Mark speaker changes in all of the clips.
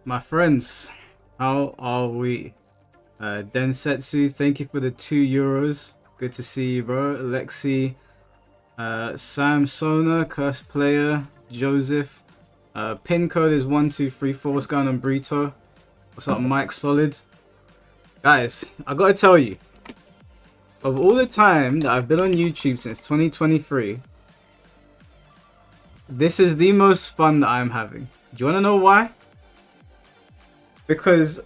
Speaker 1: My friends, how are we? Densetsu, thank you for the €2. Good to see you, bro. Alexi, Sam Sona, Curse Player, Joseph. Pin code is 1234. What's going on, Brito? What's up, Mike Solid? Guys, I gotta tell you, of all the time that I've been on YouTube since 2023, this is the most fun that I'm having. Do you wanna know why? Because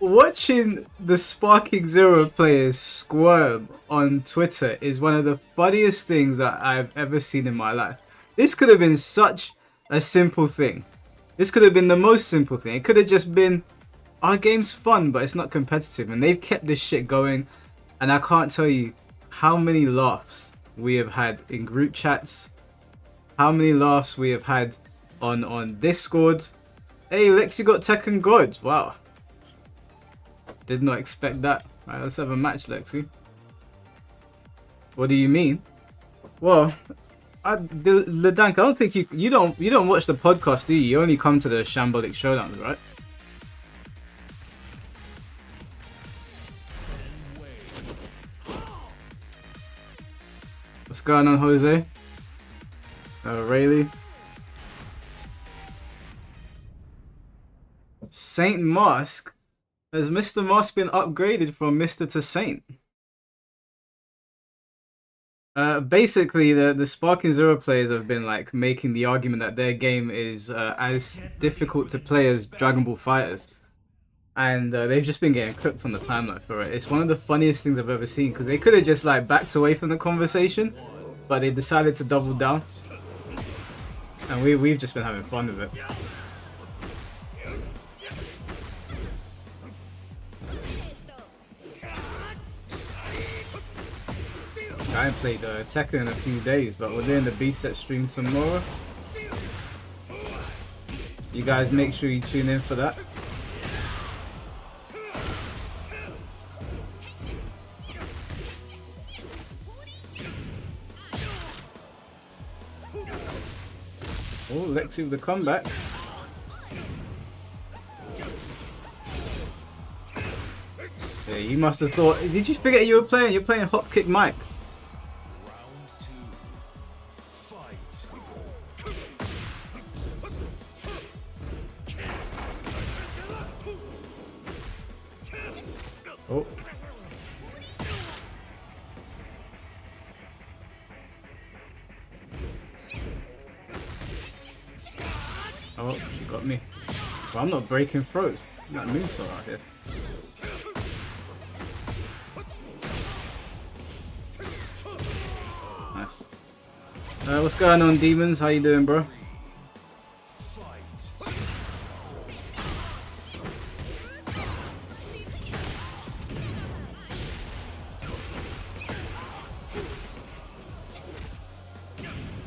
Speaker 1: watching the Sparking Zero players squirm on Twitter is one of the funniest things that I've ever seen in my life. This could have been such a simple thing. This could have been the most simple thing. It could have just been, our game's fun, but it's not competitive. And they've kept this shit going. And I can't tell you how many laughs we have had in group chats. How many laughs we have had on Discord. Hey, Lexi got Tekken God. Wow. Did not expect that. Alright, let's have a match, Lexi. What do you mean? Well, Ledank, I don't think you don't watch the podcast, do you? You only come to the Shambolic Showdown, right? What's going on, Jose? Rayleigh. Saint Mask? Has Mr. Mask been upgraded from Mr. to Saint? Basically, the Sparking Zero players have been like making the argument that their game is as difficult to play as Dragon Ball Fighters, and they've just been getting cooked on the timeline for it. It's one of the funniest things I've ever seen because they could have just like backed away from the conversation, but they decided to double down, and we've just been having fun with it. I haven't played Tekken in a few days, but we're doing the B-set stream tomorrow. You guys make sure you tune in for that. Oh, Lexi with the comeback. Yeah, you must have thought, did you forget you were playing? You're playing Hopkick Mike. Oh. Oh, she got me. Well, I'm not breaking throats. That moonsault out here. Nice. What's going on, Demons? How you doing, bro?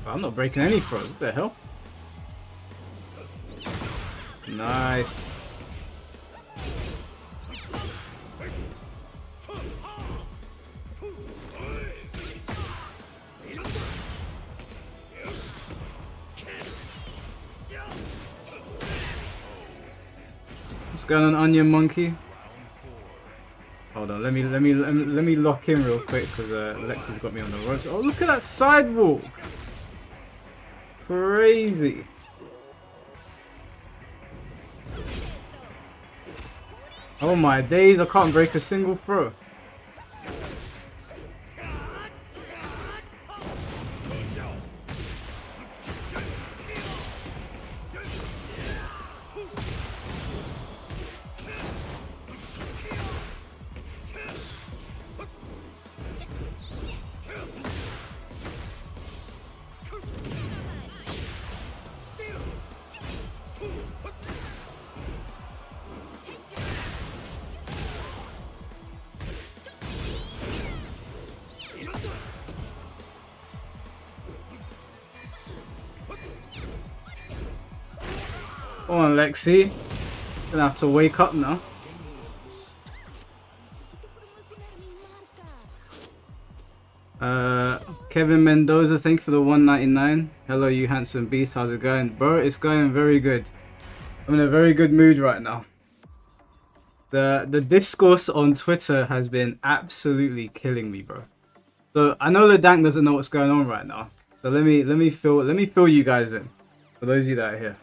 Speaker 1: I'm not breaking any throws. What the hell? Nice. What's going on, Onion Monkey? Hold on, let me lock in real quick because Lexi's got me on the ropes. Oh, look at that sidewalk! Crazy. Oh my days, I can't break a single throw. Come on, Lexi. Gonna have to wake up now. Kevin Mendoza, thank you for the 199. Hello, you handsome beast. How's it going? Bro, it's going very good. I'm in a very good mood right now. The discourse on Twitter has been absolutely killing me, bro. So I know the Dank doesn't know what's going on right now. So let me fill you guys in. For those of you that are here.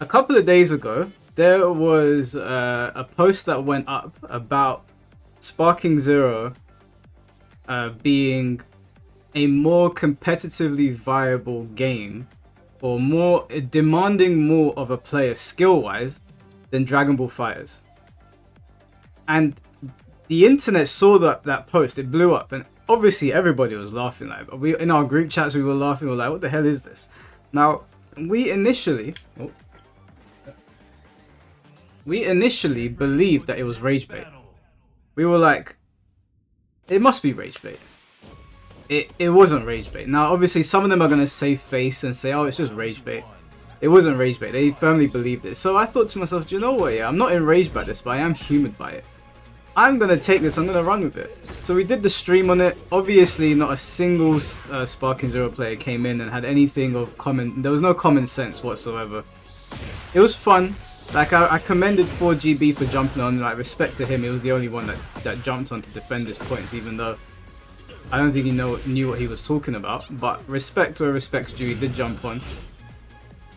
Speaker 1: A couple of days ago, there was a post that went up about Sparking Zero being a more competitively viable game, or more demanding more of a player skill-wise than Dragon Ball FighterZ. And the internet saw that post, it blew up, and obviously everybody was laughing. Like, we in our group chats, we were laughing. We were like, "What the hell is this?" Now, we initially believed that it was rage bait. We were like, it must be rage bait. It wasn't rage bait. Now, obviously, some of them are gonna save face and say, "Oh, it's just rage bait." It wasn't rage bait. They firmly believed it. So I thought to myself, do you know what? Yeah, I'm not enraged by this, but I am humored by it. I'm gonna take this. I'm gonna run with it. So we did the stream on it. Obviously, not a single Sparking Zero player came in and had anything of common. There was no common sense whatsoever. It was fun. Like, I commended 4GB for jumping on. Like, respect to him. He was the only one that jumped on to defend his points, even though I don't think he knew what he was talking about. But respect where respect's due. He did jump on,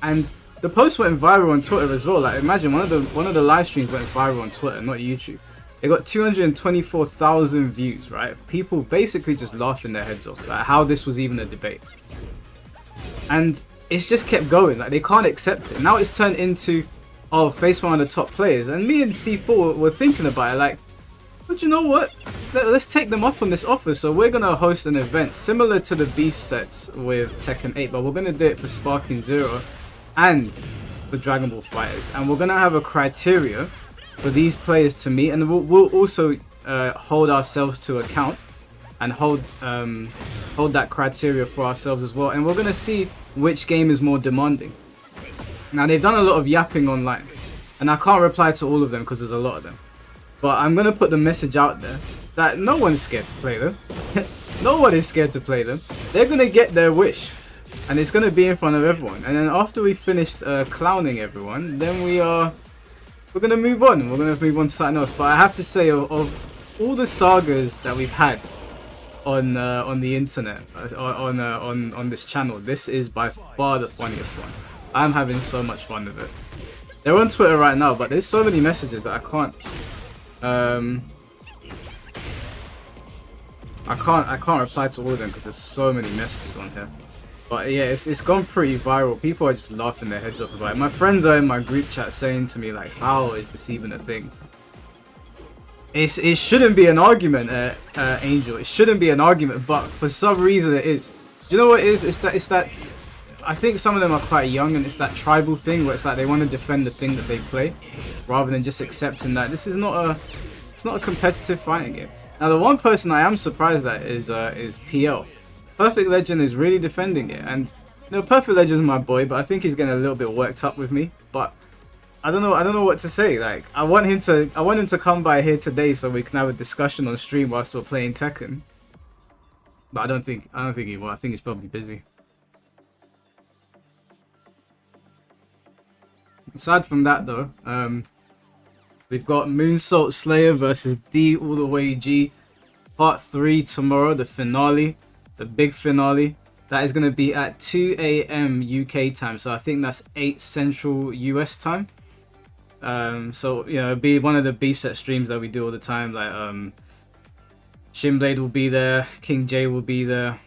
Speaker 1: and the post went viral on Twitter as well. Like, imagine one of the live streams went viral on Twitter, not YouTube. It got 224,000 views, right? People basically just laughing their heads off, like how this was even a debate. And it's just kept going. Like, they can't accept it. Now it's turned into, oh, face one of the top players. And me and C4 were thinking about it, like, but you know what? Let's take them up on this offer. So we're going to host an event similar to the beef sets with Tekken 8, but we're going to do it for Sparking Zero and for Dragon Ball FighterZ. And we're going to have a criteria for these players to meet, and we'll also hold ourselves to account and hold that criteria for ourselves as well. And we're going to see which game is more demanding. Now, they've done a lot of yapping online, and I can't reply to all of them because there's a lot of them. But I'm going to put the message out there that no one's scared to play them. No one is scared to play them. They're going to get their wish, and it's going to be in front of everyone. And then after we finished clowning everyone, then we're going to move on. We're going to move on to something else. But I have to say, of all the sagas that we've had on the internet, on this channel, this is by far the funniest one. I'm having so much fun with it. They're on Twitter right now, but there's so many messages that I can't reply to all of them because there's so many messages on here. But yeah, it's gone pretty viral. People are just laughing their heads off about it. My friends are in my group chat saying to me, like, how is this even a thing? It shouldn't be an argument, Angel. It shouldn't be an argument, but for some reason it is. Do you know what it is? It's that I think some of them are quite young, and it's that tribal thing where it's like they want to defend the thing that they play rather than just accepting that this is not a competitive fighting game. Now, the one person I am surprised at is PL. Perfect Legend is really defending it, and you know, Perfect Legend is my boy, but I think he's getting a little bit worked up with me. But I don't know what to say. Like, I want him to come by here today so we can have a discussion on stream whilst we're playing Tekken. But I don't think he will. I think he's probably busy. Aside from that, though, we've got Moonsault Slayer versus D all the way G, part 3 tomorrow, the finale, the big finale. That is going to be at 2 AM UK time, so I think that's 8 Central US time. So you know, it'll be one of the beef set streams that we do all the time. Like Shinblade will be there, King J will be there,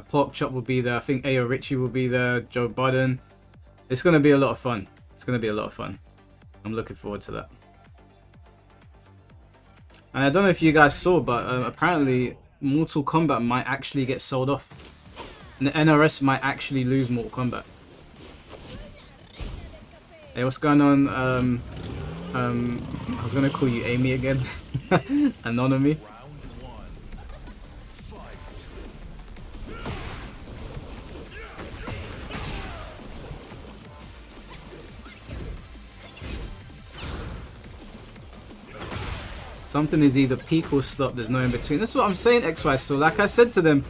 Speaker 1: Pork Chop will be there. I think Ayo Richie will be there, Joe Budden. It's going to be a lot of fun. It's going to be a lot of fun. I'm looking forward to that. And I don't know if you guys saw, but apparently Mortal Kombat might actually get sold off. And the NRS might actually lose Mortal Kombat. Hey, what's going on? I was going to call you Amy again. Anonymy. Something is either peak or stop, there's no in between. That's what I'm saying, XY. So like I said to them,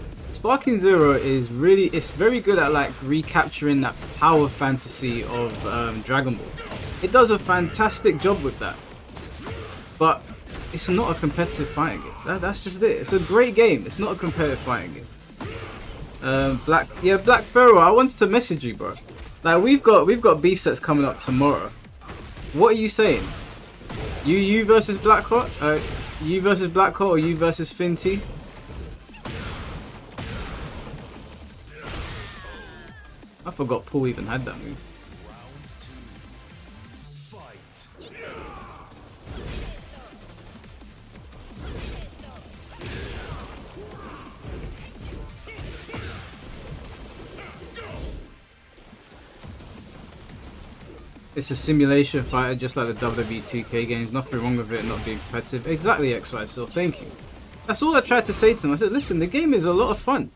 Speaker 1: Sparking Zero is really, it's very good at like recapturing that power fantasy of Dragon Ball. It does a fantastic job with that. But it's not a competitive fighting game. That's just it. It's a great game. It's not a competitive fighting game. Black Pharaoh, I wanted to message you, bro. Like we've got beef sets coming up tomorrow. What are you saying? You versus Blackheart? You versus Blackheart or you versus Finty? I forgot Paul even had that move. It's a simulation fighter just like the WWE 2K games. Nothing wrong with it not being competitive. Exactly, XY still. Thank you. That's all I tried to say to them. I said, listen, the game is a lot of fun.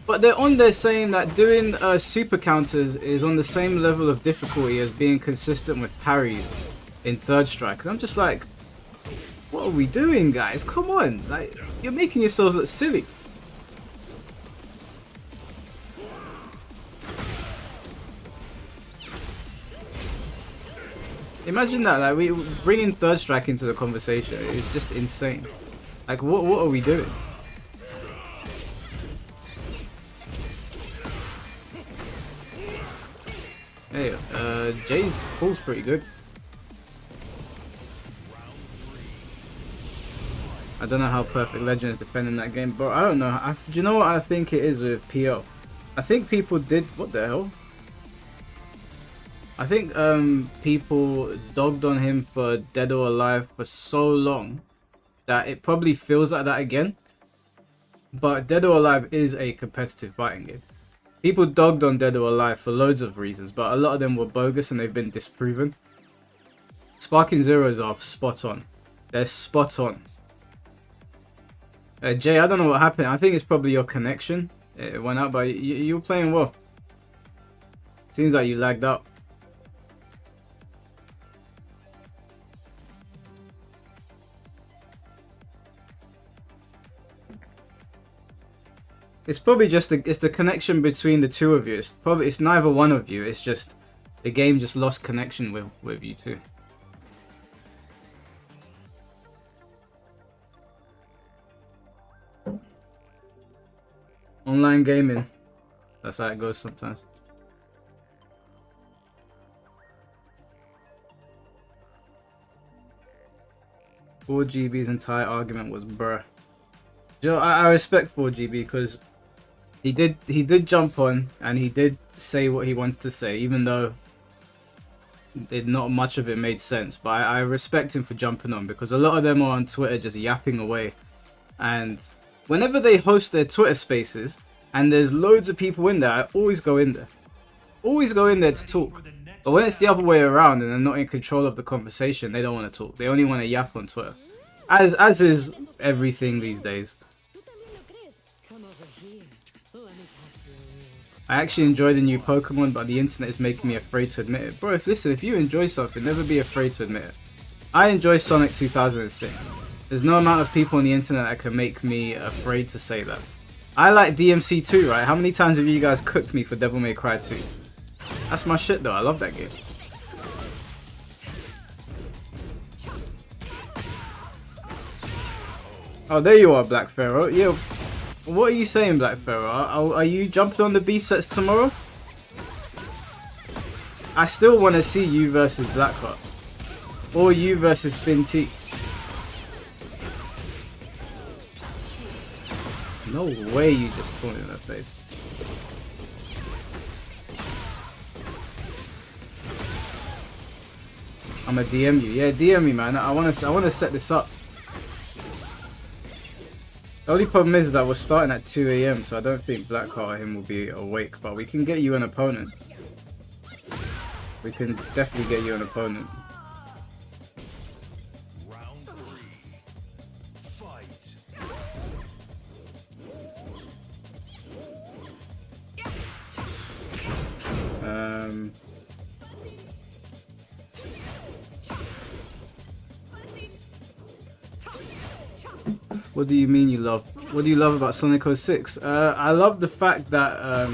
Speaker 1: But they're on there saying that doing super counters is on the same level of difficulty as being consistent with parries in Third Strike. And I'm just like, what are we doing, guys? Come on. Like, you're making yourselves look silly. Imagine that, like we bringing Third Strike into the conversation. It's just insane. Like, what are we doing? Hey, Jay's pull's pretty good. I don't know how Perfect Legend is defending that game, but I don't know. Do you know what I think it is with PO? I think people did. What the hell? I think people dogged on him for Dead or Alive for so long that it probably feels like that again. But Dead or Alive is a competitive fighting game. People dogged on Dead or Alive for loads of reasons, but a lot of them were bogus and they've been disproven. Sparking Zeros are spot on. They're spot on. Jay, I don't know what happened. I think it's probably your connection. It went out, but you were playing well. Seems like you lagged out. It's probably just it's the connection between the two of you. It's neither one of you. It's just the game just lost connection with you two. Online gaming. That's how it goes sometimes. "4GB's entire argument was bruh." You know, I respect 4GB because he did jump on and he did say what he wanted to say, even though not much of it made sense. But I respect him for jumping on because a lot of them are on Twitter just yapping away. And whenever they host their Twitter spaces and there's loads of people in there, I always go in there. Always go in there to talk. But when it's the other way around and they're not in control of the conversation, they don't want to talk. They only want to yap on Twitter. As is everything these days. I actually enjoy the new Pokemon, but the internet is making me afraid to admit it. Bro, listen, if you enjoy something, never be afraid to admit it. I enjoy Sonic 2006. There's no amount of people on the internet that can make me afraid to say that. I like DMC 2, right? How many times have you guys cooked me for Devil May Cry 2? That's my shit though, I love that game. Oh, there you are, Black Pharaoh. Yeah. What are you saying, Black Pharaoh? Are you jumping on the B sets tomorrow? I still want to see you versus Blackheart. Or you versus Finty. No way you just torn in her face. I'ma DM you. Yeah, DM me, man. I wanna set this up. The only problem is that we're starting at 2 AM, so I don't think Blackheart or him will be awake, but we can get you an opponent. We can definitely get you an opponent.
Speaker 2: Round 3. Fight.
Speaker 1: What do you mean you love? What do you love about Sonic 06? I love the fact that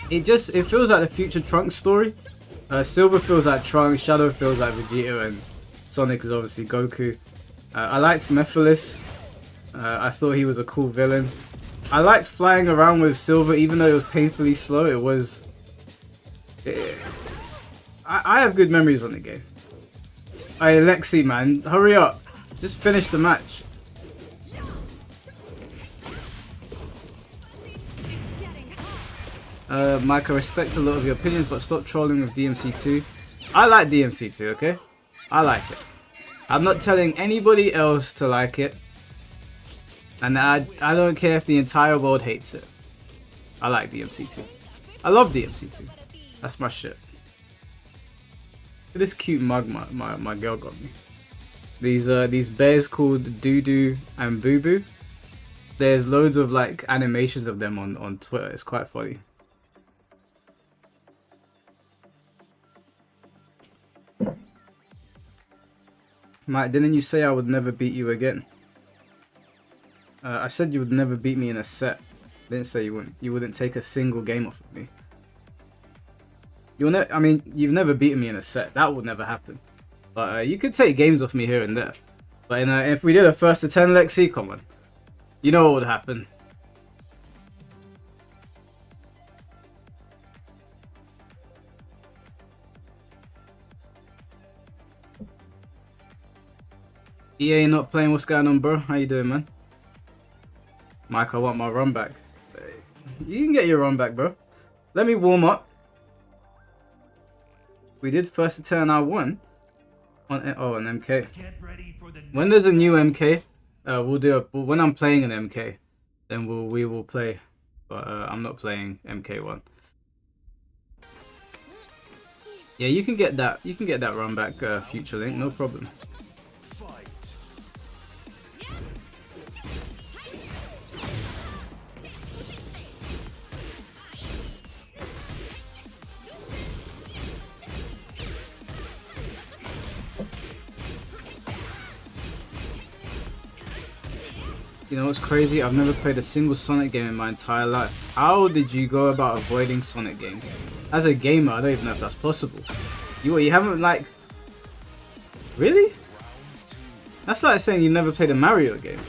Speaker 1: it feels like the future Trunks story. Silver feels like Trunks, Shadow feels like Vegeta, and Sonic is obviously Goku. I liked Mephiles. I thought he was a cool villain. I liked flying around with Silver, even though it was painfully slow. It was. I have good memories on the game. Hey Lexi, man, hurry up! Just finish the match. Mike, I respect a lot of your opinions, but stop trolling with DMC2. I like DMC2, okay? I like it. I'm not telling anybody else to like it. And I don't care if the entire world hates it. I like DMC2. I love DMC2. That's my shit. Look at this cute mug my girl got me. These bears called Doodoo and Boo Boo. There's loads of like animations of them on Twitter. It's quite funny. Mike, didn't you say I would never beat you again? I said you would never beat me in a set. I didn't say you wouldn't. You wouldn't take a single game off of me. I mean, you've never beaten me in a set. That would never happen. But you could take games off me here and there. But if we did a 1st to 10 Lexi, come on. You know what would happen. EA not playing, what's going on, bro? How you doing, man? Mike, I want my run back. You can get your run back, bro. Let me warm up. We did 1st to 10, I won. An MK. When there's a new MK, we'll do when I'm playing an MK, then we will play. But I'm not playing MK1. Yeah, you can get that. You can get that run back, Future Link, no problem. You know what's crazy? I've never played a single Sonic game in my entire life. How did you go about avoiding Sonic games? As a gamer, I don't even know if that's possible. You haven't like... Really? That's like saying you never played a Mario game.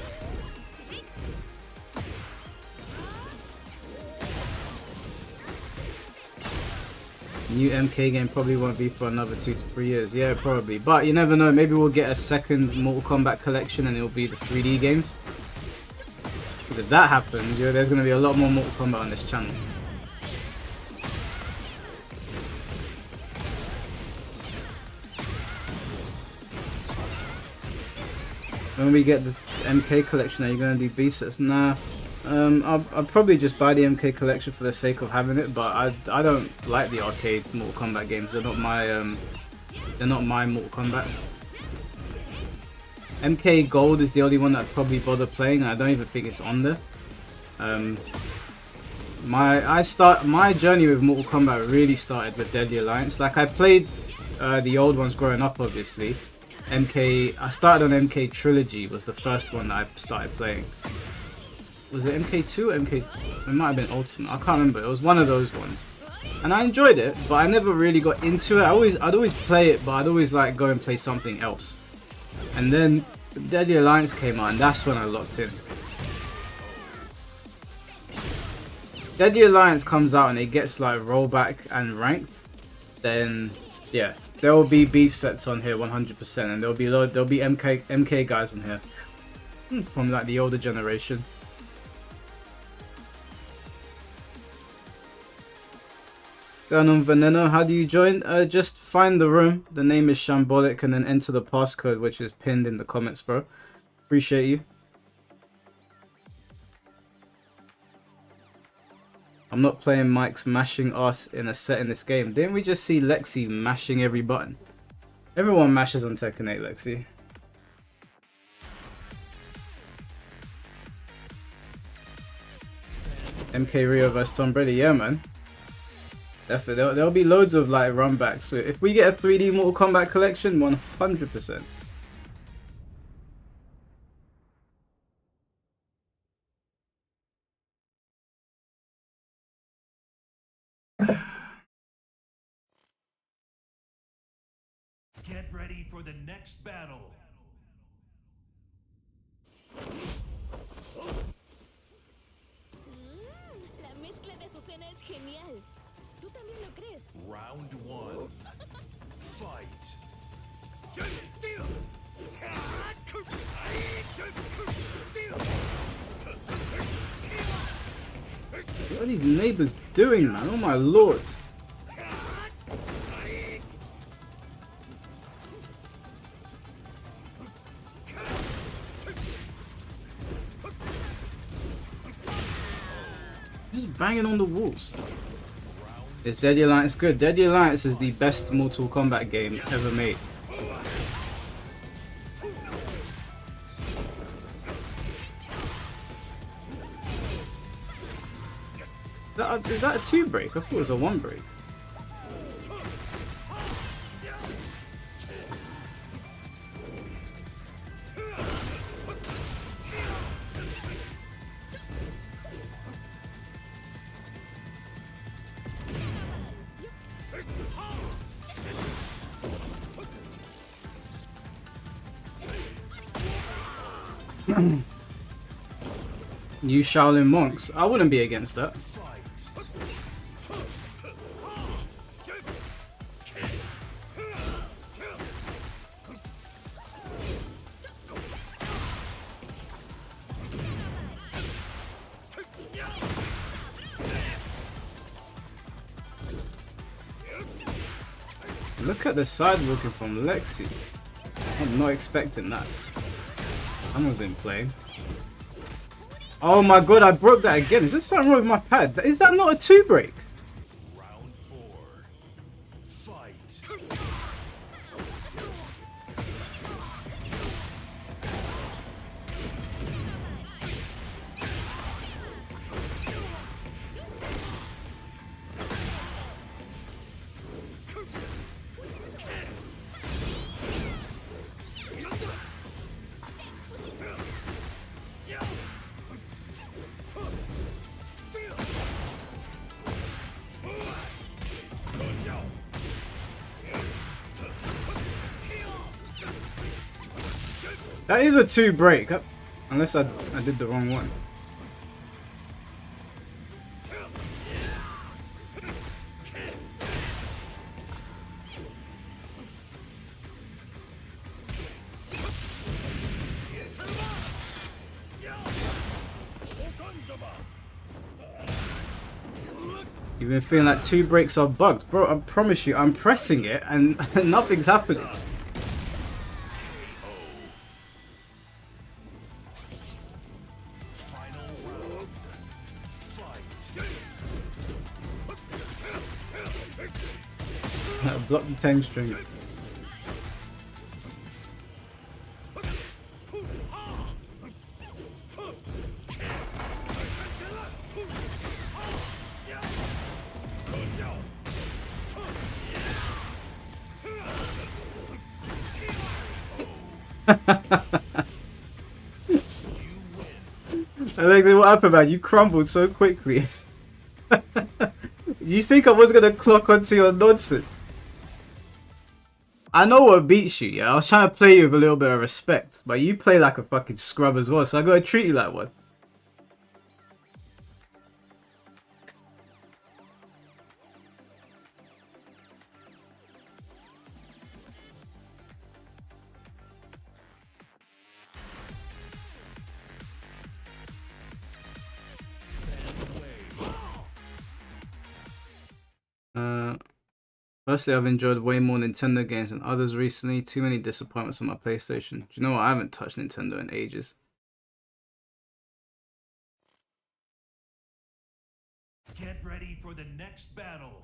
Speaker 1: New MK game probably won't be for another 2 to 3 years. Yeah, probably. But you never know. Maybe we'll get a second Mortal Kombat collection and it'll be the 3D games. If that happens, there's going to be a lot more Mortal Kombat on this channel. When we get the MK collection, are you going to do B sets? Nah. I'll probably just buy the MK collection for the sake of having it, but I don't like the arcade Mortal Kombat games. They're not my Mortal Kombats. MK Gold is the only one that I'd probably bother playing, and I don't even think it's on there. My journey with Mortal Kombat really started with Deadly Alliance. Like I played the old ones growing up, obviously. I started on MK Trilogy was the first one that I started playing. Was it MK2 or MK? It might have been Ultimate. I can't remember. It was one of those ones, and I enjoyed it, but I never really got into it. I'd always play it, but I'd always like go and play something else. And then Deadly Alliance came out, and that's when I locked in. Deadly Alliance comes out and it gets like rollback and ranked, then yeah, there will be beef sets on here 100%, and there'll be MK guys on here from like the older generation. Going on, Veneno, how do you join? Just find the room. The name is Shambolic, and then enter the passcode, which is pinned in the comments, bro. Appreciate you. I'm not playing Mike's mashing us in a set in this game. Didn't we just see Lexi mashing every button? Everyone mashes on Tekken 8, Lexi. MK Rio vs Tom Brady, yeah, man. Definitely, there'll be loads of like runbacks. So if we get a 3D Mortal Kombat collection, 100%.
Speaker 2: for the next battle.
Speaker 3: La mezcla de Azucena es genial. ¿Tú también lo crees?
Speaker 2: Round 1. Fight.
Speaker 1: What are these neighbors doing, man? Oh my lord. Just banging on the walls. Is Deadly Alliance good? Deadly Alliance is the best Mortal Kombat game ever made. Is that a 2 break? I thought it was a 1 break. New Shaolin monks. I wouldn't be against that. Look at the side looking from Lexi. I'm not expecting that. Someone's been playing. Oh my god, I broke that again. Is there something wrong with my pad? Is that not a 2 break?
Speaker 2: Round 4. Fight.
Speaker 1: That is a 2 break. Unless I did the wrong one. You've been feeling like 2 breaks are bugged. Bro, I promise you, I'm pressing it and nothing's happening. Block the 10 string. I think what happened, man? You crumbled so quickly. You think I was gonna clock onto your nonsense? I know what beats you, yeah? I was trying to play you with a little bit of respect, but you play like a fucking scrub as well, so I gotta treat you like one. Firstly, I've enjoyed way more Nintendo games than others recently. Too many disappointments on my PlayStation. Do you know what? I haven't touched Nintendo in ages.
Speaker 2: Get ready for the next battle.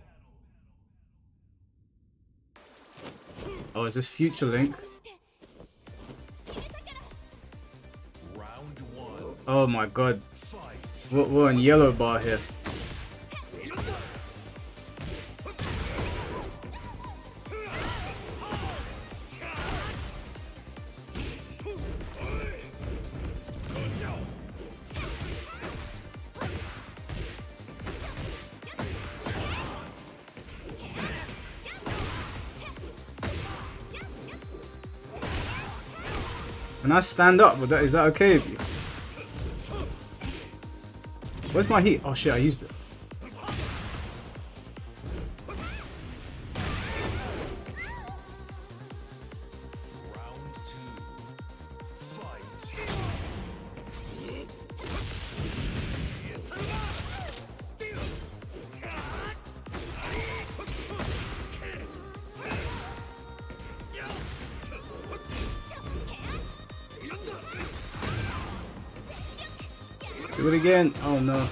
Speaker 1: Oh, is this Future Link?
Speaker 2: Round 1.
Speaker 1: Oh my god.
Speaker 2: Fight.
Speaker 1: We're on yellow bar here. Can I stand up? Is that okay with you? Where's my heat? Oh shit, I used it.
Speaker 2: Round 2. Fight.
Speaker 1: Do it again. Oh no.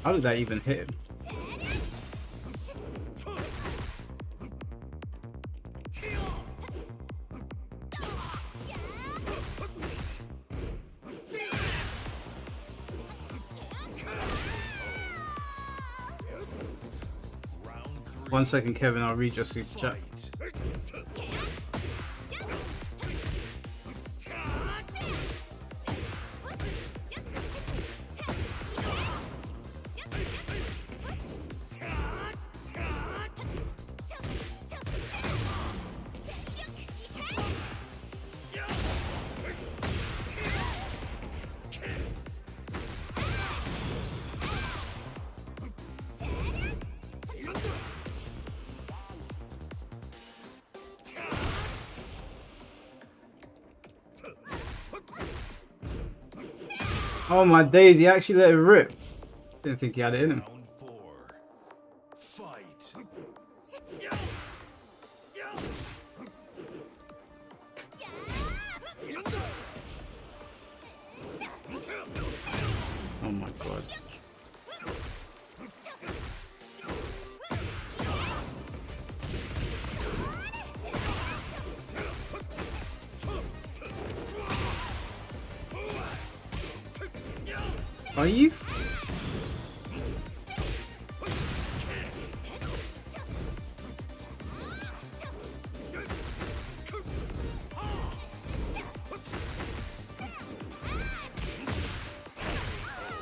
Speaker 1: How did that even hit him?
Speaker 2: Round 3.
Speaker 1: 1 second, Kevin. I'll read your super chat. Oh my days, he actually let it rip. Didn't think he had it in him.
Speaker 2: Round 4. Fight.
Speaker 1: Oh my god. Are you?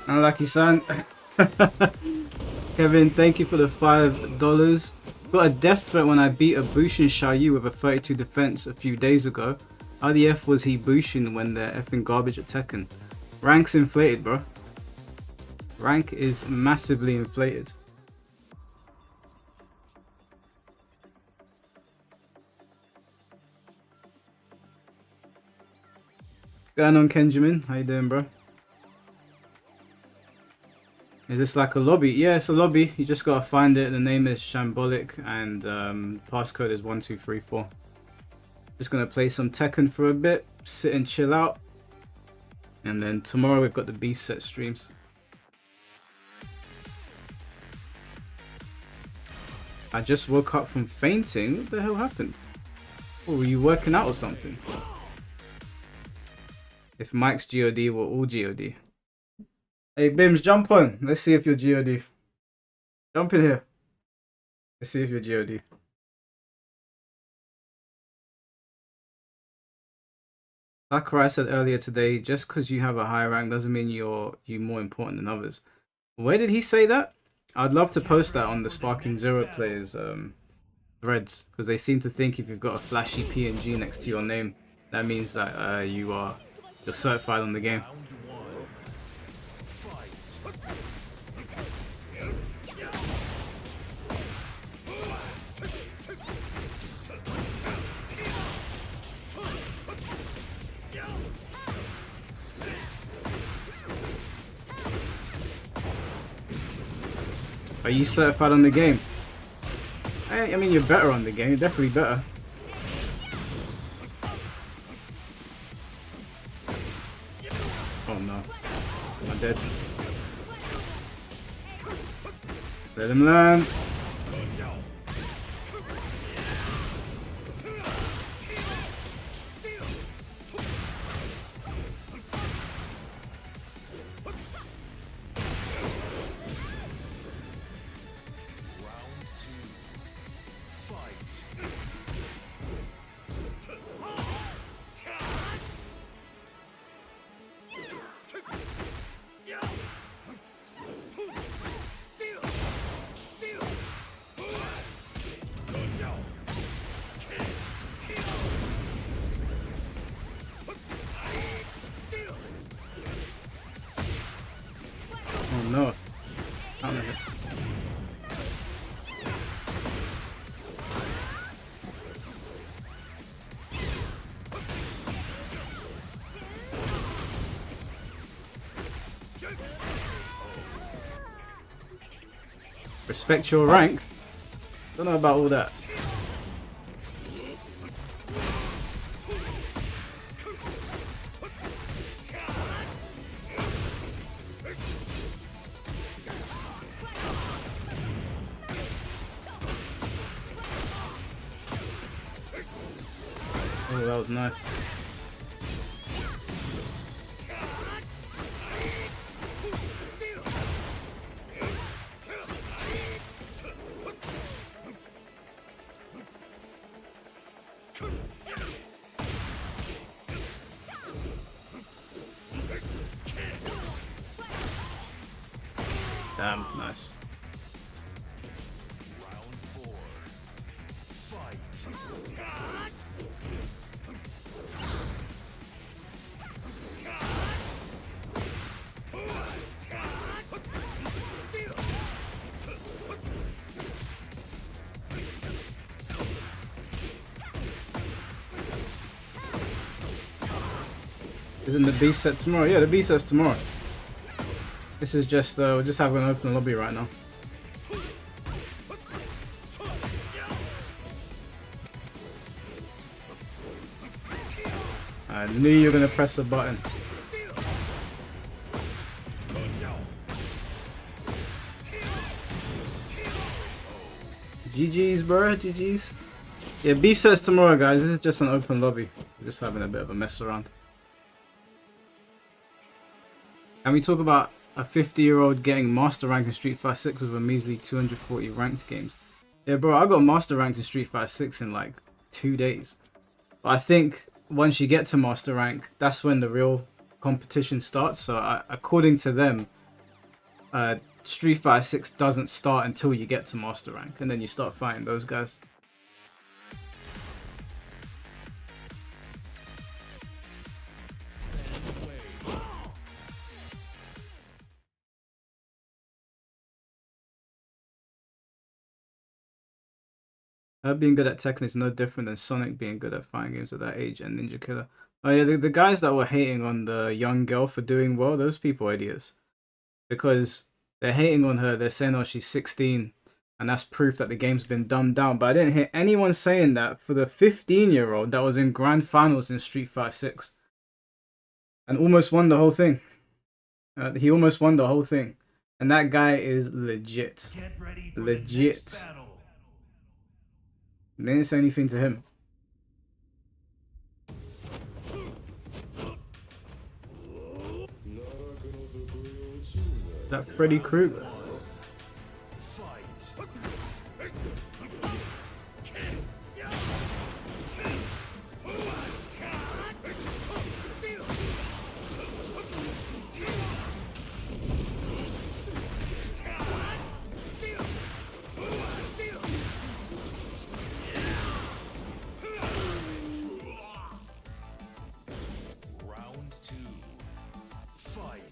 Speaker 1: Unlucky son. Kevin, thank you for the $5. Got a death threat when I beat a Bushin Xiaoyu with a 32 defense a few days ago. How the F was he Bushin when they're effing garbage at Tekken? Rank's inflated, bro. Rank is massively inflated. Going on, Kenjamin? How you doing, bro? Is this like a lobby? Yeah, it's a lobby. You just gotta find it. The name is Shambolic and passcode is 1234. Just gonna play some Tekken for a bit, sit and chill out. And then tomorrow we've got the beef set streams. I just woke up from fainting. What the hell happened? Oh, were you working out or something? If Mike's GOD, we're all GOD. Hey, Bims, jump on. Let's see if you're GOD. Jump in here. Let's see if you're GOD. Sakurai said earlier today, just because you have a higher rank doesn't mean you're more important than others. Where did he say that? I'd love to post that on the Sparking Zero players threads, because they seem to think if you've got a flashy PNG next to your name, that means that you're certified on the game.
Speaker 2: Round 1. Fight.
Speaker 1: Are you certified on the game? I mean, you're better on the game. You're definitely better. Oh no. I'm dead. Let him learn. Respect your rank. Don't know about all that. Oh, that was nice. Damn, nice.
Speaker 2: Round 4. Fight.
Speaker 1: Isn't the B set tomorrow? Yeah, the B set's tomorrow. This is just, we're just having an open lobby right now. I knew you were gonna press the button. GG's, bro. GG's. Yeah, B sets tomorrow, guys. This is just an open lobby. We're just having a bit of a mess around. And we talk about a 50-year-old getting master rank in Street Fighter 6 with a measly 240 ranked games. Yeah, bro, I got master rank in Street Fighter 6 in like 2 days. But I think once you get to master rank, that's when the real competition starts. So according to them, Street Fighter 6 doesn't start until you get to master rank, and then you start fighting those guys. Her being good at Tekken is no different than Sonic being good at fighting games at that age and Ninja Killer. Oh yeah, the guys that were hating on the young girl for doing well, those people are idiots. Because they're hating on her, they're saying, oh, she's 16, and that's proof that the game's been dumbed down. But I didn't hear anyone saying that for the 15-year-old that was in Grand Finals in Street Fighter 6. And almost won the whole thing. He almost won the whole thing. And that guy is legit.
Speaker 2: Get ready for
Speaker 1: Legit.
Speaker 2: the next battle.
Speaker 1: They didn't say anything to him. That Freddy Krueger.
Speaker 2: Fight. Round 2. Fight.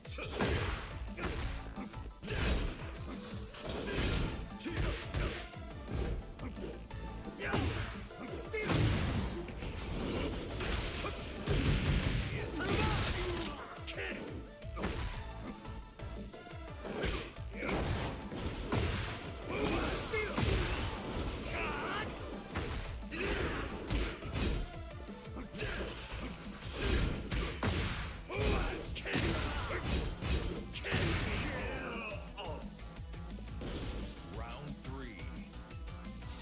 Speaker 2: Round 3.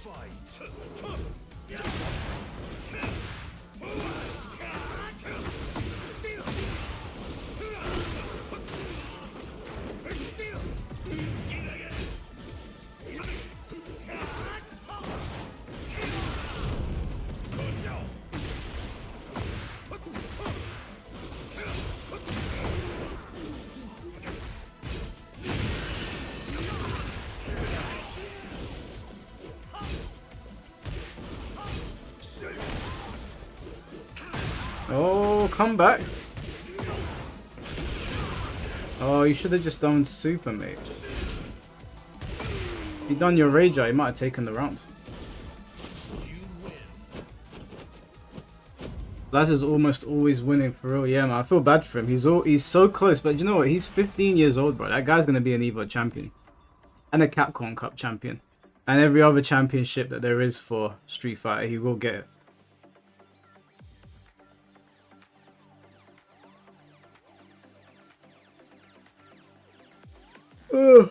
Speaker 2: Fight.
Speaker 1: Oh, come back. Oh, you should have just done super, mate. If you'd done your Rage Eye, you might have taken the round.
Speaker 2: You win.
Speaker 1: Laz is almost always winning for real. Yeah, man, I feel bad for him. He's so close, but you know what? He's 15 years old, bro. That guy's gonna be an Evo champion. and a Capcom Cup champion. And every other championship that there is for Street Fighter, he will get it. Ugh.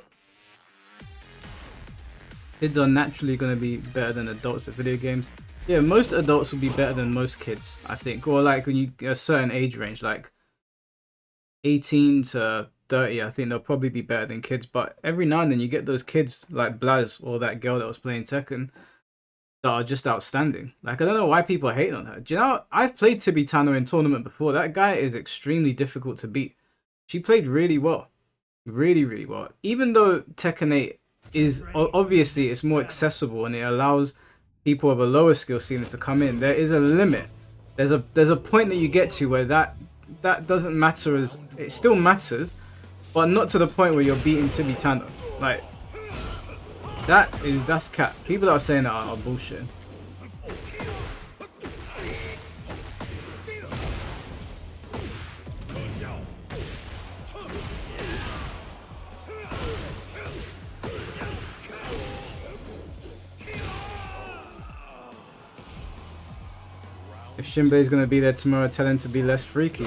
Speaker 1: Kids are naturally going to be better than adults at video games. Yeah, most adults will be better than most kids, I think. Or like when you get a certain age range, like 18 to 30, I think they'll probably be better than kids. But every now and then you get those kids like Blaz or that girl that was playing Tekken that are just outstanding. Like, I don't know why people hate on her. Do you know, I've played Tibitano in tournament before. That guy is extremely difficult to beat. She played really well. Really, really well. Even though Tekken 8 is, obviously, it's more accessible and it allows people of a lower skill ceiling to come in, there is a limit. There's a point that you get to where that doesn't matter as... It still matters, but not to the point where you're beating Tibitano. Like, that's cap. People that are saying that are bullshit. If Shimblei's gonna be there tomorrow, tell him to be less freaky.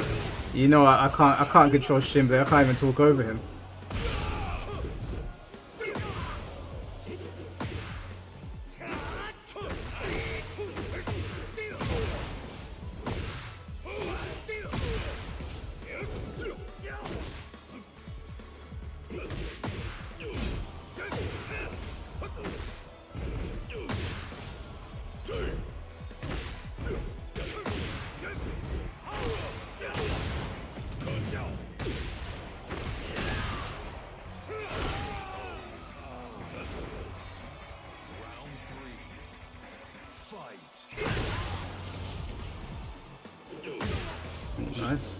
Speaker 1: You know, I can't control Shimblei. I can't even talk over him. Nice.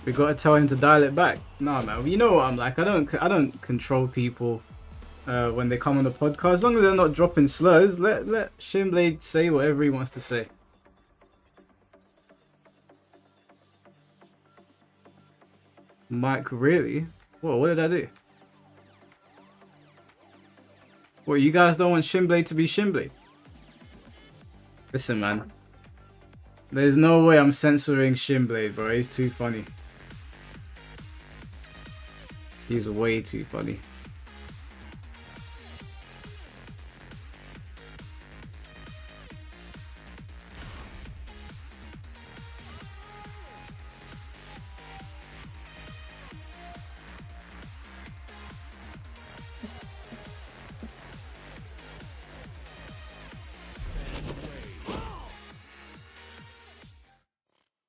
Speaker 1: We gotta tell him to dial it back. Nah, man. You know what I'm like. I don't control people when they come on the podcast. As long as they're not dropping slurs, let Shimblade say whatever he wants to say. Mike, really? What did I do? What, you guys don't want Shimblade to be Shimblade? Listen, man. There's no way I'm censoring Shimblade, bro. He's too funny. He's way too funny.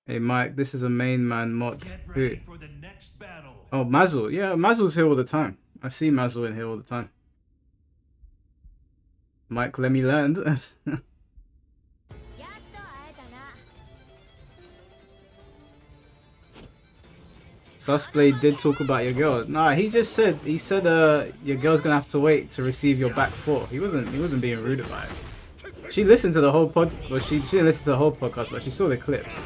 Speaker 1: Hey Mike, this is a main man mod. Who? Oh, Mazel. Yeah, Mazel's here all the time. I see Mazel in here all the time. Mike, let me land. Susblade did talk about your girl. Nah, he said your girl's gonna have to wait to receive your back four. He wasn't being rude about it. She listened to the whole she didn't listen to the whole podcast, but she saw the clips.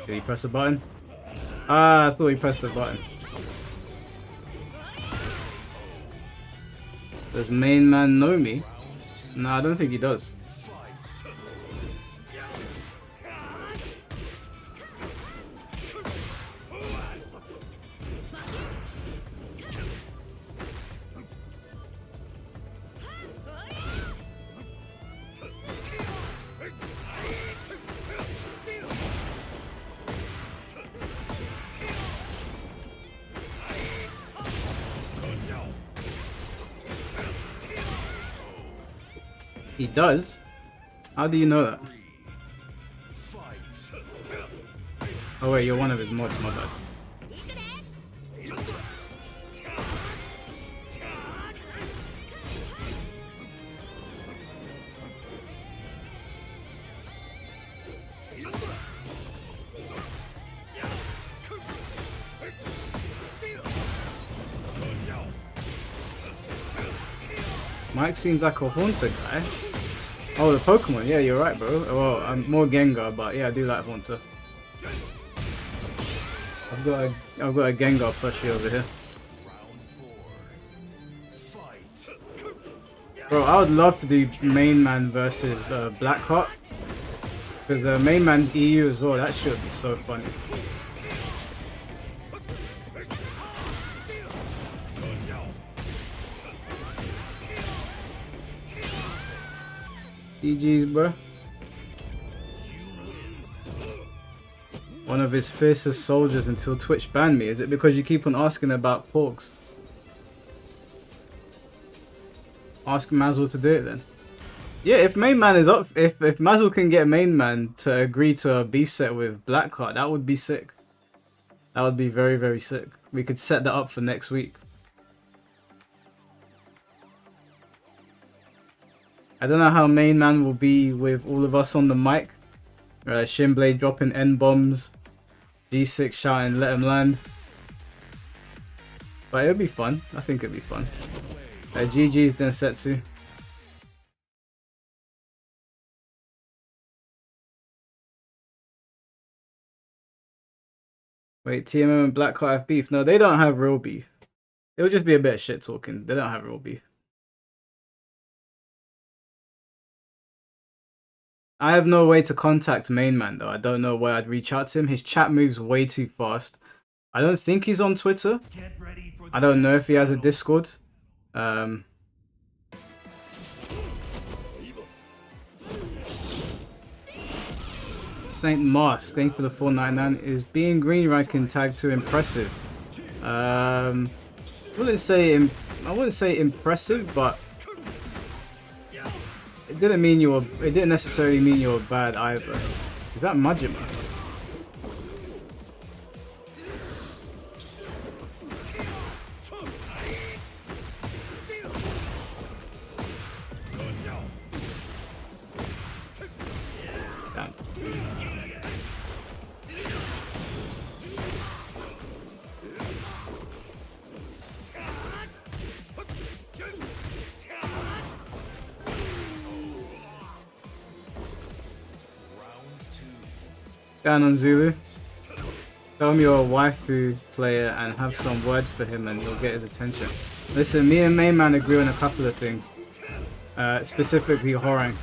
Speaker 1: Did he press a button? Ah, I thought he pressed the button. Does main man know me? No, I don't think he does. He does? How do you know that?
Speaker 2: Fight.
Speaker 1: Oh wait, you're one of his mods, my bad. Mike seems like a Haunter guy. Oh, the Pokemon. Yeah, you're right, bro. Well, I'm more Gengar, but yeah, I do like Haunter. I've got a Gengar plushie over here. Bro, I would love to do Main Man versus Blackheart. Because Main Man's EU as well. That should be so funny. GG's, bro. One of his fiercest soldiers until Twitch banned me. Is it because you keep on asking about porks? Ask Mazel to do it then. Yeah, if Main Man is up, if Mazel can get Main Man to agree to a beef set with Blackheart, that would be sick. That would be very, very sick. We could set that up for next week. I don't know how Main Man will be with all of us on the mic. Shinblade dropping N-bombs. G6 shouting, let him land. But it'll be fun. I think it'll be fun. GG's Densetsu. Wait, TMM and Blackheart have beef? No, they don't have real beef. It'll just be a bit of shit talking. They don't have real beef. I have no way to contact Main Man though. I don't know where I'd reach out to him. His chat moves way too fast. I don't think he's on Twitter. I don't know if he has a Discord. Saint Mars, thank you for the 499. Is being green ranking tag too impressive? I wouldn't say impressive, but it didn't mean you were. It didn't necessarily mean you were bad either. Is that Majima? Damn. Down on Zulu. Tell him you're a waifu player and have some words for him and you'll get his attention. Listen, me and Main Man agree on a couple of things. Specifically Horang.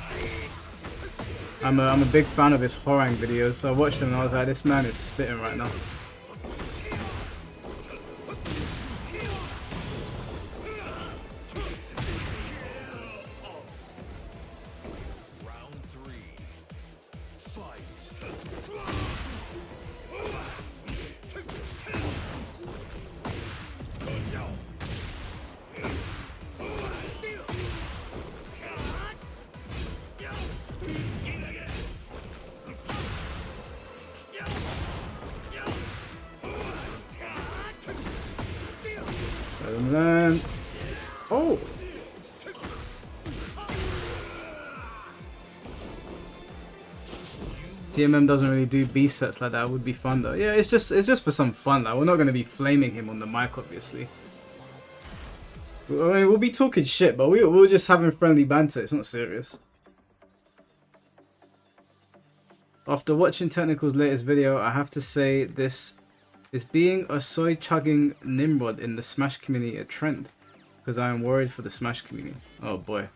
Speaker 1: I'm a big fan of his Horang videos, so I watched them and I was like, this man is spitting right now. And then, oh, TMM doesn't really do beef sets like that. It would be fun though. Yeah, it's just for some fun. Like, we're not going to be flaming him on the mic, obviously. I mean, we'll be talking shit, but we're just having friendly banter. It's not serious. After watching Technical's latest video, I have to say this is being a soy chugging Nimrod in the Smash community a trend, because I am worried for the Smash community. Oh boy.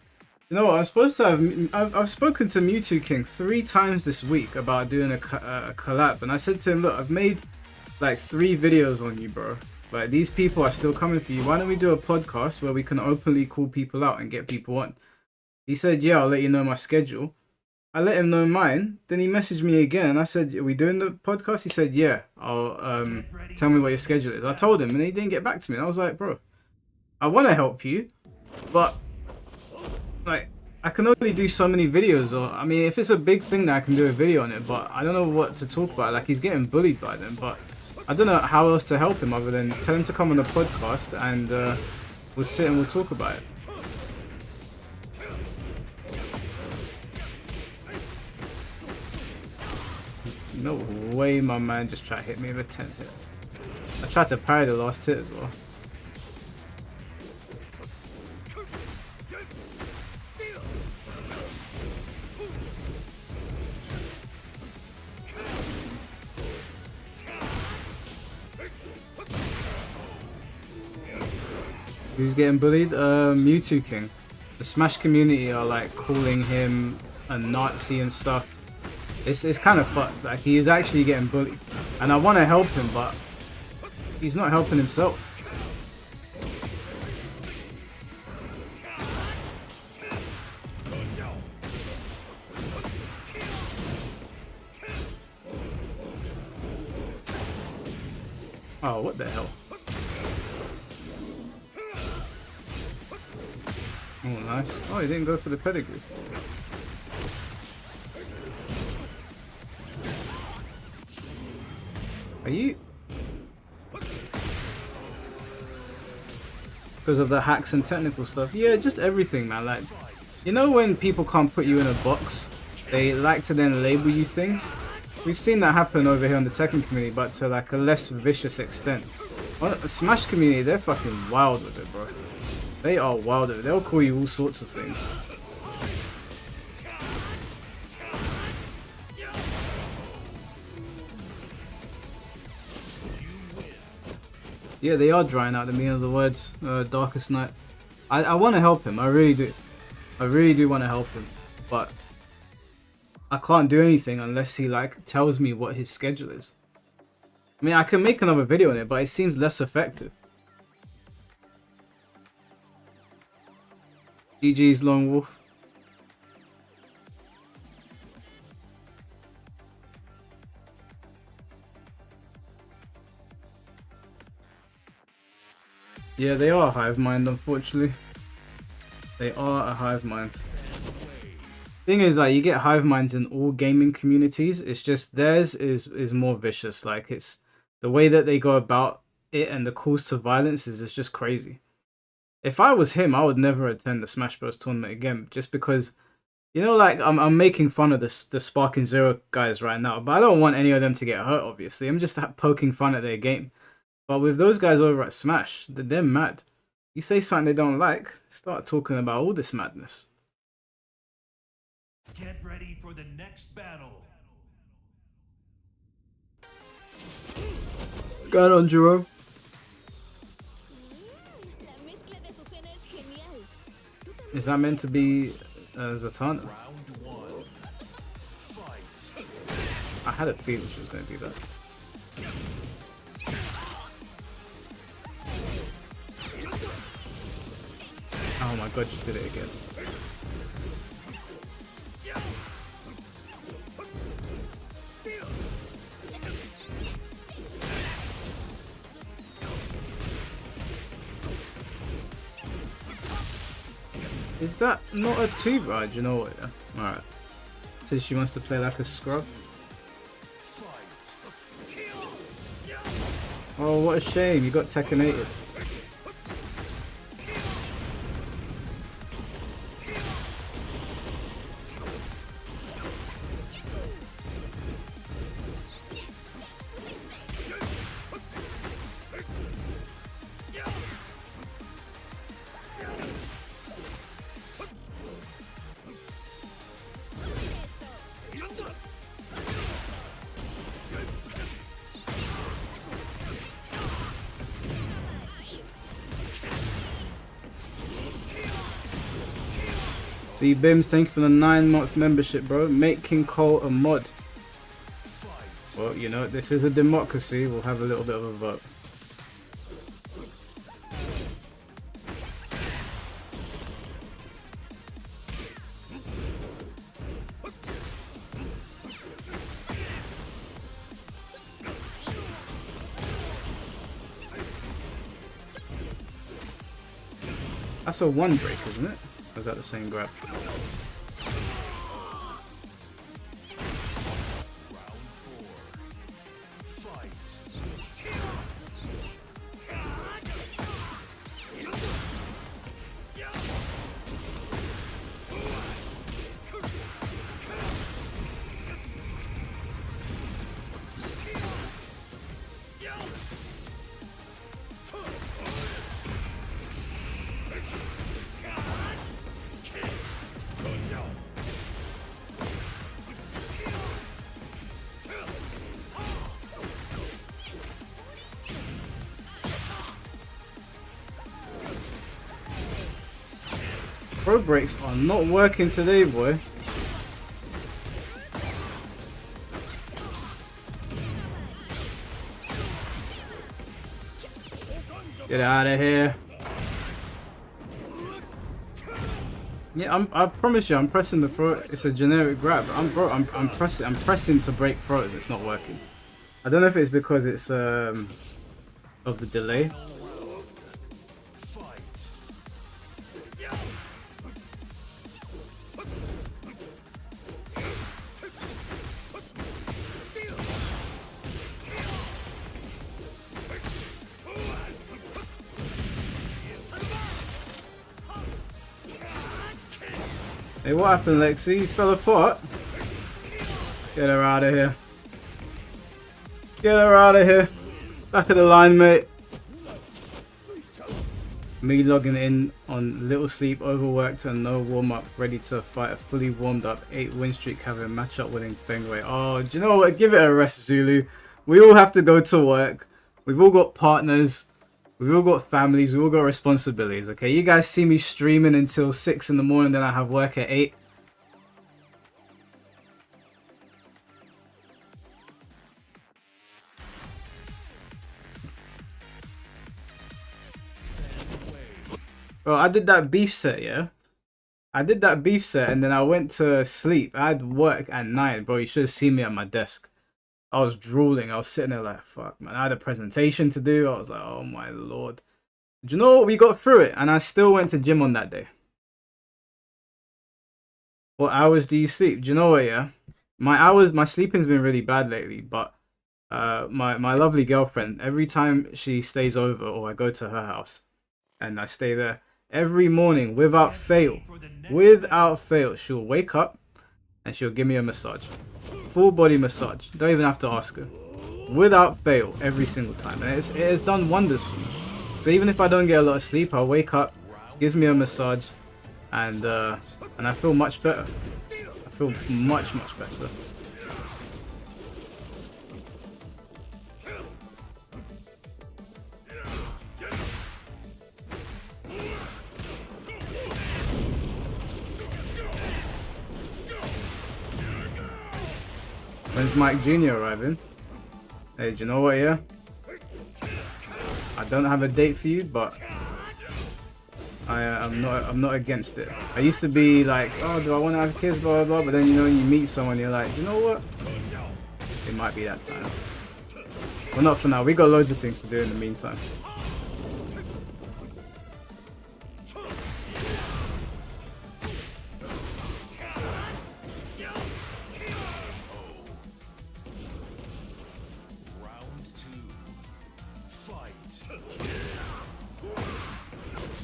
Speaker 1: You know what, I'm supposed to have, I've spoken to Mewtwo King 3 times this week about doing a collab, and I said to him, look, I've made like 3 videos on you, bro. Like, these people are still coming for you. Why don't we do a podcast where we can openly call people out and get people on? He said, yeah, I'll let you know my schedule. I let him know mine. Then he messaged me again. I said, are we doing the podcast? He said, yeah, I'll tell me what your schedule is. I told him and he didn't get back to me. And I was like, bro, I want to help you, but like, I can only do so many videos, or I mean, if it's a big thing, that I can do a video on it. But I don't know what to talk about. Like, he's getting bullied by them, but I don't know how else to help him other than tell him to come on the podcast and we'll sit and we'll talk about it. No way my man just tried to hit me with a 10 hit. I tried to parry the last hit as well. Who's getting bullied? Mewtwo King. The Smash community are like calling him a Nazi and stuff. It's kind of fucked. Like, he is actually getting bullied, and I want to help him, but he's not helping himself. Oh, what the hell? Oh, nice. Oh, he didn't go for the pedigree. Are you? Because of the hacks and technical stuff? Yeah, just everything, man. Like, you know when people can't put you in a box, they like to then label you things? We've seen that happen over here on the Tekken community, but to like a less vicious extent. On the Smash community, they're fucking wild with it, bro. They are wild with it. They'll call you all sorts of things. Yeah, they are drying out the meaning of the words, Darkest Night. I want to help him, I really do. I really do want to help him, but I can't do anything unless he like tells me what his schedule is. I mean, I can make another video on it, but it seems less effective. GG's Lone Wolf. Yeah, they are a hive mind, unfortunately. They are a hive mind. Thing is, like, you get hive minds in all gaming communities. It's just theirs is more vicious. Like, it's the way that they go about it and the calls to violence is just crazy. If I was him, I would never attend the Smash Bros tournament again, just because, you know, like, I'm making fun of the Sparking Zero guys right now, but I don't want any of them to get hurt. Obviously, I'm just poking fun at their game. But with those guys over at Smash, they're mad. You say something they don't like, start talking about all this madness.
Speaker 2: Get ready for the next battle.
Speaker 1: Got on, Jerome.
Speaker 3: La mezcla de Azucena es genial. Tú también
Speaker 1: Is that meant to be Zatanna?
Speaker 2: Round one. Fight.
Speaker 1: I had a feeling she was going to do that. Oh my god, she did it again. Is that not a 2? Right, you know what? Yeah. Alright. So she wants to play like a scrub. Oh, what a shame. You got Tekkenated. See, Bims, thank you for the 9-month membership, bro. Make King Cole a mod. Well, you know, this is a democracy. We'll have a little bit of a vote. That's a 1 break, isn't it? A Was that the same grab? Pro breaks are not working today, boy. Get out of here. Yeah, I promise you, I'm pressing the throat. It's a generic grab. I'm pressing to break throats. It's not working. I don't know if it's because it's of the delay. Hey, what happened, Lexi? You fell apart? Get her out of here. Get her out of here. Back of the line, mate. Me logging in on little sleep, overworked and no warm-up, ready to fight a fully warmed up 8-win streak, having a matchup winning Fengway. Oh, do you know what? Give it a rest, Zulu. We all have to go to work. We've all got partners. We've all got families, we've all got responsibilities, okay? You guys see me streaming until 6 in the morning, then I have work at 8. Bro, I did that beef set, yeah? I did that beef set and then I went to sleep. I had work at 9, bro. You should have seen me at my desk. I was drooling. I was sitting there like, fuck, man. I had a presentation to do. I was like, oh my lord. Do you know what? We got through it. And I still went to gym on that day. What hours do you sleep? Do you know what, yeah? My sleeping's been really bad lately. But my lovely girlfriend, every time she stays over or I go to her house and I stay there, every morning, without fail, she'll wake up and she'll give me a massage. Full body massage. Don't even have to ask her. Without fail, every single time. And it has done wonders for me. So even if I don't get a lot of sleep, I'll wake up, gives me a massage, and I feel much better. I feel much better. When's Mike Jr. arriving? Hey, do you know what, yeah? I don't have a date for you, but I'm not against it. I used to be like, oh, do I want to have kids, blah, blah, blah, but then, you know, you meet someone, you're like, you know what? It might be that time. Well, not for now. We got loads of things to do in the meantime.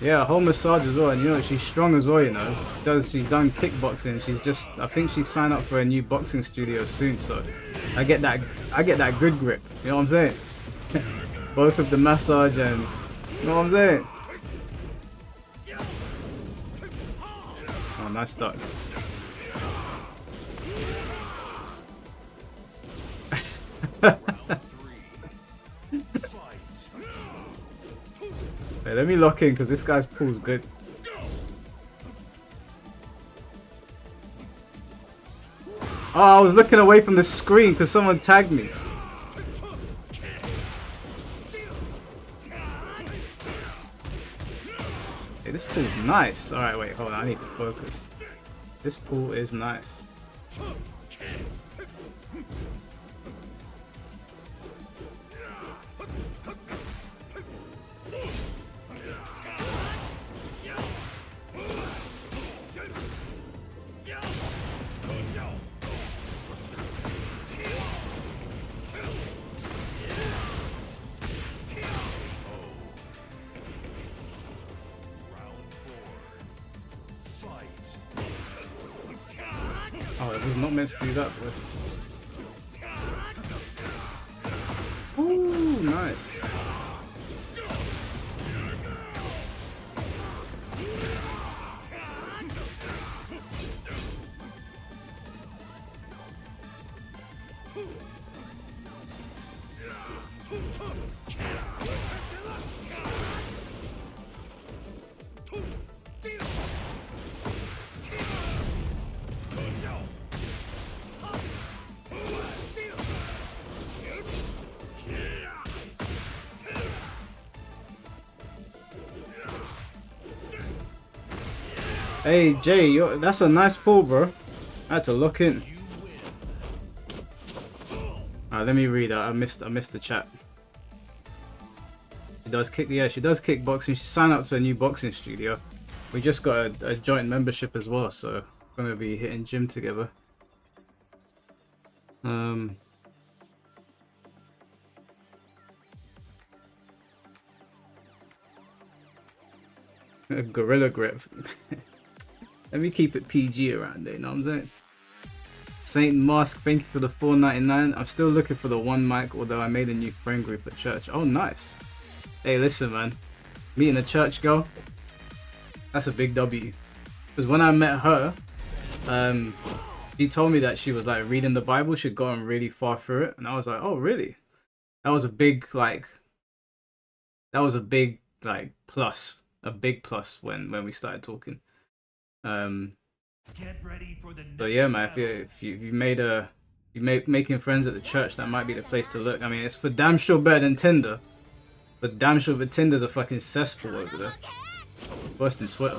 Speaker 1: Yeah, whole massage as well, and you know she's strong as well. You know, she's done kickboxing. I think she's signed up for a new boxing studio soon. So I get that good grip. You know what I'm saying? Both of the massage and you know what I'm saying. Oh, nice duck. Hey, let me lock in because this guy's pool's good. Oh, I was looking away from the screen because someone tagged me. Hey, this pool's nice. Alright, wait, hold on. I need to focus. This pool is nice. I was not meant to do that, boy. Ooh, nice. Hey Jay, that's a nice pull, bro. I had to lock in. Alright, let me read that. I missed the chat. She does kick. Yeah, she does kickboxing. She signed up to a new boxing studio. We just got a joint membership as well, so we're gonna be hitting gym together. Gorilla grip. Let me keep it PG around there, you know what I'm saying? Saint Mask, thank you for the $4.99. I'm still looking for the one mic, although I made a new friend group at church. Oh, nice. Hey, listen, man. Meeting a church girl, that's a big W. Because when I met her, she told me that she was like reading the Bible. She'd gone really far through it. And I was like, oh, really? That was a big, like plus. A big plus when we started talking.
Speaker 2: Get ready for the next
Speaker 1: So yeah, man,
Speaker 2: battle.
Speaker 1: if you making friends at the church, that might be the place to look. I mean, it's for damn sure better than Tinder, but damn sure but Tinder's a fucking cesspool over there. Worse than Twitter.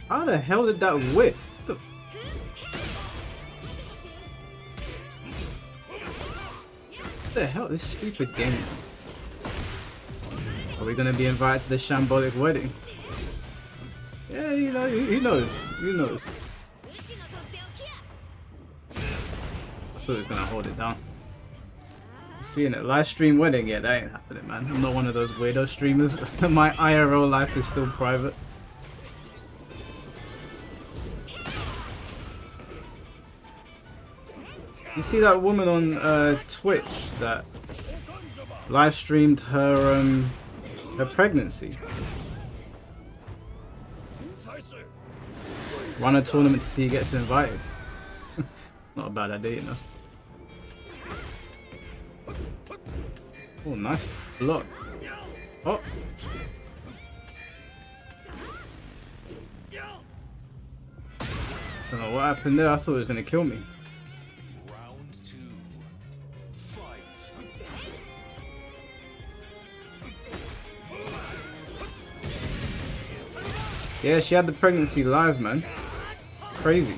Speaker 1: How the hell did that whiff? What the hell? This stupid game. Are we gonna be invited to the Shambolic wedding? Yeah, you know, he knows. He knows. I thought he was gonna hold it down. Seeing it live stream wedding? Yeah, that ain't happening, man. I'm not one of those weirdo streamers. My IRL life is still private. You see that woman on Twitch that live streamed her pregnancy? Run a tournament to see who gets invited. Not a bad idea, you know. Oh, nice block. Oh. Don't know what happened there. I thought it was gonna kill me. Yeah, she had the pregnancy live, man. Crazy.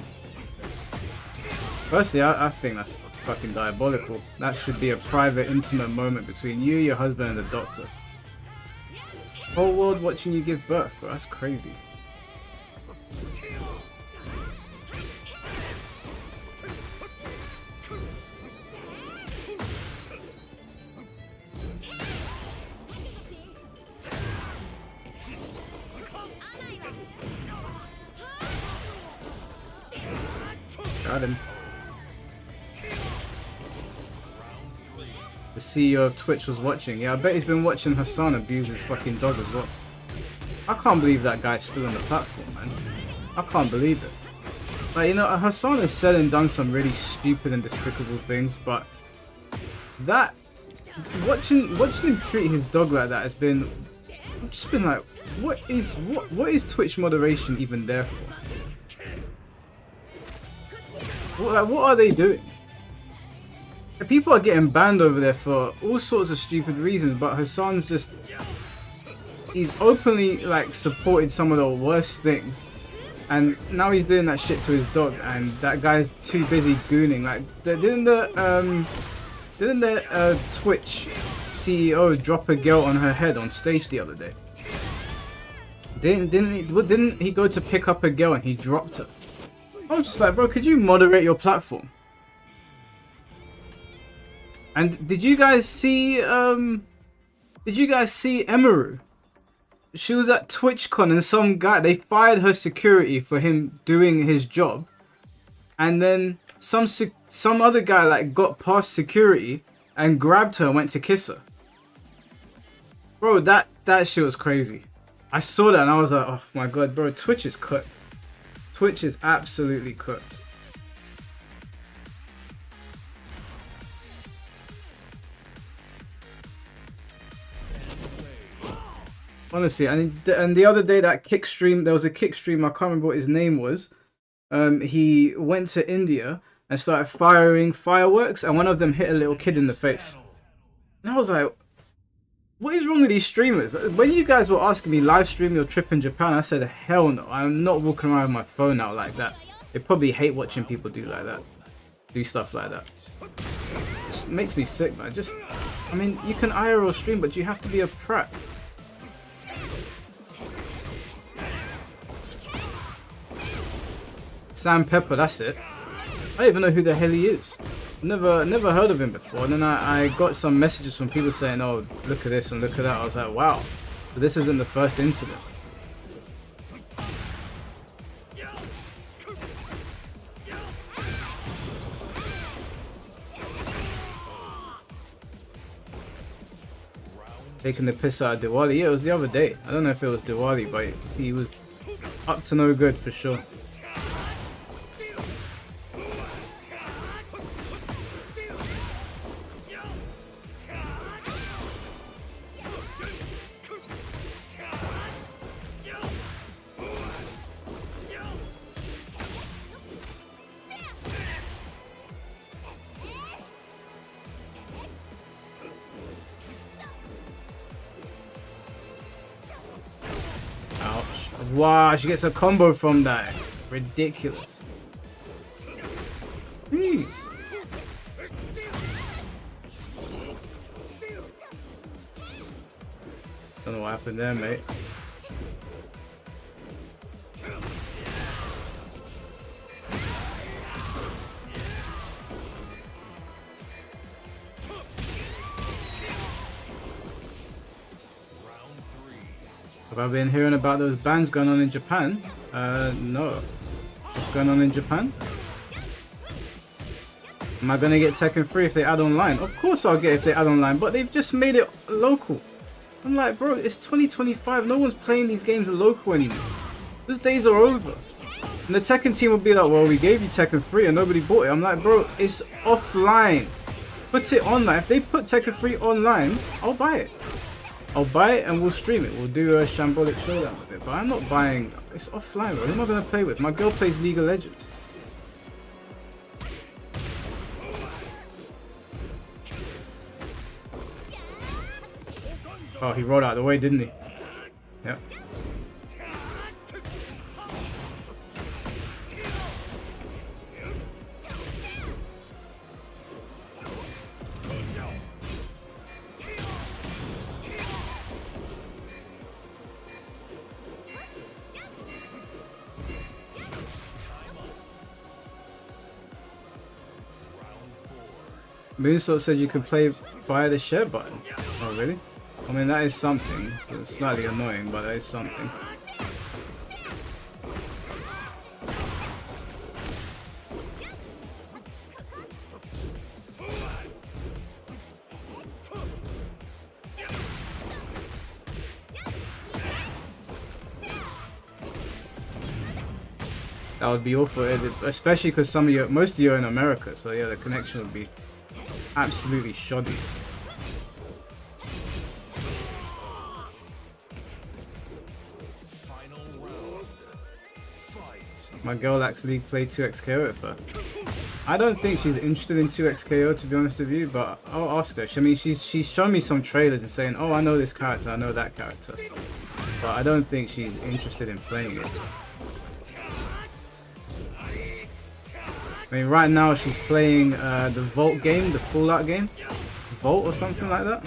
Speaker 1: Firstly, I think that's fucking diabolical. That should be a private, intimate moment between you, your husband, and the doctor. Whole world watching you give birth, bro. That's crazy. Got him. The CEO of Twitch was watching. Yeah, I bet he's been watching Hassan abuse his fucking dog as well. I can't believe that guy's still on the platform, man. I can't believe it. Like, you know, Hassan has said and done some really stupid and despicable things, but that watching him treat his dog like that has been, I've just been like, what is Twitch moderation even there for? What are they doing? People are getting banned over there for all sorts of stupid reasons, but Hassan's just, he's openly like supported some of the worst things, and now he's doing that shit to his dog, and that guy's too busy gooning. Like, didn't the Twitch CEO drop a girl on her head on stage the other day? Didn't he go to pick up a girl and he dropped her? I was just like, bro, could you moderate your platform? And did you guys see Emaru? She was at TwitchCon and some guy, they fired her security for him doing his job. And then some other guy like got past security and grabbed her and went to kiss her. Bro, that shit was crazy. I saw that and I was like, oh my god, bro, Twitch is cooked. Twitch is absolutely cooked. Honestly, and the other day that kick stream, there was a kick stream, I can't remember what his name was. He went to India and started firing fireworks and one of them hit a little kid in the face. And I was like, what is wrong with these streamers? When you guys were asking me live stream your trip in Japan, I said, hell no, I'm not walking around with my phone out like that. They probably hate watching people do like that. Do stuff like that. It just makes me sick, man. I mean, you can IRL stream, but you have to be a prat. Sam Pepper, that's it. I don't even know who the hell he is. Never heard of him before. And then I got some messages from people saying, oh, look at this and look at that. I was like, wow. But this isn't the first incident. Taking the piss out of Diwali. Yeah, it was the other day. I don't know if it was Diwali, but he was up to no good for sure. Wow, she gets a combo from that. Ridiculous. Jeez. Don't know what happened there, mate. Have I been hearing about those bans going on in Japan? No. What's going on in Japan? Am I going to get Tekken 3 if they add online? Of course I'll get it if they add online, but they've just made it local. I'm like, bro, it's 2025. No one's playing these games local anymore. Those days are over. And the Tekken team will be like, well, we gave you Tekken 3 and nobody bought it. I'm like, bro, it's offline. Put it online. If they put Tekken 3 online, I'll buy it. I'll buy it and we'll stream it. We'll do a Shambolic Showdown with it. But I'm not buying... It's offline, bro. Who am I going to play with? My girl plays League of Legends. Oh, he rolled out of the way, didn't he? Yep. Moonsault said you could play via the share button. Oh, really? I mean, that is something. So it's slightly annoying, but that is something. That would be awful, especially because most of you are in America, so yeah, the connection would be absolutely shoddy. My girl actually played 2xKO with her. I don't think she's interested in 2xKO, to be honest with you, but I'll ask her. I mean, she's shown me some trailers and saying, oh, I know this character, I know that character. But I don't think she's interested in playing it. I mean, right now she's playing the Vault game, the Fallout game. Vault or something like that.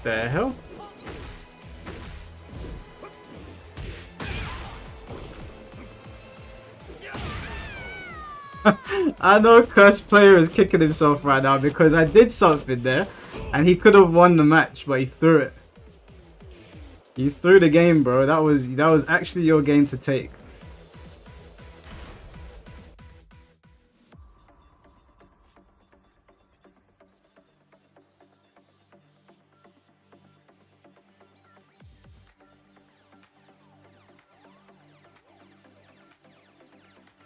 Speaker 1: The hell? I know Cursed Player is kicking himself right now because I did something there and he could have won the match, but he threw it. You threw the game, bro. That was actually your game to take.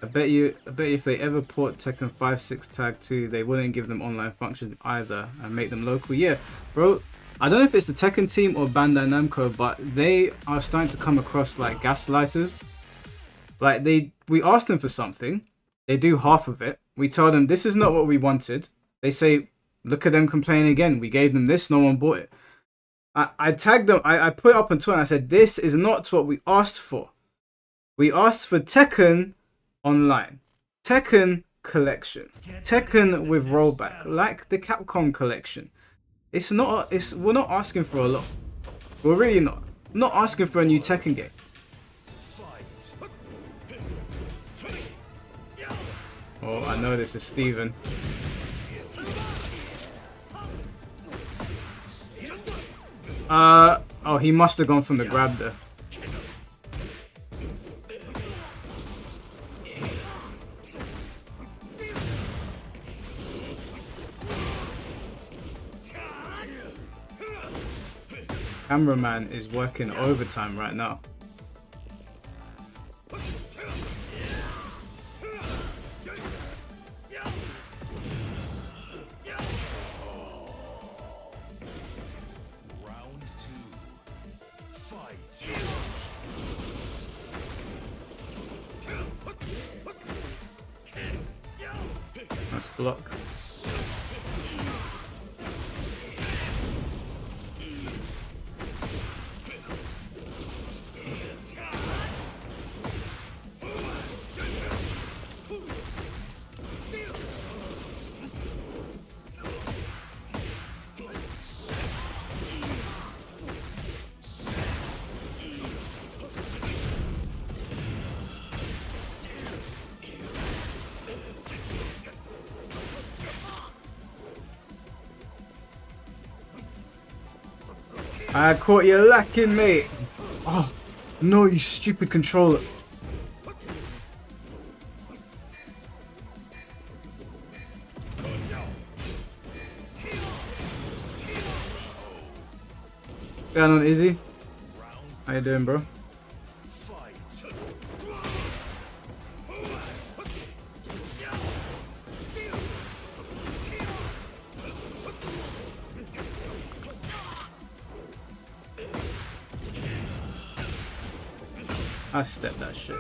Speaker 1: I bet you if they ever port Tekken 5-6 Tag 2, they wouldn't give them online functions either and make them local. Yeah, bro. I don't know if it's the Tekken team or Bandai Namco, but they are starting to come across like gaslighters. Like we asked them for something, they do half of it. We tell them this is not what we wanted. They say, look at them complaining again. We gave them this, no one bought it. I tagged them. I put it up on Twitter and I said, this is not what we asked for. We asked for Tekken Online, Tekken Collection, Tekken with rollback, like the Capcom Collection. We're not asking for a lot. We're really not. I'm not asking for a new Tekken game. Oh, I know this is Steven. Oh, he must have gone from the grab there. Cameraman is working overtime right now.
Speaker 2: Round 2. Fight.
Speaker 1: Nice block. I caught you lacking, mate. Oh, no, you stupid controller. What's going on, Izzy? How you doing, bro? I stepped that shit.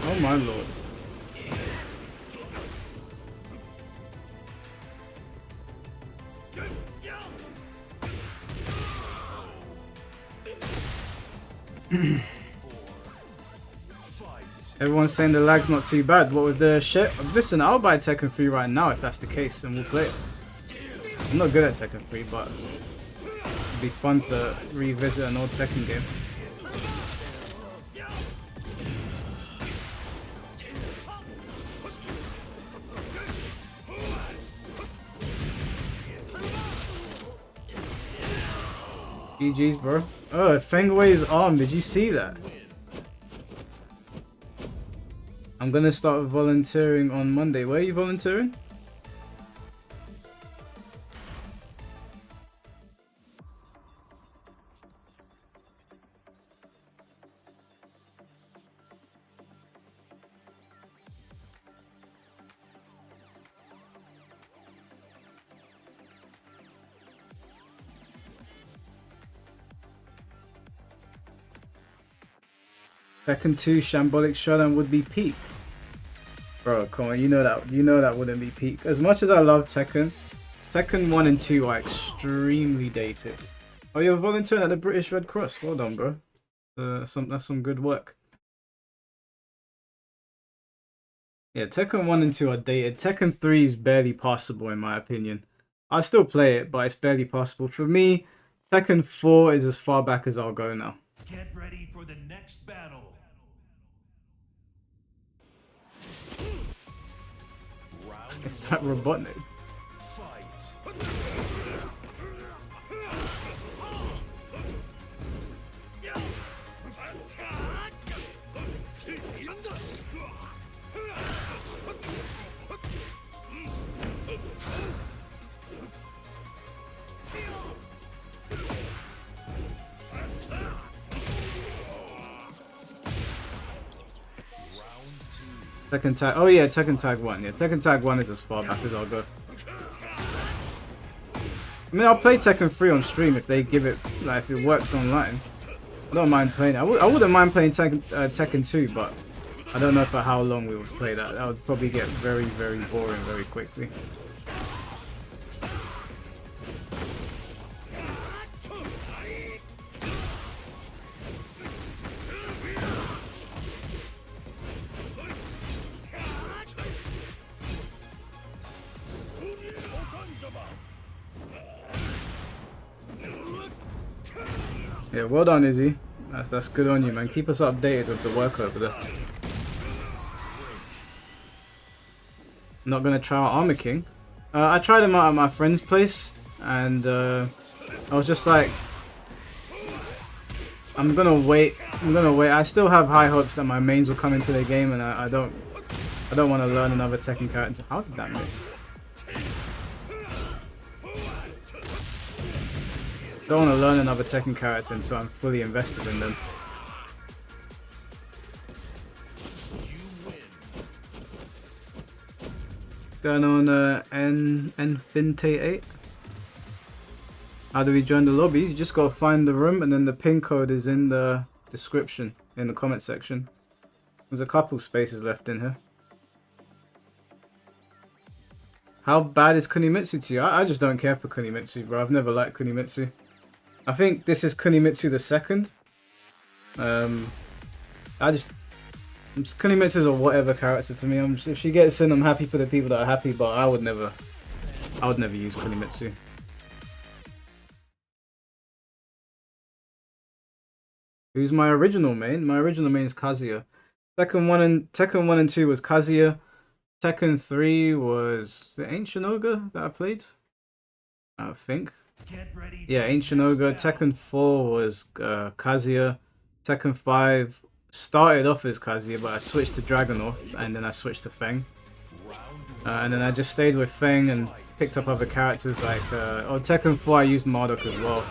Speaker 1: Oh my lord. Everyone's saying the lag's not too bad. What with the shit? Listen, I'll buy Tekken 3 right now if that's the case and we'll play it. I'm not good at Tekken 3, but it'd be fun to revisit an old Tekken game. GG's, bro. Oh, Feng Wei's arm. Did you see that? I'm gonna start volunteering on Monday. Where are you volunteering? Tekken 2 Shambolic Showdown would be peak. Bro, come on, you know that wouldn't be peak. As much as I love Tekken, Tekken 1 and 2 are extremely dated. Oh, you're volunteering at the British Red Cross. Well done, bro. That's some good work. Yeah, Tekken 1 and 2 are dated. Tekken 3 is barely passable in my opinion. I still play it, but it's barely passable. For me, Tekken 4 is as far back as I'll go now.
Speaker 2: Get ready for the next battle. Round
Speaker 1: It's that Robotnik.
Speaker 2: fight.
Speaker 1: Tekken Tag. Oh yeah, Tekken Tag 1. Yeah, Tekken Tag 1 is as far back as I'll go. I mean, I'll play Tekken 3 on stream if they give it, like, if it works online. I don't mind playing it. I wouldn't mind playing Tekken 2, but I don't know for how long we would play that. That would probably get very, very boring very quickly. Yeah, well done, Izzy. That's good on you, man. Keep us updated with the work over there. I'm not gonna try out Armor King. I tried him out at my friend's place, and I was just like, I'm gonna wait. I still have high hopes that my mains will come into the game, and I don't want to learn another Tekken character. How did that miss? Don't want to learn another Tekken character until I'm fully invested in them. Going on Enfinte 8. How do we join the lobbies? You just gotta find the room, and then the pin code is in the description, in the comment section. There's a couple spaces left in here. How bad is Kunimitsu to you? I just don't care for Kunimitsu, bro. I've never liked Kunimitsu. I think this is Kunimitsu the second. Kunimitsu's a whatever character to me. If she gets in, I'm happy for the people that are happy, but I would never use Kunimitsu. Who's my original main? My original main is Kazuya. Tekken 1 and 2 was Kazuya. Tekken 3 was the Ancient Ogre that I played, I think. Yeah, Ancient Ogre. Tekken 4 was Kazuya. Tekken 5 started off as Kazuya, but I switched to Dragunov, and then I switched to Feng. And then I just stayed with Feng and picked up other characters like... Tekken 4 I used Marduk as well.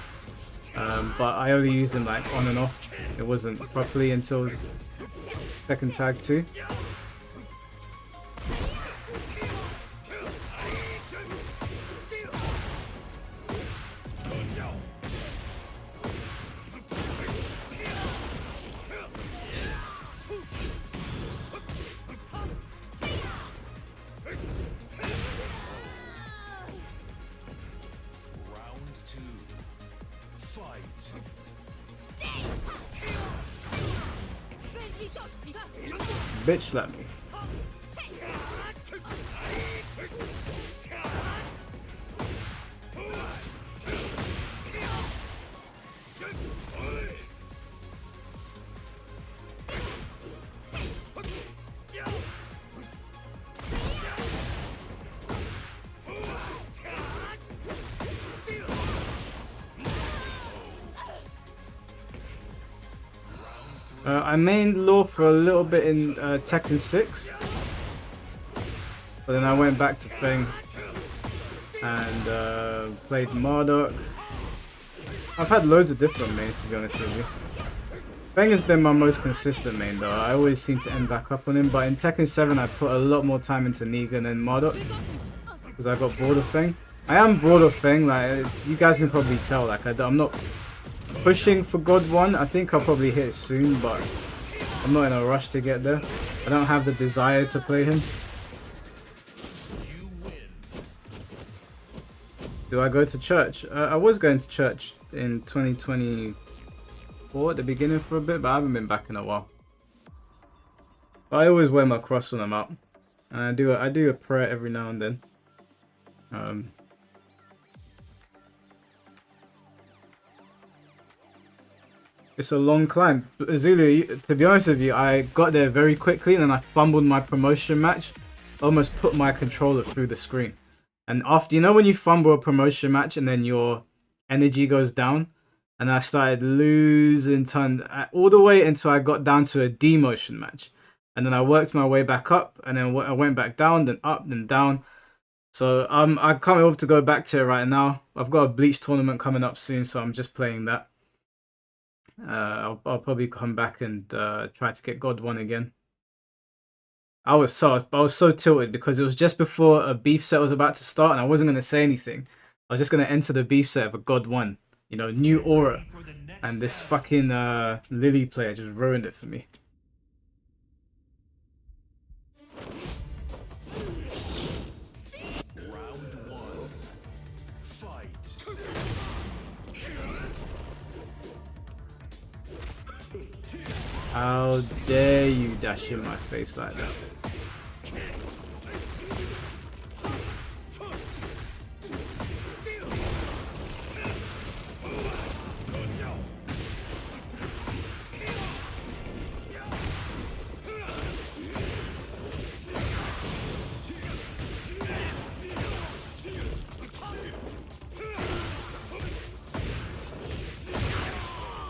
Speaker 1: But I only used him like on and off. It wasn't properly until Tekken Tag 2. Bitch slap me. I mained Law for a little bit in Tekken 6, but then I went back to Feng and played Marduk. I've had loads of different mains, to be honest with you. Feng has been my most consistent main though. I always seem to end back up on him, but in Tekken 7 I put a lot more time into Negan and Marduk because I got bored of Feng. I am bored of Feng, like you guys can probably tell. Like I'm not pushing for God 1. I think I'll probably hit it soon, but I'm not in a rush to get there. I don't have the desire to play him. Do I go to church? I was going to church in 2024 at the beginning for a bit, but I haven't been back in a while. But I always wear my cross when I'm out. And I do a prayer every now and then. It's a long climb. Zulu, to be honest with you, I got there very quickly and then I fumbled my promotion match. Almost put my controller through the screen. And after, you know when you fumble a promotion match and then your energy goes down? And I started losing ton all the way until I got down to a demotion match. And then I worked my way back up and then I went back down, then up, then down. So I can't wait to go back to it right now. I've got a Bleach tournament coming up soon, so I'm just playing that. I'll probably come back and try to get God 1 again. I was so tilted because it was just before a beef set was about to start and I wasn't going to say anything. I was just going to enter the beef set for God 1. You know, new aura. And this fucking Lily player just ruined it for me.
Speaker 2: Round 1. Fight.
Speaker 1: How dare you dash in my face like that?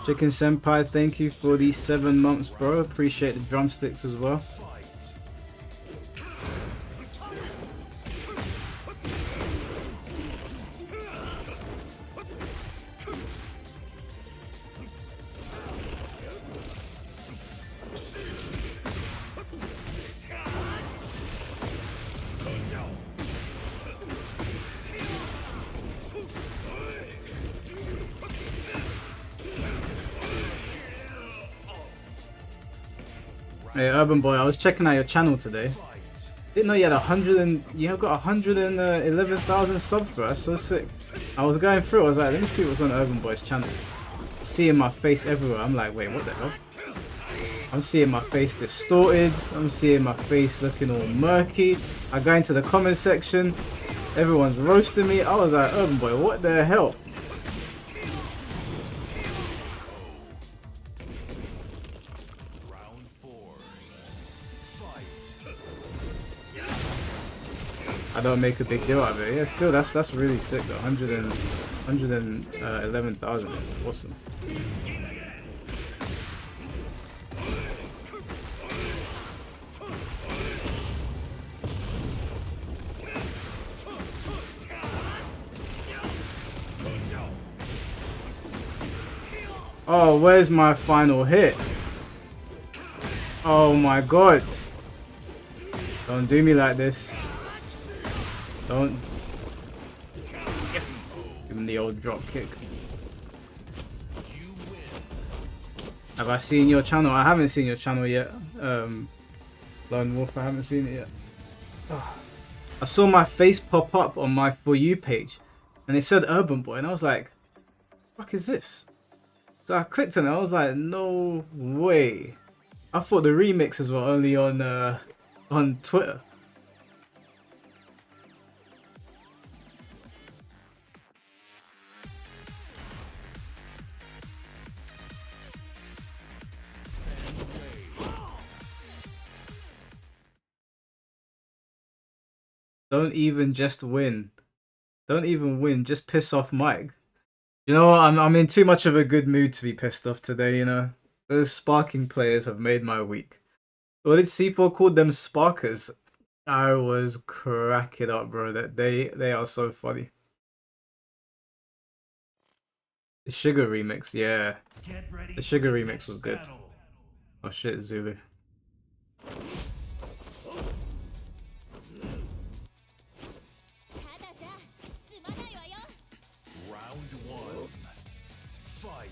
Speaker 1: Chicken Senpai, thank you for the 7 months, bro. Appreciate the drumsticks as well. Hey, Urban Boy, I was checking out your channel today. Didn't know you had you have got 111,000 subs, bro. That's so sick. I was going through, I was like, let me see what's on Urban Boy's channel. Seeing my face everywhere. I'm like, wait, what the hell? I'm seeing my face distorted. I'm seeing my face looking all murky. I go into the comment section. Everyone's roasting me. I was like, Urban Boy, what the hell? I don't make a big deal out of it. Yeah, still, that's really sick though. 111,000 is awesome. Oh, where's my final hit? Oh my god. Don't do me like this. Don't give him the old drop kick. Have I seen your channel? I haven't seen your channel yet. Lone Wolf, I haven't seen it yet. Oh. I saw my face pop up on my For You page and it said Urban Boy and I was like, what the fuck is this? So I clicked on it, I was like, no way. I thought the remixes were only on Twitter. Don't even just win. Don't even win. Just piss off Mike. You know what? I'm in too much of a good mood to be pissed off today, you know? Those sparking players have made my week. What did C4 call them? Sparkers? I was cracking up, bro. That they are so funny. The Sugar remix, yeah. The Sugar remix was good. Oh shit, Zulu.
Speaker 2: Round 1. Fight.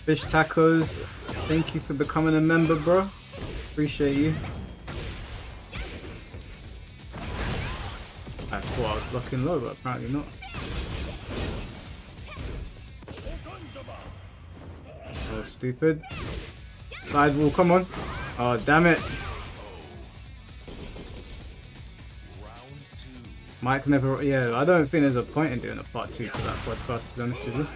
Speaker 1: Fish Tacos, thank you for becoming a member, bro. Appreciate you. I thought I was blocking low, but apparently not. Oh, stupid. Sidewall, come on. Oh, damn it. Mike never... Yeah, I don't think there's a point in doing a part 2 for that podcast, to be honest with you.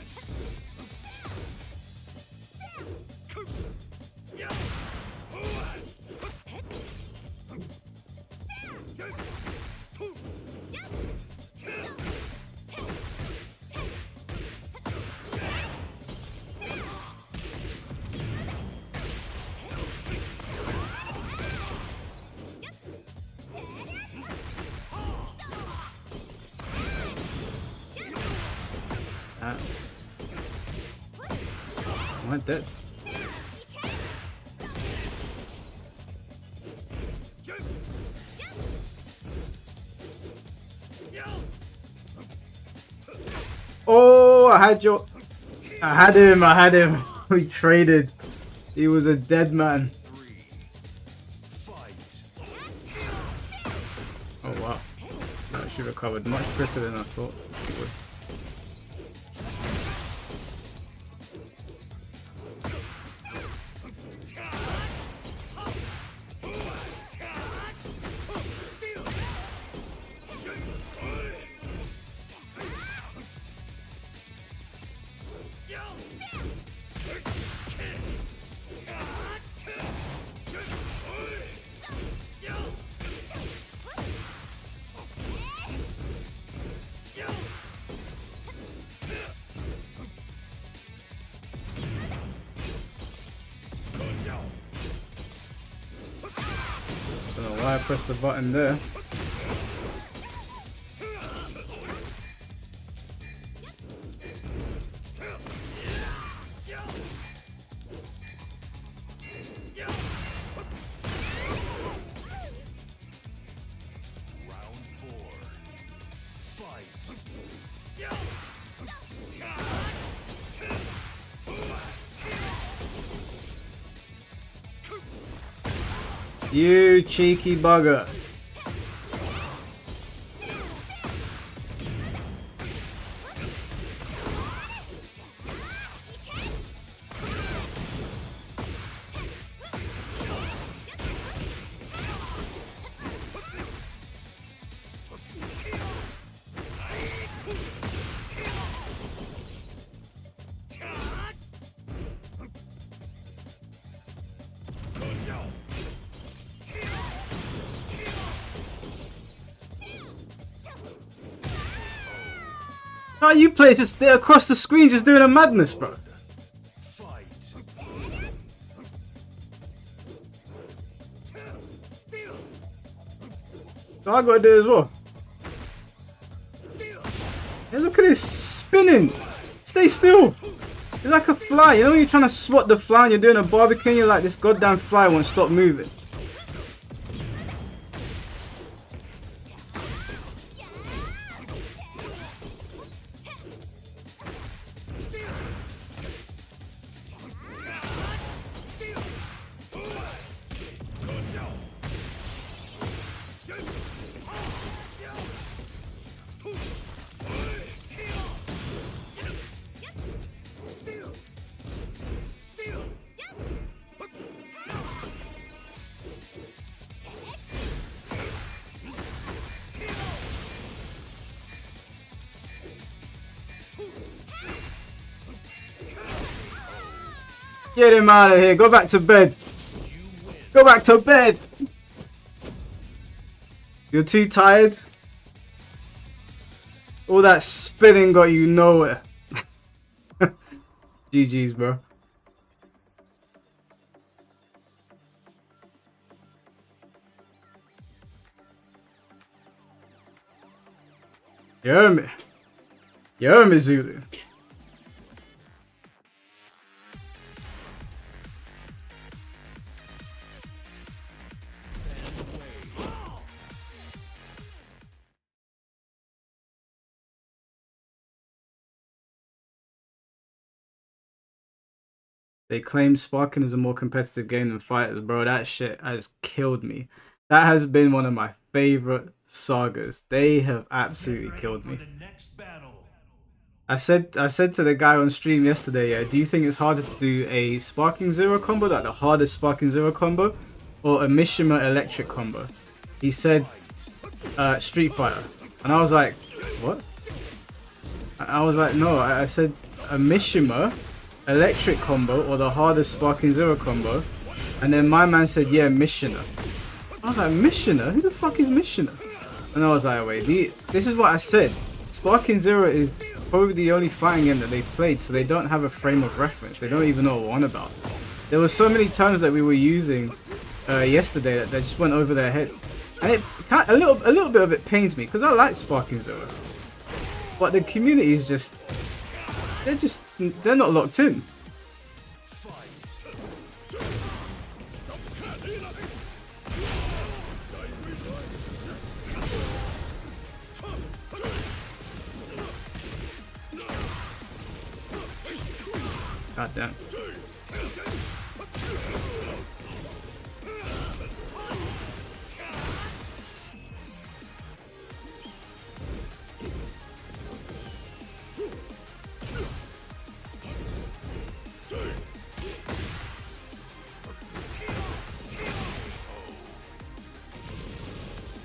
Speaker 1: Am I dead? Oh, I had him. We traded. He was a dead man. Oh wow. No, she recovered much quicker than I thought she would. Don't know why I pressed the button there. You cheeky bugger. How you play just there across the screen just doing a madness, bro? So I gotta do it as well. Hey, look at this spinning. Stay still. You're like a fly. You know when you're trying to swat the fly and you're doing a barbecue and you're like, this goddamn fly won't stop moving. Get him out of here. Go back to bed. Go back to bed. You're too tired. All that spinning got you nowhere. GG's, bro. You heard me. You heard me, Zulu. They claim Sparking is a more competitive game than Fighters, bro. That shit has killed me. That has been one of my favorite sagas. They have absolutely killed me. I said to the guy on stream yesterday, yeah, do you think it's harder to do a Sparking Zero combo, like the hardest Sparking Zero combo, or a Mishima Electric combo? He said Street Fighter. And I was like, what? I was like, no, I said a Mishima Electric combo or the hardest Sparking Zero combo. And then my man said, yeah, Mishina. I was like, Mishina? Who the fuck is Mishina? And I was like, wait, this is what I said. Sparking Zero is probably the only fighting game that they've played, so they don't have a frame of reference. They don't even know what we're on about. There were so many terms that we were using yesterday that just went over their heads. And a little bit of it pains me, because I like Sparking Zero. But the community is just... They're not locked in. God damn.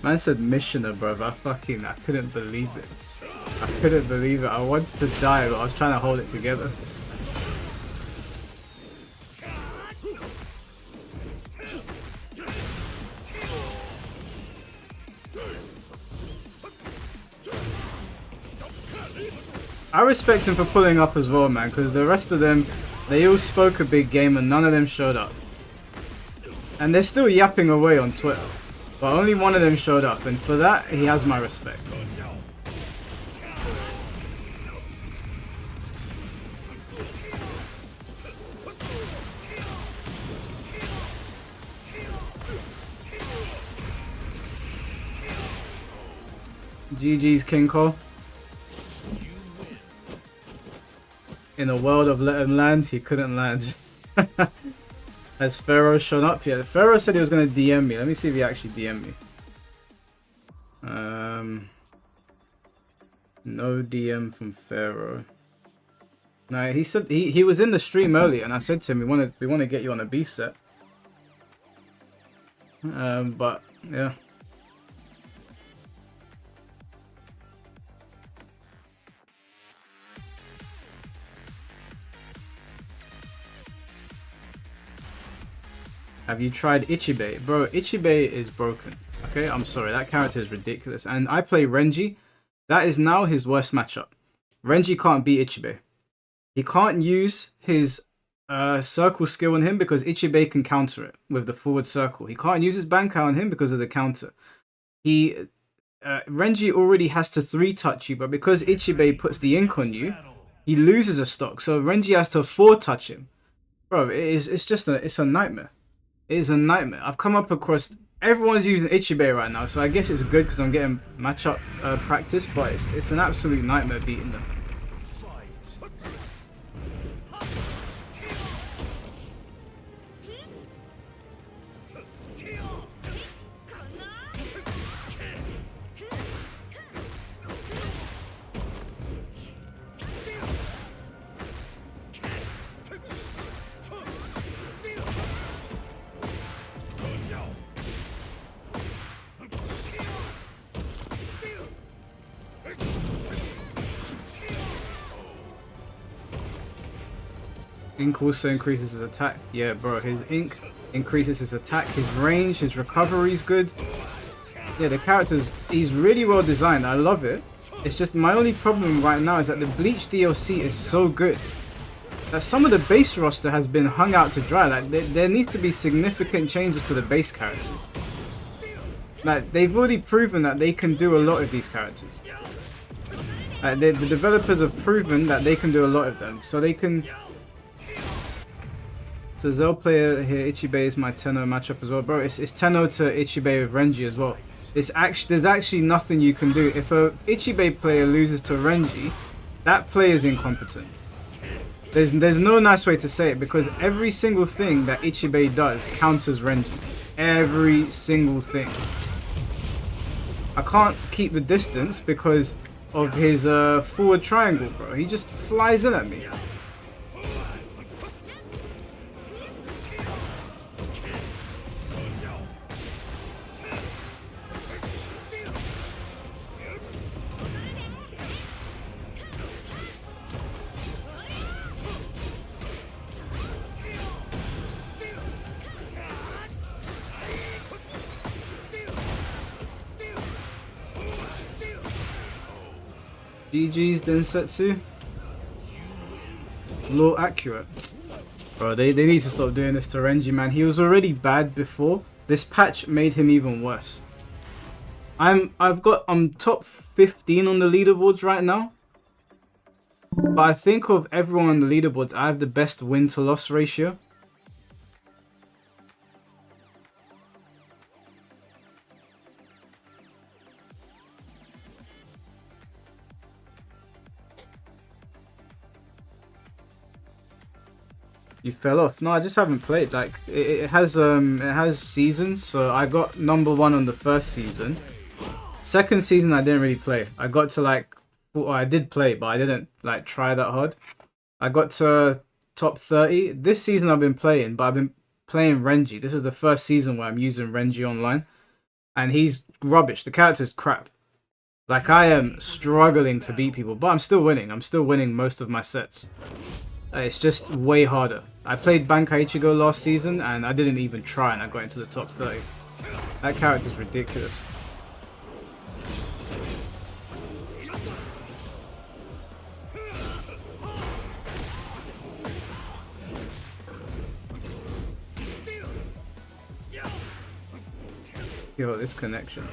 Speaker 1: Man said Missioner, bro. I couldn't believe it. I couldn't believe it. I wanted to die, but I was trying to hold it together. I respect him for pulling up as well, man, because the rest of them, they all spoke a big game and none of them showed up. And they're still yapping away on Twitter. But only one of them showed up, and for that, he has my respect. GG's King Cole. In a world of let him land, he couldn't land. Has Pharaoh shown up yet? Pharaoh said he was going to DM me. Let me see if he actually DM'd me. No DM from Pharaoh. No, he said he was in the stream earlier, and I said to him, we want to get you on a beef set. But yeah. Have you tried Ichibe? Bro, Ichibe is broken. Okay, I'm sorry. That character is ridiculous. And I play Renji. That is now his worst matchup. Renji can't beat Ichibe. He can't use his circle skill on him because Ichibe can counter it with the forward circle. He can't use his Bankai on him because of the counter. Renji already has to 3-touch you, but because Ichibe puts the ink on you, he loses a stock. So Renji has to 4-touch him. Bro, it's a nightmare. It is a nightmare. I've come up across... Everyone's using Ichibe right now, so I guess it's good because I'm getting matchup practice, but it's an absolute nightmare beating them. Ink also increases his attack. Yeah, bro, his ink increases his attack, his range, his recovery is good. Yeah, the character's, he's really well designed. I love it. It's just my only problem right now is that the Bleach DLC is so good that some of the base roster has been hung out to dry. Like there needs to be significant changes to the base characters. Like they've already proven that they can do a lot of these characters. Like the developers have proven that they can do a lot of them, so they can. So Zell player here, Ichibe is my Tenno matchup as well, bro. It's Tenno to Ichibe with Renji as well. There's actually nothing you can do. If a Ichibe player loses to Renji, that player is incompetent. There's no nice way to say it because every single thing that Ichibei does counters Renji. Every single thing. I can't keep the distance because of his forward triangle, bro. He just flies in at me. GG's Densetsu. A little accurate. Bro, they need to stop doing this to Renji, man. He was already bad before. This patch made him even worse. I'm top 15 on the leaderboards right now. But I think of everyone on the leaderboards, I have the best win to loss ratio. You fell off. No, I just haven't played. Like it has seasons, so I got #1 on the first season. Second season I didn't really play. I got to like, well, I did play, but I didn't like try that hard. I got to top 30. This season I've been playing, but I've been playing Renji. This is the first season where I'm using Renji online, and he's rubbish. The character's crap. Like I am struggling to beat people, but I'm still winning. I'm still winning most of my sets. It's just way harder. I played Bankai Ichigo last season and I didn't even try and I got into the top 30. That character's ridiculous. Yo, this connection.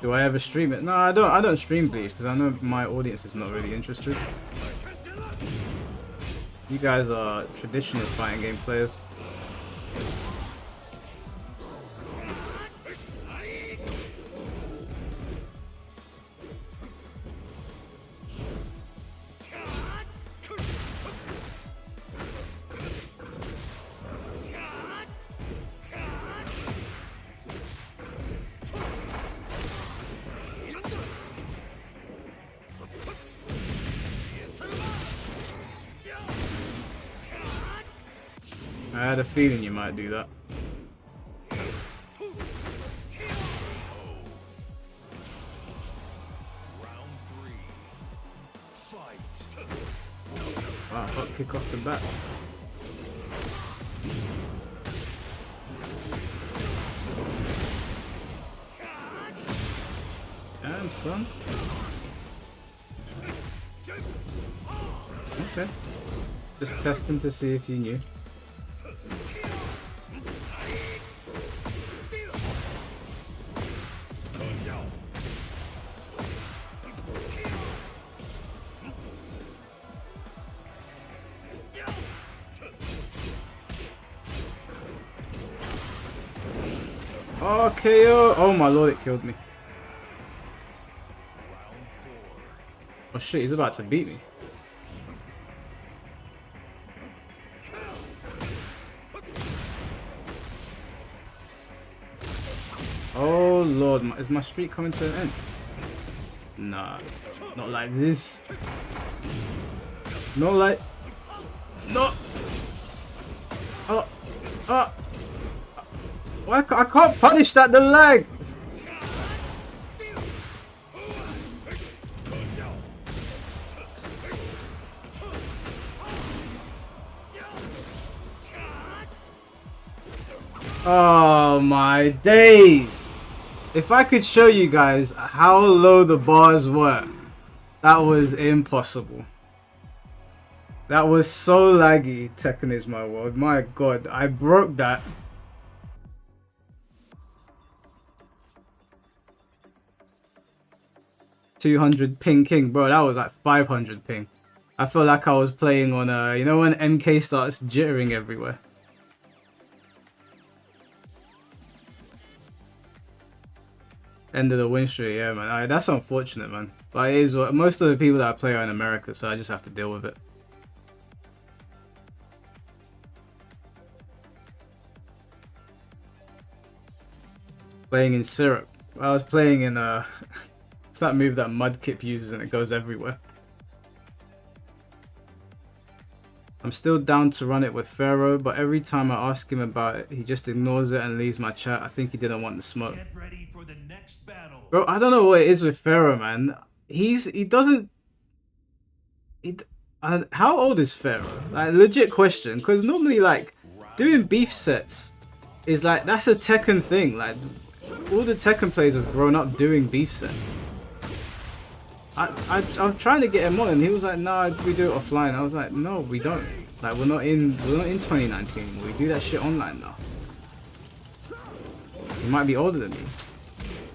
Speaker 1: Do I ever stream it? No, I don't stream Bleach because I know my audience is not really interested. You guys are traditional fighting game players. I had a feeling you might do that. Wow, hot kick off the bat. Damn, son. Okay. Just testing to see if you knew. Oh, KO! Oh my lord, it killed me. Oh shit, he's about to beat me. Oh lord, is my streak coming to an end? Nah, not like this. Not like... No! Oh! Oh! Why I can't punish that, the lag! Oh my days! If I could show you guys how low the bars were, that was impossible. That was so laggy. Tekken is my world. My god, I broke that. $200 ping king, bro. That was like 500 ping. I felt like I was playing on you know when MK starts jittering everywhere. End of the win streak, yeah, man. That's unfortunate, man. But it is what most of the people that I play are in America, so I just have to deal with it. Playing in syrup. I was playing in it's that move that Mudkip uses and it goes everywhere. I'm still down to run it with Pharaoh, but every time I ask him about it, he just ignores it and leaves my chat. I think he didn't want the smoke.
Speaker 2: Get ready for the next battle.
Speaker 1: Bro, I don't know what it is with Pharaoh, man. How old is Pharaoh? Like, legit question, because normally, like, doing beef sets is like, that's a Tekken thing. Like, all the Tekken players have grown up doing beef sets. I'm trying to get him on, and he was like, "Nah, we do it offline." I was like, "No, we don't. Like, we're not in 2019 anymore. We do that shit online now." He might be older than me.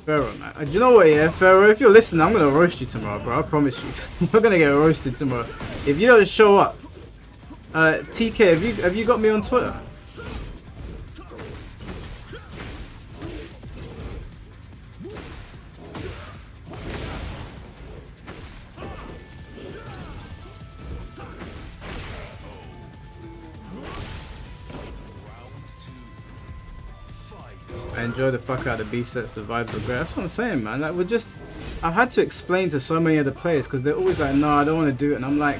Speaker 1: Pharaoh, man. Do you know what? Yeah, Pharaoh, if you're listening, I'm gonna roast you tomorrow, bro. I promise you. You're gonna get roasted tomorrow if you don't show up. TK, have you got me on Twitter? I enjoy the fuck out of the beef sets, the vibes are great. That's what I'm saying, man. Like, I've had to explain to so many other players because they're always like, "No, I don't want to do it," and I'm like,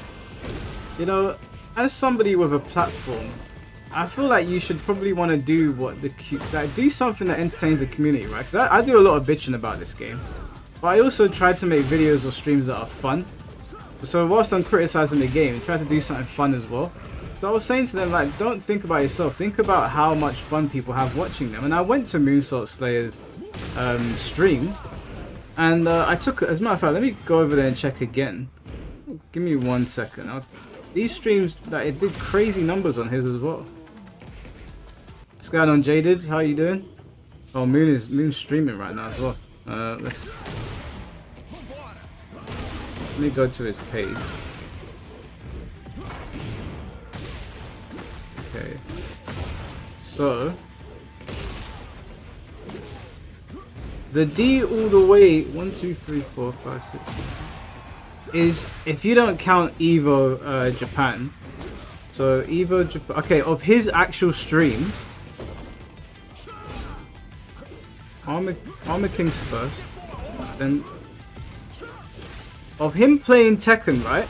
Speaker 1: you know, as somebody with a platform, I feel like you should probably want to do do something that entertains the community, right? Because I do a lot of bitching about this game, but I also try to make videos or streams that are fun. So whilst I'm criticizing the game, I try to do something fun as well. So I was saying to them, like, don't think about yourself. Think about how much fun people have watching them. And I went to Moonsault Slayer's streams, and I took, as a matter of fact, let me go over there and check again. Give me 1 second. These streams, like, it did crazy numbers on his as well. What's going on, Jaded? How you doing? Oh, Moon's streaming right now as well. Let me go to his page. Okay, so the D all the way 1, 2, 3, 4, 5, 6 is, if you don't count Evo Japan. So Evo Japan, okay, of his actual streams, Armor King's first, then of him playing Tekken, right?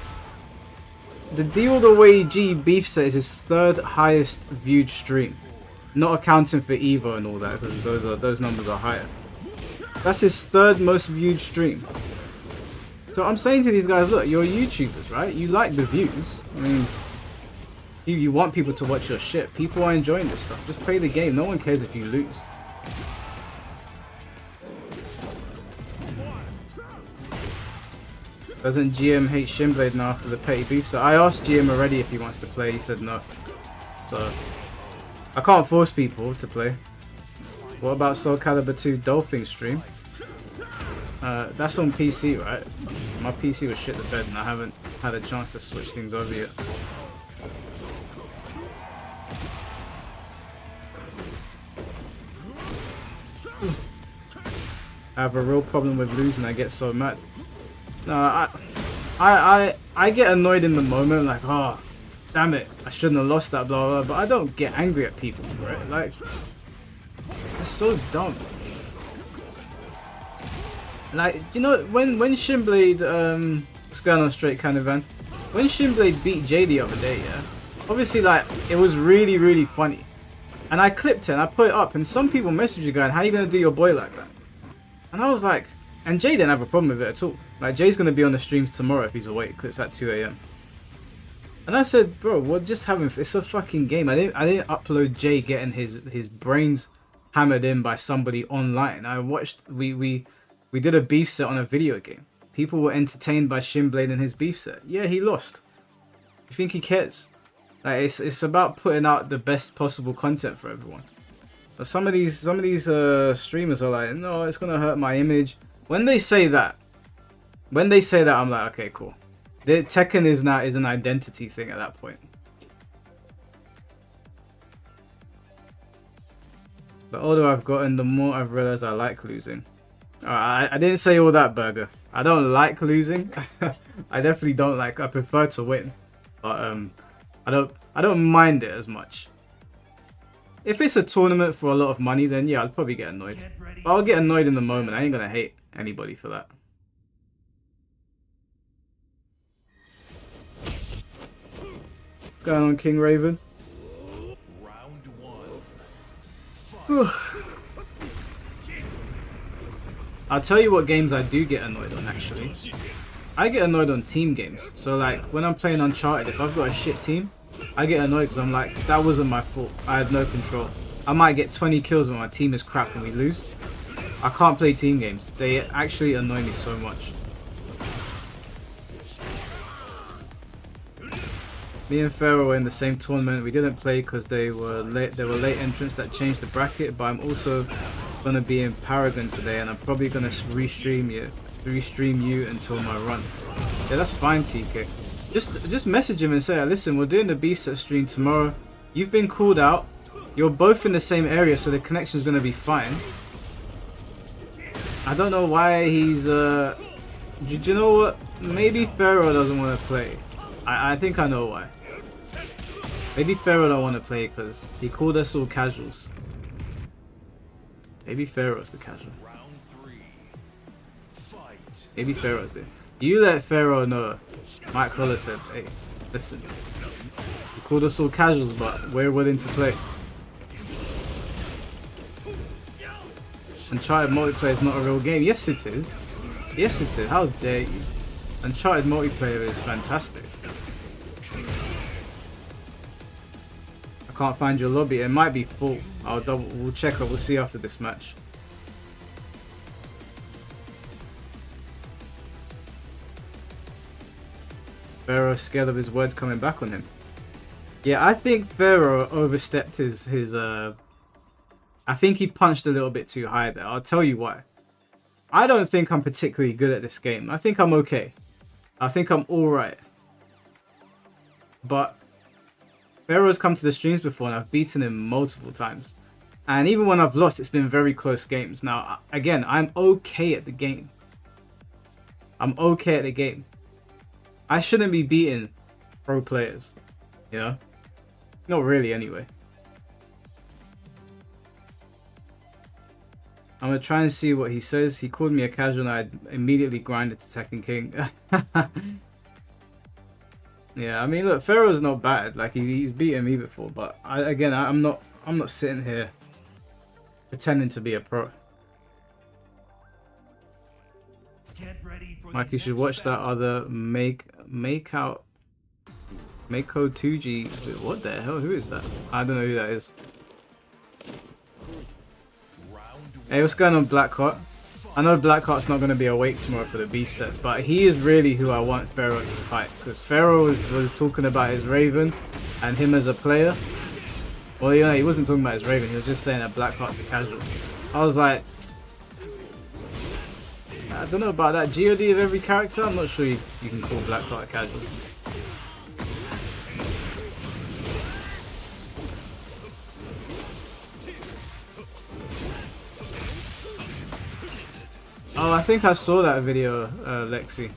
Speaker 1: The D all the way G beef set is his third highest viewed stream, not accounting for Evo and all that, because those numbers are higher. That's his third most viewed stream. So I'm saying to these guys, look, you're YouTubers, right? You like the views. I mean, you want people to watch your shit. People are enjoying this stuff. Just play the game. No one cares if you lose. Doesn't GM hate Shinblade now after the petty beef? So I asked GM already if he wants to play. He said no. So I can't force people to play. What about Soul Calibur 2 Dolphin stream? That's on PC, right? My PC was shit the bed and I haven't had a chance to switch things over yet. I have a real problem with losing. I get so mad. No, I get annoyed in the moment, like, oh, damn it, I shouldn't have lost that, blah, blah, but I don't get angry at people for it. Like, it's so dumb. Like, you know, when Shinblade, what's going on, Straight Canavan? When Shinblade beat Jay the other day, yeah, obviously, like, it was really, really funny. And I clipped it and I put it up, and some people messaged you going, how are you going to do your boy like that? And I was like, and Jay didn't have a problem with it at all. Like, Jay's going to be on the streams tomorrow if he's awake, because it's at 2 AM. And I said, bro, we're just having, it's a fucking game. I didn't upload Jay getting his brains hammered in by somebody online. I watched, we did a beef set on a video game. People were entertained by Shinblade and his beef set. Yeah, he lost. You think he cares? Like, it's about putting out the best possible content for everyone. But some of these streamers are like, no, it's gonna hurt my image. When they say that, I'm like, okay, cool. The Tekken is an identity thing at that point. The older I've gotten, the more I've realized I like losing. I didn't say all that, Burger. I don't like losing. I definitely don't like. I prefer to win, but I don't mind it as much. If it's a tournament for a lot of money, then yeah, I'll probably get annoyed. But I'll get annoyed in the moment. I ain't gonna hate anybody for that. What's going on, King Raven?
Speaker 2: Round one.
Speaker 1: I'll tell you what games I do get annoyed on, actually. I get annoyed on team games. So like, when I'm playing Uncharted, if I've got a shit team, I get annoyed because I'm like, that wasn't my fault. I had no control. I might get 20 kills when my team is crap and we lose. I can't play team games. They actually annoy me so much. Me and Pharaoh were in the same tournament. We didn't play because they were late entrants that changed the bracket, but I'm also gonna be in Paragon today and I'm probably gonna restream you until my run. Yeah, that's fine, TK. Just message him and say, listen, we're doing the B-set stream tomorrow. You've been called out. You're both in the same area, so the connection's gonna be fine. I don't know why he's do you know what? Maybe Pharaoh doesn't want to play. I think I know why. Maybe Pharaoh don't want to play because he called us all casuals. Maybe Pharaoh's the casual.
Speaker 2: Round three. Fight.
Speaker 1: Maybe Pharaoh's there. You let Pharaoh know. Mike Collar said, hey, listen. He called us all casuals, but we're willing to play. Uncharted multiplayer is not a real game. Yes, it is. Yes, it is. How dare you? Uncharted multiplayer is fantastic. I can't find your lobby. It might be full. We'll check it. We'll see after this match. Pharaoh's scared of his words coming back on him. Yeah, I think Pharaoh overstepped his I think he punched a little bit too high there. I'll tell you why. I don't think I'm particularly good at this game. I think I'm okay. I think I'm alright. But Pharaoh's come to the streams before and I've beaten him multiple times. And even when I've lost, it's been very close games. Now, again, I'm okay at the game. I'm okay at the game. I shouldn't be beating pro players, you know? Not really, anyway. I'm gonna try and see what he says. He called me a casual and I immediately grinded to Tekken King. Yeah, I mean, look, Pharaoh's not bad. Like he's beaten me before, but I'm not sitting here pretending to be a pro.
Speaker 2: Get ready for
Speaker 1: Mike,
Speaker 2: the
Speaker 1: you should
Speaker 2: next
Speaker 1: watch that
Speaker 2: battle.
Speaker 1: other Mako 2G. What the hell? Who is that? I don't know who that is. Hey, what's going on, Blackheart? I know Blackheart's not going to be awake tomorrow for the beef sets, but he is really who I want Pharaoh to fight. Because Pharaoh was talking about his Raven and him as a player. Well, you know, he wasn't talking about his Raven. He was just saying that Blackheart's a casual. I was like, I don't know about that. GOD of every character? I'm not sure you can call Blackheart a casual. Oh, I think I saw that video, Lexi.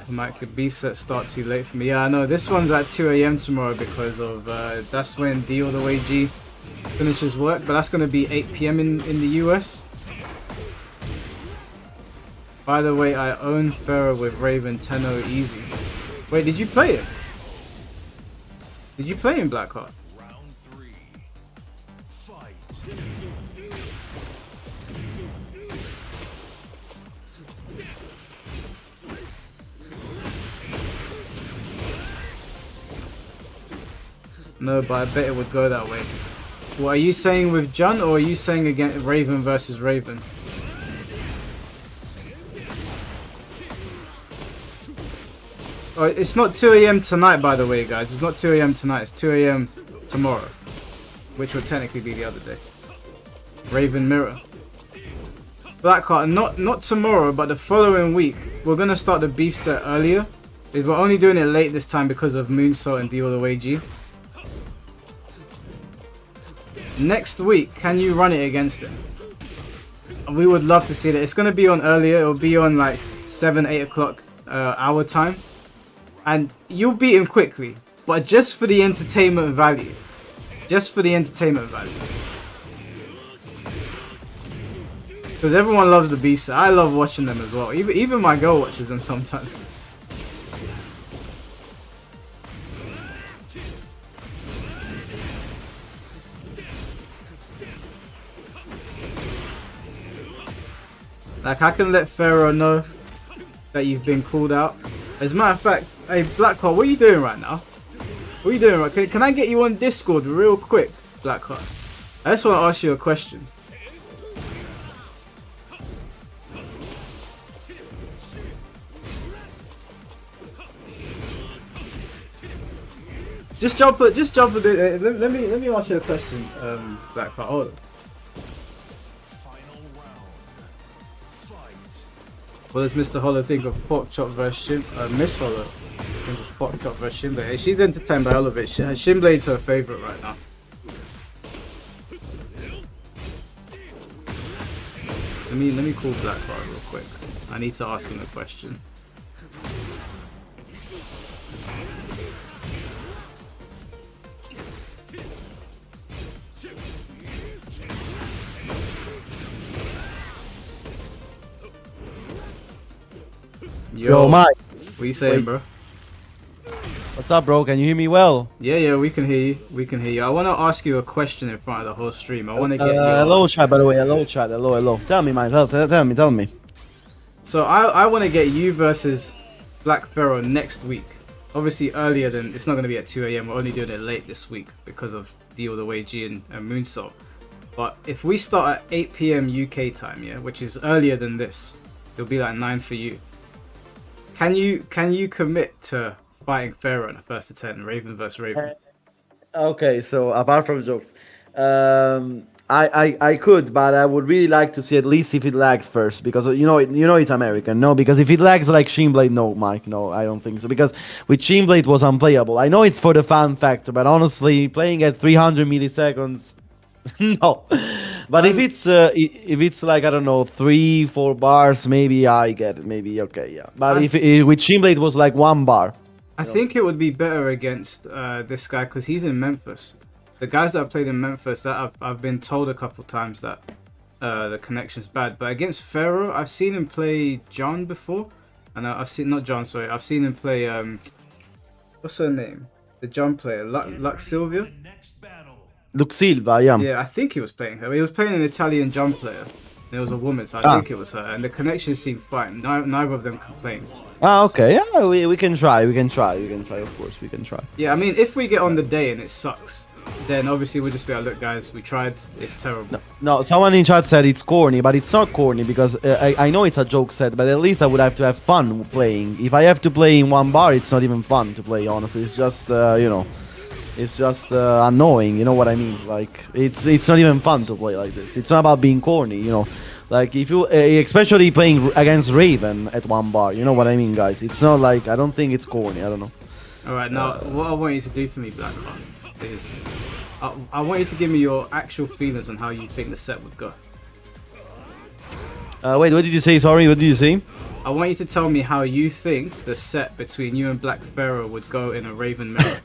Speaker 1: Mike, your beef sets start too late for me. Yeah, I know. This one's at 2 AM tomorrow because of that's when D All The Way G finishes work. But that's going to be 8 PM in the US. By the way, I own Pharaoh with Raven 10-0 easy. Wait, did you play it? Did you play in Blackheart?
Speaker 2: Round three. Fight.
Speaker 1: No, but I bet it would go that way. What are you saying with Jun, or are you saying against Raven versus Raven? Oh, it's not 2 AM tonight, by the way, guys. It's not 2 AM tonight. It's 2 AM tomorrow, which would technically be the other day. Raven Mirror. Blackheart, not tomorrow, but the following week. We're gonna start the beef set earlier. We're only doing it late this time because of Moonsault and D All The Way G. Next week, can you run it against him? we would love to see that. It's gonna be on earlier. It'll be on like 7, 8 o'clock our time, and you'll beat him quickly. But just for the entertainment value, just for the entertainment value, because everyone loves the beefs. I love watching them as well. Even my girl watches them sometimes. Like, I can let Pharaoh know that you've been called out. As a matter of fact, hey Blackheart, what are you doing right now? What are you doing right? Can I get you on Discord real quick, Blackheart? I just want to ask you a question. Just jump it. Let me ask you a question, Blackheart. Hold on. What does Mr. Hollow think of Pork Chop versus Miss Hollow think of Pork Chop versus Shinblade? Hey, she's entertained by all of it. Shinblade's her favorite right now. Let me call Blackheart real quick. I need to ask him a question.
Speaker 4: Yo, Mike.
Speaker 1: What you saying, bro?
Speaker 4: What's up, bro? Can you hear me well?
Speaker 1: Yeah, we can hear you. We can hear you. I want to ask you a question in front of the whole stream. I want to get your...
Speaker 4: Hello, chat, by the way. Hello, chat. Hello. Tell me, Mike. Tell me.
Speaker 1: So I want to get you versus Black Pharaoh next week. Obviously earlier than... It's not going to be at 2 AM. We're only doing it late this week because of Deal the Way G and Moonsault. But if we start at 8 PM UK time, yeah, which is earlier than this, it'll be like 9 for you. Can you commit to fighting Pharaoh in the first to 10, Raven versus Raven?
Speaker 4: Okay, so apart from jokes, I could, but I would really like to see at least if it lags first, because you know it's American, no? Because if it lags like Shinblade, no, Mike, no, I don't think so. Because with Shinblade was unplayable. I know it's for the fan factor, but honestly, playing at 300 milliseconds, no. But if it's like, I don't know, 3-4 bars, maybe I get it, maybe okay, yeah. But if with Shinblade it was like 1 bar.
Speaker 1: I think it would be better against this guy because he's in Memphis. The guys that have played in Memphis, that I've been told a couple times that the connection's bad. But against Pharaoh, I've seen him play John before, and I've seen I've seen him play what's her name? The John player, Lux Sylvia.
Speaker 4: Luke Silva, yeah.
Speaker 1: Yeah, I think he was playing her. He was playing an Italian John player. And it was a woman, so I think it was her. And the connection seemed fine. Neither of them complained.
Speaker 4: Okay. Yeah, we can try. Of course, we can try.
Speaker 1: Yeah, I mean, if we get on the day and it sucks, then obviously we'll just be like, look, guys, we tried. It's terrible.
Speaker 4: No, someone in chat said it's corny, but it's not corny because I know it's a joke set, but at least I would have to have fun playing. If I have to play in 1 bar, it's not even fun to play, honestly. It's just, it's just annoying, you know what I mean? Like, it's not even fun to play like this. It's not about being corny, you know? Like, if you, especially playing against Raven at 1 bar, you know what I mean, guys? It's not like, I don't think it's corny, I don't know.
Speaker 1: Alright, now, what I want you to do for me, Blackheart, is I want you to give me your actual feelings on how you think the set would go.
Speaker 4: Wait, what did you say? Sorry, what did you say?
Speaker 1: I want you to tell me how you think the set between you and Black Pharaoh would go in a Raven mirror.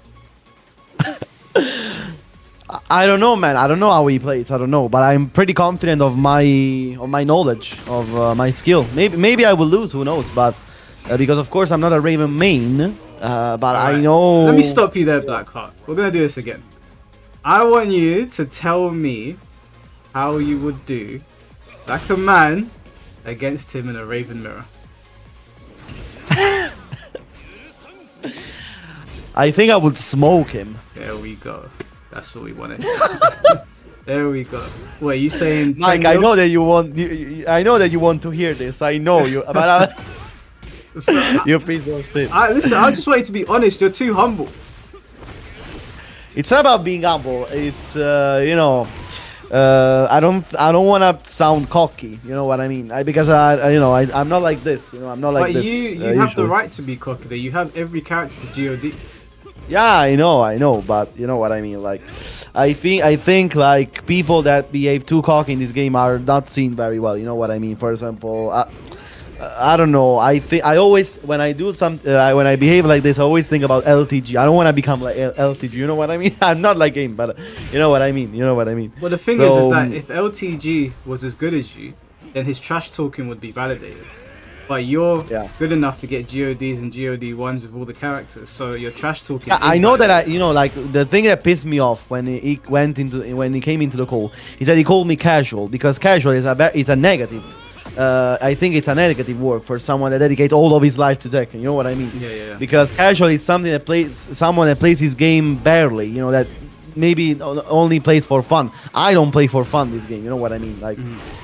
Speaker 4: I don't know, man. I don't know how he plays. I don't know, but I'm pretty confident of my knowledge, of my skill. Maybe I will lose. Who knows? But because of course I'm not a Raven main. But right. I know.
Speaker 1: Let me stop you there, Blackheart. We're gonna do this again. I want you to tell me how you would do, like a man, against him in a Raven mirror.
Speaker 4: I think I would smoke him.
Speaker 1: There we go. That's what we wanted. There we go. Wait, you saying?
Speaker 4: Mike, I know that you want. I know that you want to hear this. I know you, but you piece of shit.
Speaker 1: Listen, I just want you to be honest. You're too humble.
Speaker 4: It's not about being humble. It's I don't want to sound cocky. You know what I mean? Because I'm not like this. You know, I'm not like
Speaker 1: but
Speaker 4: this.
Speaker 1: You have the right to be cocky. Though you have every character to God.
Speaker 4: Yeah, I know, but you know what I mean. Like, I think like people that behave too cocky in this game are not seen very well. You know what I mean? For example, I don't know. I always when I do when I behave like this, I always think about LTG. I don't want to become like LTG. You know what I mean? I'm not like him, but you know what I mean. You know what I mean.
Speaker 1: Well, the thing is that if LTG was as good as you, then his trash talking would be validated. But you're
Speaker 4: Yeah.
Speaker 1: good enough to get GODs and GOD1s with all the characters, so your trash talking.
Speaker 4: Yeah,
Speaker 1: is
Speaker 4: I know that
Speaker 1: validated.
Speaker 4: like the thing that pissed me off when when he came into the call is that he called me casual because casual is a negative. I think it's a negative word for someone that dedicates all of his life to Tekken. You know what I mean?
Speaker 1: Yeah.
Speaker 4: Because casual is something that someone that plays his game barely. You know that maybe only plays for fun. I don't play for fun this game. You know what I mean? Like,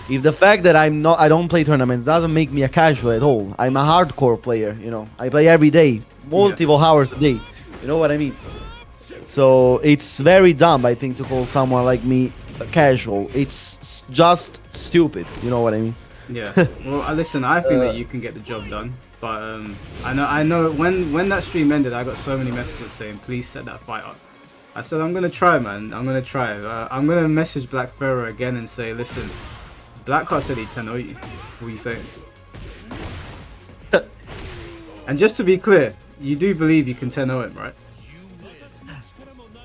Speaker 4: if the fact that I don't play tournaments doesn't make me a casual at all. I'm a hardcore player. You know, I play every day, multiple hours a day. You know what I mean? So it's very dumb, I think, to call someone like me casual. It's just stupid. You know what I mean?
Speaker 1: Yeah. Well, listen, I think that you can get the job done, but I know when that stream ended, I got so many messages saying, "Please set that fight up." I said, "I'm gonna try, man. I'm gonna try. I'm gonna message Black Pharaoh again and say, listen, Blackheart said he'd 10-0 you. What are you saying?" And just to be clear, you do believe you can 10-0 him, right?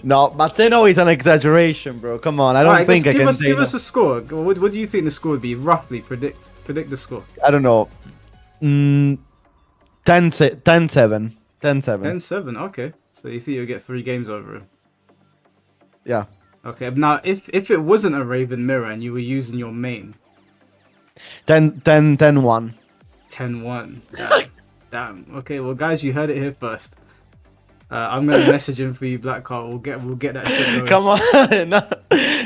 Speaker 4: No, but 10-0 is an exaggeration, bro. Come on, I don't
Speaker 1: Alright,
Speaker 4: think I can
Speaker 1: give
Speaker 4: say
Speaker 1: us a score. What do you think the score would be? Roughly predict the score.
Speaker 4: I don't know. 10-7. 10-7.
Speaker 1: 10-7. Okay. So you think you'll get 3 games over him?
Speaker 4: Yeah.
Speaker 1: Okay. Now, if it wasn't a Raven Mirror and you were using your main,
Speaker 4: 10-1.
Speaker 1: 10-1. Damn. Okay. Well, guys, you heard it here first. I'm gonna message him for you, Blackheart. We'll get that shit going.
Speaker 4: Come on.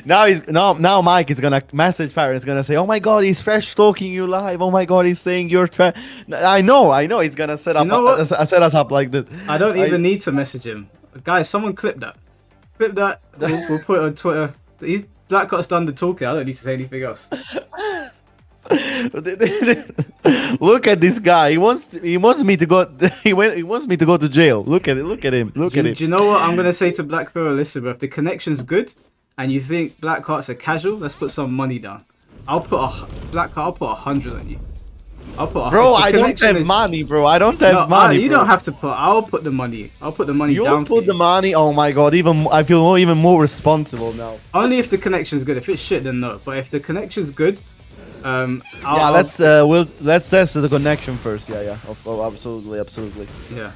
Speaker 4: now Mike is gonna message Farron. He's gonna say, "Oh my God, he's fresh stalking you live. Oh my God, he's saying you're trash." I know. He's gonna set up.
Speaker 1: You know what?
Speaker 4: Set us up like this.
Speaker 1: I don't even need to message him. Guys, someone clip that. Clip that. We'll put it on Twitter. Blackheart's done the talking. I don't need to say anything else.
Speaker 4: Look at this guy. He wants me to go. He wants me to go to jail. Look at it. Look at him. Look at him.
Speaker 1: Do you know what I'm gonna say to Black Pharaoh? Listen, bro, if the connection's good and you think Blackheart's a casual, let's put some money down. Blackheart. I'll put 100 on you. I'll put.
Speaker 4: Bro, I don't have money, bro. I don't have money.
Speaker 1: You
Speaker 4: bro.
Speaker 1: don't have to put. I'll put the money. I'll put the money down.
Speaker 4: You put the money. Oh my God. I feel even more responsible now.
Speaker 1: Only if the connection's good. If it's shit, then no. But if the connection's good,
Speaker 4: let's test the connection first. Yeah. Absolutely.
Speaker 1: Yeah.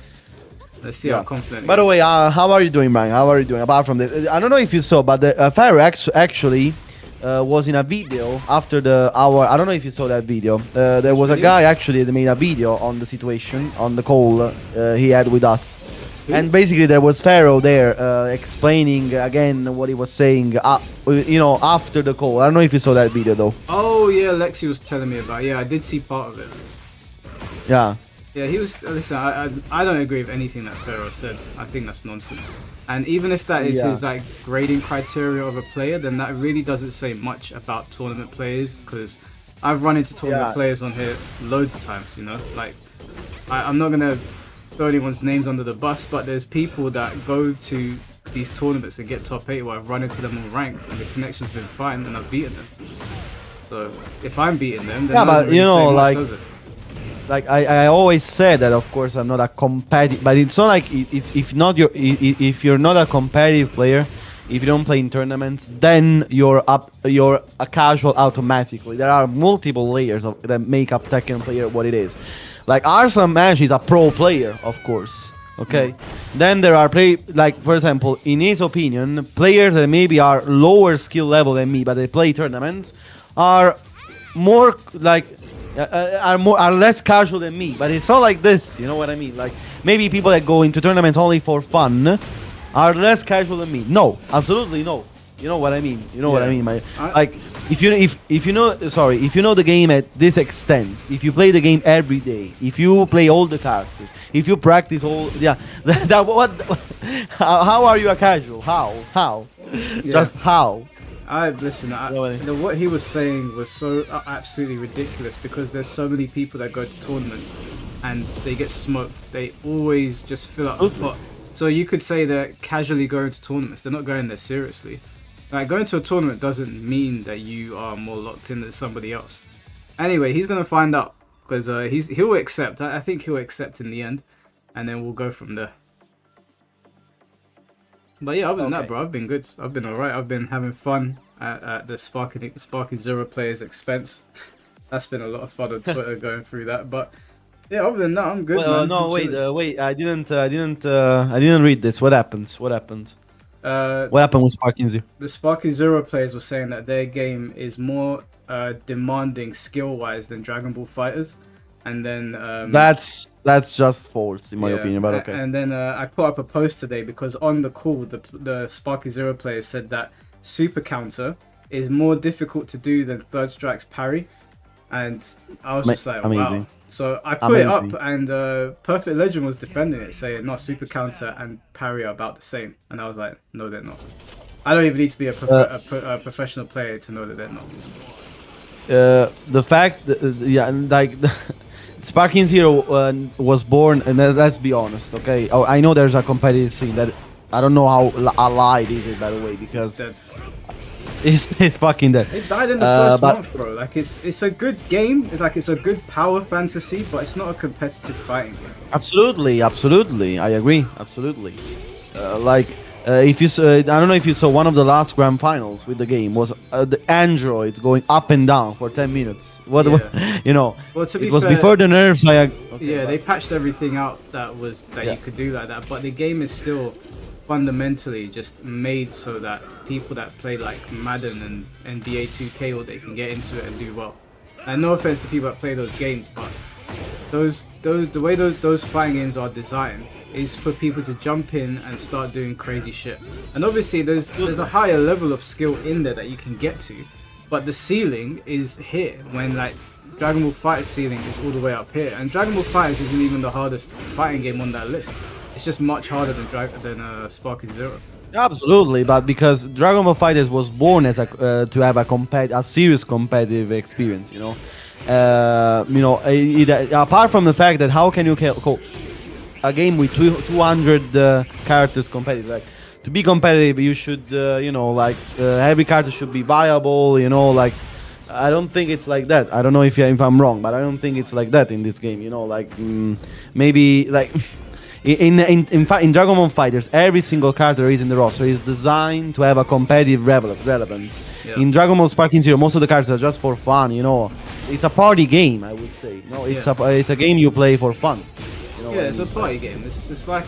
Speaker 1: Let's see how confident.
Speaker 4: By the way, how are you doing, man? How are you doing? Apart from this, I don't know if you saw, but the Pharaoh actually was in a video after the hour. I don't know if you saw that video. There was a guy actually that made a video on the situation, on the call he had with us. And basically there was Pharaoh there explaining again what he was saying, after the call. I don't know if you saw that video though.
Speaker 1: Oh yeah, Lexi was telling me about. Yeah, I did see part of it.
Speaker 4: Yeah.
Speaker 1: Yeah, he was. Listen, I don't agree with anything that Pharaoh said. I think that's nonsense. And even if that is his like grading criteria of a player, then that really doesn't say much about tournament players. Because I've run into tournament players on here loads of times. You know, like I'm not gonna throw anyone's names under the bus, but there's people that go to these tournaments and get top 8 where I've run into them on ranked and the connection's been fine and I've beaten them. So if I'm beating them, then
Speaker 4: but
Speaker 1: really say much, does it?
Speaker 4: Like I always said that of course I'm not a competitive, but it's not like if you're not a competitive player, if you don't play in tournaments, then you're a casual automatically. There are multiple layers that make up Tekken player what it is. Like Arslan Mash is a pro player, of course. Okay. Then there are for example, in his opinion, players that maybe are lower skill level than me, but they play tournaments, are more like are less casual than me. But it's not like this. You know what I mean? Like maybe people that go into tournaments only for fun are less casual than me. No, absolutely no. You know what I mean? You know what I mean? Like if you know the game at this extent, if you play the game every day, if you play all the characters, if you practice all, how are you a casual? How? Just how?
Speaker 1: What he was saying was so absolutely ridiculous because there's so many people that go to tournaments and they get smoked. They always just fill up the pot So you could say they're casually going to tournaments. They're not going there seriously. Like, going to a tournament doesn't mean that you are more locked in than somebody else. Anyway, he's gonna find out because he'll accept. I think he'll accept in the end, and then we'll go from there. But yeah, other than that, bro, I've been good. I've been alright. I've been having fun at the Sparky Zero players' expense. That's been a lot of fun on Twitter going through that. But yeah, other than that, I'm good.
Speaker 4: Well,
Speaker 1: man.
Speaker 4: no,
Speaker 1: I'm
Speaker 4: wait,
Speaker 1: chilling.
Speaker 4: wait. I didn't read this. What happened? What happened? What happened with Sparking Zero?
Speaker 1: The Sparky Zero players were saying that their game is more demanding skill-wise than Dragon Ball Fighters, and then
Speaker 4: That's just false in my opinion, but okay.
Speaker 1: And then I put up a post today because on the call, the Sparky Zero players said that Super Counter is more difficult to do than Third Strike's parry, and I was just like, wow.
Speaker 4: Amazing.
Speaker 1: So I put it up,
Speaker 4: Amazing.
Speaker 1: and Perfect Legend was defending it, saying no, Super Counter and parry are about the same, and I was like, no, they're not. I don't even need to be a professional player to know that they're not.
Speaker 4: The fact, like Sparking Zero was born, and let's be honest, okay? Oh, I know there's a competitive scene that I don't know how alive is it, by the way,
Speaker 1: It's
Speaker 4: because
Speaker 1: dead.
Speaker 4: it's fucking dead.
Speaker 1: It died in the first
Speaker 4: but-
Speaker 1: month, bro. Like it's a good game. It's a good power fantasy, but it's not a competitive fighting game.
Speaker 4: Absolutely, absolutely, I agree, absolutely. If you saw, I don't know if you saw one of the last grand finals with the game was the androids going up and down for 10 minutes. What
Speaker 1: Yeah.
Speaker 4: you know?
Speaker 1: Well, to be
Speaker 4: It was
Speaker 1: fair,
Speaker 4: before the nerfs.
Speaker 1: yeah, they patched everything out that
Speaker 4: Yeah.
Speaker 1: you could do like that, but the game is still fundamentally just made so that people that play like Madden and NBA 2K, or they can get into it and do well. And no offense to people that play those games, but the way those fighting games are designed is for people to jump in and start doing crazy shit. And obviously there's a higher level of skill in there that you can get to, but the ceiling is here when like Dragon Ball FighterZ ceiling is all the way up here, and Dragon Ball FighterZ isn't even the hardest fighting game on that list. It's just much harder than Sparking Zero.
Speaker 4: Absolutely, but because Dragon Ball FighterZ was born as to have a serious competitive experience, apart from the fact that how can you call a game with 200 characters competitive? Like, to be competitive, you should, every character should be viable. I don't think it's like that. I don't know if I'm wrong, but I don't think it's like that in this game. Maybe like. In fact, in Dragon Ball FighterZ, every single character is in the roster is designed to have a competitive relevance.
Speaker 1: Yeah.
Speaker 4: In Dragon Ball Sparking Zero, most of the characters are just for fun. It's a party game, I would say. It's a game you play for fun.
Speaker 1: Yeah, it's a party game. It's like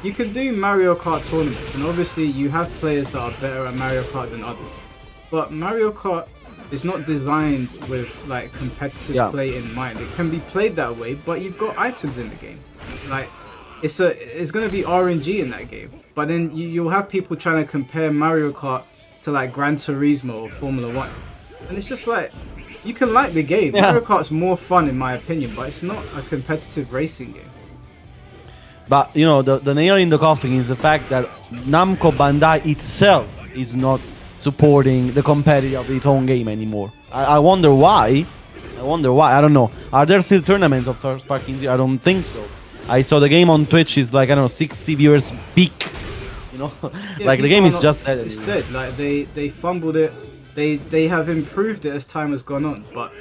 Speaker 1: you can do Mario Kart tournaments, and obviously you have players that are better at Mario Kart than others. But Mario Kart is not designed with like competitive play in mind. It can be played that way, but you've got items in the game. Like it's going to be RNG in that game. But then you'll have people trying to compare Mario Kart to like Gran Turismo or Formula 1. And it's just like, you can like the game.
Speaker 4: Yeah.
Speaker 1: Mario Kart's more fun in my opinion, but it's not a competitive racing game.
Speaker 4: But the nail in the coffin is the fact that Namco Bandai itself is not supporting the competitive of its own game anymore. I wonder why. I don't know. Are there still tournaments of Sparking Zero? I don't think so. I saw the game on Twitch is like, I don't know, 60 viewers peak.
Speaker 1: Yeah,
Speaker 4: like the game is just dead.
Speaker 1: It's dead. Like they fumbled it. They have improved it as time has gone on, but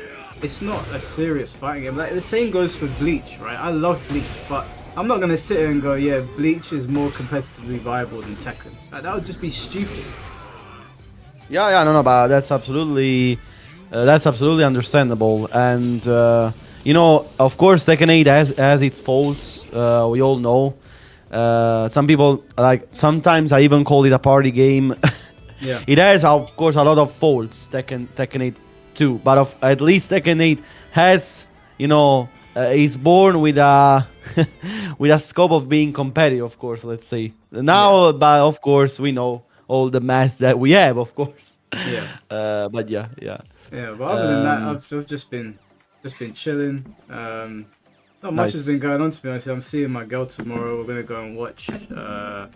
Speaker 1: it's not a serious fighting game. Like the same goes for Bleach, right? I love Bleach, but I'm not gonna sit here and go, yeah, Bleach is more competitively viable than Tekken. Like, that would just be stupid.
Speaker 4: No, but that's absolutely understandable. And of course, Tekken 8 has its faults. We all know. Some people sometimes I even call it a party game.
Speaker 1: Yeah.
Speaker 4: It has, of course, a lot of faults. Tekken 8 too, but at least Tekken 8 has, is born with a with a scope of being competitive. Of course, let's say now, but of course we know all the mess that we have. Of course.
Speaker 1: Yeah.
Speaker 4: But yeah.
Speaker 1: Yeah, but other than that, I've just been chilling. Not much has been going on, to be honest. I'm seeing my girl tomorrow. We're gonna go and watch. We're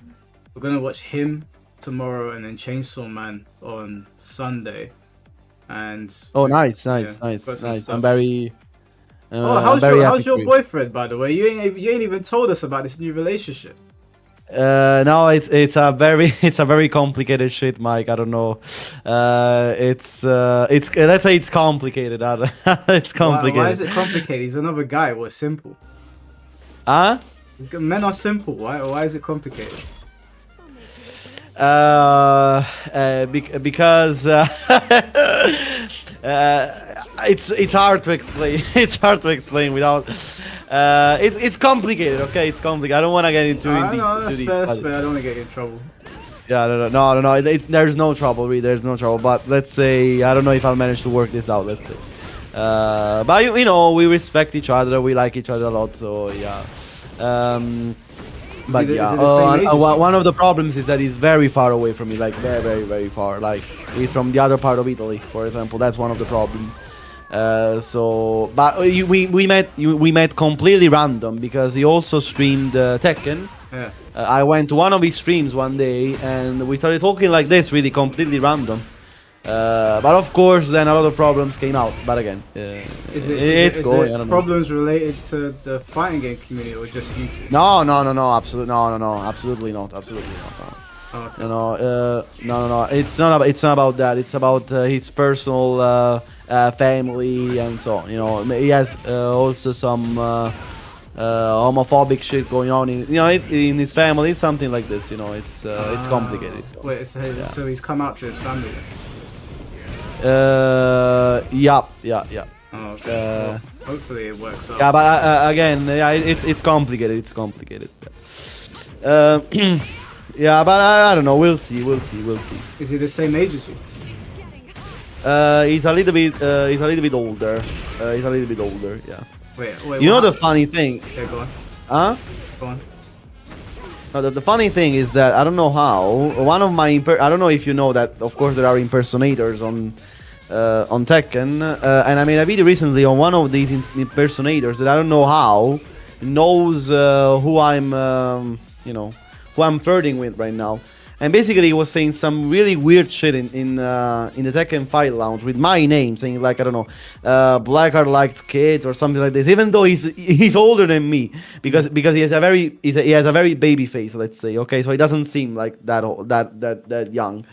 Speaker 1: gonna watch him tomorrow, and then Chainsaw Man on Sunday. And
Speaker 4: nice.
Speaker 1: got some
Speaker 4: I'm
Speaker 1: stuff.
Speaker 4: very.
Speaker 1: how's
Speaker 4: very
Speaker 1: your
Speaker 4: happy for you.
Speaker 1: boyfriend, by the way? You ain't even told us about this new relationship.
Speaker 4: No, it's a very it's a very complicated shit, Mike. I don't know. It's let's say it's complicated. It's complicated.
Speaker 1: Why is it complicated? He's another guy. What's simple?
Speaker 4: Huh?
Speaker 1: Men are simple. Why is it complicated?
Speaker 4: Because it's hard to explain. It's hard to explain without. It's complicated. Okay, it's complicated. I don't want to get into it.
Speaker 1: No, that's fair. That's fair. I don't want to get you in trouble.
Speaker 4: Yeah, no. There's no trouble. Really, there's no trouble. But let's say I don't know if I'll manage to work this out. Let's say. But you know, we respect each other. We like each other a lot. So yeah. But yeah, one of the problems is that he's very far away from me, like very far. Like he's from the other part of Italy, for example. That's one of the problems. But we met completely random because he also streamed Tekken.
Speaker 1: Yeah.
Speaker 4: I went to one of his streams one day and we started talking like this, really completely random. But of course, then a lot of problems came out. But again, it's going. I don't know.
Speaker 1: Problems related to the fighting game community or just YouTube?
Speaker 4: No, absolutely, absolutely not, absolutely not.
Speaker 1: Oh, okay.
Speaker 4: No. It's not about that. It's about his personal family and so on. You know, he has also some homophobic shit going on in his family, something like this. You know, it's complicated.
Speaker 1: Wait, so he's come out to his family then?
Speaker 4: Yeah.
Speaker 1: Oh, okay. Well, hopefully it works out.
Speaker 4: Yeah, but again, it's complicated. It's complicated. Yeah, but I don't know. We'll see.
Speaker 1: Is he the same age as you?
Speaker 4: He's a little bit older. Yeah.
Speaker 1: Wait.
Speaker 4: You know the funny thing?
Speaker 1: Yeah, go on.
Speaker 4: Huh?
Speaker 1: Go on.
Speaker 4: No, the funny thing is that I don't know how one of my I don't know if you know that of course there are impersonators on Tekken and I made a video recently on one of these impersonators that I don't know how knows who I'm who I'm flirting with right now. And basically he was saying some really weird shit in the Tekken Fight Lounge with my name, saying like, I don't know, Blackheart-liked kid or something like this, even though he's older than me, because he has a very baby face, let's say. Okay, so he doesn't seem like that old, that young.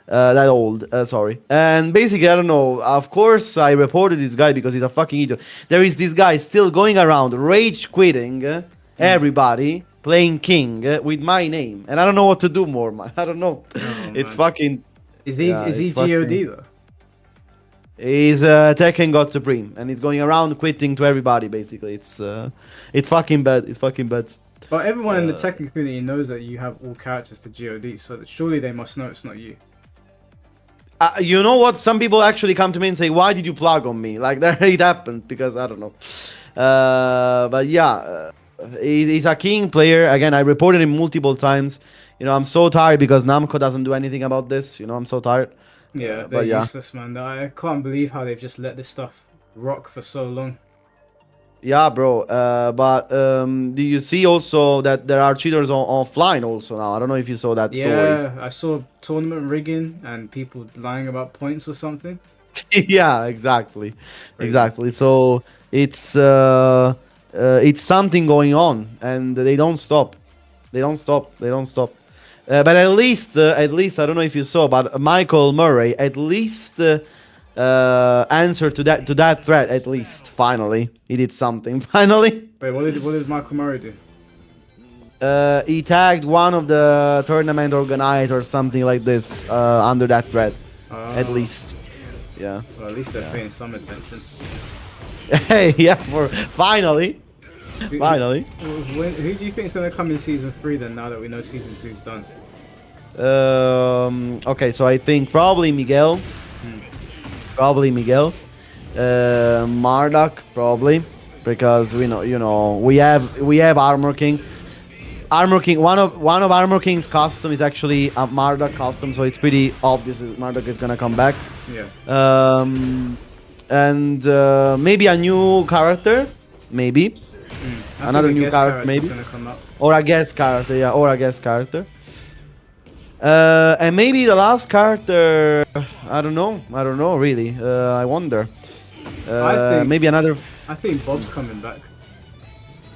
Speaker 4: That old, sorry. And basically, I don't know, of course I reported this guy because he's a fucking idiot. There is this guy still going around rage quitting everybody, playing King with my name, and I don't know what to do more, man. I don't know.
Speaker 1: Oh,
Speaker 4: it's
Speaker 1: man.
Speaker 4: fucking.
Speaker 1: Is he GOD though?
Speaker 4: He's Tekken God Supreme, and he's going around quitting to everybody. Basically, it's fucking bad. It's fucking bad.
Speaker 1: But everyone in the Tekken community knows that you have all characters to GOD, so that surely they must know it's not you.
Speaker 4: You know what? Some people actually come to me and say, "Why did you plug on me?" Like that, it happened because I don't know. But yeah. He's a King player. Again, I reported him multiple times. You know, I'm so tired because Namco doesn't do anything about this. You know, I'm so tired.
Speaker 1: Yeah, they're useless, man. I can't believe how they've just let this stuff rock for so long.
Speaker 4: Yeah, bro. But do you see also that there are cheaters offline also now? I don't know if you saw that story.
Speaker 1: Yeah, I saw tournament rigging and people lying about points or something.
Speaker 4: Yeah, exactly. Exactly. So it's something going on, and they don't stop. They don't stop. But at least I don't know if you saw, but Michael Murray at least answered to that threat. At least finally, he did something. Finally.
Speaker 1: Wait, what did Michael Murray do?
Speaker 4: He tagged one of the tournament organizers or something like this under that threat. At least. Yeah.
Speaker 1: Well, at least they're paying some attention.
Speaker 4: Hey, yeah, finally. Finally.
Speaker 1: Who do you think is going to come in season 3 then, now that we know season 2's done?
Speaker 4: Okay, so I think probably Miguel. Marduk, probably. Because we have Armor King. Armor King, one of Armor King's costume is actually a Marduk costume, so it's pretty obvious that Marduk is gonna come back.
Speaker 1: Yeah.
Speaker 4: And maybe a new character, maybe. Another new character, maybe. Or a guest character, yeah, and maybe the last character, I don't know, really. I wonder. Maybe another.
Speaker 1: I think Bob's coming back.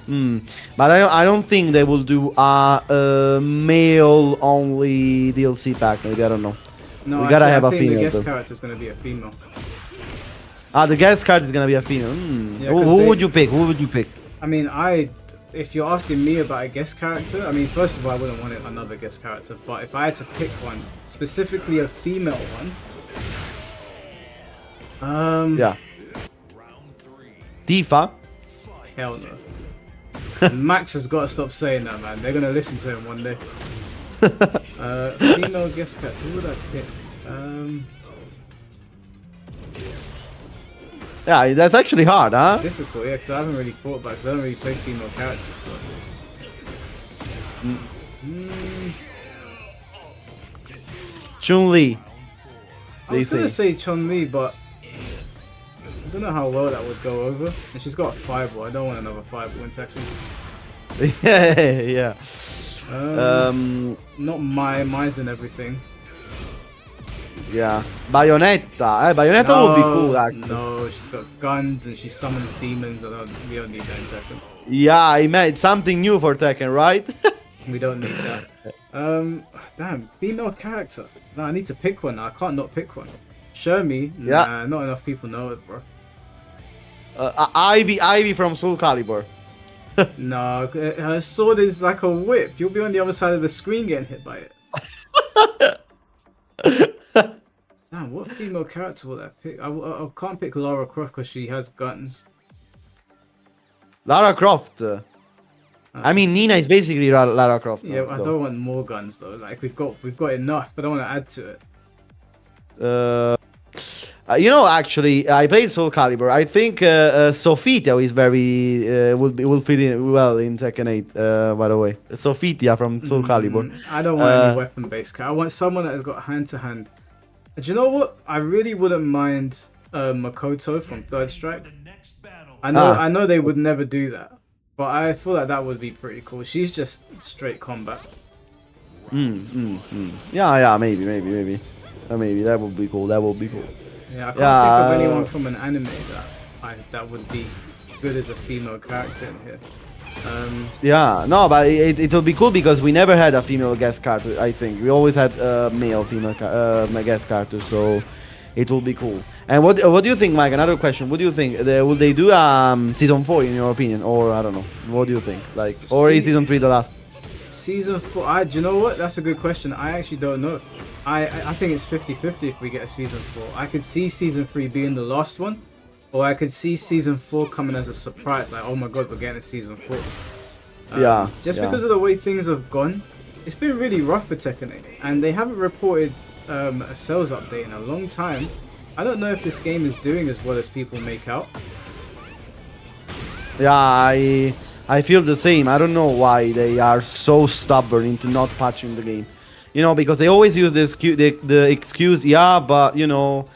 Speaker 4: But I don't think they will do a male only DLC pack. Maybe I don't know.
Speaker 1: No,
Speaker 4: We gotta have
Speaker 1: I
Speaker 4: a
Speaker 1: think the
Speaker 4: female,
Speaker 1: guest
Speaker 4: though.
Speaker 1: character is going to be a female.
Speaker 4: The guest card is gonna be a female.
Speaker 1: Yeah,
Speaker 4: Who,
Speaker 1: 'cause
Speaker 4: who
Speaker 1: they-
Speaker 4: would you pick? Who would you pick?
Speaker 1: I mean, if you're asking me about a guest character, I mean, first of all, I wouldn't want another guest character. But if I had to pick one, specifically a female one,
Speaker 4: Yeah.
Speaker 2: Round 3.
Speaker 4: Tifa.
Speaker 1: hell no. Max has got to stop saying that, man. They're gonna listen to him one day. Female guest character, who would I pick?
Speaker 4: Yeah, that's actually hard, huh?
Speaker 1: Difficult, yeah, because I haven't really thought about it, because I don't really play female characters, so.
Speaker 4: Chun-Li.
Speaker 1: I was gonna say Chun-Li, but I don't know how well that would go over. And she's got a fireball. I don't want another fireball in Tekken.
Speaker 4: Yeah.
Speaker 1: Not Mine's and everything.
Speaker 4: Yeah. Bayonetta. Bayonetta would be cool, actually.
Speaker 1: No, she's got guns and she summons demons. We don't need that in Tekken.
Speaker 4: Yeah, I made something new for Tekken, right?
Speaker 1: We don't need that. Damn, female character. No, I need to pick one. I can't not pick one. Shermie.
Speaker 4: Yeah.
Speaker 1: Nah, not enough people know it, bro.
Speaker 4: Ivy from Soul Calibur.
Speaker 1: No, her sword is like a whip. You'll be on the other side of the screen getting hit by it. Damn, what female character will I pick? I can't pick Lara Croft because she has guns.
Speaker 4: Lara Croft. I mean, Nina is basically Lara Croft.
Speaker 1: Yeah, I
Speaker 4: though.
Speaker 1: don't want more guns though. Like we've got enough, but I don't want to add to it.
Speaker 4: You know, actually, I played Soul Calibur. I think Sophia is very will fit in well in Tekken 8. By the way, Sophia from Soul Calibur.
Speaker 1: I don't want any weapon-based character. I want someone that has got hand-to-hand. Do you know what? I really wouldn't mind Makoto from Third Strike.
Speaker 2: The next battle.
Speaker 1: I know they would never do that, but I feel like that would be pretty cool. She's just straight combat.
Speaker 4: Yeah, maybe. Maybe that would be cool.
Speaker 1: Yeah, I can't think of anyone from an anime that would be good as a female character in here.
Speaker 4: Yeah, no, but it will be cool because we never had a female guest character. I think we always had male female guest character, so it will be cool. And what do you think, Mike? Another question. What do you think? Will they do season 4 in your opinion, or I don't know? What do you think? Like, or is season 3 the last?
Speaker 1: Season 4, do you know what? That's a good question. I actually don't know. I think it's 50-50 if we get a season 4. I could see season 3 being the last one, or I could see season 4 coming as a surprise. Like, oh my god, we're getting a season 4. Just because of the way things have gone, it's been really rough for Tekken 8, and they haven't reported a sales update in a long time. I don't know if this game is doing as well as people make out.
Speaker 4: Yeah, I feel the same. I don't know why they are so stubborn into not patching the game. You know, because they always use the excuse, yeah, but you know,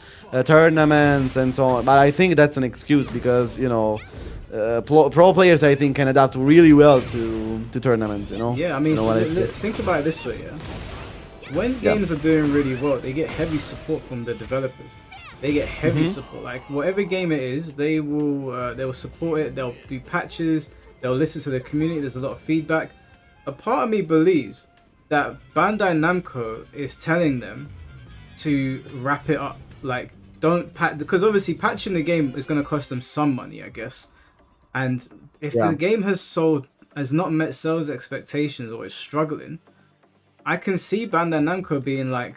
Speaker 4: tournaments and so on. But I think that's an excuse because you know, pro players I think can adapt really well to tournaments. You know.
Speaker 1: Yeah, I mean,
Speaker 4: You know what I feel?
Speaker 1: think about it this way, yeah. When games are doing really well, they get heavy support from the developers. They get heavy support. Like whatever game it is, they will support it. They'll do patches. They'll listen to the community. There's a lot of feedback. A part of me believes that Bandai Namco is telling them to wrap it up. Like, don't patch, because obviously patching the game is going to cost them some money, I guess. And if the game has not met sales expectations or is struggling, I can see Bandai Namco being like,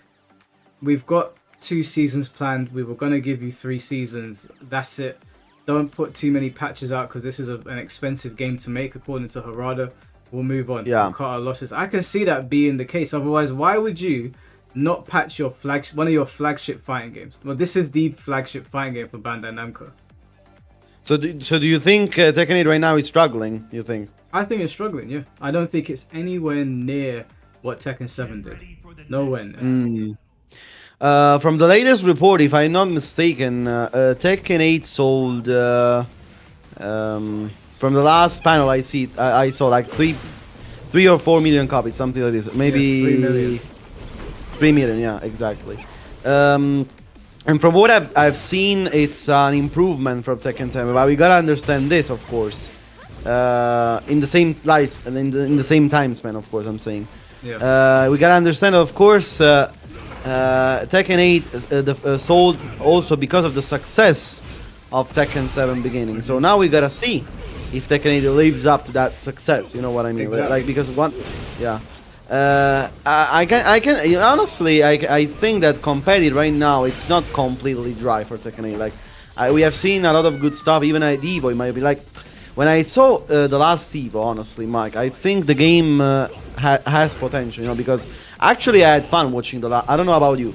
Speaker 1: we've got 2 seasons planned. We were going to give you 3 seasons. That's it. Don't put too many patches out because this is an expensive game to make, according to Harada. We'll move on.
Speaker 4: Yeah.
Speaker 1: We'll cut our losses. I can see that being the case. Otherwise, why would you not patch your one of your flagship fighting games? Well, this is the flagship fighting game for Bandai Namco.
Speaker 4: So do you think Tekken 8 right now is struggling? You think?
Speaker 1: I think it's struggling. Yeah, I don't think it's anywhere near what Tekken 7 did. Nowhere near.
Speaker 4: From the latest report, if I'm not mistaken, Tekken 8 sold. From the last panel I saw like 3 or 4 million copies, something like this. Maybe
Speaker 1: Yeah, 3 million.
Speaker 4: 3 million, yeah, exactly. And from what I've seen, it's an improvement from Tekken 7. But we gotta understand this, of course. in the same life and in the same time span. Of course, I'm saying.
Speaker 1: Yeah.
Speaker 4: We gotta understand, of course, Tekken 8 sold also because of the success of Tekken 7 beginning. So now we gotta see if Tekken 8 lives up to that success. You know what I mean?
Speaker 1: Exactly.
Speaker 4: Like because one, yeah. I can honestly, I think that competitive right now it's not completely dry for Tekken 8. Like we have seen a lot of good stuff. Even at Evo, it might be like when I saw the last Evo. Honestly, Mike, I think the game has potential. You know, because actually I had fun watching the last. I don't know about you.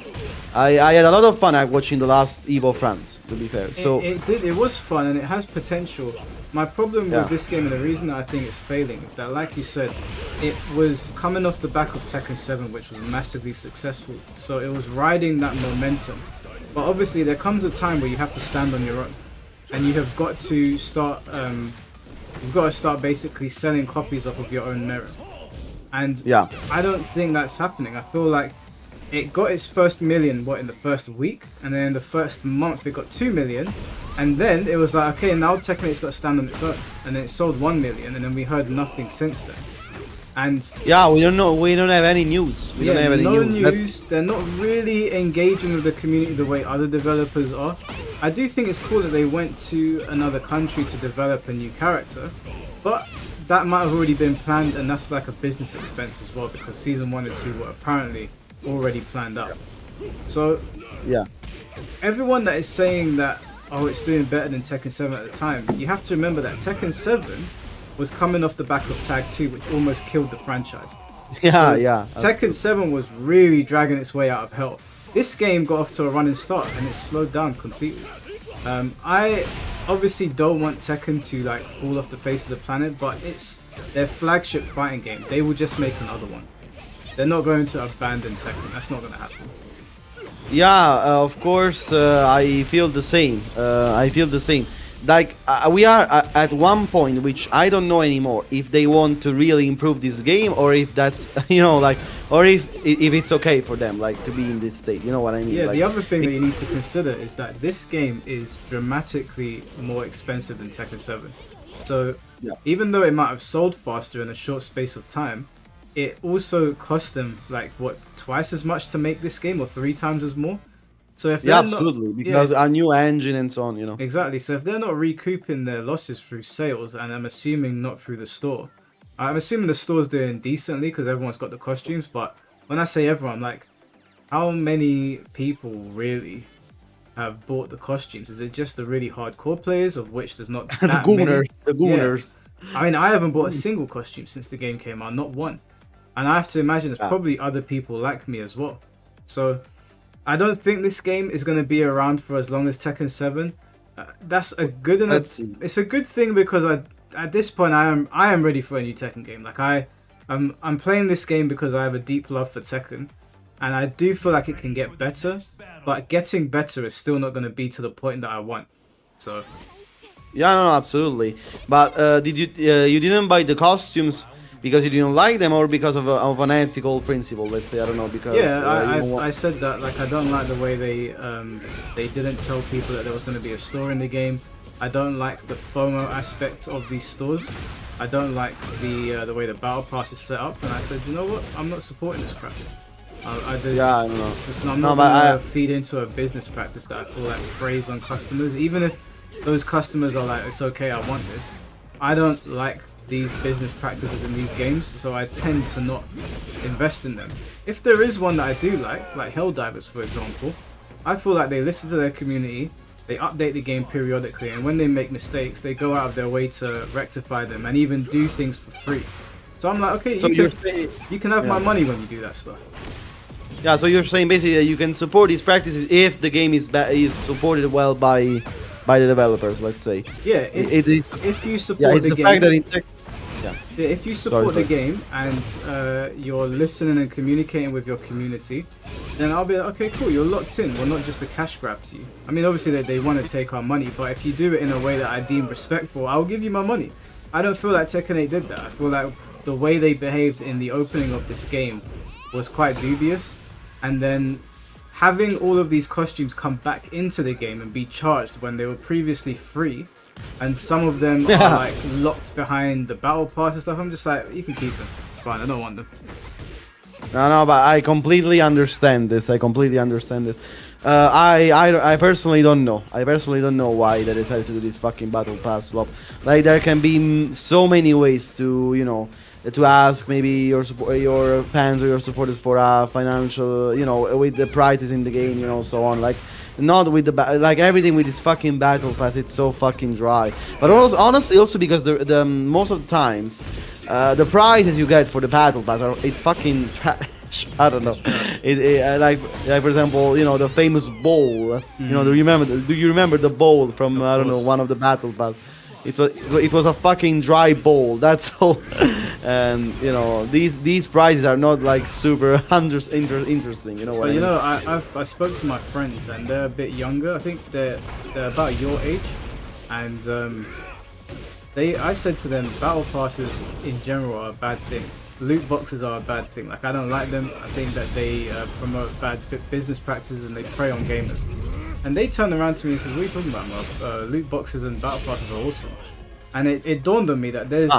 Speaker 4: I had a lot of fun at watching the last Evo France. To be fair, so
Speaker 1: It did. It was fun and it has potential. My problem
Speaker 4: Yeah.
Speaker 1: with this game and the reason I think it's failing is that, like you said, it was coming off the back of Tekken 7, which was massively successful. So it was riding that momentum. But obviously, there comes a time where you have to stand on your own, and you have got to start. You've got to start basically selling copies off of your own merit. And
Speaker 4: yeah.
Speaker 1: I don't think that's happening. I feel like it got its first million in the first week, and then in the first month it got 2 million, and then it was like, okay, now Tekken 8's got to stand on its own, and then it sold 1 million, and then we heard nothing since then. And
Speaker 4: Yeah, we don't know. We don't have any news. We don't have any
Speaker 1: no
Speaker 4: news.
Speaker 1: news. They're not really engaging with the community the way other developers are. I do think it's cool that they went to another country to develop a new character, but that might have already been planned, and that's like a business expense as well, because season 1 and 2 were apparently already planned out. So
Speaker 4: Yeah.
Speaker 1: everyone that is saying that, oh, it's doing better than Tekken 7 at the time, you have to remember that Tekken 7 was coming off the back of Tag 2, which almost killed the franchise.
Speaker 4: Yeah,
Speaker 1: So
Speaker 4: yeah.
Speaker 1: Tekken 7 was really dragging its way out of hell. This game got off to a running start and it slowed down completely. I obviously don't want Tekken to like fall off the face of the planet, but it's their flagship fighting game. They will just make another one. They're not going to abandon Tekken. That's not going to happen.
Speaker 4: Yeah, of course, I feel the same. I feel the same. Like we are at one point which I don't know anymore if they want to really improve this game or if that's like or if it's okay for them like to be in this state. You know what I mean?
Speaker 1: Yeah,
Speaker 4: like,
Speaker 1: the other thing that you need to consider is that this game is dramatically more expensive than Tekken 7. So
Speaker 4: Yeah.
Speaker 1: even though it might have sold faster in a short space of time, it also cost them like what, twice as much to make this game or 3 times as more. So if
Speaker 4: Yeah,
Speaker 1: they're not,
Speaker 4: absolutely, because a new engine and so on.
Speaker 1: exactly. So if they're not recouping their losses through sales, and I'm assuming not through the store, I'm assuming the store's doing decently because everyone's got the costumes. But when I say everyone, like, how many people really have bought the costumes? Is it just the really hardcore players, of which there's not
Speaker 4: The
Speaker 1: that
Speaker 4: gooners,
Speaker 1: many?
Speaker 4: the gooners.
Speaker 1: I mean, I haven't bought a single costume since the game came out, not one. And I have to imagine there's
Speaker 4: Yeah.
Speaker 1: probably other people like me as well. So I don't think this game is going to be around for as long as Tekken 7. That's a good and
Speaker 4: Let's see.
Speaker 1: it's a good thing because at this point I am ready for a new Tekken game. Like I'm playing this game because I have a deep love for Tekken, and I do feel like it can get better, but getting better is still not going to be to the point that I want. So
Speaker 4: Yeah, no, absolutely. But did you didn't buy the costumes because you didn't like them or because of an ethical principle? Let's say I don't know because
Speaker 1: yeah,
Speaker 4: you don't want-
Speaker 1: I said that like I don't like the way they didn't tell people that there was going to be a store in the game. I don't like the FOMO aspect of these stores. I don't like the way the battle pass is set up, and I said, you know what, I'm not supporting this crap.
Speaker 4: Yeah, I know.
Speaker 1: I'm
Speaker 4: No,
Speaker 1: not
Speaker 4: but
Speaker 1: going to feed into a business practice that I feel like preys on customers, even if those customers are like, it's okay, I want this. I don't like these business practices in these games, so I tend to not invest in them. If there is one that I do like Helldivers for example, I feel like they listen to their community, they update the game periodically, and when they make mistakes, they go out of their way to rectify them and even do things for free. So I'm like, okay,
Speaker 4: So
Speaker 1: you can have my
Speaker 4: Yeah.
Speaker 1: money when you do that stuff.
Speaker 4: Yeah, so you're saying basically that you can support these practices if the game is supported well by the developers, let's say.
Speaker 1: Yeah,
Speaker 4: It is.
Speaker 1: if you
Speaker 4: Yeah,
Speaker 1: support
Speaker 4: it's
Speaker 1: the
Speaker 4: the
Speaker 1: game,
Speaker 4: fact that in tech.
Speaker 1: yeah, if you support
Speaker 4: Sorry.
Speaker 1: the game and you're listening and communicating with your community, then I'll be like, okay, cool, you're locked in. We're not just a cash grab to you. I mean, obviously they want to take our money, but if you do it in a way that I deem respectful, I'll give you my money. I don't feel like Tekken 8 did that. I feel like the way they behaved in the opening of this game was quite dubious, and then having all of these costumes come back into the game and be charged when they were previously free, and some of them are like locked behind the battle pass and stuff. I'm just like, you can keep them. It's fine. I don't want them.
Speaker 4: No, but I completely understand this. I personally don't know. I personally don't know why they decided to do this fucking battle pass swap. Like there can be so many ways to, you know, to ask maybe your fans or your supporters for financial, you know, with the prizes in the game, you know, so on. Like not with the like everything with this fucking battle pass. It's so fucking dry. But also, honestly, also because the most of the times, the prizes you get for the battle pass it's fucking trash. I don't know. Like for example, you know, the famous bowl. You know, do you remember the bowl from I don't know, one of the battle pass? It was a fucking dry bowl. That's all. And you know, these prizes are not like super interesting. You know what?
Speaker 1: But
Speaker 4: I
Speaker 1: you
Speaker 4: mean?
Speaker 1: know, I spoke to my friends and they're a bit younger. I think they're about your age, and I said to them, battle passes in general are a bad thing. Loot boxes are a bad thing. Like I don't like them. I think that they promote bad business practices and they prey on gamers. And they turned around to me and said, "What are you talking about, Marv? Loot boxes and battle passes are awesome." And it dawned on me that there's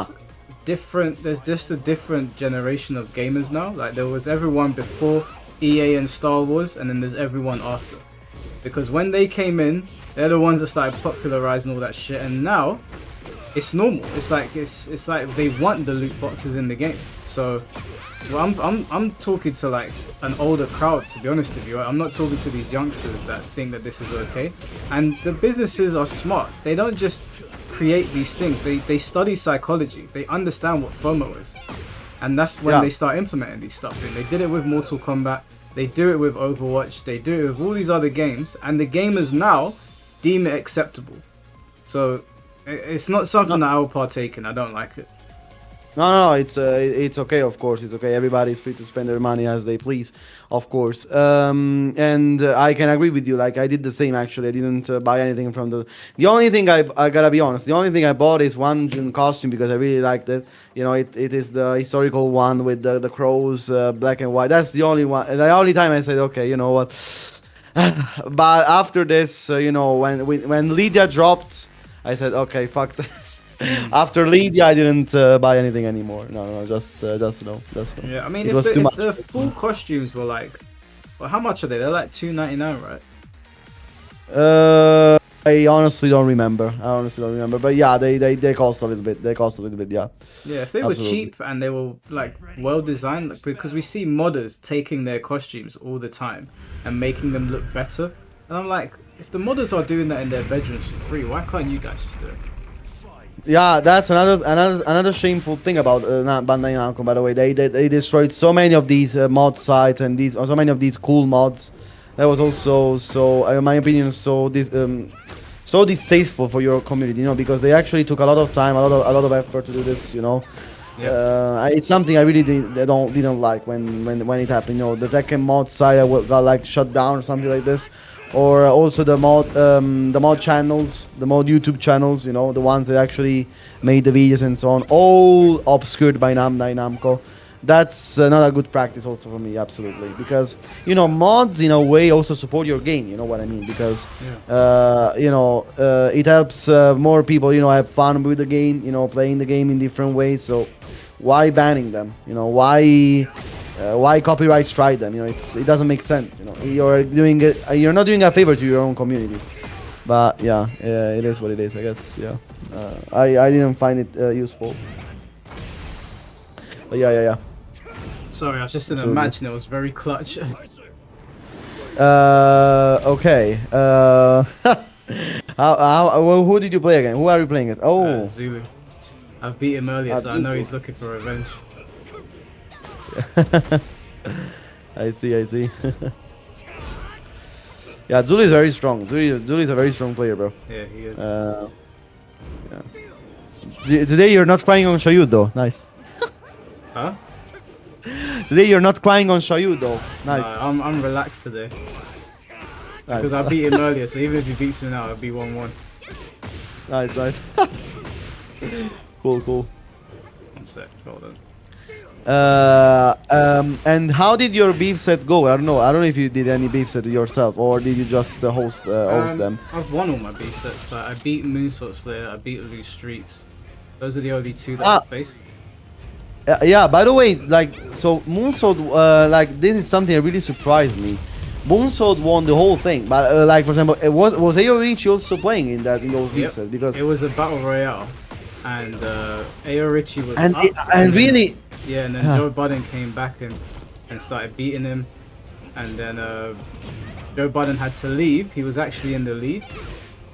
Speaker 1: just a different generation of gamers now. Like there was everyone before EA and Star Wars, and then there's everyone after. Because when they came in, they're the ones that started popularizing all that shit, and now it's normal. It's like they want the loot boxes in the game. So well, I'm talking to like an older crowd, to be honest with you. I'm not talking to these youngsters that think that this is okay. And the businesses are smart. They don't just create these things. They study psychology. They understand what FOMO is. And that's when they start implementing these stuff. And they did it with Mortal Kombat. They do it with Overwatch. They do it with all these other games. And the gamers now deem it acceptable. So it's not something that I will partake in. I don't like it.
Speaker 4: No, it's okay. Of course, it's okay. Everybody's free to spend their money as they please, of course. And I can agree with you. Like I did the same actually. I didn't buy anything from the. The only thing I gotta be honest. The only thing I bought is one Jin costume because I really liked it. You know, it is the historical one with the crows, black and white. That's the only one. The only time I said, okay, you know what. But after this, you know, when Lydia dropped, I said, okay, fuck this. After Lydia, I didn't buy anything anymore. No, just no.
Speaker 1: Yeah, I mean,
Speaker 4: it
Speaker 1: if
Speaker 4: was
Speaker 1: the,
Speaker 4: too
Speaker 1: if
Speaker 4: much.
Speaker 1: the full costumes were like, well, how much are they? They're like $2.99, right?
Speaker 4: I honestly don't remember. But yeah, they cost a little bit. Yeah.
Speaker 1: Yeah, if they
Speaker 4: Absolutely.
Speaker 1: were cheap and they were like well designed, like, because we see modders taking their costumes all the time and making them look better, and I'm like, if the modders are doing that in their bedrooms for free, why can't you guys just do it?
Speaker 4: Yeah, that's another shameful thing about Bandai Namco. By the way, they destroyed so many of these mod sites and so many of these cool mods. That was also so, in my opinion, so distasteful for your community. You know, because they actually took a lot of time, a lot of effort to do this. You know, it's something I really didn't like when it happened. You know, the Tekken mod site got like shut down or something like this. Or also the mod channels, the mod YouTube channels, you know, the ones that actually made the videos and so on, all obscured by Bandai Namco. That's not a good practice also for me, absolutely, because you know, mods in a way also support your game. You know what I mean? Because you know, it helps more people, you know, have fun with the game, you know, playing the game in different ways. So why banning them? You know, why copyright strike them? You know, it doesn't make sense. You know, you're not doing a favor to your own community. But yeah, it is what it is, I guess. Yeah, I didn't find it useful. But yeah.
Speaker 1: Sorry, I was just in a match and it was very clutch.
Speaker 4: Okay. Who did you play again? Who are you playing as? Oh,
Speaker 1: Zulu. I've beat him earlier, so I know he's looking for revenge.
Speaker 4: I see. Yeah, Zulu is very strong. Zulu is a very strong player, bro.
Speaker 1: Yeah, he is.
Speaker 4: Yeah. Today you're not crying on Shayud though. Nice.
Speaker 1: Huh?
Speaker 4: Today you're not crying on Shayud though. Nice.
Speaker 1: I'm relaxed today.
Speaker 4: Nice.
Speaker 1: Because I beat him earlier, so even if he beats me now, it'll be 1-1.
Speaker 4: Nice. Cool.
Speaker 1: One sec, hold on.
Speaker 4: And how did your beef set go? I don't know. I don't know if you did any beef set yourself, or did you just host them?
Speaker 1: I've won all my beef sets. I beat Moonsault Slayer, I beat Loose Streets. Those are the only two that I've faced.
Speaker 4: Yeah. By the way, like, so Moonsault, like, this is something that really surprised me. Moonsault won the whole thing, but like, for example, it was Aorichi also playing in those beef sets? Because
Speaker 1: it was a battle royale, and Aorichi was
Speaker 4: and
Speaker 1: up,
Speaker 4: and really.
Speaker 1: Yeah, and then Joe Budden came back and started beating him, and then Joe Budden had to leave. He was actually in the lead,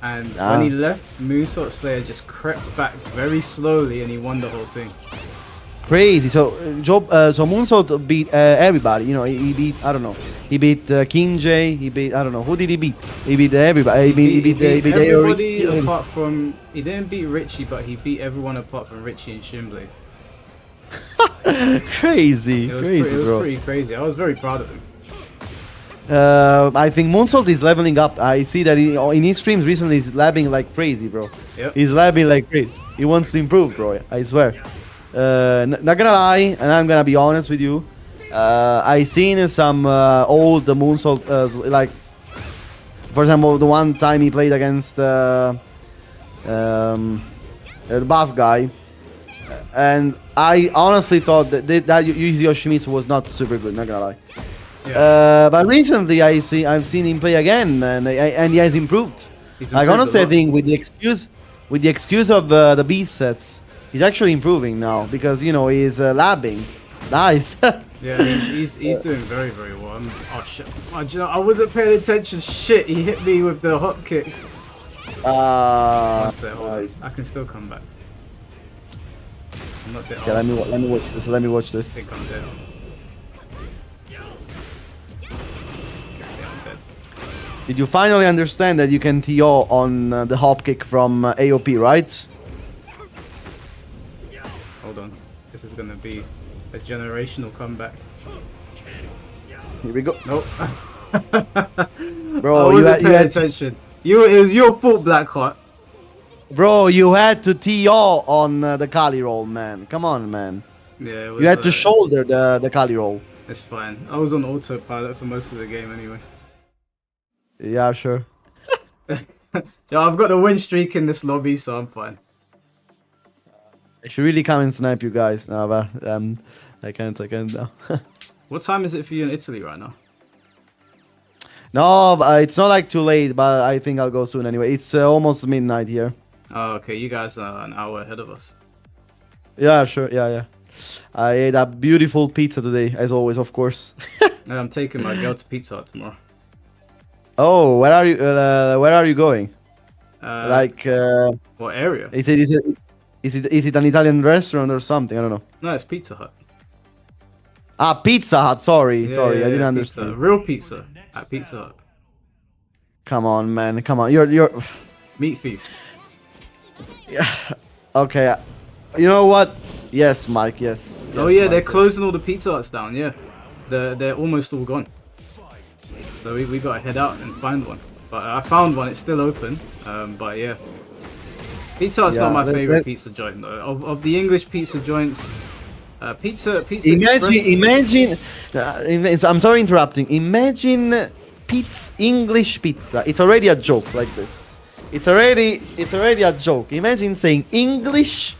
Speaker 1: and when he left, Moonsault Slayer just crept back very slowly, and he won the whole thing.
Speaker 4: Crazy. So so Moonsault beat everybody. You know, he beat, I don't know. He beat King J. He beat, I don't know. Who did he beat? He beat everybody. He beat
Speaker 1: everybody
Speaker 4: Aorichi.
Speaker 1: apart from, he didn't beat Richie, but he beat everyone apart from Richie and Shimblade.
Speaker 4: Crazy,
Speaker 1: It was
Speaker 4: bro.
Speaker 1: pretty crazy. I was very proud of him.
Speaker 4: I think Moonsault is leveling up. I see that in his streams recently he's labbing like crazy, bro.
Speaker 1: Yep.
Speaker 4: He's labbing like crazy. He wants to improve, bro. I swear. Not gonna lie, and I'm gonna be honest with you. I seen some old Moonsault, like, for example, the one time he played against the buff guy. And I honestly thought that Yuji Yoshimitsu was not super good, not gonna lie.
Speaker 1: Yeah.
Speaker 4: But recently I've seen him play again, and he has improved. Like,
Speaker 1: improved
Speaker 4: honestly,
Speaker 1: a
Speaker 4: I
Speaker 1: lot.
Speaker 4: think with the excuse of the beast sets, he's actually improving now because, you know, he's labbing. Nice.
Speaker 1: Yeah, he's doing very, very well. Oh shit! Oh, do you know, I wasn't paying attention. Shit, he hit me with the hop kick. One sec, hold on.
Speaker 4: Nice.
Speaker 1: I can still come back. I'm not dead.
Speaker 4: Okay, let me watch this. Let me watch
Speaker 1: I
Speaker 4: this.
Speaker 1: think I'm dead. Okay, I'm dead.
Speaker 4: Did you finally understand that you can TO on the hop kick from AOP, right?
Speaker 1: Hold on. This is gonna be a generational comeback.
Speaker 4: Here we go.
Speaker 1: Nope.
Speaker 4: Bro,
Speaker 1: I wasn't paying attention. It was your fault, Blackheart.
Speaker 4: Bro, you had to TO on the Kali roll, man. Come on, man.
Speaker 1: Yeah, it was,
Speaker 4: You had to shoulder the Kali roll.
Speaker 1: It's fine. I was on autopilot for most of the game anyway.
Speaker 4: Yeah, sure.
Speaker 1: Yeah, I've got a win streak in this lobby, so I'm fine.
Speaker 4: I should really come and snipe you guys. No, but I can't now.
Speaker 1: What time is it for you in Italy right now?
Speaker 4: No, but it's not like too late, but I think I'll go soon anyway. It's almost midnight here.
Speaker 1: Oh, okay. You guys are an hour ahead of us.
Speaker 4: Yeah, sure. Yeah. I ate a beautiful pizza today, as always, of course.
Speaker 1: And I'm taking my girl to Pizza Hut tomorrow.
Speaker 4: Oh, where are you? Where are you going?
Speaker 1: What area?
Speaker 4: Is it an Italian restaurant or something? I don't know.
Speaker 1: No, it's Pizza Hut.
Speaker 4: Ah, Pizza Hut. Sorry,
Speaker 1: Yeah,
Speaker 4: I didn't
Speaker 1: pizza.
Speaker 4: understand.
Speaker 1: Real pizza at Pizza Hut.
Speaker 4: Come on, man. Come on. You're.
Speaker 1: Meat feast.
Speaker 4: Okay. You know what? Yes, Mike. Yes.
Speaker 1: Oh
Speaker 4: Yes,
Speaker 1: yeah, they're
Speaker 4: Mike,
Speaker 1: closing all the Pizza Huts down. Yeah, they're almost all gone. So we gotta head out and find one. But I found one. It's still open. But yeah, Pizza Hut's not my favorite pizza joint though. Of the English pizza joints, Pizza
Speaker 4: Imagine. I'm sorry interrupting. Imagine English pizza. It's already a joke like this. It's already a joke. Imagine saying English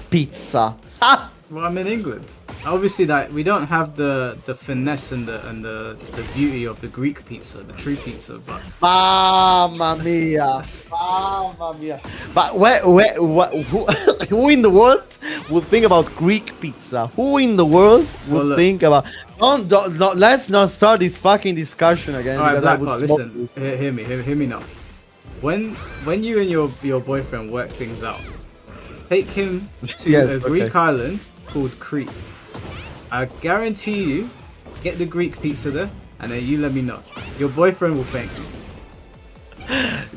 Speaker 4: pizza. Ha!
Speaker 1: Well, I'm in England. Obviously, that we don't have the finesse and the beauty of the Greek pizza, the true pizza. But
Speaker 4: Mamma mia! Mamma mia! But who in the world would think about Greek pizza? Who in the world would think about? Don't, let's not start this fucking discussion again.
Speaker 1: Alright,
Speaker 4: because I would
Speaker 1: Blackheart,
Speaker 4: smoke
Speaker 1: listen. Hear me now. When you and your boyfriend work things out, take him to a Greek island called Crete. I guarantee you, get the Greek pizza there, and then you let me know. Your boyfriend will thank you.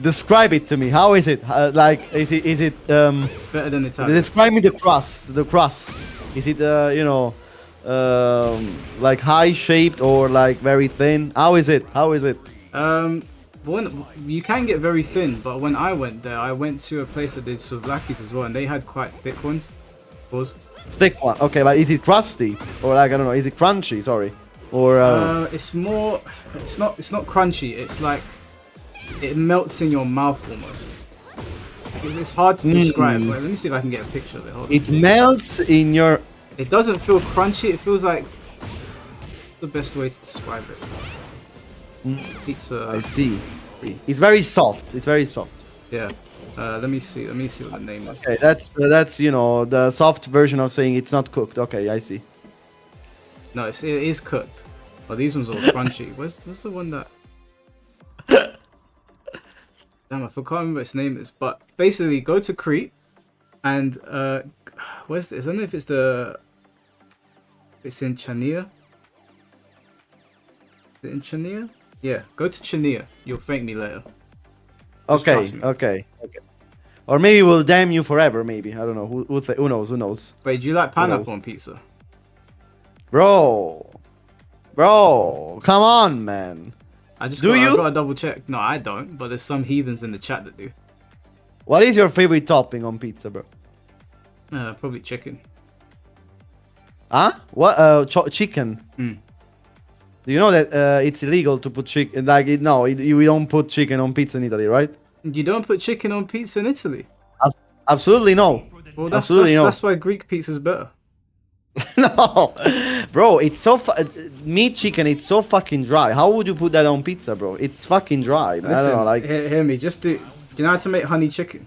Speaker 4: Describe it to me. How is it? Like, is it?
Speaker 1: It's better than Italian.
Speaker 4: Describe me the crust. The crust. Is it like high shaped or like very thin? How is it?
Speaker 1: You can get very thin, but when I went there, I went to a place that did souvlakis as well, and they had quite thick ones. Pause.
Speaker 4: Thick one. Okay, but is it crusty or like I don't know? Is it crunchy? Sorry, or
Speaker 1: It's more. It's not. It's not crunchy. It's like it melts in your mouth almost. It's hard to describe. Wait, let me see if I can get a picture of it. Hold on.
Speaker 4: it melts in your.
Speaker 1: It doesn't feel crunchy. It feels like the best way to describe it. Pizza.
Speaker 4: I see. It's very soft. It's very soft.
Speaker 1: Yeah. Let me see. Let me see what the name is.
Speaker 4: Okay, that's you know the soft version of saying it's not cooked. Okay, I see.
Speaker 1: No, it is cooked. Oh, these ones are all crunchy. What's the one that? Damn, I forgot remember its name is. But basically, go to Crete, and where's this? I don't know if it's the. It's in Chania. Is it in Chania? Yeah, go to Chania. You'll thank me later. Just
Speaker 4: Okay,
Speaker 1: trust me.
Speaker 4: okay. Or maybe we'll damn you forever. Maybe I don't know. Who knows? Who knows?
Speaker 1: Wait, do you like
Speaker 4: knows?
Speaker 1: pineapple on pizza?
Speaker 4: Bro, come on, man.
Speaker 1: I just
Speaker 4: Do you?
Speaker 1: I gotta double check. No, I don't. But there's some heathens in the chat that do.
Speaker 4: What is your favorite topping on pizza, bro?
Speaker 1: Probably chicken.
Speaker 4: Huh? What? Chicken.
Speaker 1: Mm.
Speaker 4: Do you know that it's illegal to put chicken? Like, we don't put chicken on pizza in Italy, right?
Speaker 1: You don't put chicken on pizza in Italy.
Speaker 4: Absolutely no.
Speaker 1: Well, that's
Speaker 4: Absolutely no.
Speaker 1: that's why Greek pizza's better.
Speaker 4: No, bro, it's so meat chicken. It's so fucking dry. How would you put that on pizza, bro? It's fucking dry. Man. I
Speaker 1: Listen,
Speaker 4: don't know, like,
Speaker 1: hear me. Just do. You know how to make honey chicken?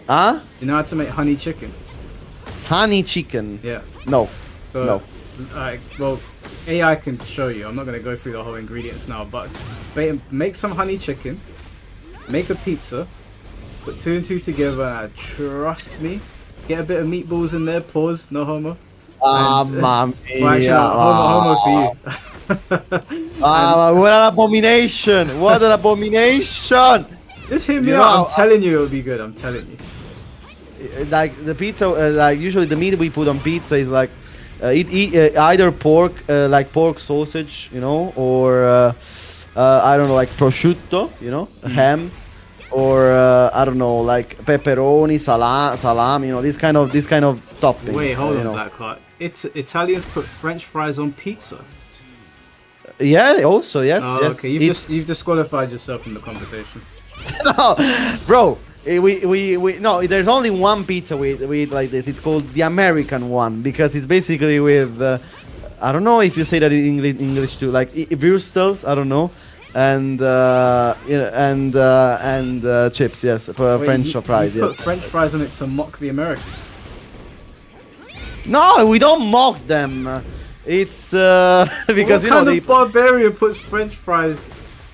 Speaker 4: huh?
Speaker 1: You know how to make honey chicken?
Speaker 4: Honey chicken.
Speaker 1: Yeah.
Speaker 4: No,
Speaker 1: So,
Speaker 4: no.
Speaker 1: well, AI can show you. I'm not gonna go through the whole ingredients now, but make some honey chicken. Make a pizza. Put 2 and 2 together, and trust me, get a bit of meatballs in there. Pause. No homo.
Speaker 4: Mamma
Speaker 1: Well, actually,
Speaker 4: mia.
Speaker 1: homo for you.
Speaker 4: What an abomination! What an abomination!
Speaker 1: Just hear me
Speaker 4: You
Speaker 1: out.
Speaker 4: know,
Speaker 1: I'm telling you, it'll be good. I'm telling you.
Speaker 4: Like the pizza, like usually the meat we put on pizza is like either pork, like pork sausage, you know, or I don't know, like prosciutto, you know, ham, or I don't know, like pepperoni, salami, you know, this kind of topping.
Speaker 1: Wait, hold
Speaker 4: you
Speaker 1: on,
Speaker 4: know.
Speaker 1: Blackheart. Italians put French fries on pizza.
Speaker 4: Yeah, also yes.
Speaker 1: Oh,
Speaker 4: yes.
Speaker 1: okay. You've disqualified yourself from the conversation.
Speaker 4: No, bro. We no. There's only one pizza we eat like this. It's called the American one because it's basically with I don't know if you say that in English too, like würstels. I don't know, and chips. Yes,
Speaker 1: Wait,
Speaker 4: French fries.
Speaker 1: You
Speaker 4: Yeah.
Speaker 1: put French fries on it to mock the Americans.
Speaker 4: No, we don't mock them. It's because
Speaker 1: What
Speaker 4: you know
Speaker 1: kind
Speaker 4: they.
Speaker 1: of barbarian puts French fries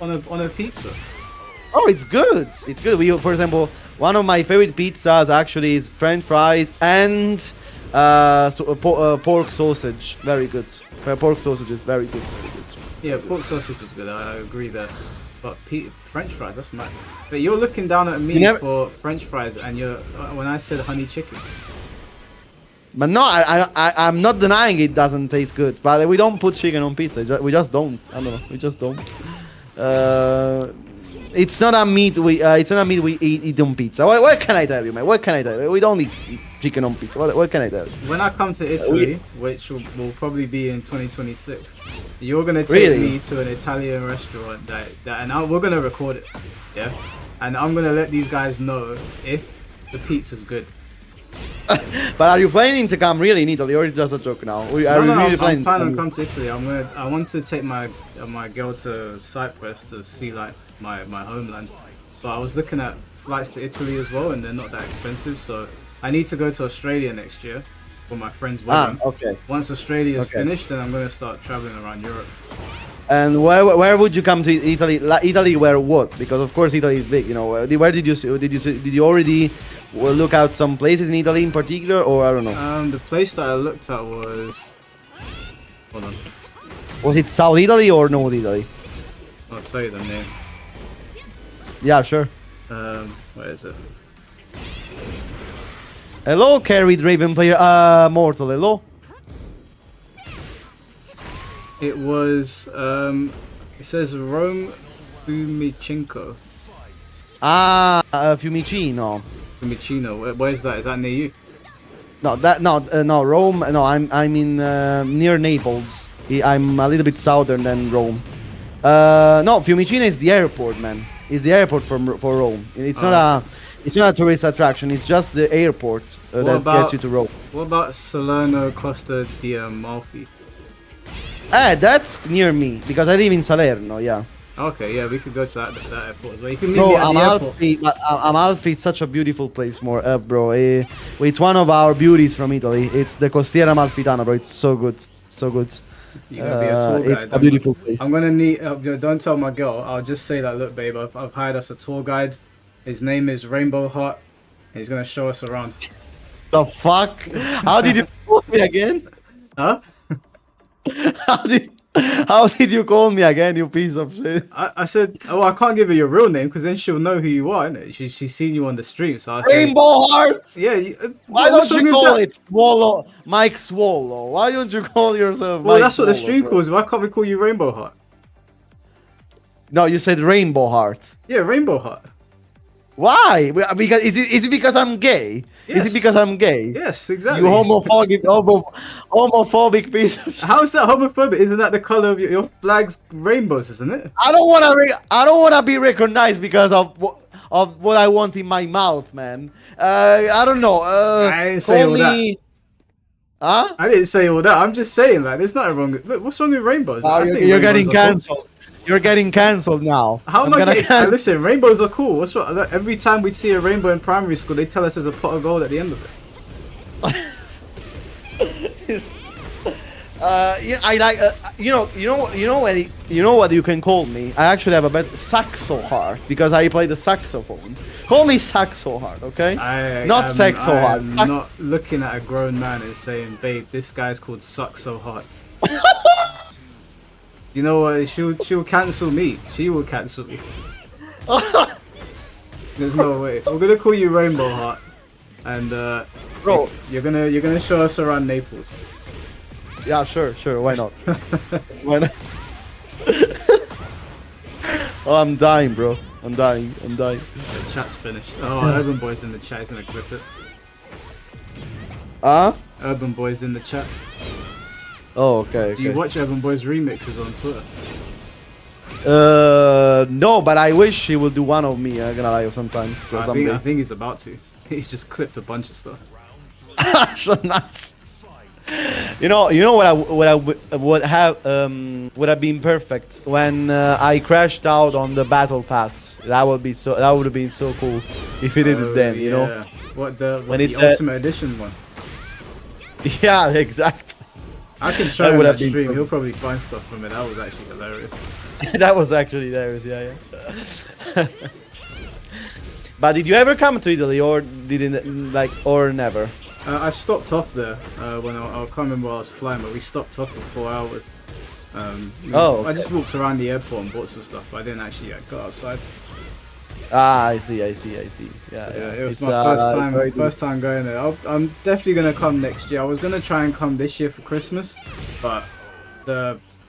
Speaker 1: on a pizza?
Speaker 4: Oh, it's good. It's good. For example, one of my favorite pizzas actually is French fries and pork sausage. Very good. Pork sausage is very good. Very good.
Speaker 1: Yeah, pork sausage was good. I agree there. But French fries, that's mad. But you're looking down at me for French fries, and you're when I said honey chicken.
Speaker 4: But no, I'm not denying it doesn't taste good. But we don't put chicken on pizza. We just don't. I don't know. We just don't. It's not a meat we eat on pizza. What can I tell you, man? What can I tell you? We don't eat chicken on pizza. What can I tell you?
Speaker 1: When I come to Italy, which will probably be in 2026, you're gonna take
Speaker 4: Really?
Speaker 1: me to an Italian restaurant we're gonna record it, yeah. And I'm gonna let these guys know if the pizza's good.
Speaker 4: But are you planning to come really in Italy, or is it just a joke now? Are we really
Speaker 1: I'm
Speaker 4: planning
Speaker 1: planning to
Speaker 4: come?
Speaker 1: come to Italy. I wanted to take my girl to Cyprus to see like my homeland. So I was looking at flights to Italy as well, and they're not that expensive. So I need to go to Australia next year for my friend's wedding.
Speaker 4: Okay.
Speaker 1: Once Australia's
Speaker 4: Okay.
Speaker 1: finished, then I'm gonna start traveling around Europe.
Speaker 4: And where would you come to Italy? Italy, where what? Because of course Italy is big. You know, where did you already look out some places in Italy in particular, or I don't know?
Speaker 1: The place that I looked at was. Hold on,
Speaker 4: Was it South Italy or North Italy?
Speaker 1: I'll tell you the name.
Speaker 4: Yeah, sure.
Speaker 1: Where is it?
Speaker 4: Hello, carried Raven player. Mortal. Hello.
Speaker 1: It was. It says Rome Fiumicino.
Speaker 4: Fiumicino.
Speaker 1: Fiumicino. Where's that? Is that near you?
Speaker 4: No, Rome. No, I'm in near Naples. I'm a little bit southern than Rome. No, Fiumicino is the airport, man. It's the airport for Rome. It's not a tourist attraction. It's just the airport that gets you to Rome.
Speaker 1: What about Salerno Costa di Amalfi?
Speaker 4: That's near me because I live in Salerno. Yeah.
Speaker 1: Okay, yeah, we could go to that airport as well. You can meet
Speaker 4: Bro,
Speaker 1: me at the airport.
Speaker 4: Amalfi is such a beautiful place, bro. It's one of our beauties from Italy. It's the Costiera Amalfitana, bro. It's so good, so good.
Speaker 1: You're gonna be a tour guide.
Speaker 4: It's a beautiful place.
Speaker 1: I'm gonna need. Don't tell my girl. I'll just say that. Look, babe, I've hired us a tour guide. His name is Rainbow Heart. He's gonna show us around.
Speaker 4: The fuck? How did you call me again?
Speaker 1: Huh?
Speaker 4: How did you call me again, you piece of shit?
Speaker 1: I said, oh, I can't give her your real name because then she'll know who you are, innit? She's seen you on the stream, so I said,
Speaker 4: Rainbow Heart!
Speaker 1: yeah.
Speaker 4: Why
Speaker 1: what's
Speaker 4: don't
Speaker 1: wrong
Speaker 4: you
Speaker 1: with
Speaker 4: call
Speaker 1: that?
Speaker 4: it Swallow, Mike Swallow? Why don't you call yourself
Speaker 1: Well,
Speaker 4: Mike
Speaker 1: that's what the
Speaker 4: Swallow,
Speaker 1: stream
Speaker 4: bro?
Speaker 1: calls. Why can't we call you Rainbow Heart?
Speaker 4: No, you said Rainbow Heart.
Speaker 1: Yeah, Rainbow Heart.
Speaker 4: Why? Because is it because I'm gay? Is
Speaker 1: Yes.
Speaker 4: it because I'm gay?
Speaker 1: Yes, exactly.
Speaker 4: You homophobic piece of shit.
Speaker 1: How is that homophobic? Isn't that the color of your flag's rainbows, isn't it?
Speaker 4: I don't wanna be recognized because of what I want in my mouth, man. I don't know.
Speaker 1: I didn't say
Speaker 4: call
Speaker 1: all
Speaker 4: me. Huh?
Speaker 1: I didn't say all that. I'm just saying, like, there's nothing wrong. Look, what's wrong with rainbows?
Speaker 4: Oh,
Speaker 1: I think
Speaker 4: you're
Speaker 1: rainbows
Speaker 4: getting
Speaker 1: are cool.
Speaker 4: cancelled. You're getting cancelled now.
Speaker 1: How am
Speaker 4: I'm
Speaker 1: I
Speaker 4: gonna
Speaker 1: getting? Listen, rainbows are cool. What's wrong? Look, every time we see a rainbow in primary school, they tell us there's a pot of gold at the end of it.
Speaker 4: Yeah, I like. You know what you can call me. I actually have a better saxo heart because I play the saxophone. Call me saxo heart, okay? Not sexo heart.
Speaker 1: I'm not looking at a grown man and saying, babe, this guy's called Suck So Hard. You know what? She'll cancel me. She will cancel me. There's no way. We're gonna call you Rainbow Heart, and
Speaker 4: Bro.
Speaker 1: you're gonna show us around Naples.
Speaker 4: Yeah, sure. Why not? Why not? Oh, I'm dying, bro. I'm dying.
Speaker 1: The chat's finished. Oh, Urban Boy's in the chat. He's gonna clip it.
Speaker 4: Huh?
Speaker 1: Urban Boy's in the chat.
Speaker 4: Oh, okay.
Speaker 1: Do you watch Urban Boy's remixes on Twitter?
Speaker 4: No, but I wish he would do one of me. I'm gonna lie sometimes. So
Speaker 1: I
Speaker 4: someday.
Speaker 1: think he's about to. He's just clipped a bunch of stuff.
Speaker 4: So nice. You know what I would have been perfect when I crashed out on the battle pass. That would have been so cool if he did it then. You know.
Speaker 1: What the
Speaker 4: When
Speaker 1: the
Speaker 4: it's,
Speaker 1: Ultimate Edition one?
Speaker 4: Yeah, exactly.
Speaker 1: I can
Speaker 4: That
Speaker 1: show him
Speaker 4: would
Speaker 1: that
Speaker 4: have been
Speaker 1: stream.
Speaker 4: so-
Speaker 1: He'll probably find stuff from it. That was actually hilarious.
Speaker 4: That was actually hilarious. Yeah. But did you ever come to Italy, or or never?
Speaker 1: I stopped off there when I can't remember where I was flying, but we stopped off for 4 hours.
Speaker 4: Oh,
Speaker 1: I just walked around the airport and bought some stuff, but I didn't actually go outside.
Speaker 4: Ah, I see. Yeah,
Speaker 1: It was
Speaker 4: It's,
Speaker 1: my
Speaker 4: very
Speaker 1: first time going there. I'm definitely gonna come next year. I was gonna try and come this year for Christmas, but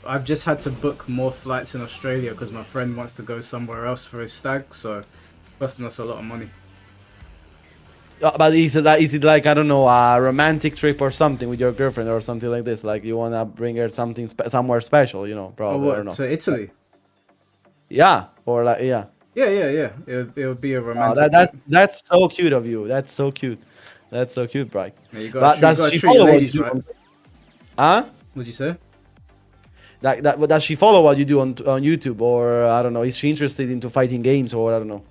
Speaker 1: I've just had to book more flights in Australia because my friend wants to go somewhere else for his stag, so it's costing us a lot of money.
Speaker 4: But is it like, I don't know, a romantic trip or something with your girlfriend or something like this? Like you wanna bring her something somewhere special, you know? Probably.
Speaker 1: Oh,
Speaker 4: I don't know.
Speaker 1: what? To Italy?
Speaker 4: Yeah, or like yeah.
Speaker 1: Yeah. It'll be a
Speaker 4: Oh,
Speaker 1: romantic.
Speaker 4: that's so cute of you. That's so cute, Brian.
Speaker 1: Yeah, you
Speaker 4: But
Speaker 1: gotta
Speaker 4: does she
Speaker 1: treat your
Speaker 4: follow what
Speaker 1: ladies
Speaker 4: you do?
Speaker 1: right.
Speaker 4: Huh?
Speaker 1: What'd you say?
Speaker 4: Does she follow what you do on YouTube, or I don't know? Is she interested into fighting games, or I don't know?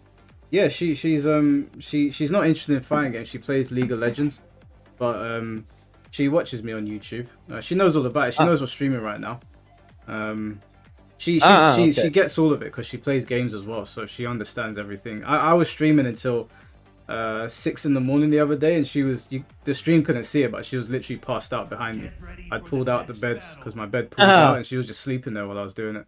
Speaker 1: Yeah, she's not interested in fighting games. She plays League of Legends, but she watches me on YouTube. She knows all about it. She knows what's streaming right now. She gets all of it because she plays games as well, so she understands everything. I was streaming until 6 in the morning the other day, and the stream couldn't see it, but she was literally passed out behind me. I'd pulled out the beds because my bed pulled out, and she was just sleeping there while I was doing it.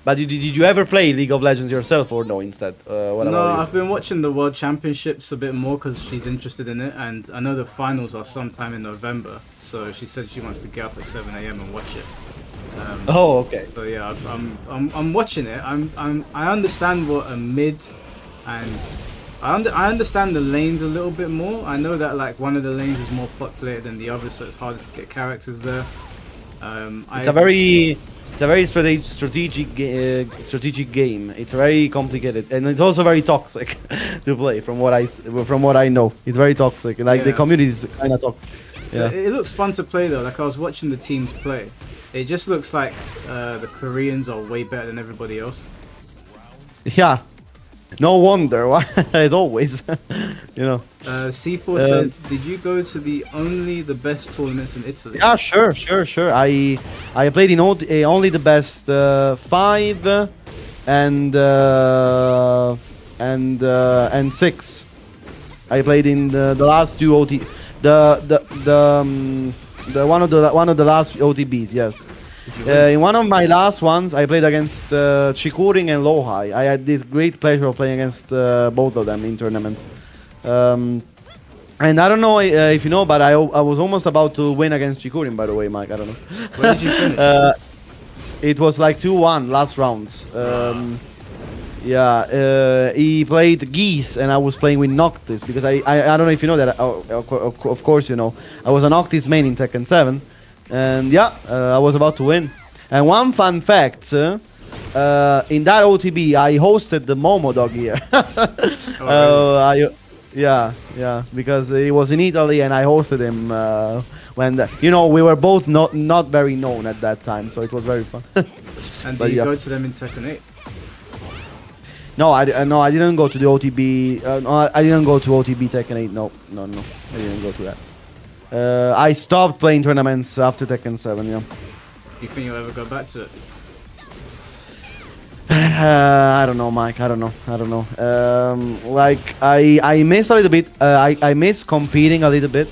Speaker 4: But did you ever play League of Legends yourself, or no? Instead, what
Speaker 1: No,
Speaker 4: about you?
Speaker 1: I've been watching the World Championships a bit more because she's interested in it, and I know the finals are sometime in November. So she said she wants to get up at 7 a.m. and watch it.
Speaker 4: Oh, okay.
Speaker 1: So yeah, I'm watching it. I understand what a mid and I understand the lanes a little bit more. I know that like one of the lanes is more populated than the other, so it's harder to get characters there.
Speaker 4: It's a very strategic game. It's very complicated, and it's also very toxic to play. From what I know, it's very toxic. Like the
Speaker 1: Yeah.
Speaker 4: community is kind of toxic. Yeah.
Speaker 1: It looks fun to play though. Like I was watching the teams play. It just looks like the Koreans are way better than everybody else.
Speaker 4: Yeah. No wonder. Why? As always, you know.
Speaker 1: C4 said, "Did you go to the best tournaments in Italy?"
Speaker 4: Yeah, sure. I played in only the best 5 and 6. I played in the last 2 OT. One of the last OTBs. Yes. In one of my last ones, I played against Chikuring and Lohai. I had this great pleasure of playing against both of them in tournament. And I don't know if you know, but I was almost about to win against Chikurin, by the way, Mike. I don't know.
Speaker 1: Where did you finish?
Speaker 4: It was like 2-1 last rounds. Yeah, he played Geese, and I was playing with Noctis, because I don't know if you know that. Of course you know. I was a Noctis main in Tekken 7, and yeah, I was about to win. And one fun fact, in that OTB, I hosted the Momo Dog here.
Speaker 1: Really?
Speaker 4: Yeah, because he was in Italy and I hosted him when we were both not very known at that time, so it was very fun.
Speaker 1: And
Speaker 4: But
Speaker 1: did you
Speaker 4: yeah.
Speaker 1: go to them in Tekken 8?
Speaker 4: No, I didn't go to the OTB. No, I didn't go to OTB Tekken 8. No, I didn't go to that. I stopped playing tournaments after Tekken 7. Yeah.
Speaker 1: Do you think you'll ever go back to it?
Speaker 4: I don't know, Mike. I don't know. Like I miss a little bit. I miss competing a little bit.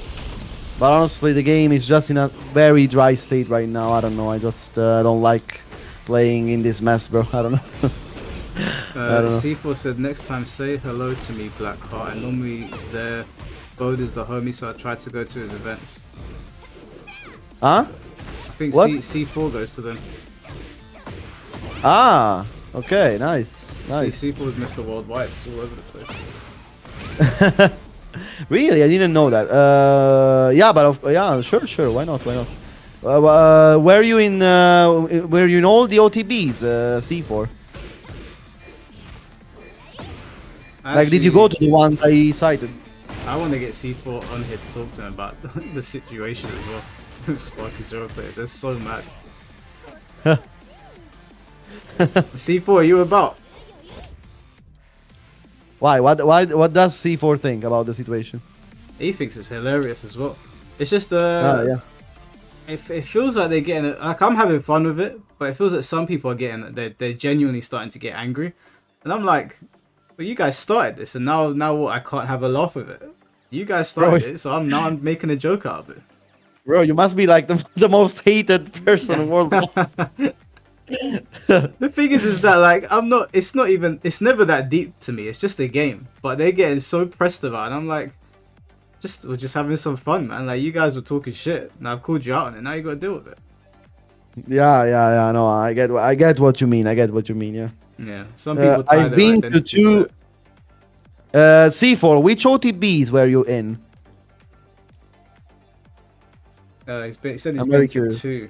Speaker 4: But honestly, the game is just in a very dry state right now. I don't know. I just don't like playing in this mess, bro. I don't know. I don't know.
Speaker 1: C4 said, "Next time say hello to me, Blackheart. I normally there. Bode is the homie, so I try to go to his events."
Speaker 4: Huh?
Speaker 1: I think
Speaker 4: What?
Speaker 1: C4 goes to them.
Speaker 4: Ah. Okay. Nice.
Speaker 1: C4 is Mr. Worldwide. It's all over the place.
Speaker 4: Really, I didn't know that. Yeah, but yeah, sure. Why not? Were you in all the OTBs, C4? Like, did you go to the ones I cited?
Speaker 1: I want to get C4 on here to talk to him about the situation as well. Sparky Zero players, they're so mad. C4, are you about?
Speaker 4: Why? What does C4 think about the situation?
Speaker 1: He thinks it's hilarious as well. It's just
Speaker 4: Yeah.
Speaker 1: it feels like they're getting like I'm having fun with it, but it feels like some people are getting they're genuinely starting to get angry, and I'm like, well, you guys started this, and now what? I can't have a laugh with it. You guys started it, so I'm making a joke out of it.
Speaker 4: Bro, you must be like the most hated person in the world.
Speaker 1: The thing is that like it's never that deep to me. It's just a game, but they're getting so pressed about it, and I'm like, we're just having some fun, man. Like, you guys were talking shit, and I've called you out on it. Now you gotta deal with it.
Speaker 4: Yeah. No, I get what you mean. Yeah.
Speaker 1: Yeah, some people tie
Speaker 4: I've
Speaker 1: their
Speaker 4: been to
Speaker 1: identity
Speaker 4: 2.
Speaker 1: it.
Speaker 4: C4, which OTBs were you in?
Speaker 1: He said he's
Speaker 4: I'm very
Speaker 1: been to
Speaker 4: curious.
Speaker 1: 2.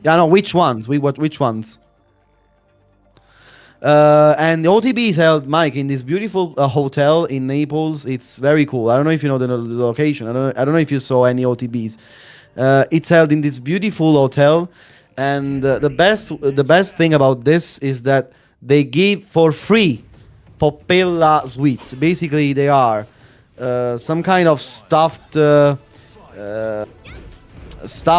Speaker 4: Yeah, no, which ones? Which ones? And the OTB is held, Mike, in this beautiful hotel in Naples. It's very cool. I don't know if you know the location. I don't know if you saw any OTBs. It's held in this beautiful hotel, and the best thing about this is that they give for free Popella sweets. Basically, they are some kind of stuffed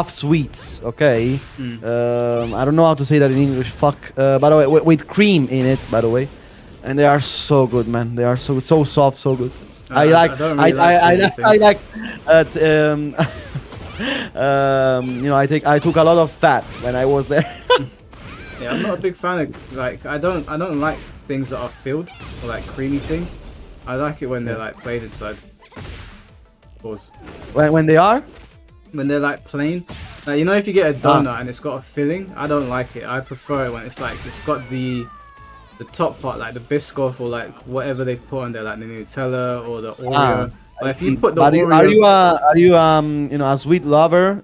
Speaker 4: sweets. Okay. I don't know how to say that in English. Fuck. By the way, with cream in it. By the way, and they are so good, man. They are so soft, so good. I like.
Speaker 1: don't really like
Speaker 4: I like. I took a lot of fat when I was there.
Speaker 1: Yeah, I'm not a big fan of like I don't like things that are filled or like creamy things. I like it when they're like plain inside. Pause.
Speaker 4: When they are.
Speaker 1: When they're like plain, like, if you get a donut and it's got a filling, I don't like it. I prefer it when it's like it's got the the top part, like the Biscoff or like whatever they put on there, like the Nutella or the Oreo.
Speaker 4: Ah,
Speaker 1: But if you put the
Speaker 4: but
Speaker 1: Oreo,
Speaker 4: are you you know, a sweet lover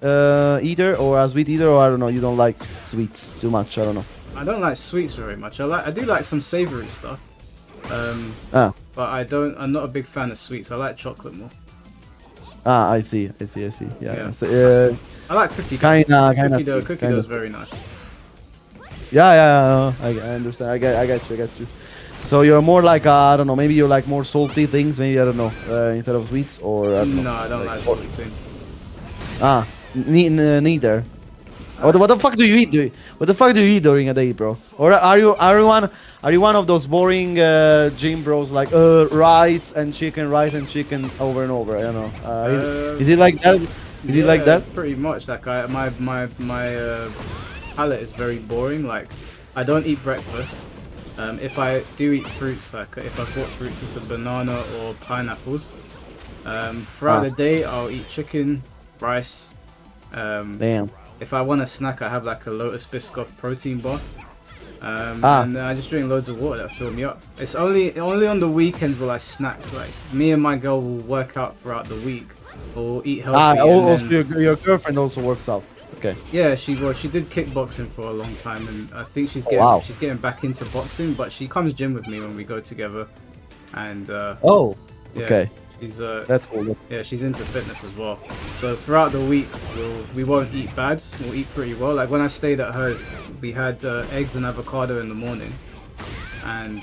Speaker 4: eater or a sweet eater, or I don't know, you don't like sweets too much? I don't know.
Speaker 1: I don't like sweets very much. I do like some savory stuff.
Speaker 4: Ah,
Speaker 1: But I'm not a big fan of sweets. I like chocolate more.
Speaker 4: I see. Yeah.
Speaker 1: Yeah.
Speaker 4: So,
Speaker 1: I like cookie dough.
Speaker 4: Kinda.
Speaker 1: Cookie dough is very nice.
Speaker 4: Yeah. I understand. I get you. So you're more like I don't know. Maybe you're like more salty things. Maybe I don't know. Instead of sweets, or I don't know.
Speaker 1: No, I don't like sweet things.
Speaker 4: Ah, neither. What the fuck do you eat? What the fuck do you eat during a day, bro? Or are you one of those boring gym bros like rice and chicken over and over? I don't know. Is it like that? Is it like that?
Speaker 1: Pretty much. Like my palate is very boring. Like I don't eat breakfast. If I do eat fruits, like if I bought fruits, it's a banana or pineapples. Throughout the day, I'll eat chicken, rice.
Speaker 4: Damn.
Speaker 1: If I want a snack, I have like a Lotus Biscoff protein bar. And then I just drink loads of water that fill me up. It's only on the weekends will I snack. Like me and my girl will work out throughout the week. Or eat healthy.
Speaker 4: Also your girlfriend also works out. Okay.
Speaker 1: Yeah, she did kickboxing for a long time, and I think she's getting back into boxing. But she comes gym with me when we go together, and
Speaker 4: okay.
Speaker 1: She's
Speaker 4: that's cool.
Speaker 1: Yeah, she's into fitness as well. So throughout the week, we won't eat bad. We'll eat pretty well. Like when I stayed at hers, we had eggs and avocado in the morning, and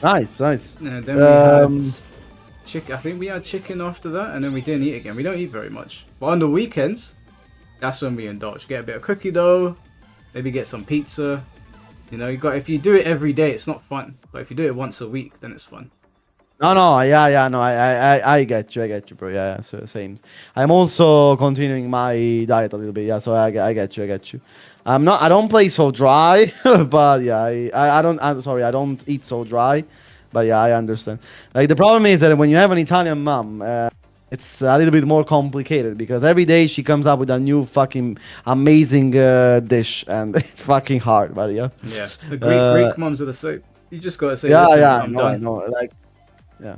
Speaker 4: nice.
Speaker 1: And then we had chicken. I think we had chicken after that, and then we didn't eat again. We don't eat very much, but on the weekends, that's when we indulge. Get a bit of cookie dough, maybe get some pizza. You know, if you do it every day, it's not fun. But if you do it once a week, then it's fun.
Speaker 4: No, I get you, bro. Yeah, so same. I'm also continuing my diet a little bit. Yeah, so I get you. I don't play so dry, but yeah, I'm don't eat so dry, but yeah, I understand. Like the problem is that when you have an Italian mom, it's a little bit more complicated because every day she comes up with a new fucking amazing dish, and it's fucking hard, but yeah.
Speaker 1: Yeah, the Greek moms are the same. You just gotta say,
Speaker 4: yeah,
Speaker 1: listen,
Speaker 4: yeah,
Speaker 1: I'm done.
Speaker 4: I know, like, yeah.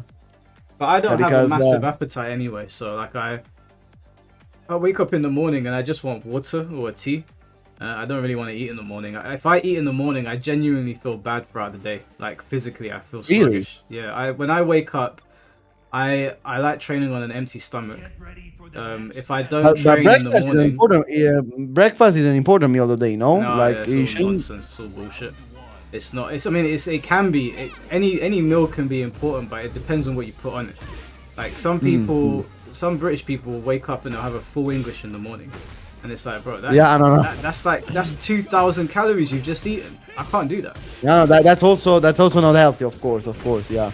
Speaker 1: But I don't have a
Speaker 4: because,
Speaker 1: massive appetite anyway, so like I wake up in the morning and I just want water or a tea. I don't really want to eat in the morning. If I eat in the morning, I genuinely feel bad throughout the day. Like physically, I feel sluggish.
Speaker 4: Really?
Speaker 1: Yeah, when I wake up, I like training on an empty stomach. If I don't train in the morning,
Speaker 4: breakfast is an important meal of the day. No, like
Speaker 1: it's all nonsense. It's all bullshit. It's not. I mean, it can be. Any meal can be important, but it depends on what you put on it. Like some people, some British people wake up and they'll have a full English in the morning, and it's like, bro,
Speaker 4: I don't know.
Speaker 1: That's 2,000 calories you've just eaten. I can't do that.
Speaker 4: No, that's also not healthy, of course, yeah.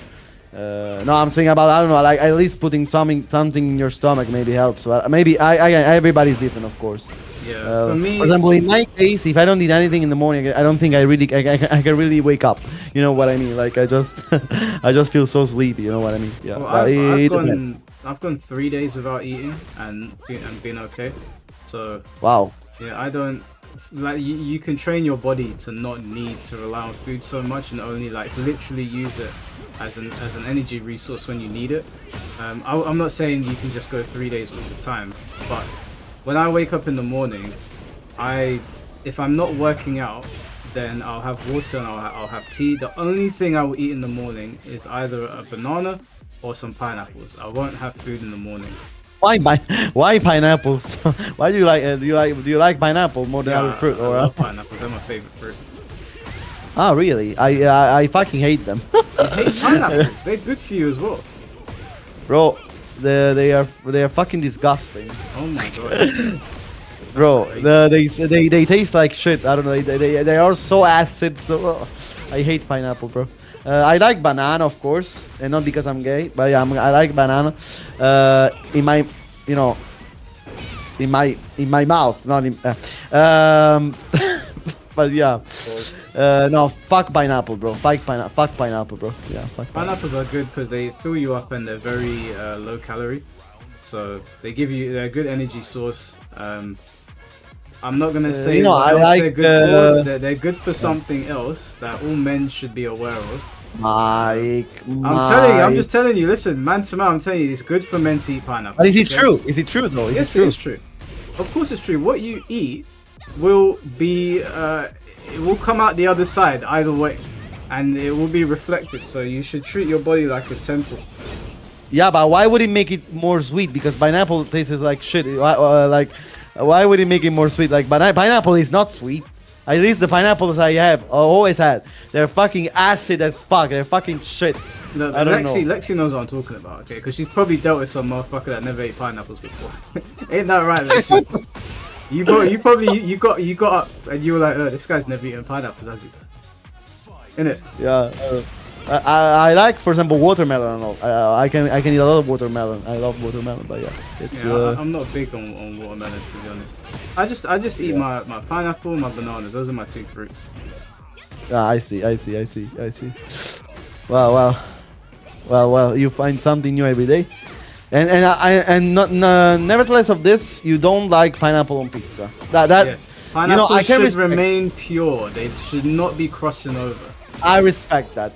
Speaker 4: No, I'm saying about, I don't know, like at least putting something in your stomach maybe helps. Well, maybe everybody's different, of course.
Speaker 1: Yeah. For me,
Speaker 4: for example, in my case, if I don't eat anything in the morning, I don't think I can really wake up. You know what I mean? Like I just feel so sleepy. You know what I mean? Yeah.
Speaker 1: Well, I've gone 3 days without eating and been okay. So
Speaker 4: wow.
Speaker 1: Yeah, I don't like you can train your body to not need to rely on food so much and only like literally use it as an energy resource when you need it. I'm not saying you can just go 3 days all the time, but when I wake up in the morning, if I'm not working out, then I'll have water and I'll have tea. The only thing I will eat in the morning is either a banana or some pineapples. I won't have food in the morning.
Speaker 4: Why pineapples? Why do you like pineapple more than other fruit?
Speaker 1: I love pineapples. They're my favorite fruit.
Speaker 4: Ah, really? I fucking hate them.
Speaker 1: You hate pineapples? They're good for you as well.
Speaker 4: Bro, they are fucking disgusting.
Speaker 1: Oh my god.
Speaker 4: Bro, they taste like shit. I don't know. They are so acid. So I hate pineapple, bro. I like banana, of course, and not because I'm gay, but yeah, I like banana. In my, in my mouth, not in. But yeah. No, fuck pineapple, bro. Fuck pineapple, bro. Yeah, fuck.
Speaker 1: Pineapples are good because they fill you up and they're very low calorie. So they're a good energy source. I'm not gonna say
Speaker 4: you know,
Speaker 1: what
Speaker 4: I
Speaker 1: else
Speaker 4: like,
Speaker 1: they're good for. They're good for something else that all men should be aware of.
Speaker 4: Mike.
Speaker 1: I'm telling you, I'm just telling you. Listen, man to man, I'm telling you, it's good for men to eat pineapple.
Speaker 4: But is it
Speaker 1: okay?
Speaker 4: true? Is it true though? Is
Speaker 1: Yes,
Speaker 4: it true?
Speaker 1: it is true. Of course, it's true. What you eat will be, it will come out the other side either way, and it will be reflected. So you should treat your body like a temple.
Speaker 4: Yeah, but why would it make it more sweet? Because pineapple tastes like shit. Why would it make it more sweet? Like, pineapple is not sweet. At least the pineapples I have, always had, they're fucking acid as fuck. They're fucking shit.
Speaker 1: No,
Speaker 4: I don't know.
Speaker 1: Lexi knows what I'm talking about, okay? Because she's probably dealt with some motherfucker that never ate pineapples before. Ain't that right, Lexi? you got up and you were like, oh, this guy's never eaten pineapples, has he? Innit?
Speaker 4: Yeah. I like, for example, watermelon. And all. I can eat a lot of watermelon. I love watermelon, but yeah, it's.
Speaker 1: Yeah, I'm not big on watermelons, to be honest. I just eat my pineapple, my bananas. Those are my two fruits.
Speaker 4: I see. Well. You find something new every day, and nevertheless of this, you don't like pineapple on pizza. That
Speaker 1: Yes, pineapples
Speaker 4: I can
Speaker 1: should remain pure. They should not be crossing over.
Speaker 4: I respect that.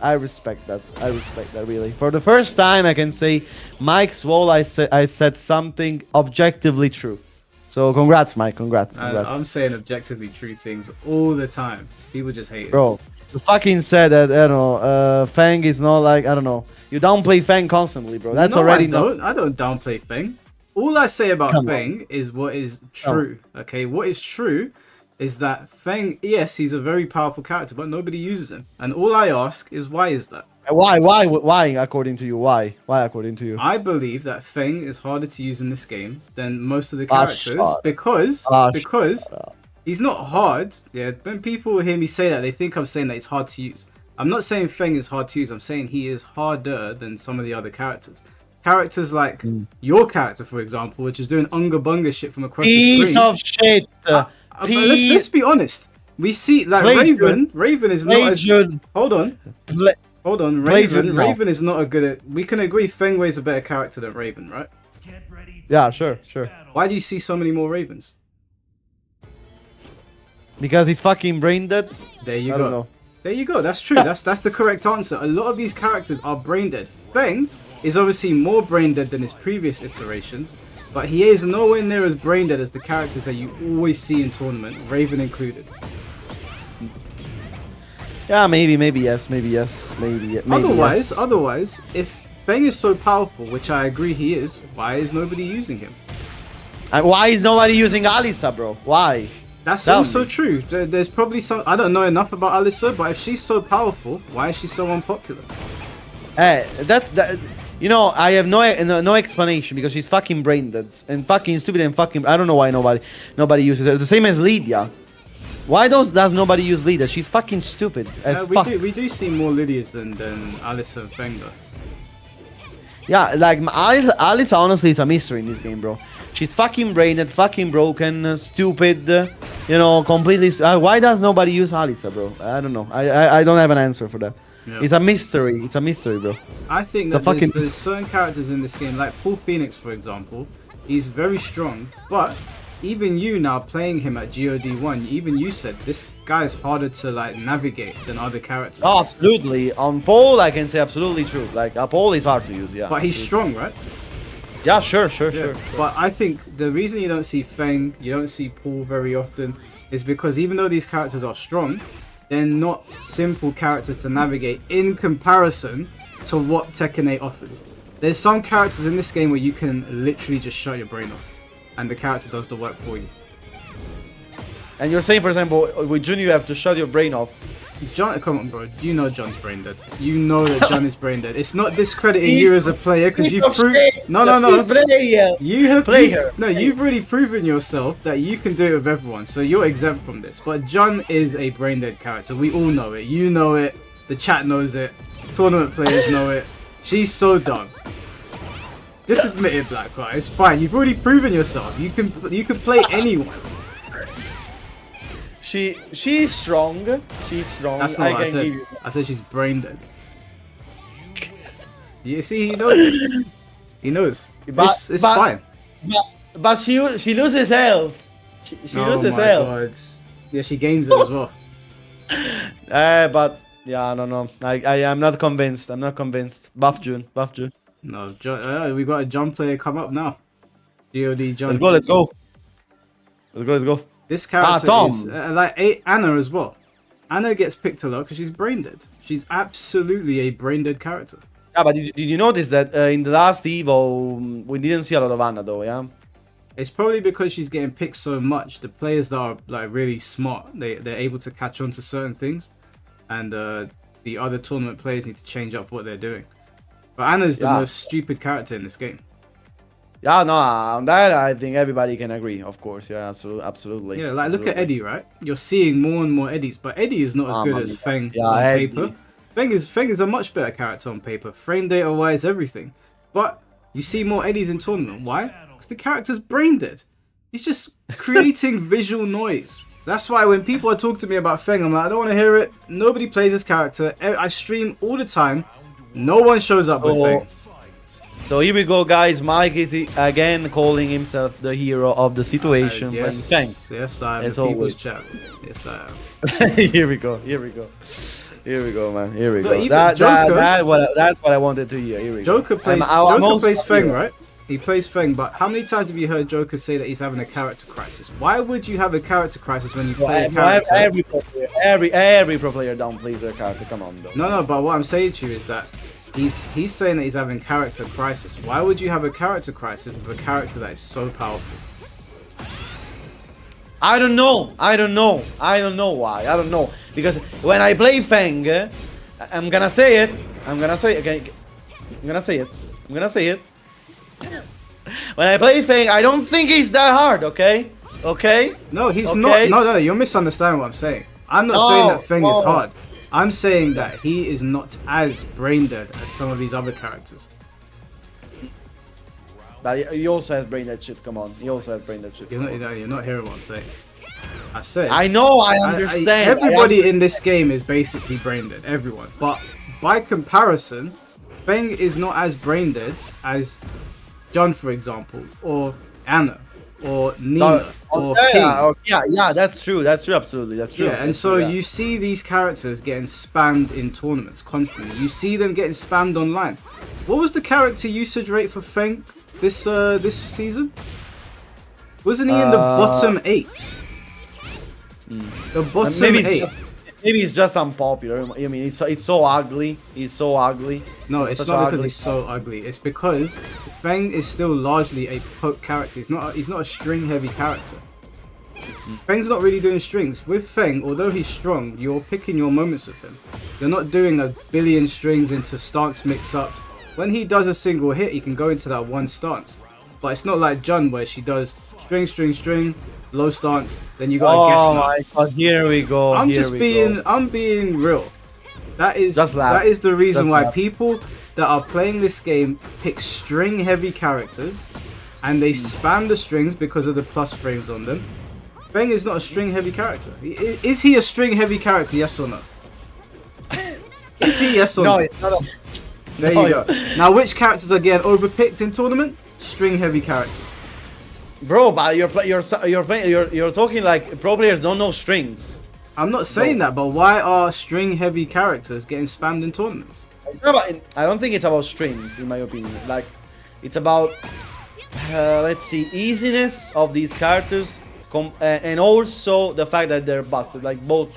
Speaker 4: Really. For the first time, I can say, Mike Swole, I said something objectively true. So congrats, Mike. Congrats.
Speaker 1: I'm saying objectively true things all the time. People just hate it.
Speaker 4: Bro, you fucking said that, I don't know, Fang is not like, I don't know. You downplay Fang constantly, bro. That's
Speaker 1: no,
Speaker 4: already
Speaker 1: I don't downplay Feng. All I say about
Speaker 4: Come
Speaker 1: Feng is what is true. Okay, what is true is that Feng, yes, he's a very powerful character, but nobody uses him. And all I ask is, why is that?
Speaker 4: Why, according to you? Why, according to you?
Speaker 1: I believe that Feng is harder to use in this game than most of the characters
Speaker 4: shut.
Speaker 1: because he's not hard. Yeah, when people hear me say that, they think I'm saying that it's hard to use. I'm not saying Feng is hard to use. I'm saying he is harder than some of the other characters. Characters like your character, for example, which is doing unga bunga shit from across the
Speaker 4: Piece
Speaker 1: screen.
Speaker 4: of shit.
Speaker 1: Let's be honest. We see like Raven is not as hold on. Raven is not a good at. We can agree Fengway is a better character than Raven, right?
Speaker 2: Get ready for
Speaker 4: Yeah,
Speaker 2: the
Speaker 4: sure.
Speaker 2: next battle.
Speaker 1: Why do you see so many more Ravens?
Speaker 4: Because he's fucking brain dead.
Speaker 1: There you
Speaker 4: I
Speaker 1: go.
Speaker 4: don't know.
Speaker 1: There you go. That's true. That's the correct answer. A lot of these characters are brain dead. Feng is obviously more brain dead than his previous iterations, but he is nowhere near as brain dead as the characters that you always see in tournament, Raven included.
Speaker 4: Yeah, maybe yes.
Speaker 1: Otherwise, if Feng is so powerful, which I agree he is, why is nobody using him?
Speaker 4: And why is nobody using Alisa, bro? Why?
Speaker 1: That's
Speaker 4: Tell
Speaker 1: also
Speaker 4: me.
Speaker 1: true. There's probably some. I don't know enough about Alyssa, but if she's so powerful, why is she so unpopular?
Speaker 4: Hey, that. You know, I have no explanation because she's fucking brain dead and fucking stupid and fucking. I don't know why nobody uses her. The same as Lydia. Why does nobody use Lydia? She's fucking stupid as fuck.
Speaker 1: We do see more Lydias than Alyssa and Feng though.
Speaker 4: Yeah, like Alisa honestly is a mystery in this game, bro. She's fucking brain dead, fucking broken, stupid. You know, completely. Why does nobody use Alisa, bro? I don't know. I don't have an answer for that.
Speaker 1: Yeah.
Speaker 4: It's a mystery. It's a mystery, bro.
Speaker 1: I think that there's certain characters in this game, like Paul Phoenix, for example. He's very strong, but even you now playing him at GOD1, even you said this guy is harder to like navigate than other characters.
Speaker 4: Oh, absolutely. On Paul, I can say absolutely true. Like, Paul is hard to use, yeah.
Speaker 1: But he's strong, right?
Speaker 4: Yeah, sure.
Speaker 1: But I think the reason you don't see Feng, you don't see Paul very often, is because even though these characters are strong, they're not simple characters to navigate in comparison to what Tekken 8 offers. There's some characters in this game where you can literally just shut your brain off, and the character does the work for you.
Speaker 4: And you're saying, for example, with Jun, you have to shut your brain off.
Speaker 1: John, come on, bro. You know John's brain dead. You know that John is brain dead. It's not discrediting you as a player because you proved. No. You have you've really proven yourself that you can do it with everyone, so you're exempt from this. But John is a brain dead character. We all know it. You know it. The chat knows it. Tournament players know it. She's so dumb. Just admit it, Blackheart. It's fine. You've already proven yourself. You can play anyone.
Speaker 4: She's strong. She's strong.
Speaker 1: That's not what I said. I said she's brain dead. You see, he knows it. He knows. It's fine.
Speaker 4: But she loses health. She
Speaker 1: Oh
Speaker 4: loses
Speaker 1: my
Speaker 4: health.
Speaker 1: god. Yeah, she gains it as well.
Speaker 4: But yeah, I don't know. I am not convinced. I'm not convinced. Buff June. Buff June.
Speaker 1: No, we got a John player come up now. God John.
Speaker 4: Let's go. Let's go. Let's go. Let's go.
Speaker 1: This character
Speaker 4: Tom.
Speaker 1: is Anna as well. Anna gets picked a lot because she's brain dead. She's absolutely a brain dead character.
Speaker 4: Yeah, but did you notice that in the last Evo we didn't see a lot of Anna though? Yeah.
Speaker 1: It's probably because she's getting picked so much. The players that are like really smart, they're able to catch on to certain things, and the other tournament players need to change up what they're doing. But Anna's the most stupid character in this game.
Speaker 4: Yeah, no, on that I think everybody can agree. Of course, yeah, absolutely.
Speaker 1: Yeah, like look at Eddie, right? You're seeing more and more Eddies, but Eddie is not as good as Feng on paper. Feng is a much better character on paper, frame data wise, everything. But you see more Eddies in tournament. Why? Because the character's brain dead. He's just creating visual noise. That's why when people are talking to me about Feng, I'm like, I don't want to hear it. Nobody plays this character. I stream all the time. No one shows up with Feng.
Speaker 4: So here we go, guys. Mike is again calling himself the hero of the situation.
Speaker 1: Yes, yes, I am.
Speaker 4: As
Speaker 1: the people's
Speaker 4: always.
Speaker 1: chat. Yes, I am.
Speaker 4: Here we go. Here we go. Here we go, man. Here we go.
Speaker 1: Even
Speaker 4: That's what I wanted to hear. Here we
Speaker 1: Joker
Speaker 4: go.
Speaker 1: plays. Joker plays Feng, right? He plays Feng, but how many times have you heard Joker say that he's having a character crisis? Why would you have a character crisis when you play a character?
Speaker 4: Every pro player downplays their character. Come on, though.
Speaker 1: No, but what I'm saying to you is that he's saying that he's having character crisis. Why would you have a character crisis with a character that is so powerful?
Speaker 4: I don't know why. I don't know. Because when I play Feng, I'm gonna say it. I'm gonna say it. When I play Feng, I don't think he's that hard, okay?
Speaker 1: No, he's not. No, you're misunderstanding what I'm saying. I'm not saying that Feng is hard. I'm saying that he is not as brain dead as some of these other characters.
Speaker 4: But he also has brain dead shit, come on. He also has brain dead shit.
Speaker 1: You're not hearing what I'm saying. I said.
Speaker 4: I know, I understand.
Speaker 1: Everybody in this game is basically brain dead. Everyone. But by comparison, Feng is not as brain dead as John, for example, or Anna, or Nina, or King.
Speaker 4: Yeah, that's true, absolutely, that's true.
Speaker 1: Yeah, and so you see these characters getting spammed in tournaments constantly. You see them getting spammed online. What was the character usage rate for Feng this season? Wasn't he in the bottom 8? The bottom 8.
Speaker 4: Maybe it's just unpopular. I mean, it's so ugly. He's so ugly.
Speaker 1: No, it's not because he's so ugly. It's because Feng is still largely a poke character. He's not a string heavy character. Feng's not really doing strings. With Feng, although he's strong, you're picking your moments with him. You're not doing a billion strings into stance mix-ups. When he does a single hit, he can go into that one stance. But it's not like Jun where she does string, low stance, then you gotta guess now.
Speaker 4: My God, here we go.
Speaker 1: I'm being real. That is the reason why people that are playing this game pick string heavy characters and they spam the strings because of the plus frames on them. Feng is not a string heavy character. Is he a string heavy character, yes or no? Is he, yes or no?
Speaker 4: No, it's not a...
Speaker 1: There you go. Now which characters are getting overpicked in tournament? String heavy characters.
Speaker 4: Bro, but you're talking like pro players don't know strings.
Speaker 1: I'm not saying that, but why are string heavy characters getting spammed in tournaments?
Speaker 4: It's not about, I don't think it's about strings, in my opinion. Like, it's about let's see, easiness of these characters, and also the fact that they're busted. Like both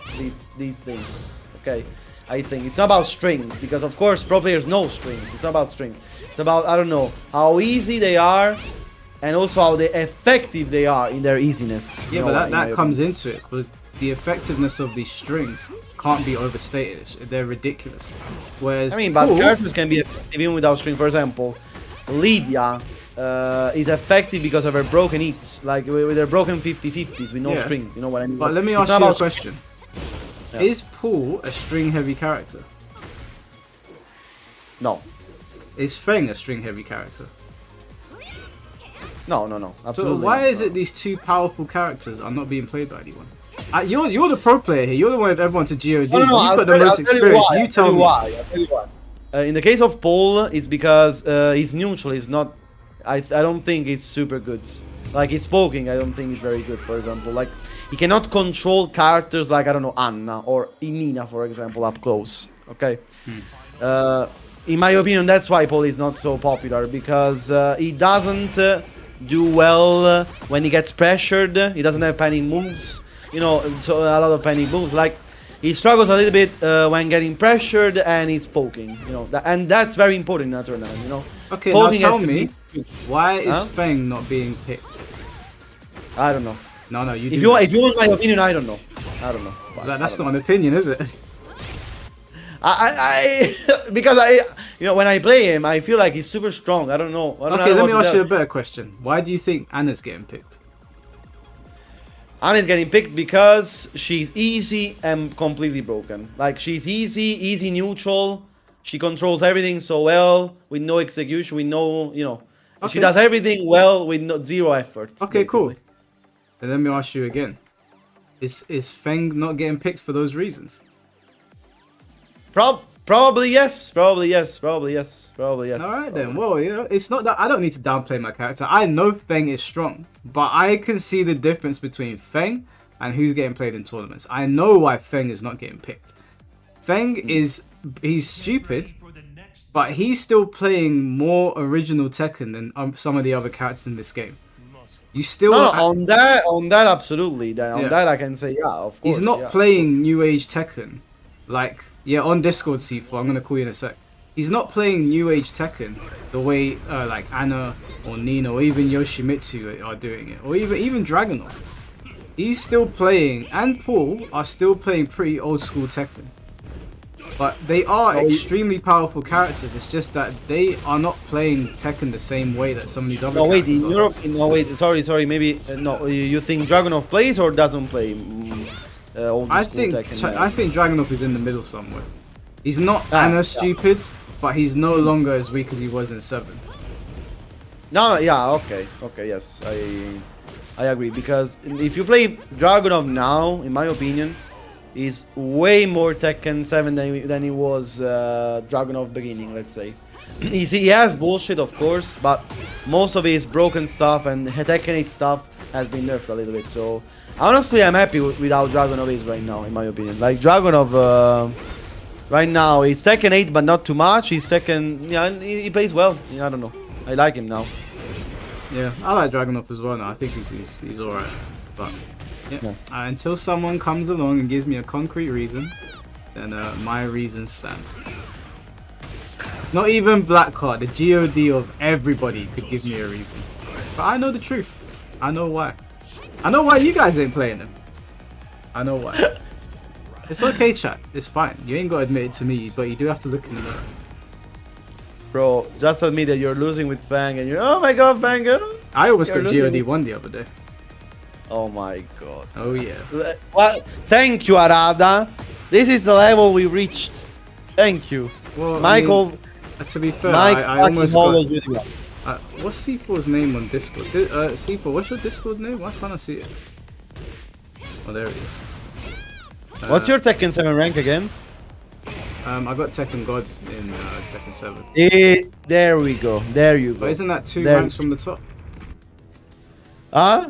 Speaker 4: these things. Okay, I think it's not about strings because of course pro players know strings. It's not about strings. It's about, I don't know, how easy they are. And also how effective they are in their easiness.
Speaker 1: Yeah, but that comes into it because the effectiveness of these strings can't be overstated. They're ridiculous. Whereas,
Speaker 4: I mean, but characters can be effective even without strings. For example, Lydia is effective because of her broken hits, like with her broken 50-50s with no strings. You know what I mean?
Speaker 1: But let me ask you a question: Is Paul a string-heavy character?
Speaker 4: No.
Speaker 1: Is Feng a string-heavy character?
Speaker 4: No, absolutely.
Speaker 1: So why is it these two powerful characters are not being played by anyone? You're the pro player here. You're the one with everyone to GOD.
Speaker 4: No,
Speaker 1: You've got the most experience. You tell me
Speaker 4: why. I'll tell you why. In the case of Paul, it's because he's neutral. He's not. I don't think it's super good. Like his poking, I don't think is very good. For example, like he cannot control characters like I don't know Anna or Nina, for example, up close. Okay. In my opinion, that's why Paul is not so popular because he doesn't do well when he gets pressured. He doesn't have panic moves. You know, so a lot of panic moves. Like he struggles a little bit when getting pressured and he's poking. You know, and that's very important in a tournament. You know.
Speaker 1: Okay,
Speaker 4: Poking
Speaker 1: now
Speaker 4: has
Speaker 1: tell
Speaker 4: to
Speaker 1: me,
Speaker 4: be-
Speaker 1: why is
Speaker 4: Huh?
Speaker 1: Feng not being picked?
Speaker 4: I don't know.
Speaker 1: No, you.
Speaker 4: If
Speaker 1: do know.
Speaker 4: you want my opinion, I don't know. I don't know.
Speaker 1: That's not an opinion, is it?
Speaker 4: I because you know when I play him, I feel like he's super strong. I don't know. I don't
Speaker 1: Okay,
Speaker 4: know
Speaker 1: let me
Speaker 4: what to
Speaker 1: ask you a
Speaker 4: tell.
Speaker 1: better question. Why do you think Anna's getting picked?
Speaker 4: Anna's getting picked because she's easy and completely broken. Like she's easy neutral. She controls everything so well with no execution, with no, you know, she
Speaker 1: Okay.
Speaker 4: does everything well with zero effort.
Speaker 1: Okay, cool.
Speaker 4: basically.
Speaker 1: And let me ask you again. Is Feng not getting picked for those reasons?
Speaker 4: Probably yes. Probably yes. Probably yes. Probably yes.
Speaker 1: Alright then, well, you know, it's not that I don't need to downplay my character. I know Feng is strong, but I can see the difference between Feng and who's getting played in tournaments. I know why Feng is not getting picked. Feng he's stupid,
Speaker 2: For the next
Speaker 1: but he's still playing more original Tekken than some of the other characters in this game.
Speaker 2: muscle.
Speaker 1: You still
Speaker 4: No, on that, absolutely. On
Speaker 1: Yeah.
Speaker 4: that, I can say, yeah, of course.
Speaker 1: he's not
Speaker 4: yeah.
Speaker 1: playing New Age Tekken. Like, yeah, on Discord, C4, I'm gonna call you in a sec. He's not playing New Age Tekken the way like Anna or Nina or even Yoshimitsu are doing it, or even Dragunov. He's still playing, and Paul are still playing pretty old school Tekken. But they are extremely powerful characters. It's just that they are not playing Tekken the same way that some of these other
Speaker 4: No, wait,
Speaker 1: characters
Speaker 4: in
Speaker 1: are.
Speaker 4: Europe, no, wait, sorry, maybe, no, you think Dragunov plays or doesn't play? Old
Speaker 1: I
Speaker 4: school
Speaker 1: think
Speaker 4: Tekken,
Speaker 1: I think Dragunov is in the middle somewhere. He's not
Speaker 4: Ah,
Speaker 1: Anna
Speaker 4: yeah.
Speaker 1: stupid, but he's no longer as weak as he was in 7.
Speaker 4: No, yeah, okay, yes, I agree, because if you play Dragunov now, in my opinion, he's way more Tekken 7 than he was Dragunov beginning, let's say. He has bullshit, of course, but most of his broken stuff and Tekken 8 stuff has been nerfed a little bit, so honestly, I'm happy with how Dragunov is right now, in my opinion. Like, Dragunov, right now, he's Tekken 8, but not too much. He's Tekken, yeah, he plays well. Yeah, I don't know. I like him now.
Speaker 1: Yeah, I like Dragunov as well now. I think he's alright. But yeah,
Speaker 4: Yeah.
Speaker 1: Until someone comes along and gives me a concrete reason, then my reasons stand. Not even Black Card, the GOD of everybody could give me a reason. But I know the truth. I know why. I know why you guys ain't playing him. I know why. It's okay, chat. It's fine. You ain't got to admit it to me, but you do have to look in the mirror.
Speaker 4: Bro, just admit that you're losing with Fang and you're, oh my god, Fang.
Speaker 1: I almost
Speaker 4: You're
Speaker 1: got
Speaker 4: losing
Speaker 1: GOD 1 the other day.
Speaker 4: Oh my god.
Speaker 1: Oh yeah.
Speaker 4: Well, thank you, Arada. This is the level we reached. Thank you.
Speaker 1: Well,
Speaker 4: Michael,
Speaker 1: to be fair,
Speaker 4: Mike
Speaker 1: I
Speaker 4: fucking
Speaker 1: almost
Speaker 4: Holo
Speaker 1: got...
Speaker 4: Jr.
Speaker 1: What's C4's name on Discord? C4, what's your Discord name? Why can't I see it? Oh, there it is.
Speaker 4: What's your Tekken 7 rank again?
Speaker 1: I got Tekken Gods in Tekken 7.
Speaker 4: There we go. There you go.
Speaker 1: But isn't that 2
Speaker 4: There-
Speaker 1: ranks from the top?
Speaker 4: Huh?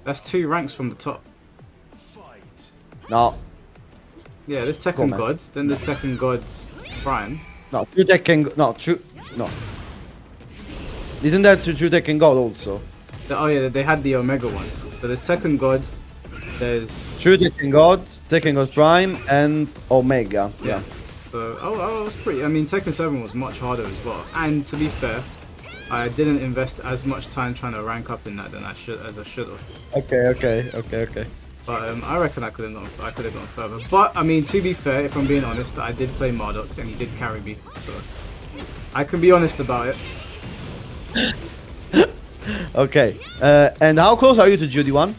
Speaker 1: That's 2 ranks from the top.
Speaker 2: Fight.
Speaker 4: No.
Speaker 1: Yeah, there's
Speaker 4: Go,
Speaker 1: Tekken
Speaker 4: man.
Speaker 1: Gods, then there's Tekken Gods Prime.
Speaker 4: No, true Tekken. No, true. No. Isn't that true Tekken God also?
Speaker 1: Oh yeah, they had the Omega one. So there's Tekken Gods, there's...
Speaker 4: True Tekken God, Tekken God Prime, and Omega.
Speaker 1: Yeah. So, it was pretty... I mean, Tekken 7 was much harder as well. And to be fair, I didn't invest as much time trying to rank up in that than I should have.
Speaker 4: Okay.
Speaker 1: But I reckon I could have gone further. But I mean, to be fair, if I'm being honest, I did play Marduk and he did carry me, so I can be honest about it.
Speaker 4: Okay. And how close are you to GD1?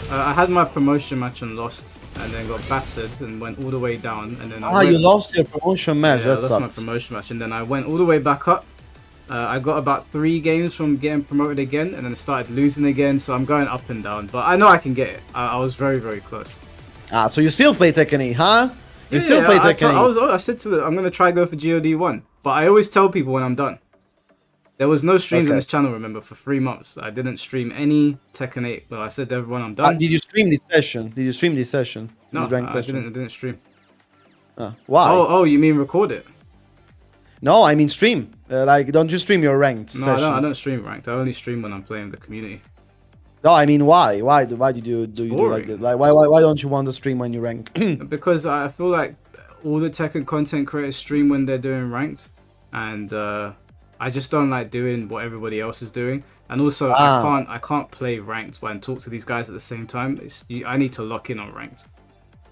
Speaker 1: I had my promotion match and lost, and then got battered and went all the way down, and then I
Speaker 4: Ah,
Speaker 1: went,
Speaker 4: you lost your promotion match.
Speaker 1: yeah,
Speaker 4: That
Speaker 1: that's my
Speaker 4: sucks.
Speaker 1: promotion match, and then I went all the way back up. I got about 3 games from getting promoted again, and then I started losing again. So I'm going up and down, but I know I can get it. I was very, very close.
Speaker 4: Ah, so you still play Tekken 8, huh? You
Speaker 1: Yeah,
Speaker 4: still play
Speaker 1: I
Speaker 4: Tekken 8.
Speaker 1: said to them, I'm gonna try go for GOD 1, but I always tell people when I'm done. There was no streams on
Speaker 4: Okay.
Speaker 1: this channel, remember, for 3 months. I didn't stream any Tekken 8, but I said to everyone I'm done.
Speaker 4: Did you stream this session? Did you stream this session?
Speaker 1: No,
Speaker 4: This ranked
Speaker 1: I
Speaker 4: session?
Speaker 1: didn't stream.
Speaker 4: Why?
Speaker 1: Oh, you mean record it?
Speaker 4: No, I mean stream. Like, don't you stream your ranked
Speaker 1: No,
Speaker 4: sessions?
Speaker 1: I don't stream ranked. I only stream when I'm playing the community.
Speaker 4: No, I mean why? Why did you do like
Speaker 1: boring.
Speaker 4: this? Like why don't you want to stream when you rank?
Speaker 1: Because I feel like all the Tekken content creators stream when they're doing ranked, and I just don't like doing what everybody else is doing. And also, I can't play ranked and talk to these guys at the same time. I need to lock in on ranked.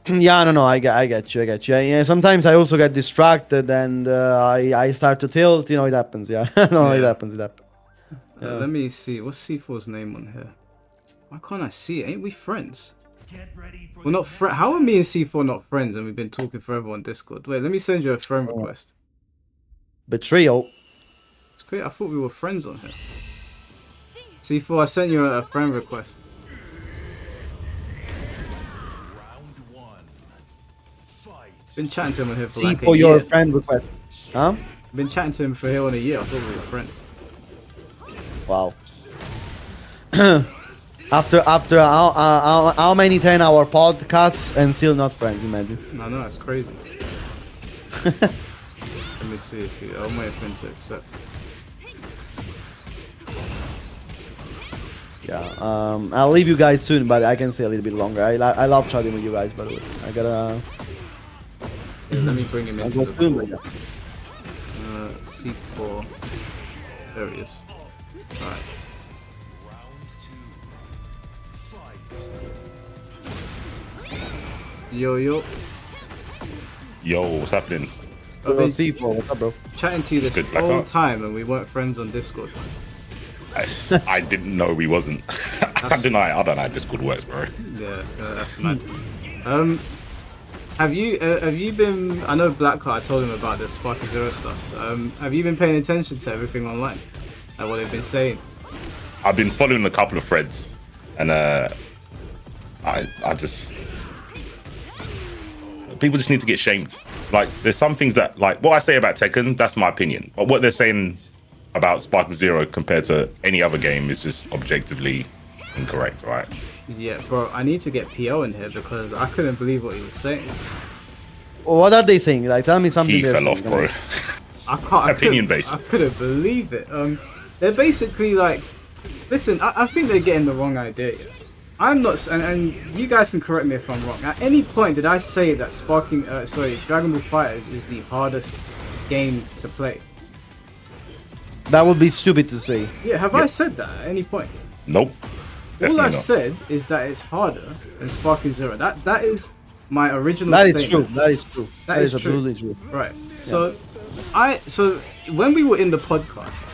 Speaker 4: Yeah, no, I get you. Yeah, sometimes I also get distracted and I start to tilt. You know, it happens. Yeah, no,
Speaker 1: Yeah.
Speaker 4: it happens.
Speaker 1: Let me see. What's C4's name on here? Why can't I see it? Ain't we friends?
Speaker 2: Get ready for
Speaker 1: We're not friends. How are me and C4 not friends? And we've been talking forever on Discord. Wait, let me send you a friend request.
Speaker 4: Betrayal.
Speaker 1: It's great. I thought we were friends on here. C4, I sent you a friend request.
Speaker 2: round one. Fight.
Speaker 1: Been chatting to him on here for
Speaker 4: See
Speaker 1: like
Speaker 4: for
Speaker 1: a
Speaker 4: your
Speaker 1: year.
Speaker 4: friend request. Huh?
Speaker 1: Been chatting to him for here on a year. I thought we were friends.
Speaker 4: Wow. after how many 10-hour podcasts and still not friends? Imagine.
Speaker 1: I know, that's crazy. Let me see if he... I'm waiting for him to accept.
Speaker 4: Yeah. I'll leave you guys soon, but I can stay a little bit longer. I love chatting with you guys, by the way. I gotta.
Speaker 1: Yeah, let me bring him
Speaker 4: I'll
Speaker 1: into
Speaker 4: go
Speaker 1: the
Speaker 4: soon,
Speaker 1: call.
Speaker 4: but yeah.
Speaker 1: C4. There he is. Alright.
Speaker 2: Round two. Fight.
Speaker 1: Yo.
Speaker 5: Yo, what's happening?
Speaker 1: I've been
Speaker 4: C4, what's up, bro?
Speaker 1: chatting to you this
Speaker 5: Good, Black
Speaker 1: whole
Speaker 5: Heart.
Speaker 1: time and we weren't friends on Discord.
Speaker 5: I didn't know we wasn't. I don't know how Discord works, bro.
Speaker 1: Yeah, that's mad. Have you been? I know Blackheart. I told him about the Sparky Zero stuff. Have you been paying attention to everything online? Like what they've been saying?
Speaker 5: I've been following a couple of threads, and I just people just need to get shamed. Like, there's some things that, like, what I say about Tekken, that's my opinion. But what they're saying about Spark Zero compared to any other game is just objectively incorrect, right?
Speaker 1: Yeah, bro. I need to get PO in here because I couldn't believe what he was saying.
Speaker 4: What are they saying? Like, tell me something.
Speaker 5: He
Speaker 4: they're
Speaker 5: fell off,
Speaker 4: saying.
Speaker 5: bro.
Speaker 1: I can't.
Speaker 5: Opinion based.
Speaker 1: I couldn't believe it. They're basically like, listen. I think they're getting the wrong idea. Yeah. I'm not, and you guys can correct me if I'm wrong. At any point did I say that Dragon Ball FighterZ is the hardest game to play?
Speaker 4: That would be stupid to say.
Speaker 1: Yeah, have I said that at any point?
Speaker 5: Nope.
Speaker 1: All
Speaker 5: Definitely
Speaker 1: I've
Speaker 5: not.
Speaker 1: said is that it's harder than Sparking Zero. That is my original
Speaker 4: That is
Speaker 1: statement.
Speaker 4: true. That is true.
Speaker 1: That is true.
Speaker 4: absolutely true.
Speaker 1: Right. So when we were in the podcast,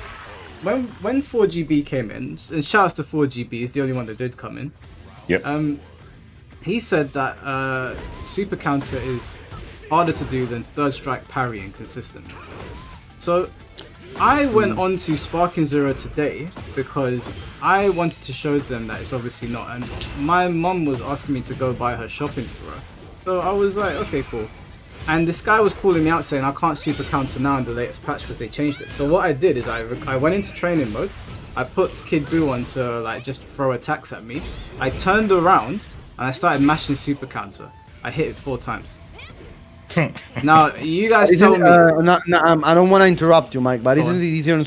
Speaker 1: when 4GB came in, and shouts to 4GB, he's the only one that did come in.
Speaker 5: Yep.
Speaker 1: He said that super counter is harder to do than third strike parrying consistently. So I went on to Sparking Zero today because I wanted to show them that it's obviously not, and my mum was asking me to go buy her shopping for her. So I was like, okay, cool. And this guy was calling me out saying I can't super counter now in the latest patch because they changed it. So what I did is I went into training mode. I put Kid Buu on to like just throw attacks at me. I turned around and I started mashing super counter. I hit it 4 times. Now you guys tell me.
Speaker 4: I don't want to interrupt you, Mike, but
Speaker 1: Go
Speaker 4: isn't
Speaker 1: on.
Speaker 4: it easier on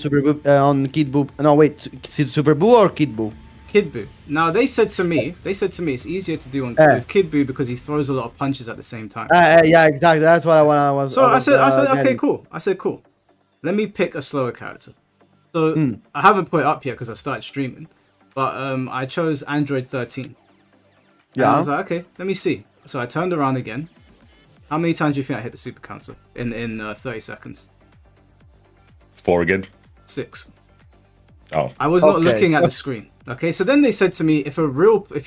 Speaker 4: on Kid Buu? No, wait, Super Buu or Kid Buu?
Speaker 1: Kid Buu. Now they said to me it's easier to do on with Kid Buu because he throws a lot of punches at the same time.
Speaker 4: Yeah, exactly. That's what I was.
Speaker 1: So I said, okay,
Speaker 4: getting.
Speaker 1: cool. I said, cool. Let me pick a slower character. So I haven't put it up yet because I started streaming, but I chose Android 13. And I was like, okay, let me see. So I turned around again. How many times do you think I hit the super counter in 30 seconds?
Speaker 5: 4 again.
Speaker 1: 6.
Speaker 5: Oh.
Speaker 1: I was not
Speaker 4: Okay.
Speaker 1: looking at the screen. Okay, so then they said to me, if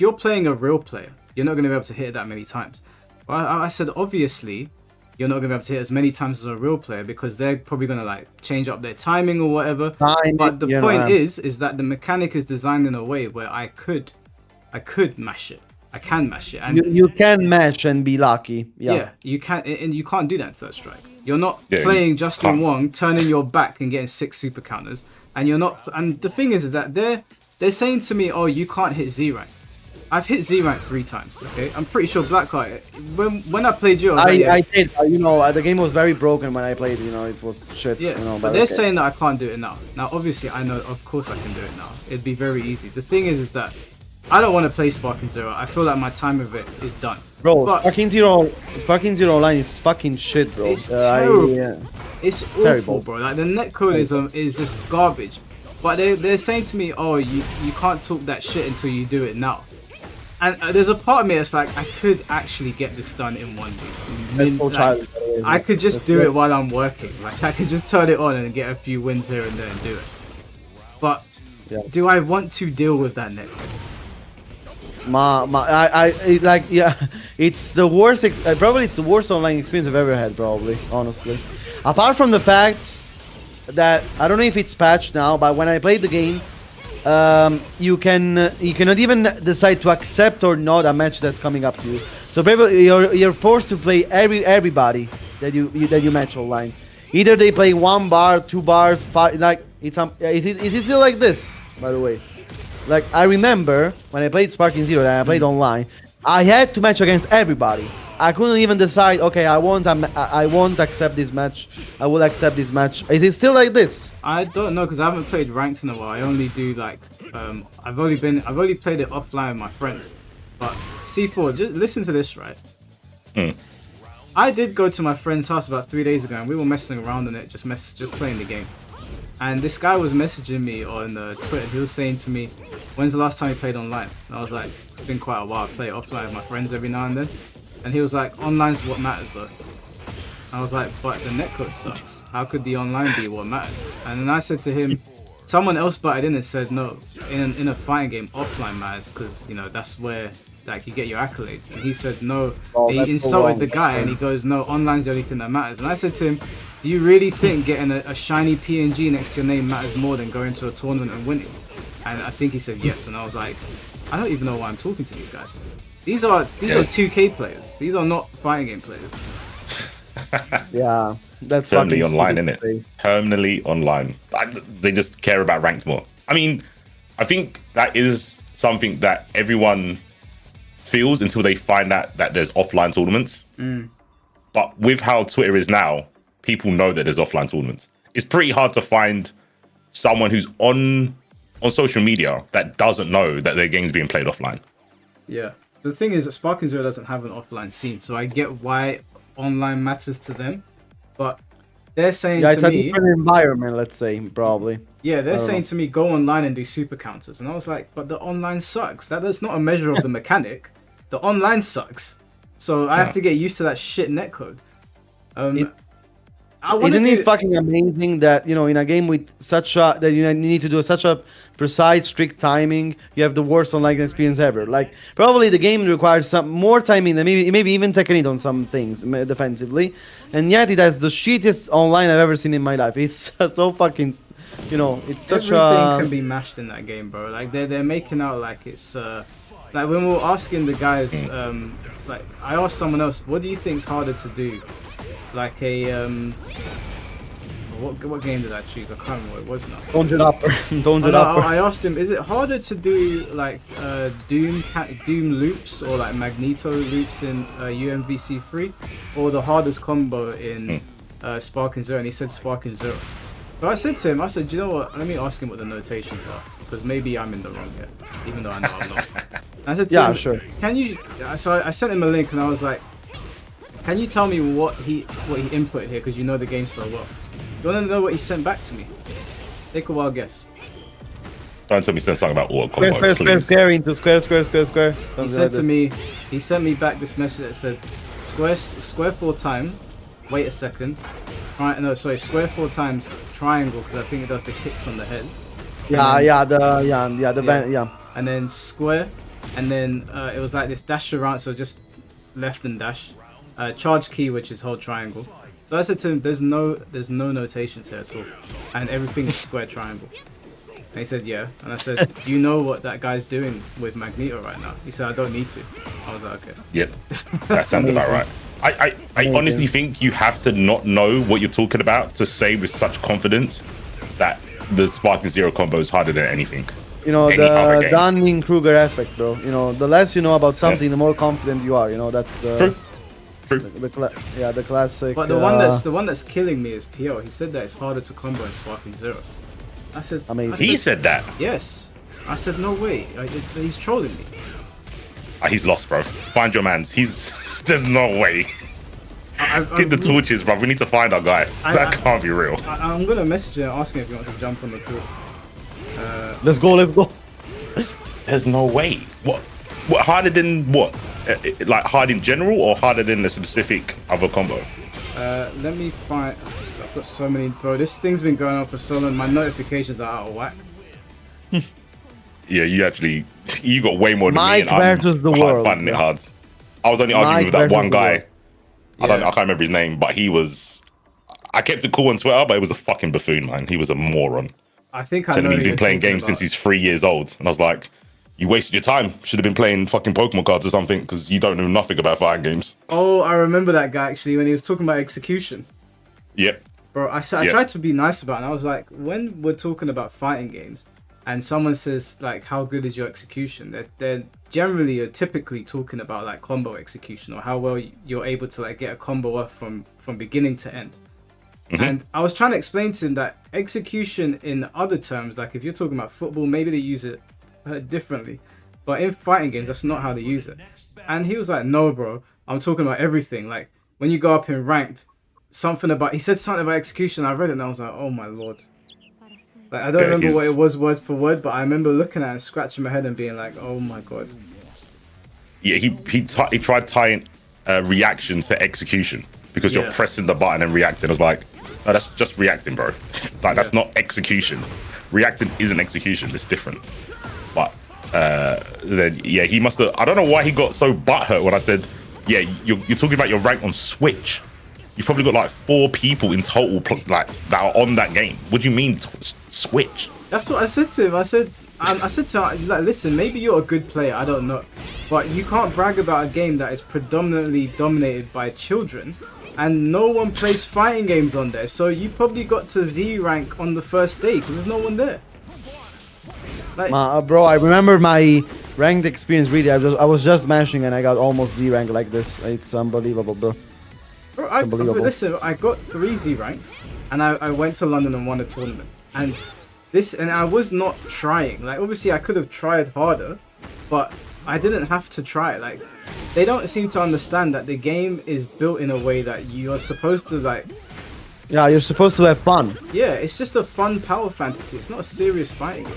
Speaker 1: you're playing a real player, you're not going to be able to hit it that many times. Well, I said, obviously, you're not going to be able to hit as many times as a real player because they're probably going to like change up their timing or whatever. But the point is that the mechanic is designed in a way where I could mash it. I can mash it. And
Speaker 4: You can mash and be lucky.
Speaker 1: yeah, you can't, and you can't do that in Third Strike. You're not
Speaker 5: Yeah,
Speaker 1: playing
Speaker 5: you
Speaker 1: Justin
Speaker 5: can't.
Speaker 1: Wong, turning your back and getting 6 super counters. and you're not. And the thing is that they're saying to me, "Oh, you can't hit Z rank." I've hit Z rank 3 times. Okay, I'm pretty sure Blackheart. When I played you,
Speaker 4: I did. You know, the game was very broken when I played. You know, it was shit.
Speaker 1: Yeah,
Speaker 4: you know,
Speaker 1: but they're saying that I can't do it now. Now, obviously, I know, of course, I can do it now. It'd be very easy. The thing is that I don't want to play Sparking Zero. I feel like my time with it is done.
Speaker 4: Bro,
Speaker 1: But
Speaker 4: Sparking Zero Online is fucking shit, bro.
Speaker 1: it's terrible.
Speaker 4: yeah.
Speaker 1: It's awful,
Speaker 4: Terrible.
Speaker 1: bro. Like the netcode is just garbage. But they're saying to me, oh, you can't talk that shit until you do it now. And there's a part of me that's like, I could actually get this done in 1 week. Like, I could just do it while I'm working. Like I could just turn it on and get a few wins here and there and do it. But do I want to deal with that netcode?
Speaker 4: It's the worst. Probably it's the worst online experience I've ever had. Probably, honestly. Apart from the fact that I don't know if it's patched now, but when I played the game, you cannot even decide to accept or not a match that's coming up to you. So probably you're forced to play everybody that you match online. Either they play 1 bar, 2 bars, 5. Like it's is it still like this? By the way. Like, I remember when I played Sparking Zero and I played online, I had to match against everybody. I couldn't even decide, okay, I won't accept this match. I will accept this match. Is it still like this?
Speaker 1: I don't know because I haven't played ranked in a while. I only do like I've only played it offline with my friends. But C4, just listen to this, right? I did go to my friend's house about 3 days ago and we were messing around on it, just playing the game. And this guy was messaging me on Twitter. He was saying to me, "When's the last time you played online?" And I was like, "It's been quite a while. I play offline with my friends every now and then." And he was like, "Online's what matters, though." I was like, "But the netcode sucks. How could the online be what matters?" And then I said to him, someone else butted in and said, "No, in a fighting game, offline matters because you know that's where like you get your accolades." And he said, "No." He insulted the guy and he goes, "No, online's the only thing that matters." And I said to him, do you really think getting a shiny PNG next to your name matters more than going to a tournament and winning? And I think he said yes. And I was like, I don't even know why I'm talking to these guys. These are 2K players. These are not fighting game players.
Speaker 4: Yeah, that's
Speaker 5: terminally online, isn't it? Terminally online. They just care about ranked more. I mean, I think that is something that everyone feels until they find out that there's offline tournaments. But with how Twitter is now, people know that there's offline tournaments. It's pretty hard to find someone who's on social media that doesn't know that their game's being played offline.
Speaker 1: Yeah. The thing is that Sparking Zero doesn't have an offline scene, so I get why online matters to them. But they're saying to me...
Speaker 4: it's a different environment, let's say, probably.
Speaker 1: Yeah, they're saying to me, go online and do super counters. And I was like, but the online sucks. That's not a measure of the mechanic. The online sucks. So I have to get used to that shit netcode.
Speaker 4: Isn't it fucking amazing that, you know, in a game with such a, that you need to do such a precise, strict timing, you have the worst online experience ever. Like, probably the game requires some more timing than maybe even Tekken it on some things defensively, and yet it has the shittiest online I've ever seen in my life. It's so fucking, you know, it's such
Speaker 1: everything can be mashed in that game, bro. Like they're making out like it's like when we were asking the guys, like I asked someone else, what do you think is harder to do? Like a what game did I choose? I can't remember what it was now.
Speaker 4: Don't it up. Don't it up.
Speaker 1: I asked him, is it harder to do like Doom loops or like Magneto loops in UMVC 3, or the hardest combo in Sparking Zero? And he said Sparking Zero. But I said to him, I said, you know what? Let me ask him what the notations are, because maybe I'm in the wrong here, even though I know I'm not. And I said to him,
Speaker 4: sure.
Speaker 1: Can you? So I sent him a link and I was like, can you tell me what he input here, because you know the game so well? You want to know what he sent back to me? Take a wild guess.
Speaker 5: Don't tell me something about auto combo,
Speaker 4: square into square.
Speaker 1: He said to me, he sent me back this message that said, square 4 times, wait a second. Square 4 times, triangle, because I think it does the kicks on the head. And then square, and then it was like this dash around, so just left and dash. Charge key, which is hold triangle. So I said to him, there's no notations here at all, and everything is square triangle. And he said, yeah. And I said, do you know what that guy's doing with Magneto right now? He said, I don't need to. I was like, okay.
Speaker 5: Yep, that sounds about right. I honestly think you have to not know what you're talking about to say with such confidence that the Sparking Zero combo is harder than anything.
Speaker 4: You know,
Speaker 5: Any other
Speaker 4: the
Speaker 5: game.
Speaker 4: Dunning-Kruger effect, bro. You know, the less you know about something, the more confident you are. You know, that's the
Speaker 5: True.
Speaker 4: the classic.
Speaker 1: But the one that's killing me is PO. He said that it's harder to combo in Sparking Zero. I said,
Speaker 4: Amazing.
Speaker 5: He said that.
Speaker 1: yes. I said no way. He's trolling me.
Speaker 5: He's lost, bro. Find your man's. There's no way. Get the torches, bro. We need to find our guy. That can't be real.
Speaker 1: I'm gonna message him and ask him if he wants to jump on the call.
Speaker 4: Let's go.
Speaker 5: There's no way. What harder than what? Like hard in general or harder than the specific other combo?
Speaker 1: Let me find. I've got so many, bro. This thing's been going on for so long. My notifications are out of whack.
Speaker 5: Yeah, you got way more than
Speaker 4: Mike
Speaker 5: me. And
Speaker 4: versus the
Speaker 5: hard
Speaker 4: world.
Speaker 5: finding it hard. I was only arguing
Speaker 4: Mike
Speaker 5: with that
Speaker 4: versus
Speaker 5: one
Speaker 4: the
Speaker 5: guy.
Speaker 4: world.
Speaker 5: I can't remember his name, but he was. I kept it cool on Twitter, but it was a fucking buffoon, man. He was a moron.
Speaker 1: I think I
Speaker 5: Telling
Speaker 1: know
Speaker 5: me
Speaker 1: who
Speaker 5: he's been
Speaker 1: you're
Speaker 5: playing
Speaker 1: talking
Speaker 5: games since
Speaker 1: about.
Speaker 5: he's 3 years old, and I was like, "You wasted your time. Should have been playing fucking Pokemon cards or something, because you don't know nothing about fighting games."
Speaker 1: Oh, I remember that guy actually when he was talking about execution.
Speaker 5: Yep.
Speaker 1: Bro, I
Speaker 5: Yeah.
Speaker 1: tried to be nice about it, and I was like, when we're talking about fighting games, and someone says like, "How good is your execution?" They're generally or typically talking about like combo execution or how well you're able to like get a combo off from beginning to end. And I was trying to explain to him that execution in other terms, like if you're talking about football, maybe they use it differently, but in fighting games, that's not how they use it. And he was like, "No, bro, I'm talking about everything. Like when you go up in ranked, he said something about execution. I read it and I was like, oh my lord." Like I don't remember what it was word for word, but I remember looking at it and scratching my head and being like, "Oh my god."
Speaker 5: Yeah, he tried tying reactions to execution because you're
Speaker 1: Yeah.
Speaker 5: pressing the button and reacting. I was like, no, that's just reacting, bro. Like that's not execution. Reacting isn't execution. It's different. But then yeah, he must have. I don't know why he got so butthurt when I said, "Yeah, you're talking about your rank on Switch. You've probably got like 4 people in total like that are on that game. What do you mean Switch?"
Speaker 1: That's what I said to him. I said to him, like, listen, maybe you're a good player, I don't know, but you can't brag about a game that is predominantly dominated by children, and no one plays fighting games on there. So you probably got to Z rank on the first day because there's no one there. Like,
Speaker 4: Bro, I remember my ranked experience. Really, I was just mashing and I got almost Z rank like this. It's unbelievable, bro.
Speaker 1: bro,
Speaker 4: unbelievable.
Speaker 1: listen, I got 3 Z ranks, and I went to London and won a tournament, and I was not trying. Like obviously I could have tried harder, but I didn't have to try. Like they don't seem to understand that the game is built in a way that you're supposed to like.
Speaker 4: Yeah, you're supposed to have fun.
Speaker 1: Yeah, it's just a fun power fantasy. It's not a serious fighting game.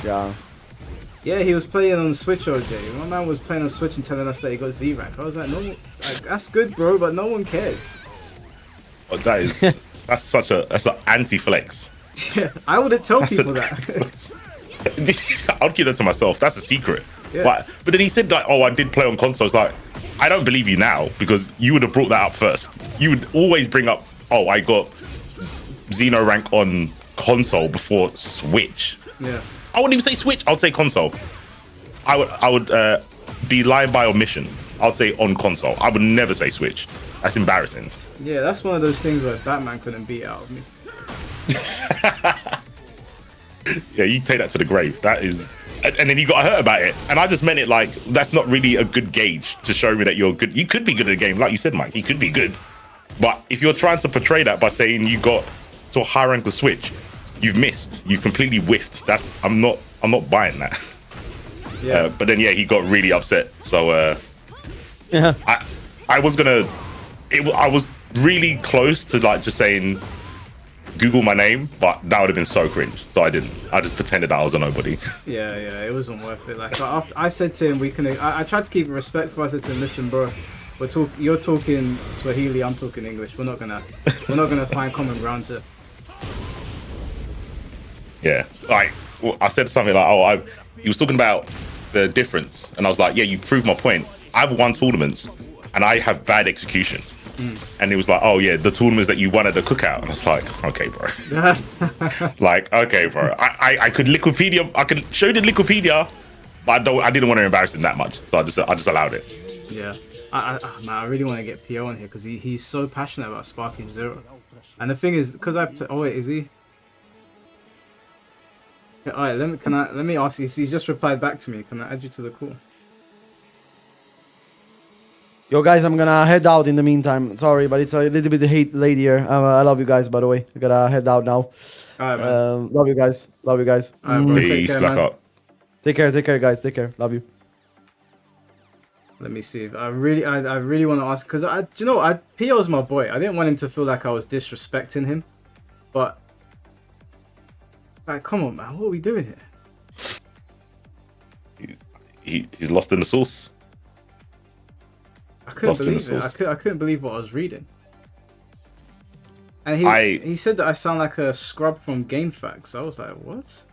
Speaker 4: Yeah.
Speaker 1: Yeah, he was playing on Switch OJ. My man was playing on Switch and telling us that he got Z rank. I was like, no, like, that's good, bro, but no one cares.
Speaker 5: But that's an anti-flex.
Speaker 1: Yeah, I wouldn't tell people that.
Speaker 5: I'll keep that to myself. That's a secret.
Speaker 1: Yeah.
Speaker 5: But then he said like, "Oh, I did play on consoles." Like, I don't believe you now because you would have brought that up first. You would always bring up, "Oh, I got Xeno rank on console before Switch."
Speaker 1: Yeah.
Speaker 5: I wouldn't even say Switch. I would say console. I would be lying by omission. I'll say on console. I would never say Switch. That's embarrassing.
Speaker 1: Yeah, that's one of those things where Batman couldn't beat out of me.
Speaker 5: Yeah, you take that to the grave. That is, and then you got hurt about it. And I just meant it like that's not really a good gauge to show me that you're good. You could be good at the game, like you said, Mike. You could be good, but if you're trying to portray that by saying you got to a high rank of Switch, you've missed. You've completely whiffed. I'm not buying that.
Speaker 1: Yeah.
Speaker 5: But then yeah, he got really upset. So
Speaker 4: Yeah.
Speaker 5: I was really close to like just saying Google my name, but that would have been so cringe. So I didn't. I just pretended I was a nobody.
Speaker 1: Yeah, it wasn't worth it. Like after I said to him, I tried to keep it respectful. I said to him, listen, bro, you're talking Swahili, I'm talking English. We're not gonna find common ground here.
Speaker 5: Yeah, like I said something like, he was talking about the difference, and I was like, yeah, you proved my point. I've won tournaments, and I have bad execution. And he was like, oh yeah, the tournaments that you won at the cookout. And I was like, okay, bro. Like, okay, bro. I could show you the Wikipedia, but I didn't want to embarrass him that much, so I just allowed it.
Speaker 1: Yeah. Man, I really want to get PO on here because he's so passionate about Sparking Zero. And the thing is, because oh wait, is he? All right, let me ask you. He's just replied back to me. Can I add you to the call?
Speaker 4: Yo, guys, I'm gonna head out in the meantime. Sorry, but it's a little bit late here. I love you guys, by the way. I gotta head out now.
Speaker 1: All right, man.
Speaker 4: Love you guys. Love you guys.
Speaker 1: All right, bro. Take
Speaker 5: Peace,
Speaker 1: care,
Speaker 5: black
Speaker 1: man.
Speaker 5: up.
Speaker 4: Take care, guys. Take care. Love you.
Speaker 1: Let me see. I really want to ask because you know, Pio's my boy. I didn't want him to feel like I was disrespecting him, but like, come on, man, what are we doing here?
Speaker 5: He's lost in the sauce.
Speaker 1: I couldn't
Speaker 5: Lost in the
Speaker 1: believe it.
Speaker 5: sauce.
Speaker 1: I couldn't believe what I was reading. And he said that I sound like a scrub from GameFAQs. I was like, what?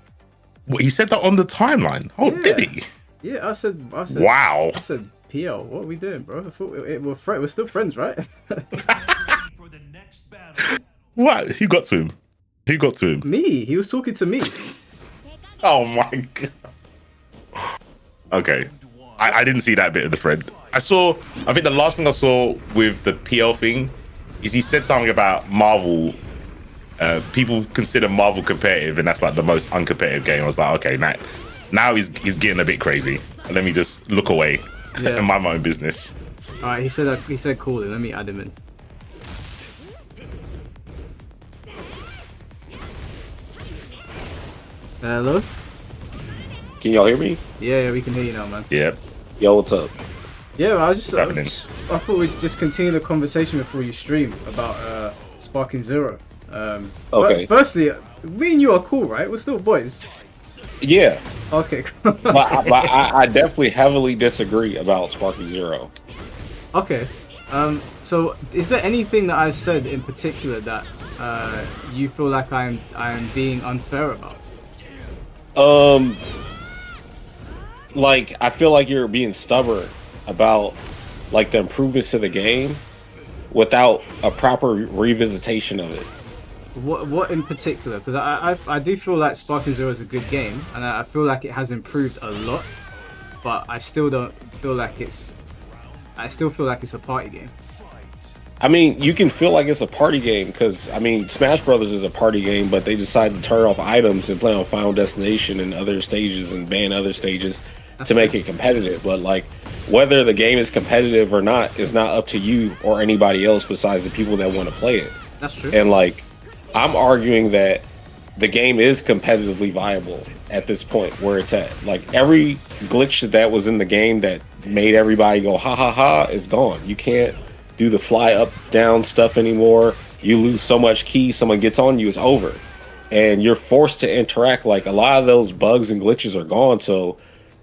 Speaker 5: Well, he said that on the timeline. Oh,
Speaker 1: Yeah.
Speaker 5: did he?
Speaker 1: Yeah, I said.
Speaker 5: Wow.
Speaker 1: I said, Pio, what are we doing, bro? I thought we're still friends, right?
Speaker 2: For the next battle.
Speaker 5: What? Who got to him? Who got to him?
Speaker 1: Me. He was talking to me.
Speaker 5: Oh my god. Okay. I didn't see that bit of the thread. I think the last thing I saw with the PL thing is he said something about Marvel. People consider Marvel competitive, and that's like the most uncompetitive game. I was like, okay, now he's getting a bit crazy. Let me just look away and mind my own business.
Speaker 1: All right, he said cool. Let me add him in. Hello?
Speaker 6: Can y'all hear me?
Speaker 1: Yeah, we can hear you now, man.
Speaker 5: Yeah.
Speaker 6: Yo, what's up?
Speaker 1: Yeah, I
Speaker 5: happening?
Speaker 1: thought we'd just continue the conversation before you stream about Sparking Zero.
Speaker 6: Okay.
Speaker 1: Firstly, me and you are cool, right? We're still boys.
Speaker 6: Yeah,
Speaker 1: Okay.
Speaker 6: but I definitely heavily disagree about Sparky Zero.
Speaker 1: Okay. So is there anything that I've said in particular that you feel like I'm being unfair about?
Speaker 6: Like I feel like you're being stubborn about like the improvements to the game without a proper revisitation of it.
Speaker 1: What in particular? Because I do feel like Sparking Zero is a good game, and I feel like it has improved a lot, but I still don't feel like it's. I still feel like it's a party game.
Speaker 6: I mean, you can feel like it's a party game because I mean, Smash Brothers is a party game, but they decide to turn off items and play on Final Destination and other stages and ban other stages to make it competitive. But like, whether the game is competitive or not is not up to you or anybody else besides the people that want to play it.
Speaker 1: That's true.
Speaker 6: And like, I'm arguing that the game is competitively viable at this point where it's at. Like every glitch that was in the game that made everybody go ha ha ha is gone. You can't do the fly up down stuff anymore. You lose so much ki, someone gets on you, it's over. And you're forced to interact. Like a lot of those bugs and glitches are gone, so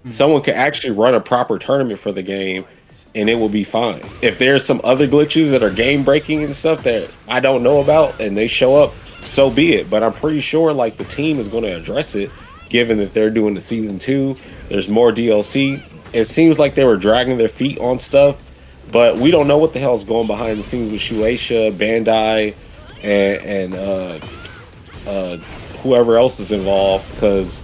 Speaker 6: someone can actually run a proper tournament for the game and it will be fine. If there's some other glitches that are game breaking and stuff that I don't know about and they show up, so be it. But I'm pretty sure like the team is going to address it, given that they're doing the season 2. There's more DLC. It seems like they were dragging their feet on stuff, but we don't know what the hell is going behind the scenes with Shueisha, Bandai, and whoever else is involved. Because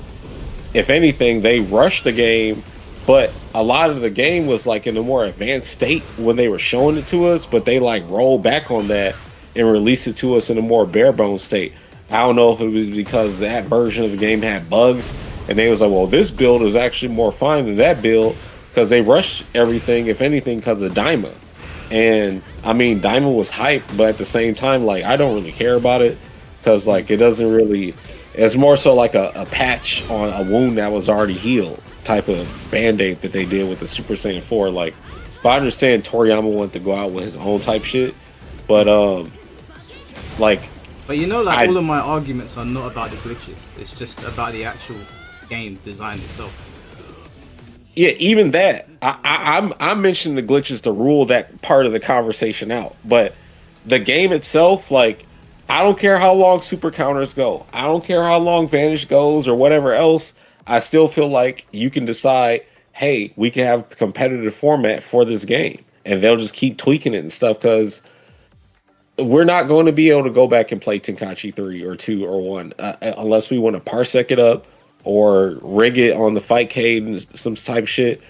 Speaker 6: if anything, they rushed the game, but a lot of the game was like in a more advanced state when they were showing it to us, but they like rolled back on that and released it to us in a more bare bones state. I don't know if it was because that version of the game had bugs and they was like, well, this build is actually more fine than that build, because they rushed everything, if anything, because of Daima. And I mean, Daima was hype, but at the same time, like, I don't really care about it because like it doesn't really, it's more so like a patch on a wound that was already healed type of band-aid that they did with the Super Saiyan 4. Like, but I understand Toriyama wanted to go out with his own type shit, but like,
Speaker 1: But you know, like all of my arguments are not about the glitches. It's just about the actual game design itself.
Speaker 6: yeah, even that, I'm mentioning the glitches to rule that part of the conversation out. But the game itself, like, I don't care how long super counters go. I don't care how long Vanish goes or whatever else. I still feel like you can decide, hey, we can have a competitive format for this game. And they'll just keep tweaking it and stuff, because we're not going to be able to go back and play Tenkaichi 3 or 2 or 1 unless we want to parsec it up or rig it on the Fightcade and some type shit.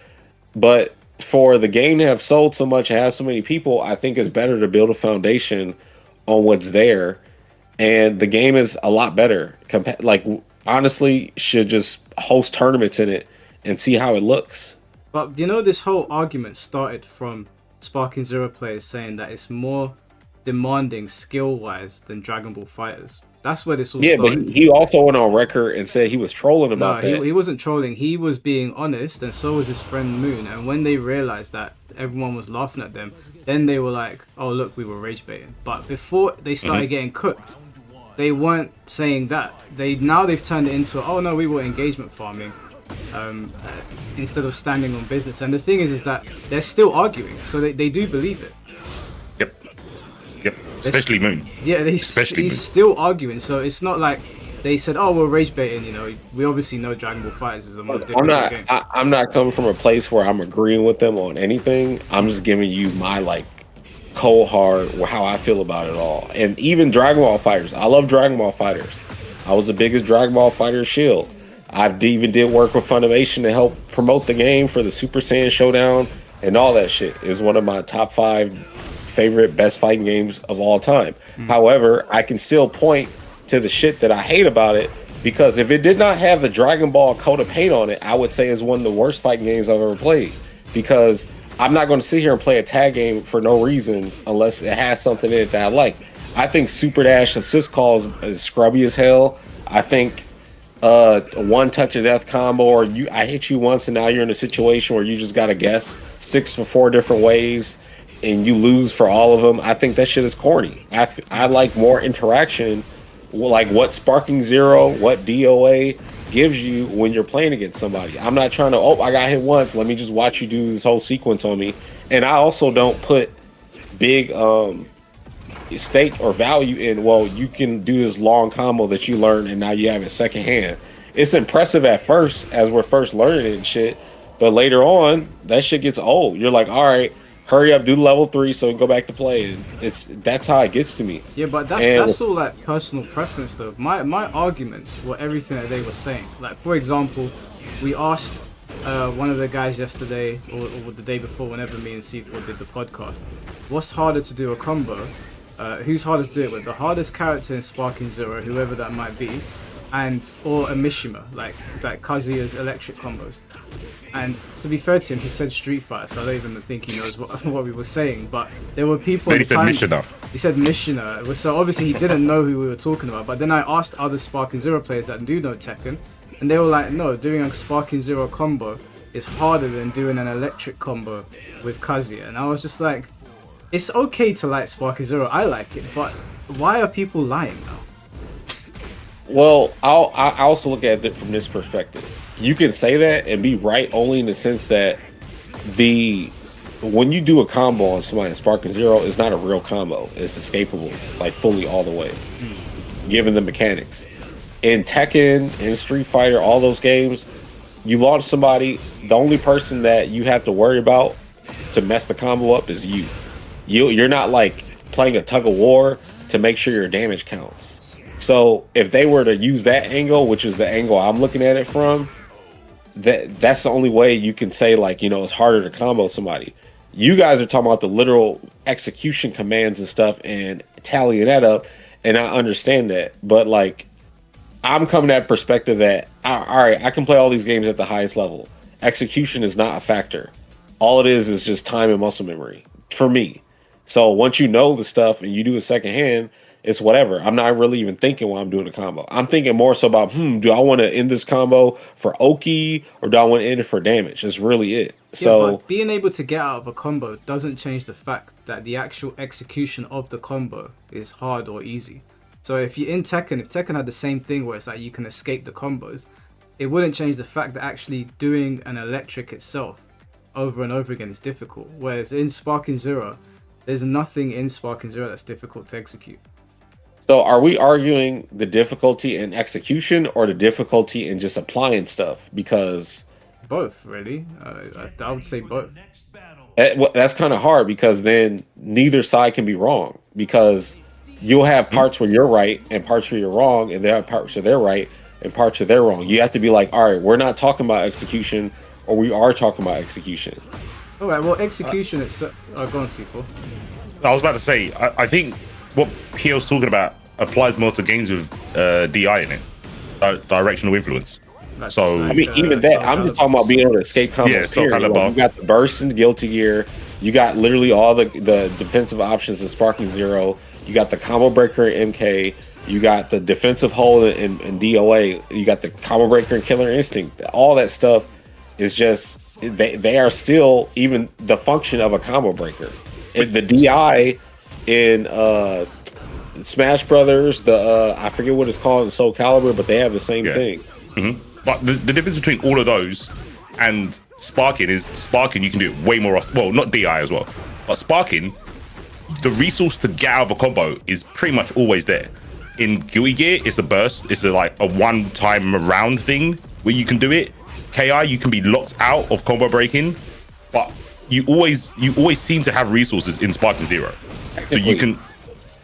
Speaker 6: But for the game to have sold so much and have so many people, I think it's better to build a foundation on what's there. And the game is a lot better. Like, honestly should just host tournaments in it and see how it looks.
Speaker 1: But you know, this whole argument started from Sparking Zero players saying that it's more demanding skill-wise than Dragon Ball Fighters. That's where this all
Speaker 6: Yeah,
Speaker 1: started.
Speaker 6: but he also went on record and said he was trolling
Speaker 1: No,
Speaker 6: about that.
Speaker 1: he wasn't trolling. He was being honest, and so was his friend Moon. And when they realized that everyone was laughing at them, then they were like, "Oh, look, we were rage baiting." But before they started getting cooked, they weren't saying that. They've turned it into, "Oh no, we were engagement farming," instead of standing on business. And the thing is that they're still arguing, so they do believe it.
Speaker 5: Yep. Especially Moon.
Speaker 1: Yeah,
Speaker 5: Especially
Speaker 1: he's
Speaker 5: Moon.
Speaker 1: still arguing. So it's not like they said, "Oh, we're rage baiting." You know, we obviously know Dragon Ball Fighters is a more difficult game.
Speaker 6: I'm not coming from a place where I'm agreeing with them on anything. I'm just giving you my like cold hard how I feel about it all. And even Dragon Ball Fighters, I love Dragon Ball Fighters. I was the biggest Dragon Ball Fighter shield. Even did work with Funimation to help promote the game for the Super Saiyan Showdown and all that shit. Is one of my top 5 favorite best fighting games of all time. However, I can still point to the shit that I hate about it, because if it did not have the Dragon Ball coat of paint on it, I would say it's one of the worst fighting games I've ever played, because I'm not going to sit here and play a tag game for no reason unless it has something in it that I like. I think Super Dash assist calls is scrubby as hell. I think one touch of death combo, or I hit you once and now you're in a situation where you just got to guess 6 for 4 different ways and you lose for all of them. I think that shit is corny. I like more interaction, like what Sparking Zero, what DOA gives you when you're playing against somebody. I'm not trying to, I got hit once, let me just watch you do this whole sequence on me. And I also don't put big stake or value in, well, you can do this long combo that you learned and now you have it secondhand. It's impressive at first as we're first learning it and shit, but later on that shit gets old. You're like, all right, hurry up, do level 3 so we can go back to play. And that's how it gets to me.
Speaker 1: Yeah, but that's all like personal preference though. My arguments were everything that they were saying. Like, for example, we asked one of the guys yesterday or the day before, whenever me and C4 did the podcast, what's harder to do a combo? Who's harder to do it with? The hardest character in Sparking Zero, whoever that might be, or a Mishima, like Kazuya's electric combos. And to be fair to him, he said Street Fighter, so I don't even think he knows what we were saying. But there were people.
Speaker 5: He said Mishina.
Speaker 1: He said Mishina, so obviously he didn't know who we were talking about. But then I asked other Sparking Zero players that do know Tekken, and they were like, no, doing a Sparking Zero combo is harder than doing an electric combo with Kazuya. And I was just like, it's okay to like Sparking Zero, I like it, but why are people lying now?
Speaker 6: Well, I also look at it from this perspective. You can say that and be right only in the sense that when you do a combo on somebody in Sparking Zero, it's not a real combo. It's escapable, like fully all the way, given the mechanics. In Tekken, in Street Fighter, all those games, you launch somebody, the only person that you have to worry about to mess the combo up is you. You're not like playing a tug of war to make sure your damage counts. So if they were to use that angle, which is the angle I'm looking at it from, that's the only way you can say, like, you know, it's harder to combo somebody. You guys are talking about the literal execution commands and stuff and tallying that up, and I understand that. But like, I'm coming at perspective that, all right, I can play all these games at the highest level. Execution is not a factor. All it is just time and muscle memory for me. So once you know the stuff and you do it secondhand, it's whatever. I'm not really even thinking while I'm doing a combo. I'm thinking more so about, do I want to end this combo for Oki or do I want to end it for damage? That's really it. So
Speaker 1: but being able to get out of a combo doesn't change the fact that the actual execution of the combo is hard or easy. So if you're in Tekken, if Tekken had the same thing where it's like you can escape the combos, it wouldn't change the fact that actually doing an electric itself over and over again is difficult. Whereas in Sparking Zero, there's nothing in Sparking Zero that's difficult to execute.
Speaker 6: So are we arguing the difficulty in execution or the difficulty in just applying stuff? Because
Speaker 1: both, really. I would say both.
Speaker 6: That's kind of hard, because then neither side can be wrong, because you'll have parts where you're right and parts where you're wrong, and there are parts where they're right and parts where they're wrong. You have to be like, all right, we're not talking about execution, or we are talking about execution.
Speaker 1: All right, well, execution is... go on, C4.
Speaker 5: I was about to say, I think what PL's talking about applies more to games with DI in it. directional influence.
Speaker 1: That's
Speaker 5: So-
Speaker 1: like,
Speaker 6: I mean, even that,
Speaker 1: Soul
Speaker 6: I'm just talking about being able to escape combos.
Speaker 5: Yeah, Soul
Speaker 6: period.
Speaker 5: Calibur.
Speaker 6: Like, you got the burst in Guilty Gear. You got literally all the defensive options in Sparking Zero. You got the combo breaker in MK. You got the defensive hold in DOA. You got the combo breaker and Killer Instinct. All that stuff is just they are still even the function of a combo breaker. The DI in Smash Brothers, I forget what it's called in Soul Calibur, but they have the same thing.
Speaker 5: But the difference between all of those and Sparking is Sparking you can do it way more often. Well, not DI as well, but Sparking, the resource to get out of a combo is pretty much always there. In Guilty Gear, it's a burst. It's like a one-time around thing where you can do it. KI, you can be locked out of combo breaking, but you always seem to have resources in Sparking Zero, so you can.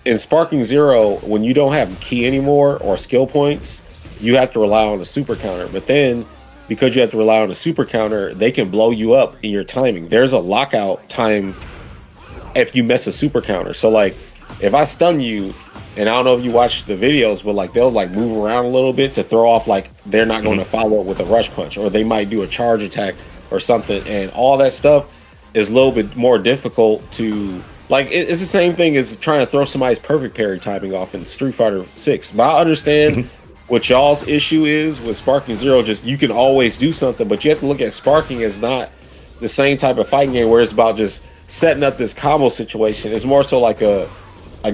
Speaker 6: In Sparking Zero, when you don't have key anymore or skill points, you have to rely on a super counter. But then, because you have to rely on a super counter, they can blow you up in your timing. There's a lockout time if you miss a super counter. So like, if I stun you, and I don't know if you watch the videos, but like they'll like move around a little bit to throw off, like they're not going to follow up with a rush punch, or they might do a charge attack or something, and all that stuff is a little bit more difficult to like. It's the same thing as trying to throw somebody's perfect parry timing off in Street Fighter 6. But I understand what y'all's issue is with Sparking Zero. Just you can always do something, but you have to look at Sparking as not the same type of fighting game where it's about just setting up this combo situation. It's more so like a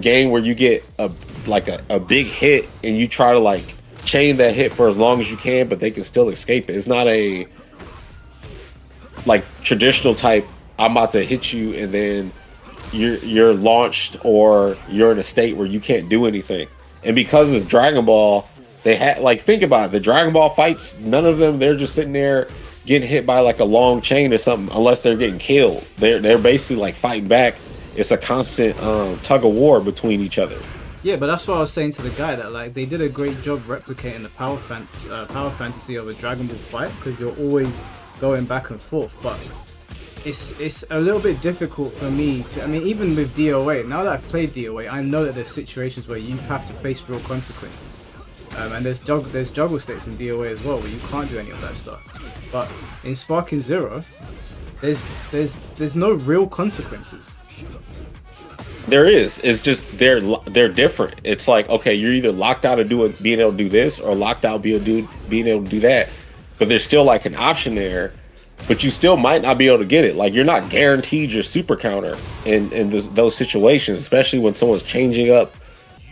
Speaker 6: game where you get a big hit and you try to like chain that hit for as long as you can, but they can still escape it. It's not a like traditional type, I'm about to hit you and then you're launched or you're in a state where you can't do anything. And because of Dragon Ball, they had like, think about it, the Dragon Ball fights, none of them, they're just sitting there getting hit by like a long chain or something unless they're getting killed. They're basically like fighting back. It's a constant tug of war between each other.
Speaker 1: Yeah, but that's what I was saying to the guy, that like they did a great job replicating the power fantasy of a Dragon Ball fight, because you're always going back and forth. But it's a little bit difficult for me to. I mean, even with DOA, now that I've played DOA, I know that there's situations where you have to face real consequences, and there's juggle states in DOA as well where you can't do any of that stuff. But in Sparking Zero, there's no real consequences.
Speaker 6: There is. It's just they're different. It's like, okay, you're either locked out of being able to do this, or locked out being able to do that. But there's still like an option there, but you still might not be able to get it. Like you're not guaranteed your super counter in those situations, especially when someone's changing up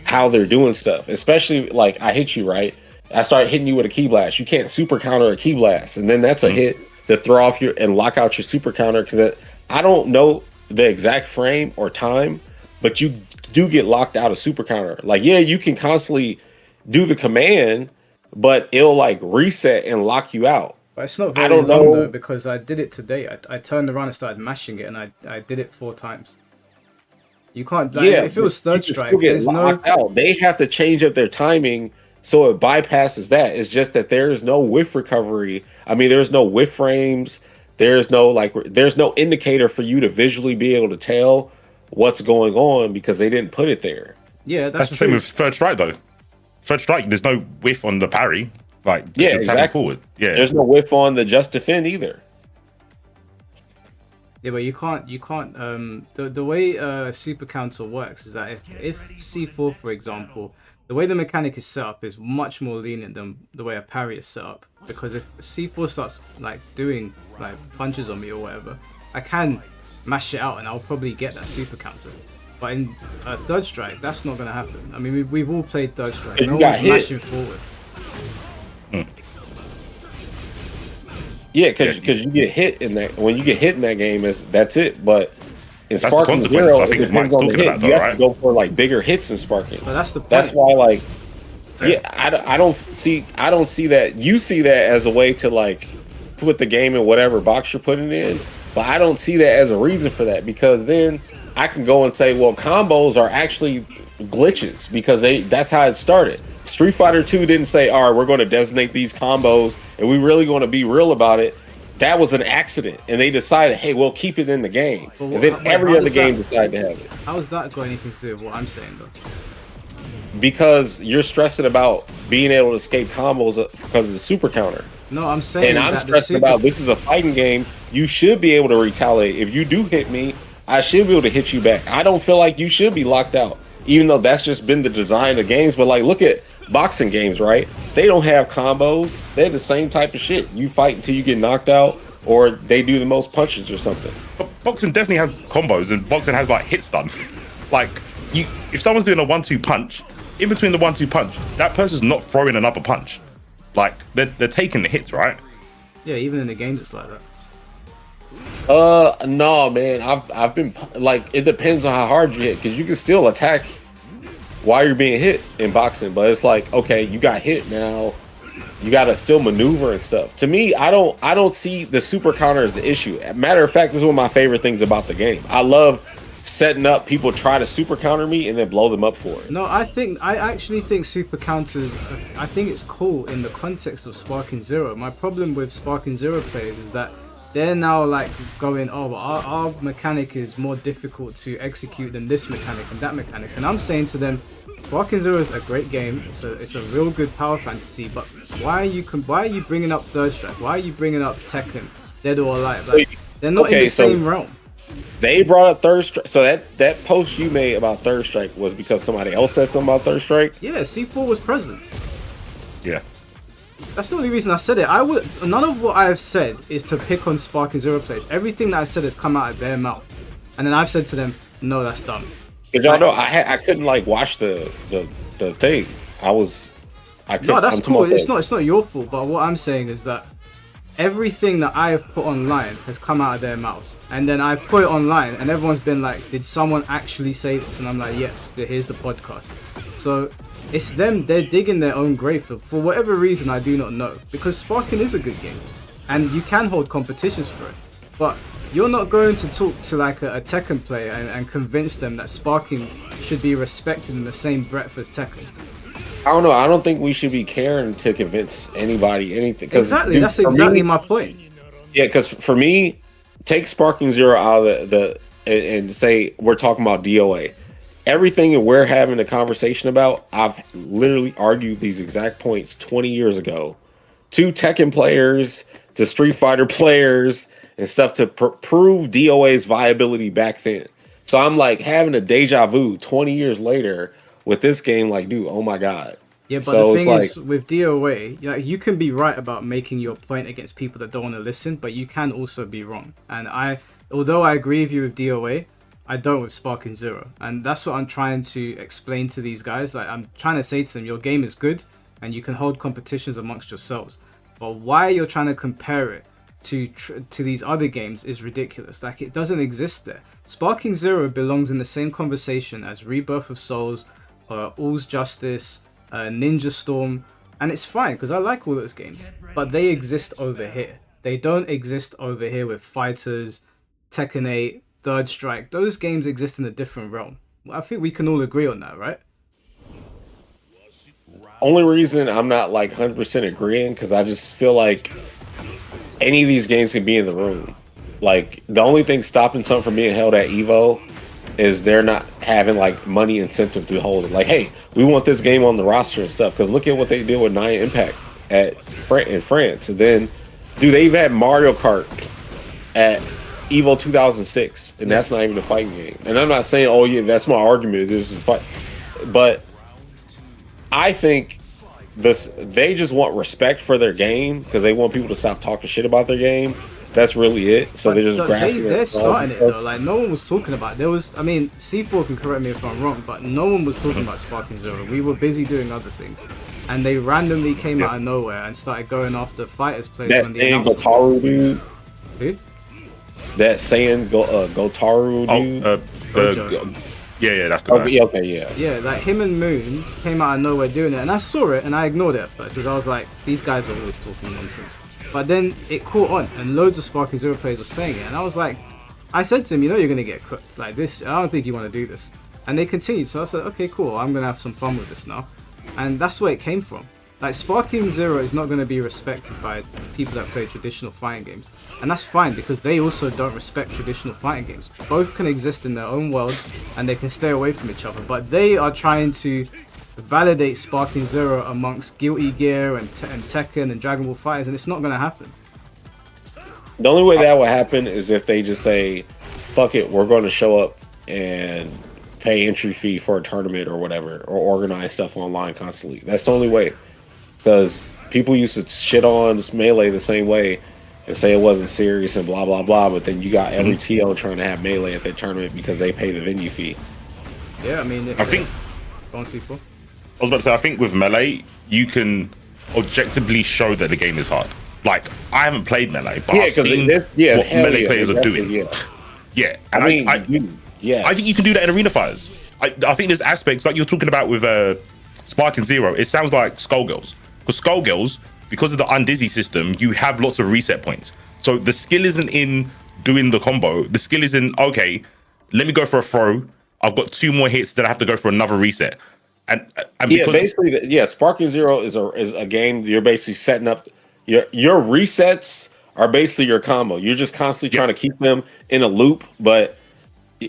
Speaker 6: how they're doing stuff. Especially like I hit you right, I start hitting you with a key blast. You can't super counter a key blast, and then that's a hit to throw off and lock out your super counter. Because I don't know the exact frame or time, but you do get locked out of super counter. Like, yeah, you can constantly do the command, but it'll like reset and lock you out.
Speaker 1: But it's not very long though, because I did it today. I turned around and started mashing it, and I did it 4 times. You can't. Like, if it was third strike, there's no.
Speaker 6: Out. They have to change up their timing so it bypasses that. It's just that there is no whiff recovery. I mean, there's no whiff frames. There's no indicator for you to visually be able to tell what's going on because they didn't put it there.
Speaker 1: Yeah,
Speaker 5: that's the same with third strike though. Third strike, there's no whiff on the parry. Like,
Speaker 6: yeah, exactly.
Speaker 5: Forward. Yeah,
Speaker 6: there's no whiff on the just defend either.
Speaker 1: Yeah, but you can't. The way super counter works is that if C4, for example, the way the mechanic is set up is much more lenient than the way a parry is set up. Because if C4 starts like doing like punches on me or whatever, I can mash it out and I'll probably get that super counter. But in third strike, that's not going to happen. I mean, we've all played third strike. No one's mashing forward.
Speaker 6: Yeah, because you get hit in that. When you get hit in that game, that's it. But in Sparking Zero, it depends on the hit. You have to go for like bigger hits in Sparking.
Speaker 1: But that's the point.
Speaker 6: That's why, like, yeah, I don't see that. You see that as a way to like put the game in whatever box you're putting in. But I don't see that as a reason for that, because then I can go and say, well, combos are actually glitches because that's how it started. Street Fighter 2 didn't say, all right, we're going to designate these combos and we really going to be real about it. That was an accident, and they decided, hey, we'll keep it in the game. And then every other game decided to have it.
Speaker 1: How has that got anything to do with what I'm saying, though?
Speaker 6: because you're stressing about being able to escape combos because of the super counter.
Speaker 1: No, I'm saying
Speaker 6: And I'm
Speaker 1: that
Speaker 6: stressing about this is a fighting game. You should be able to retaliate. If you do hit me, I should be able to hit you back. I don't feel like you should be locked out, even though that's just been the design of games. But like, look at boxing games, right? They don't have combos. They're the same type of shit. You fight until you get knocked out, or they do the most punches or something.
Speaker 5: But boxing definitely has combos, and boxing has like hit stun. Like, if someone's doing a 1-2 punch, in between the 1-2 punch, that person's not throwing another punch. Like, they're taking the hits, right?
Speaker 1: Yeah, even in the games it's like that.
Speaker 6: No, man. I've been like, it depends on how hard you hit, because you can still attack while you're being hit in boxing. But it's like, okay, you got hit now. You gotta still maneuver and stuff. To me, I don't see the super counter as the issue. Matter of fact, this is one of my favorite things about the game. I love setting up people try to super counter me and then blow them up for it.
Speaker 1: No, I actually think super counters, I think it's cool in the context of Sparking Zero. My problem with Sparking Zero players is that they're now like going, oh, well, our mechanic is more difficult to execute than this mechanic and that mechanic. And I'm saying to them, Sparking Zero is a great game. It's a real good power fantasy. But why are you bringing up Third Strike? Why are you bringing up Tekken, Dead or Alive? Like, they're not in the same realm.
Speaker 6: They brought up Third Strike. So that post you made about Third Strike was because somebody else said something about Third Strike?
Speaker 1: Yeah, C4 was present.
Speaker 5: Yeah.
Speaker 1: That's the only reason I said it. None of what I have said is to pick on Sparking Zero players. Everything that I said has come out of their mouth, and then I've said to them, "No, that's dumb."
Speaker 6: Because y'all know I couldn't like watch the thing. I couldn't.
Speaker 1: No, that's cool. It's not your fault. But what I'm saying is that everything that I have put online has come out of their mouths, and then I put it online, and everyone's been like, "Did someone actually say this?" And I'm like, "Yes, here's the podcast." So it's them. They're digging their own grave for whatever reason I do not know. Because Sparking is a good game, and you can hold competitions for it, but you're not going to talk to like a Tekken player and convince them that Sparking should be respected in the same breadth as Tekken.
Speaker 6: I don't know. I don't think we should be caring to convince anybody anything.
Speaker 1: Exactly. That's exactly my point.
Speaker 6: Yeah, because for me, take Sparking Zero out of the and say we're talking about DOA. Everything that we're having a conversation about, I've literally argued these exact points 20 years ago to Tekken players, to Street Fighter players, and stuff to prove DOA's viability back then. So I'm like having a deja vu 20 years later with this game. Like, dude, oh my god.
Speaker 1: Yeah, but the thing is, with DOA, you can be right about making your point against people that don't want to listen, but you can also be wrong. And although I agree with you with DOA, I don't with Sparking Zero. And that's what I'm trying to explain to these guys. Like, I'm trying to say to them, your game is good, and you can hold competitions amongst yourselves. But why you're trying to compare it to these other games is ridiculous. Like, it doesn't exist there. Sparking Zero belongs in the same conversation as Rebirth of Souls, All's Justice, Ninja Storm, and it's fine because I like all those games, but they exist over here. They don't exist over here with Fighters, Tekken 8, Third Strike. Those games exist in a different realm. I think we can all agree on that, right?
Speaker 6: Only reason I'm not like 100% agreeing because I just feel like any of these games can be in the room. Like, the only thing stopping something from being held at Evo is they're not having like money incentive to hold it. Like, hey, we want this game on the roster and stuff. Because look at what they did with Nine Impact in France. And then, dude, they even had Mario Kart at Evo 2006, and that's not even a fighting game. And I'm not saying, oh yeah, that's my argument. This is a fight, but I think they just want respect for their game because they want people to stop talking shit about their game. That's really it. So they're just grasping.
Speaker 1: They're starting it though. Like, no one was talking about. C4 can correct me if I'm wrong, but no one was talking about Sparking Zero. We were busy doing other things, and they randomly came out of nowhere and started going after Fighters players.
Speaker 6: That Saiyan Gotaru dude.
Speaker 1: Who?
Speaker 6: That Saiyan Gotaru dude.
Speaker 5: Yeah, that's the guy.
Speaker 6: Okay, yeah.
Speaker 1: Yeah, like him and Moon came out of nowhere doing it, and I saw it and I ignored it at first because I was like, these guys are always talking nonsense. But then it caught on, and loads of Sparking Zero players were saying it, and I was like, I said to him, you're gonna get cooked like this. I don't think you want to do this. And they continued, so I said, okay, cool. I'm gonna have some fun with this now, and that's where it came from. Like, Sparking Zero is not gonna be respected by people that play traditional fighting games, and that's fine because they also don't respect traditional fighting games. Both can exist in their own worlds, and they can stay away from each other. But they are trying to validate Sparking Zero amongst Guilty Gear and Tekken and Dragon Ball Fighters, and it's not gonna happen.
Speaker 6: The only way that would happen is if they just say, "Fuck it, we're going to show up and pay entry fee for a tournament or whatever, or organize stuff online constantly." That's the only way, because people used to shit on Melee the same way and say it wasn't serious and blah blah blah. But then you got every TL trying to have Melee at their tournament because they pay the venue fee.
Speaker 1: Yeah, I mean,
Speaker 5: I think
Speaker 1: go on, C4.
Speaker 5: I was about to say, I think with Melee, you can objectively show that the game is hard. Like, I haven't played Melee, but I've seen what Melee players are doing. Yeah, and I think you can do that in arena fighters. I think there's aspects like you're talking about with Sparking Zero. It sounds like Skullgirls, because Skullgirls, because of the undizzy system, you have lots of reset points. So the skill isn't in doing the combo. The skill is in, okay, let me go for a throw. I've got 2 more hits, then I have to go for another reset. And
Speaker 6: yeah, basically, Sparking Zero is a game you're basically setting up. Your resets are basically your combo. You're just constantly trying to keep them in a loop. But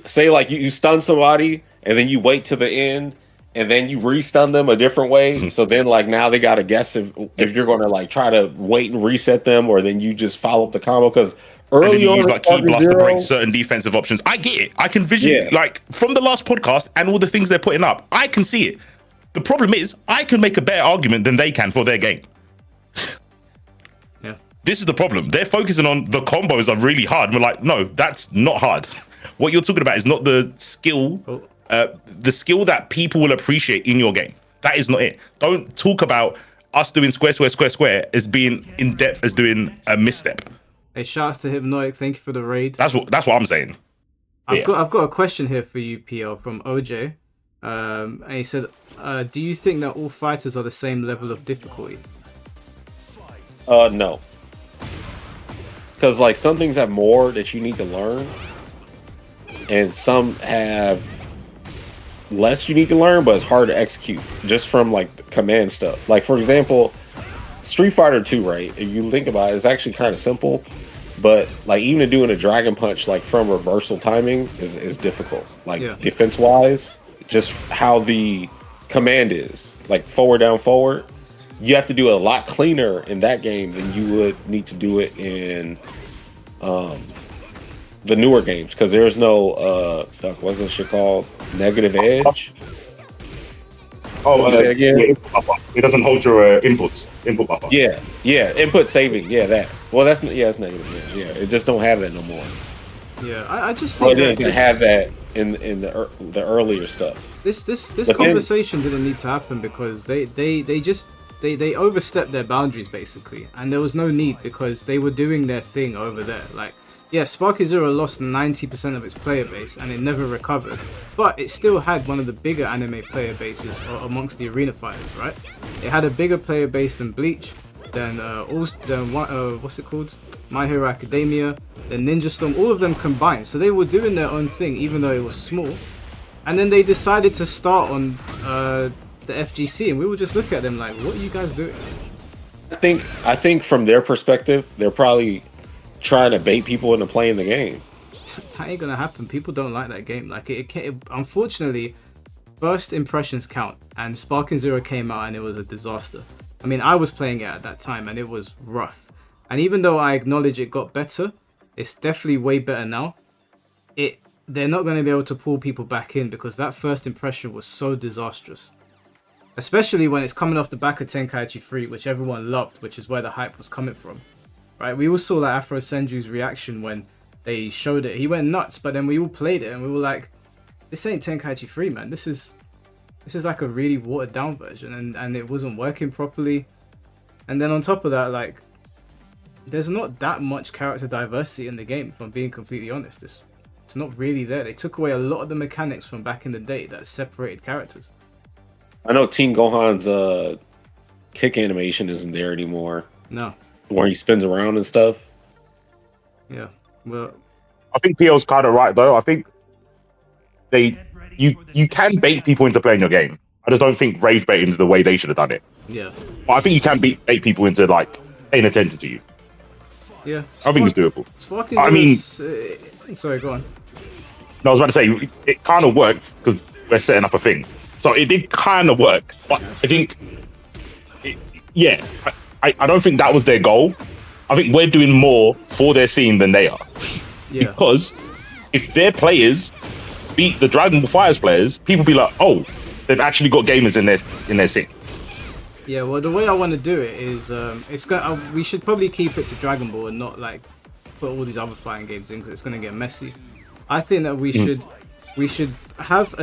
Speaker 6: say like you stun somebody and then you wait to the end and then you re-stun them a different way. So then like now they got to guess if you're going to like try to wait and reset them, or then you just follow up the combo, because early on,
Speaker 5: use like key blast to break certain defensive options. I get it. I can visually, like from the last podcast and all the things they're putting up, I can see it. The problem is I can make a better argument than they can for their game.
Speaker 1: Yeah.
Speaker 5: This is the problem. They're focusing on the combos are really hard. We're like, no, that's not hard. What you're talking about is not the skill, the skill that people will appreciate in your game. That is not it. Don't talk about us doing square, square, square, square as being in depth as doing a misstep.
Speaker 1: Hey, shouts to Hypnotic. Thank you for the raid.
Speaker 5: That's what I'm saying.
Speaker 1: I've got a question here for you, PL, from OJ. And he said, do you think that all fighters are the same level of difficulty?
Speaker 6: No. Because like some things have more that you need to learn, and some have less you need to learn, but it's hard to execute just from like command stuff. Like for example, Street Fighter 2, right? If you think about it, it's actually kind of simple, but like even doing a dragon punch like from reversal timing is difficult. Like defense wise, just how the command is, like forward down forward, you have to do it a lot cleaner in that game than you would need to do it in the newer games, because there's no what's this shit called, negative edge.
Speaker 5: Say again? It doesn't hold your input buffer.
Speaker 6: Yeah, input saving. Yeah, that. Well, that's negative edge. Yeah, it just don't have that no more.
Speaker 1: Yeah, I just think
Speaker 6: it doesn't have that in the earlier stuff.
Speaker 1: This conversation didn't need to happen because they overstepped their boundaries basically, and there was no need because they were doing their thing over there. Like, yeah, Sparky Zero lost 90% of its player base and it never recovered, but it still had one of the bigger anime player bases amongst the arena fighters, right? It had a bigger player base than Bleach, than what's it called? My Hero Academia, then Ninja Storm, all of them combined. So they were doing their own thing, even though it was small. And then they decided to start on the FGC, and we would just look at them like, what are you guys doing?
Speaker 6: I think from their perspective, they're probably trying to bait people into playing the game.
Speaker 1: That ain't gonna happen. People don't like that game. Like unfortunately, first impressions count, and Sparking Zero came out and it was a disaster. I mean, I was playing it at that time and it was rough. And even though I acknowledge it got better, it's definitely way better now. They're not going to be able to pull people back in because that first impression was so disastrous. Especially when it's coming off the back of Tenkaichi 3, which everyone loved, which is where the hype was coming from. Right? We all saw like Afro Senju's reaction when they showed it. He went nuts, but then we all played it and we were like, this ain't Tenkaichi 3, man. This is like a really watered down version, and it wasn't working properly. And then on top of that, like, there's not that much character diversity in the game, if I'm being completely honest. It's not really there. They took away a lot of the mechanics from back in the day that separated characters.
Speaker 6: I know Teen Gohan's kick animation isn't there anymore.
Speaker 1: No.
Speaker 6: Where he spins around and stuff.
Speaker 1: Yeah. Well,
Speaker 5: I think PL's kind of right though. I think you can bait people into playing your game. I just don't think rage baiting is the way they should have done it.
Speaker 1: Yeah.
Speaker 5: But I think you can bait people into like paying attention to you.
Speaker 1: Yeah.
Speaker 5: I think it's doable.
Speaker 1: Sorry, go on.
Speaker 5: No, I was about to say it kind of worked because we're setting up a thing. So it did kind of work, but I think, I don't think that was their goal. I think we're doing more for their scene than they are.
Speaker 1: Yeah.
Speaker 5: Because if their players beat the Dragon Ball Fighters players, people be like, oh, they've actually got gamers in their scene.
Speaker 1: Yeah, well, the way I want to do it is, we should probably keep it to Dragon Ball and not like put all these other fighting games in because it's gonna get messy. I think that we should have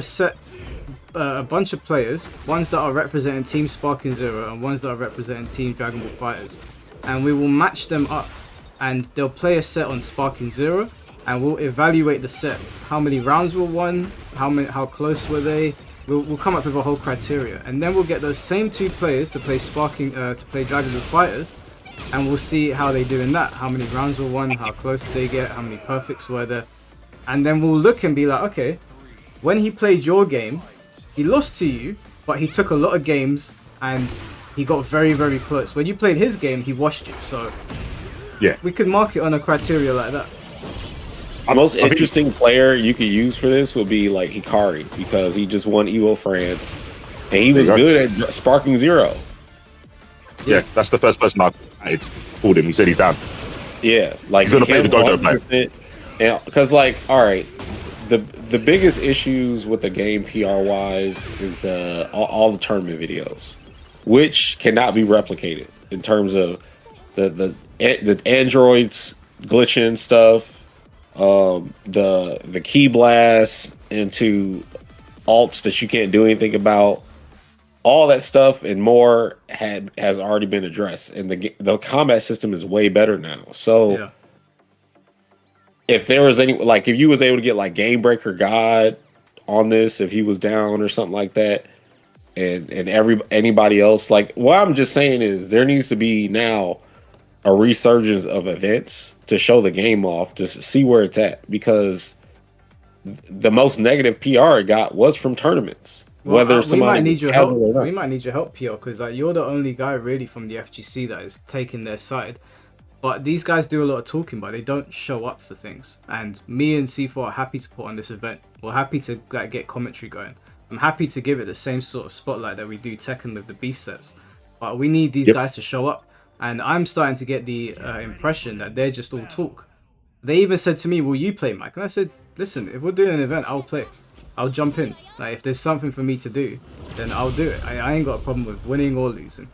Speaker 1: a bunch of players, ones that are representing Team Sparking Zero and ones that are representing Team Dragon Ball Fighters, and we will match them up, and they'll play a set on Sparking Zero, and we'll evaluate the set. How many rounds were won? How close were they? We'll come up with a whole criteria, and then we'll get those same two players to play Dragon Ball Fighters, and we'll see how they do in that. How many rounds were won? How close did they get? How many perfects were there? And then we'll look and be like, okay, when he played your game, he lost to you, but he took a lot of games and he got very, very close. When you played his game, he washed you. So
Speaker 5: Yeah.
Speaker 1: we could mark it on a criteria like that.
Speaker 6: The most interesting player you could use for this would be like Hikari, because he just won Evo France and he was good at Sparking Zero.
Speaker 5: Yeah, that's the first person I called him. He said he's down.
Speaker 6: Yeah, like
Speaker 5: He's gonna play the Gojo player.
Speaker 6: Because like, all right, the biggest issues with the game PR wise is all the tournament videos, which cannot be replicated in terms of the androids glitching stuff, the key blasts into alts that you can't do anything about. All that stuff and more has already been addressed, and the combat system is way better now. So.
Speaker 1: Yeah.
Speaker 6: If there was any, like, if you was able to get like Game Breaker God on this, if he was down or something like that, and anybody else, like, what I'm just saying is there needs to be now a resurgence of events to show the game off, to see where it's at, because the most negative PR it got was from tournaments.
Speaker 1: Well,
Speaker 6: Whether
Speaker 1: we might need your help.
Speaker 6: or not.
Speaker 1: We might need your help, Pio, because like you're the only guy really from the FGC that is taking their side. But these guys do a lot of talking, but they don't show up for things. And me and C4 are happy to put on this event. We're happy to like get commentary going. I'm happy to give it the same sort of spotlight that we do Tekken with the beast sets. But we need these guys to show up. And I'm starting to get the impression that they're just all talk. They even said to me, will you play, Mike? And I said, listen, if we're doing an event, I'll play. I'll jump in. Like, if there's something for me to do, then I'll do it. I ain't got a problem with winning or losing.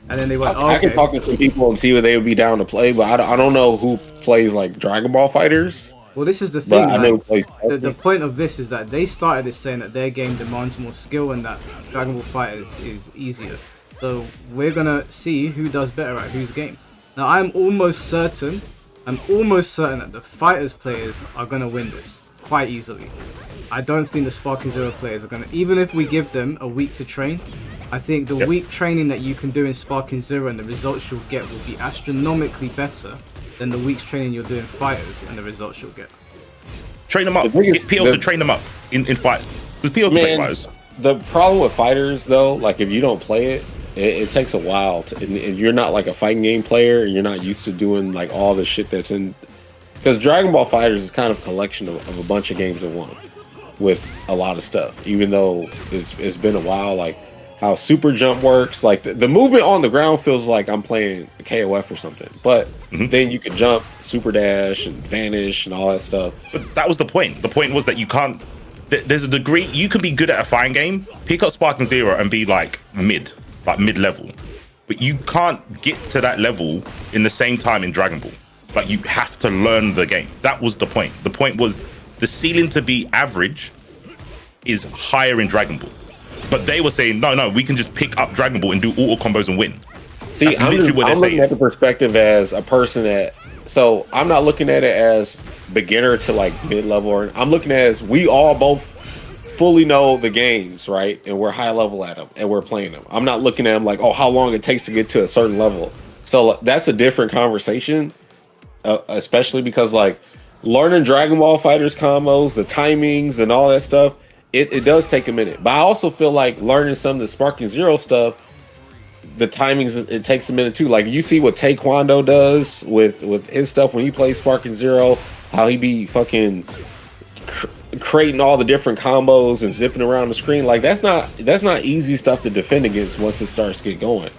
Speaker 1: And then they went,
Speaker 6: I
Speaker 1: okay.
Speaker 6: can talk to some people and see what they would be down to play, but I don't know who plays like Dragon Ball Fighters.
Speaker 1: Well, this is the thing.
Speaker 6: I know who plays
Speaker 1: The point of this is that they started this saying that their game demands more skill and that Dragon Ball Fighters is easier. So we're gonna see who does better at whose game. Now I'm almost certain that the Fighters players are gonna win this quite easily. I don't think the Sparking Zero players are gonna, even if we give them a week to train. I think the week training that you can do in Sparking Zero and the results you'll get will be astronomically better than the week's training you'll do in Fighters and the results you'll get.
Speaker 5: Train them up. Get PO to train them up in Fighters. Because PO can play Fighters.
Speaker 6: The problem with Fighters, though, like if you don't play it, it takes a while. And you're not like a fighting game player, and you're not used to doing like all the shit that's in. Because Dragon Ball Fighters is kind of a collection of a bunch of games in one, with a lot of stuff. Even though it's been a while, like how Super Jump works, like the movement on the ground feels like I'm playing a KOF or something. But then you can jump, Super Dash, and Vanish, and all that stuff.
Speaker 5: But that was the point. The point was that you can't. There's a degree you can be good at a fighting game, pick up Sparking Zero, and be like mid-level. But you can't get to that level in the same time in Dragon Ball. Like you have to learn the game. That was the point. The point was the ceiling to be average is higher in Dragon Ball. But they were saying, no, we can just pick up Dragon Ball and do auto combos and win.
Speaker 6: See, I'm looking at the perspective as a person that, so I'm not looking at it as beginner to like mid-level, or I'm looking at it as we all both fully know the games, right? And we're high level at them and we're playing them. I'm not looking at them like, oh, how long it takes to get to a certain level. So that's a different conversation, especially because like learning Dragon Ball Fighters combos, the timings and all that stuff, it does take a minute. But I also feel like learning some of the Sparking Zero stuff, the timings, it takes a minute too. Like you see what Taekwondo does with his stuff when he plays Sparking Zero, how he be fucking creating all the different combos and zipping around the screen, like that's not easy stuff to defend against once it starts to get going.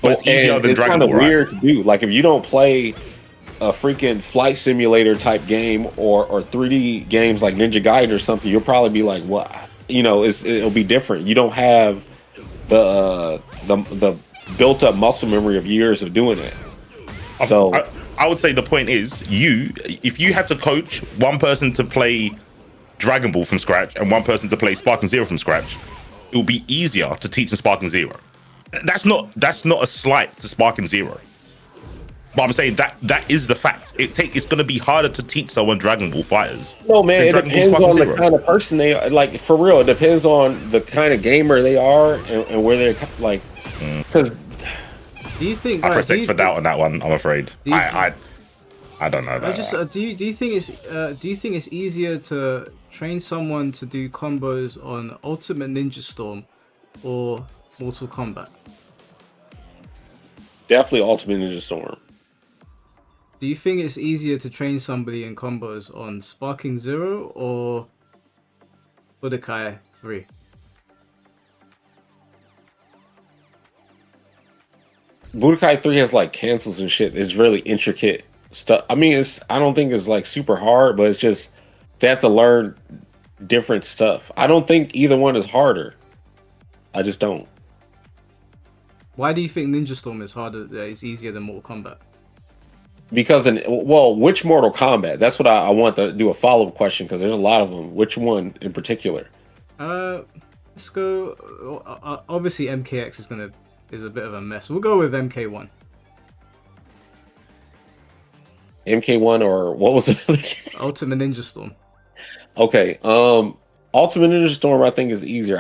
Speaker 5: But it's easier than Dragon
Speaker 6: kind of
Speaker 5: Ball, right?
Speaker 6: weird to do. Like if you don't play a freaking flight simulator type game or 3D games like Ninja Gaiden or something, you'll probably be like, what? You know, it'll be different. You don't have the built up muscle memory of years of doing it. So
Speaker 5: I would say the point is, if you had to coach one person to play Dragon Ball from scratch and one person to play Sparking Zero from scratch, it will be easier to teach in Sparking Zero. That's not a slight to Sparking Zero. But I'm saying that is the fact. It's going to be harder to teach someone Dragon Ball fighters.
Speaker 6: No, man, it depends on the
Speaker 5: Zero.
Speaker 6: kind of person they are. Like, for real, it depends on the kind of gamer they are and where they're, like, because...
Speaker 1: Do you think?
Speaker 5: I press X for doubt on that one, I'm afraid.
Speaker 1: Do you-
Speaker 5: I don't know about that.
Speaker 1: do you think it's easier to train someone to do combos on Ultimate Ninja Storm or Mortal Kombat?
Speaker 6: Definitely Ultimate Ninja Storm.
Speaker 1: Do you think it's easier to train somebody in combos on Sparking Zero or Budokai 3?
Speaker 6: Budokai 3 has like cancels and shit. It's really intricate stuff. I mean, I don't think it's like super hard, but it's just they have to learn different stuff. I don't think either one is harder. I just don't.
Speaker 1: Why do you think Ninja Storm is harder? Is easier than Mortal Kombat?
Speaker 6: Because which Mortal Kombat? That's what I want to do a follow-up question because there's a lot of them. Which one in particular?
Speaker 1: Let's go. Obviously, MKX is a bit of a mess. We'll go with MK1.
Speaker 6: MK1 or what was it?
Speaker 1: Ultimate Ninja Storm.
Speaker 6: Okay. Ultimate Ninja Storm I think is easier.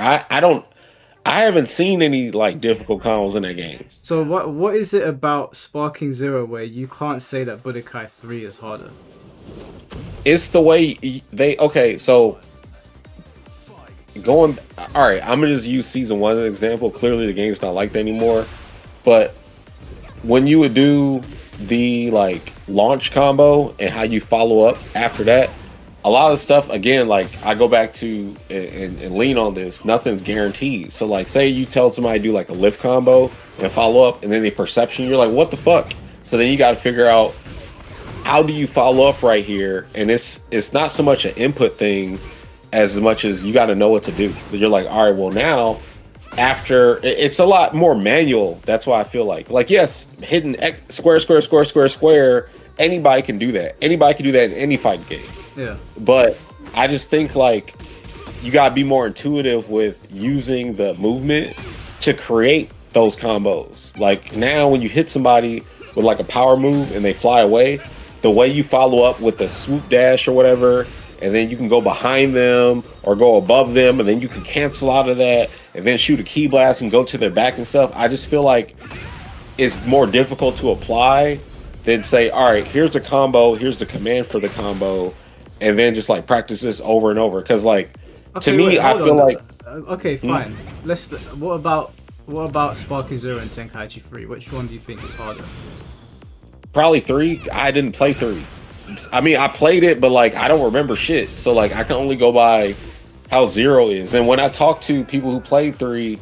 Speaker 6: I haven't seen any like difficult combos in that game.
Speaker 1: So what is it about Sparking Zero where you can't say that Budokai 3 is harder?
Speaker 6: It's the way so going all right, I'm gonna just use season 1 as an example. Clearly the game's not like that anymore, but when you would do the like launch combo and how you follow up after that, a lot of stuff, again, like I go back to and lean on this, nothing's guaranteed. So like say you tell somebody to do like a lift combo and follow up and then they perception, you're like, what the fuck? So then you got to figure out how do you follow up right here. And it's not so much an input thing as much as you got to know what to do. You're like, all right, well now after it's a lot more manual. That's why I feel like yes, hitting square, anybody can do that. Anybody can do that in any fight game.
Speaker 1: Yeah.
Speaker 6: But I just think like you gotta be more intuitive with using the movement to create those combos. Like now when you hit somebody with like a power move and they fly away, the way you follow up with the swoop dash or whatever, and then you can go behind them or go above them and then you can cancel out of that and then shoot a key blast and go to their back and stuff. I just feel like it's more difficult to apply than say, all right, here's a combo, here's the command for the combo, and then just like practice this over and over. Because like to me, I feel like
Speaker 1: okay, fine. What about Sparking Zero and Tenkaichi 3? Which one do you think is harder?
Speaker 6: probably 3. I didn't play 3. I mean, I played it, but like I don't remember shit. So like I can only go by how 0 is. And when I talked to people who played 3,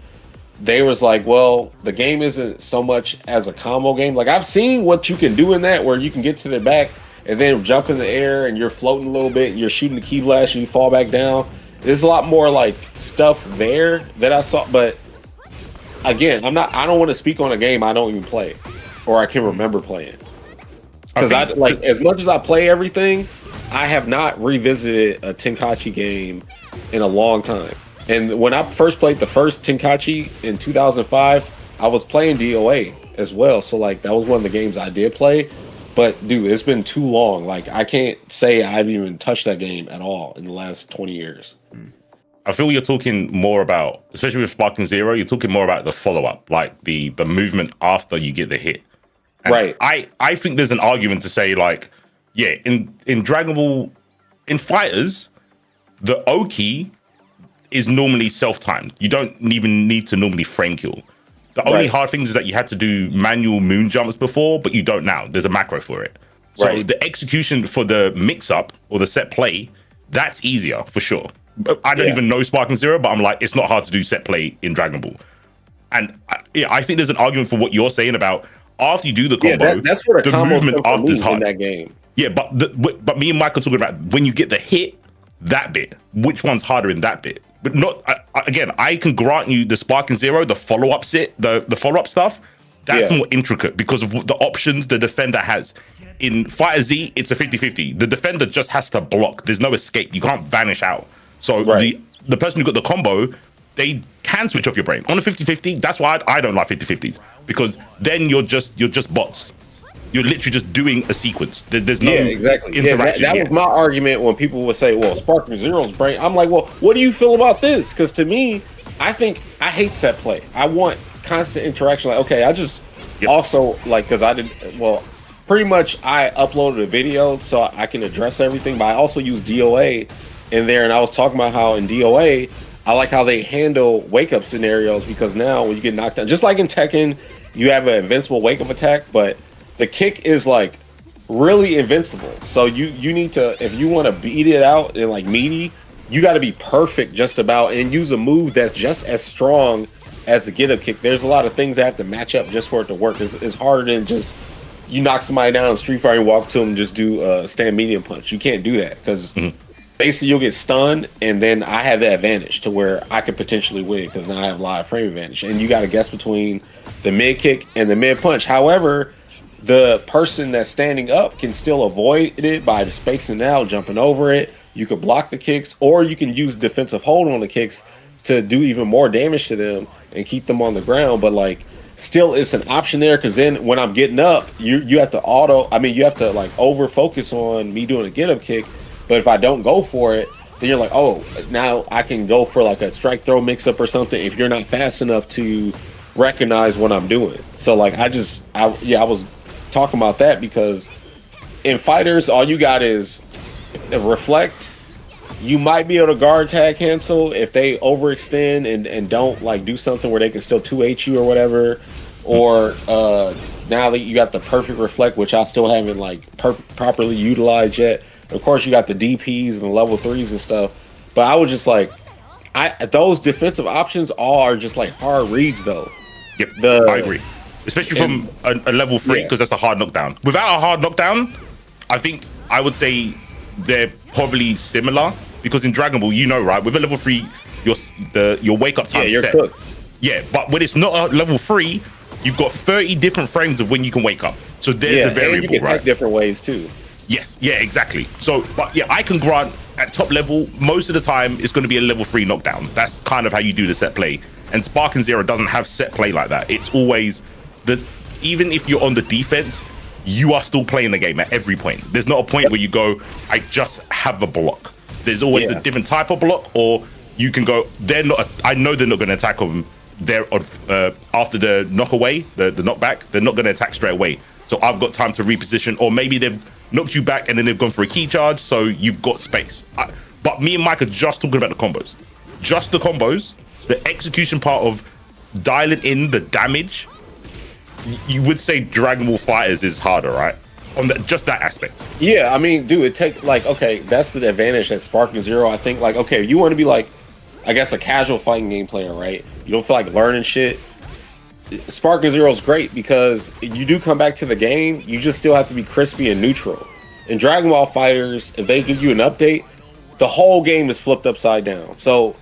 Speaker 6: they was like, well, the game isn't so much as a combo game. Like I've seen what you can do in that, where you can get to their back and then jump in the air and you're floating a little bit and you're shooting the key blast and you fall back down. There's a lot more like stuff there that I saw. But again, I don't want to speak on a game I don't even play or I can remember playing. Because I like, as much as I play everything, I have not revisited a Tenkaichi game in a long time. And when I first played the first Tenkaichi in 2005, I was playing DOA as well. So like that was one of the games I did play. But dude, it's been too long. Like I can't say I've even touched that game at all in the last 20 years.
Speaker 5: I feel you're talking more about, especially with Sparking Zero, you're talking more about the follow-up, like the movement after you get the hit. And
Speaker 6: right.
Speaker 5: I think there's an argument to say like, yeah, in Dragon Ball, in fighters, the Oki is normally self-timed. You don't even need to normally frame kill. The only hard things is that you had to do manual moon jumps before, but you don't now. There's a macro for it. So the execution for the mix-up or the set play That's easier for sure. I don't even know Sparking Zero, but I'm like, it's not hard to do set play in Dragon Ball. And I think there's an argument for what you're saying about after you do the combo.
Speaker 6: That's where the combo
Speaker 5: movement after is hard
Speaker 6: in that game.
Speaker 5: Yeah, but me and Mike are talking about when you get the hit, that bit. Which one's harder in that bit? But not again. I can grant you the Sparking Zero, the follow up the follow up stuff. That's more intricate because of the options the defender has. In Fighter Z, it's a 50-50. The defender just has to block. There's no escape. You can't vanish out. So the person who got the combo, they can switch off your brain. On a 50-50, that's why I don't like 50-50s. Because then you're just bots. You're literally just doing a sequence. There's no interaction.
Speaker 6: That was my argument when people would say, well, Sparking Zero's brain. I'm like, well, what do you feel about this? Because to me, I hate set play. I want constant interaction. Like, okay, I just also, like, because pretty much I uploaded a video so I can address everything, but I also use DOA in there. And I was talking about how in DOA, I like how they handle wake-up scenarios, because now when you get knocked down, just like in Tekken, you have an invincible wake-up attack, but the kick is like really invincible. So you need to, if you want to beat it out in like meaty, you got to be perfect just about and use a move that's just as strong as the get-up kick. There's a lot of things that have to match up just for it to work. It's harder than just you knock somebody down in Street Fighter and walk to them and just do a stand medium punch. You can't do that because basically you'll get stunned, and then I have the advantage to where I could potentially win because now I have live frame advantage. And you got to guess between the mid kick and the mid punch. However, the person that's standing up can still avoid it by spacing out, jumping over it. You could block the kicks, or you can use defensive hold on the kicks to do even more damage to them and keep them on the ground. But like, still, it's an option there, because then when I'm getting up, you have to you have to like over focus on me doing a get up kick. But if I don't go for it, then you're like, oh, now I can go for like a strike throw mix up or something if you're not fast enough to recognize what I'm doing. So like, I was talking about that because in fighters, all you got is reflect. You might be able to guard tag cancel if they overextend and don't like do something where they can still 2H you or whatever. Or now that you got the perfect reflect, which I still haven't like properly utilized yet. Of course, you got the DPs and the level 3s and stuff. But I was just like, those defensive options all are just like hard reads though.
Speaker 5: Yep, I agree. Especially from a level 3, because that's a hard knockdown. Without a hard knockdown, I think I would say they're probably similar, because in Dragon Ball, you know, right, with a level 3, your wake up time set. Cooked. Yeah, but when it's not a level 3, you've got 30 different frames of when you can wake up. So there's the variable,
Speaker 6: and you can
Speaker 5: right?
Speaker 6: take different ways too.
Speaker 5: Yes, yeah, exactly. So, but yeah, I can grant at top level, most of the time it's going to be a level 3 knockdown. That's kind of how you do the set play. And Sparking Zero doesn't have set play like that. It's always even if you're on the defense, you are still playing the game at every point. There's not a point where you go, I just have a block. There's always a different type of block, or you can go, I know they're not going to attack them. They're after the knock away, the knockback, they're not going to attack straight away. So I've got time to reposition, or maybe they've knocked you back and then they've gone for a key charge, so you've got space. But me and Mike are just talking about the combos. Just the combos, the execution part of dialing in the damage. You would say Dragon Ball Fighters is harder, right? On just that aspect. Yeah,
Speaker 6: I mean, dude, it take like, okay, that's the advantage that Sparking Zero, I think, like, okay, you want to be like, I guess, a casual fighting game player, right? You don't feel like learning shit. Sparking Zero is great because you do come back to the game, you just still have to be crispy and neutral. In Dragon Ball Fighters, if they give you an update, the whole game is flipped upside down. So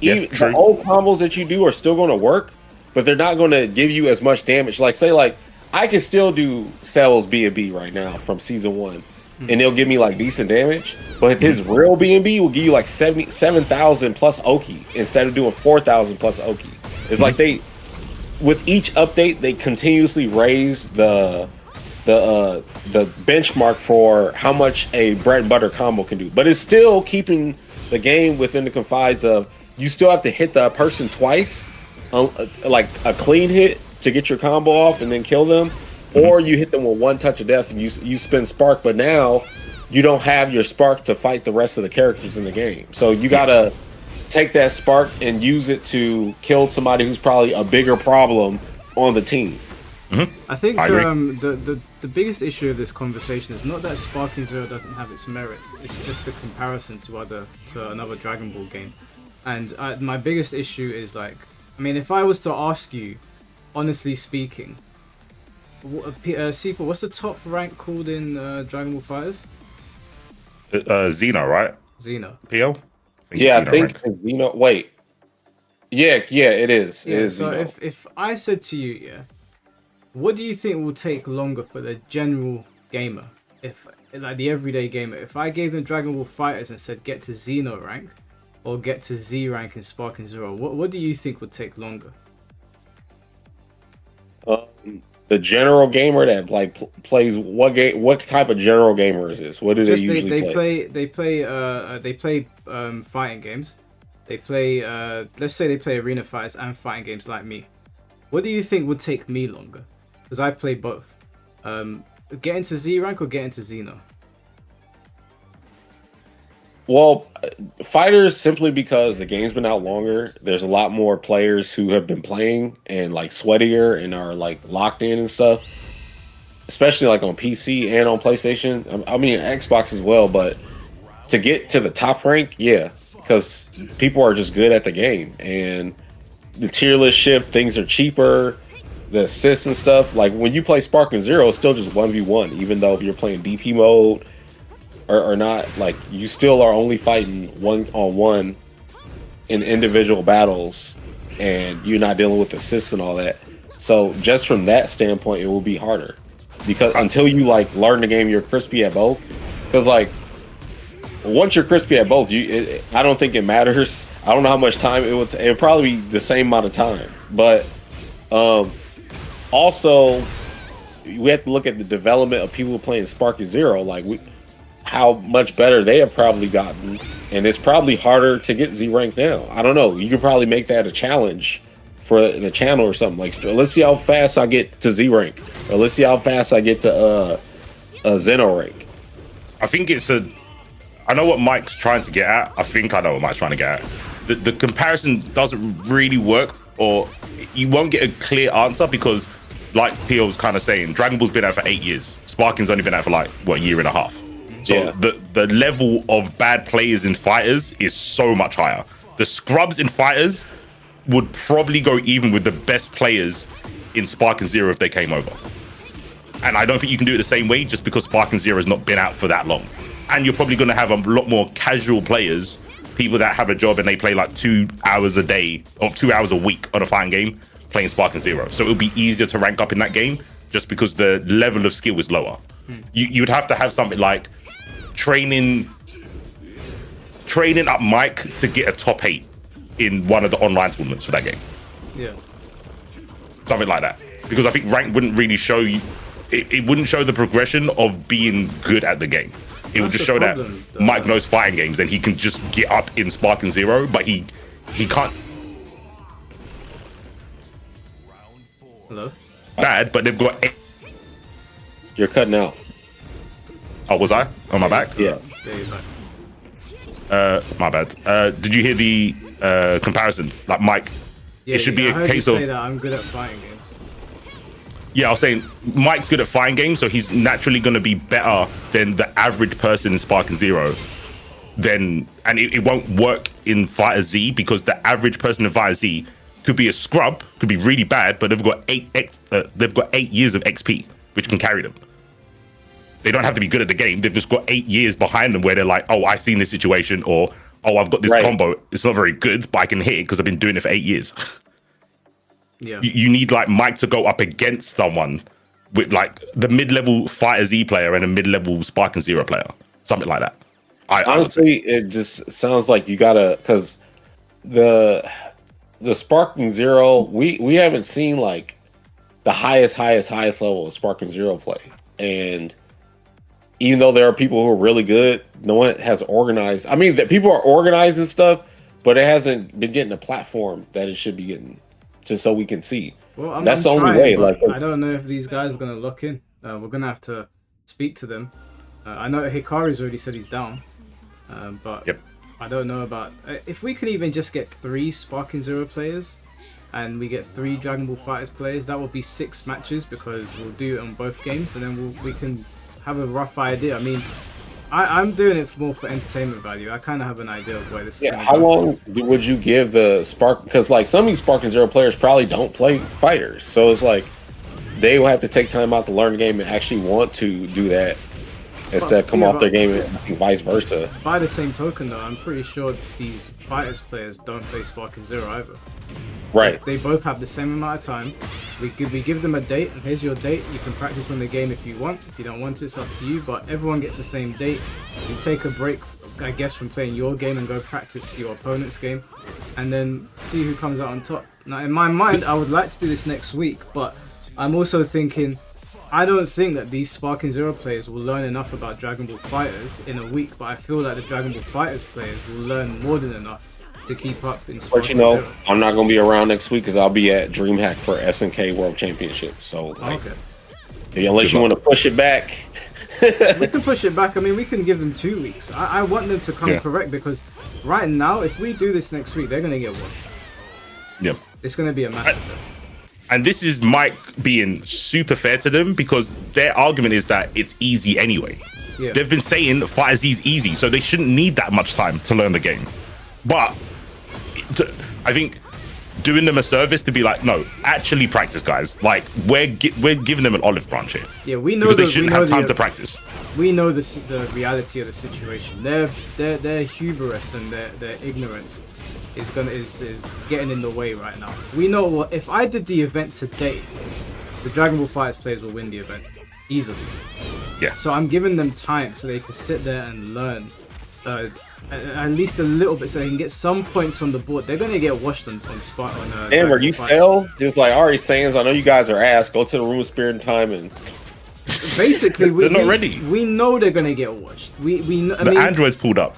Speaker 6: even the old combos that you do are still going to work, but they're not going to give you as much damage. Like, say, like, I can still do Cell's B&B right now from season 1, and they'll give me like decent damage. But his real B&B will give you like 7,000 plus Oki instead of doing 4,000 plus Oki. It's like with each update, they continuously raise the benchmark for how much a bread and butter combo can do. But it's still keeping the game within the confines of you still have to hit the person twice, like a clean hit to get your combo off and then kill them, or you hit them with one touch of death and you spin spark, but now you don't have your spark to fight the rest of the characters in the game. So you gotta take that spark and use it to kill somebody who's probably a bigger problem on the team.
Speaker 1: I think the the biggest issue of this conversation is not that Sparking Zero doesn't have its merits. It's just the comparison to another Dragon Ball game. And my biggest issue is like, I mean, if I was to ask you, honestly speaking, Seafood, what's the top rank called in Dragon Ball Fighters?
Speaker 5: Xeno, right?
Speaker 1: Xeno.
Speaker 5: PL?
Speaker 6: Yeah, I
Speaker 5: Xeno
Speaker 6: think
Speaker 5: rank.
Speaker 6: Xeno. Wait. Yeah, it is. It
Speaker 1: Yeah,
Speaker 6: is
Speaker 1: so
Speaker 6: Xeno.
Speaker 1: if I said to you, yeah, what do you think will take longer for the general gamer? If like the everyday gamer, if I gave them Dragon Ball Fighters and said get to Xeno rank or get to Z rank in Sparking Zero, what do you think would take longer?
Speaker 6: The general gamer that like plays what game? What type of general gamer is this? What do they usually play?
Speaker 1: They play fighting games. They play let's say they play arena fights and fighting games like me. What do you think would take me longer? Because I play both. Get into Z rank or get into Xeno?
Speaker 6: Well, fighters, simply because the game's been out longer. There's a lot more players who have been playing and like sweatier and are like locked in and stuff. Especially like on PC and on PlayStation. I mean Xbox as well. But to get to the top rank, yeah, because people are just good at the game and the tier list shift. Things are cheaper. The assists and stuff. Like when you play Sparking Zero, it's still just 1v1. Even though if you're playing DP mode. Or not, like you still are only fighting 1-on-1 in individual battles, and you're not dealing with assists and all that. So just from that standpoint, it will be harder because until you like learn the game, you're crispy at both. Because like once you're crispy at both, I don't think it matters. I don't know how much time it would. It'll probably be the same amount of time, but also we have to look at the development of people playing Sparking Zero. Like how much better they have probably gotten, and it's probably harder to get Z rank now. I don't know. You could probably make that a challenge for the channel or something. Like, let's see how fast I get to Z rank, or let's see how fast I get to Xeno rank.
Speaker 5: I think I know what Mike's trying to get at. I think I know what Mike's trying to get at. The comparison doesn't really work, or you won't get a clear answer because, like Pio was kind of saying, Dragon Ball's been out for 8 years. Sparking's only been out for like, what, a year and a half. So
Speaker 6: yeah.
Speaker 5: the level of bad players in fighters is so much higher. The scrubs in fighters would probably go even with the best players in Sparking Zero if they came over. And I don't think you can do it the same way just because Sparking Zero has not been out for that long. And you're probably going to have a lot more casual players, people that have a job and they play like 2 hours a day or 2 hours a week on a fighting game playing Sparking Zero. So it'll be easier to rank up in that game just because the level of skill is lower. You would have to have something like training up Mike to get a top 8 in one of the online tournaments for that game.
Speaker 1: Yeah.
Speaker 5: Something like that. Because I think rank wouldn't really show you, it wouldn't show the progression of being good at the game. It would just show that Mike knows fighting games and he can just get up in Sparking Zero, but he can't.
Speaker 1: Hello?
Speaker 5: Bad, but they've got 8.
Speaker 6: You're cutting out.
Speaker 5: Oh, was I? On my back?
Speaker 6: Yeah.
Speaker 1: Yeah, you're back.
Speaker 5: My bad. Did you hear the comparison? Like Mike,
Speaker 1: Yeah,
Speaker 5: it should be
Speaker 1: I
Speaker 5: a
Speaker 1: heard
Speaker 5: case
Speaker 1: you
Speaker 5: of.
Speaker 1: say that I'm good at fighting games.
Speaker 5: Yeah, I was saying Mike's good at fighting games, so he's naturally going to be better than the average person in Sparking Zero. And it won't work in Fighter Z because the average person in Fighter Z could be a scrub, could be really bad, but they've got 8 years of XP, which can carry them. They don't have to be good at the game. They've just got 8 years behind them where they're like, oh, I've seen this situation, or oh, I've got this combo. It's not very good, but I can hit it because I've been doing it for 8 years.
Speaker 1: Yeah.
Speaker 5: You need like Mike to go up against someone with like the mid-level Fighter Z player and a mid-level Sparking Zero player, something like that.
Speaker 6: Honestly, it just sounds like you gotta, because the Sparking Zero, we haven't seen like the highest level of Sparking Zero play, and even though there are people who are really good, no one has organized. I mean, that people are organizing stuff, but it hasn't been getting a platform that it should be getting, just so we can see.
Speaker 1: Well,
Speaker 6: That's the
Speaker 1: I'm
Speaker 6: only
Speaker 1: trying,
Speaker 6: way.
Speaker 1: but
Speaker 6: Like,
Speaker 1: I don't know if these guys are gonna lock in. We're gonna have to speak to them. I know Hikari's already said he's down, but
Speaker 5: Yep.
Speaker 1: I don't know about if we can even just get 3 Sparking Zero players and we get 3 Dragon Ball Fighters players, that will be 6 matches because we'll do it on both games, and then we can have a rough idea. I mean, I'm doing it more for entertainment value. I kind of have an idea of where this is
Speaker 6: Yeah,
Speaker 1: gonna
Speaker 6: how
Speaker 1: go.
Speaker 6: long would you give the Spark? Because like some of these Spark and Zero players probably don't play fighters, so it's like they will have to take time out to learn the game and actually want to do that instead of come off their game and vice versa.
Speaker 1: By the same token, though, I'm pretty sure these Fighters players don't play Spark and Zero either.
Speaker 6: Right.
Speaker 1: They both have the same amount of time. We give them a date, and here's your date. You can practice on the game if you want. If you don't want to, it's up to you. But everyone gets the same date. You take a break, I guess, from playing your game and go practice your opponent's game, and then see who comes out on top. Now, in my mind, I would like to do this next week, but I'm also thinking, I don't think that these Spark and Zero players will learn enough about Dragon Ball Fighters in a week, but I feel like the Dragon Ball Fighters players will learn more than enough to keep up in Spark
Speaker 6: But you
Speaker 1: and
Speaker 6: know,
Speaker 1: Zero.
Speaker 6: I'm not gonna be around next week because I'll be at DreamHack for SNK World Championship. So like, unless you want to push it back,
Speaker 1: We can push it back. I mean, we can give them 2 weeks. I want them to come correct because right now, if we do this next week, they're going to get washed.
Speaker 5: Yep.
Speaker 1: It's going to be a massacre.
Speaker 5: And this is Mike being super fair to them because their argument is that it's easy anyway.
Speaker 1: Yeah.
Speaker 5: They've been saying Fighters is easy, so they shouldn't need that much time to learn the game. But I think doing them a service to be like, no, actually practice, guys. Like we're giving them an olive branch here.
Speaker 1: Yeah, we know
Speaker 5: because they
Speaker 1: that
Speaker 5: shouldn't have time to practice.
Speaker 1: We know the reality of the situation. Their hubris and their ignorance is getting in the way right now. We know what if I did the event today, the Dragon Ball Fighters players will win the event easily.
Speaker 5: Yeah.
Speaker 1: So I'm giving them time so they can sit there and learn at least a little bit, so they can get some points on the board. They're gonna get washed on spot on.
Speaker 6: damn, are you sell? Just like Ari Sands, I know you guys are ass. Go to the room of spirit and time and.
Speaker 1: Basically,
Speaker 5: They're not ready.
Speaker 1: We know they're gonna get washed. I mean,
Speaker 5: Android's pulled up.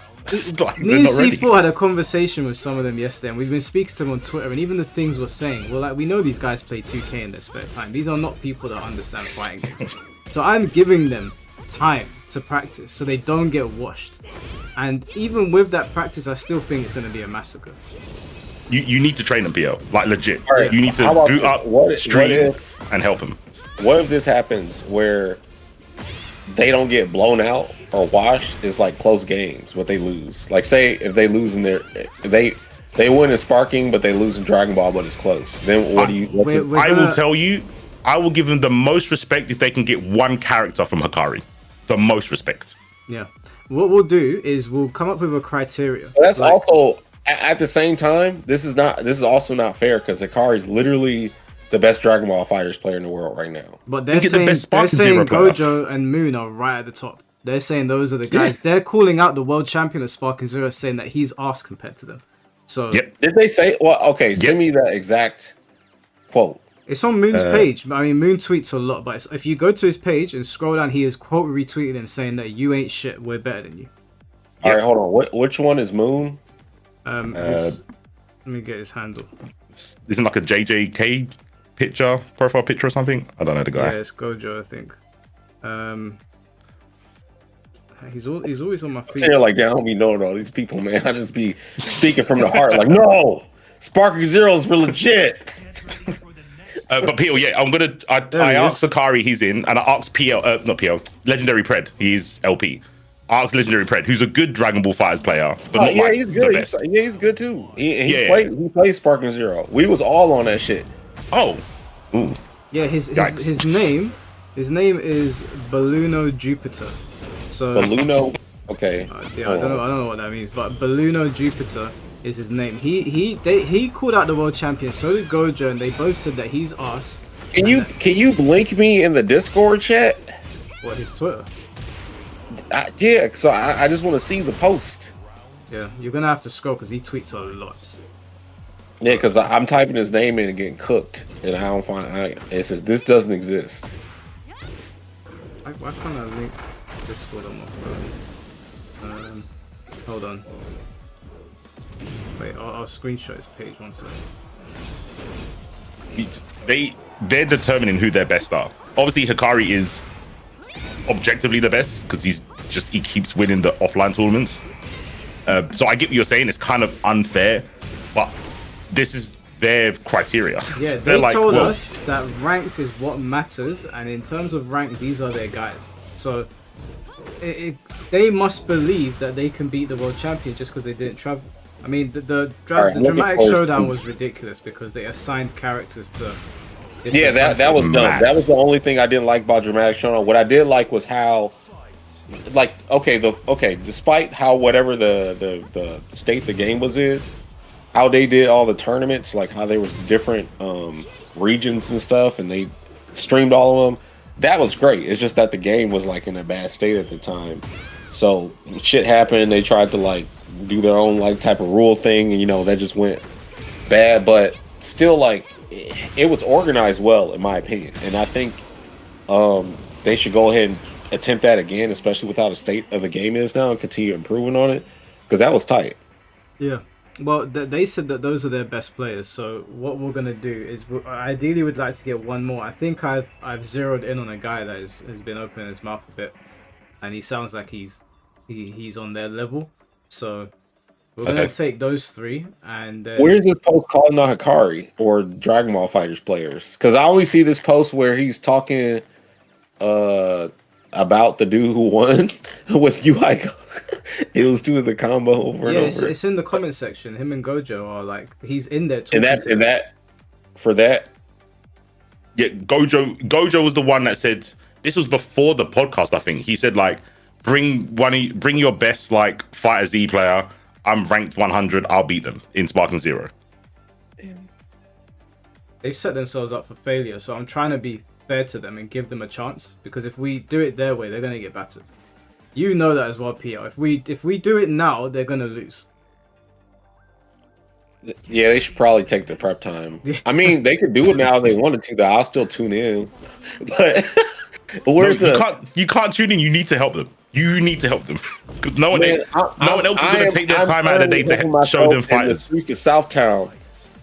Speaker 5: Like,
Speaker 1: me and C4 had a conversation with some of them yesterday, and we've been speaking to them on Twitter, and even the things we're saying, we're like, we know these guys play 2K in their spare time. These are not people that understand fighting games. So I'm giving them time to practice so they don't get washed. And even with that practice, I still think it's going to be a massacre.
Speaker 5: You need to train them, PL. Like legit.
Speaker 6: Right.
Speaker 5: You need to
Speaker 6: How about
Speaker 5: boot
Speaker 6: this?
Speaker 5: up, stream, and help them.
Speaker 6: What if this happens where they don't get blown out or washed? It's like close games, what they lose. Like say if they lose in their they win in Sparking, but they lose in Dragon Ball, but it's close. Then what do you?
Speaker 5: I will tell you, I will give them the most respect if they can get one character from Hikari. The most respect.
Speaker 1: Yeah. What we'll do is we'll come up with a criteria.
Speaker 6: But that's also at the same time. This is also not fair because Hikari is literally the best Dragon Ball Fighters player in the world right now.
Speaker 1: But they're
Speaker 5: the
Speaker 1: saying,
Speaker 5: best Spark and Zero player.
Speaker 1: Gojo and Moon are right at the top. They're saying those are the guys. They're calling out the world champion of Spark and Zero, saying that he's arse compared to them. So
Speaker 5: Yep.
Speaker 6: Did they say? Well, okay. Send me the exact quote.
Speaker 1: it's on Moon's page. I mean, Moon tweets a lot, but if you go to his page and scroll down, he has quote retweeted him saying that you ain't shit, we're better than you.
Speaker 6: All right, hold on. Which one is Moon?
Speaker 1: Let me get his handle.
Speaker 5: Isn't like a JJK profile picture or something? I don't know the guy.
Speaker 1: Yeah, it's Gojo, I think. He's always on my feet.
Speaker 6: Here, like, damn, I don't be knowing all these people, man. I just be speaking from the heart. Like, no, Sparking Zero's for legit.
Speaker 5: But PL, yeah, I asked Sakari, he's in, and I asked not PL, Legendary Pred, he's LP. I asked Legendary Pred, who's a good Dragon Ball Fighters player, but not like
Speaker 6: he's good.
Speaker 5: the best.
Speaker 6: He's good too. He plays Sparking Zero. We was all on that shit.
Speaker 5: Oh, ooh.
Speaker 1: Yeah, his name is Balluno Jupiter. So
Speaker 6: Balluno, okay.
Speaker 1: Yeah, I don't know what that means, but Balluno Jupiter is his name. He called out the world champion. So did Gojo, and they both said that he's us.
Speaker 6: Can you link me in the Discord chat?
Speaker 1: What, his Twitter?
Speaker 6: Yeah, so I just want to see the post.
Speaker 1: Yeah, you're gonna have to scroll because he tweets a lot.
Speaker 6: Yeah, because I'm typing his name in and getting cooked, and I don't find it says this doesn't exist.
Speaker 1: Why can't I link Discord on my phone? Hold on. Wait, I'll screenshot his page. One second.
Speaker 5: They're determining who their best are. Obviously, Hikari is objectively the best because he keeps winning the offline tournaments. So I get what you're saying. It's kind of unfair, but this is their criteria.
Speaker 1: Yeah,
Speaker 5: They're
Speaker 1: they told
Speaker 5: well,
Speaker 1: us that ranked is what matters, and in terms of rank, these are their guys. So they must believe that they can beat the world champion just because they didn't travel. I mean, the dramatic showdown was ridiculous because they assigned characters to.
Speaker 6: Yeah, that was dumb.
Speaker 5: Mad.
Speaker 6: That was the only thing I didn't like about dramatic showdown. What I did like was how, like, despite how whatever the state the game was in, how they did all the tournaments, like how there was different regions and stuff, and they streamed all of them. That was great. It's just that the game was like in a bad state at the time. So shit happened. They tried to like do their own like type of rule thing, and that just went bad. But still, like it was organized well, in my opinion. And I think they should go ahead and attempt that again, especially with how the state of the game is now, and continue improving on it because that was tight.
Speaker 1: Yeah. Well, they said that those are their best players. So what we're gonna do is, ideally, we'd like to get one more. I think I've zeroed in on a guy that has been opening his mouth a bit, and he sounds like he's on their level. So we're gonna take those three. And
Speaker 6: where's this post calling out Hikari or Dragon Ball Fighters players? Because I only see this post where he's talking about the dude who won with UI. It was doing the combo over and over.
Speaker 1: It's in the comment section. Him and Gojo are like, he's in there talking.
Speaker 6: And that for that.
Speaker 5: Yeah, Gojo was the one that said this was before the podcast. I think he said like, bring your best like Fighter Z player. I'm ranked 100. I'll beat them in Sparking Zero.
Speaker 1: They've set themselves up for failure. So I'm trying to be fair to them and give them a chance, because if we do it their way, they're gonna get battered. You know that as well, PR. If we do it now, they're gonna lose.
Speaker 6: Yeah, they should probably take the prep time. I mean, they could do it now if they wanted to. Though I'll still tune in. But where's
Speaker 5: you can't tune in. You need to help them. You need to help them because no one else is going to take their time out of the day to show them fighters.
Speaker 6: The streets of Southtown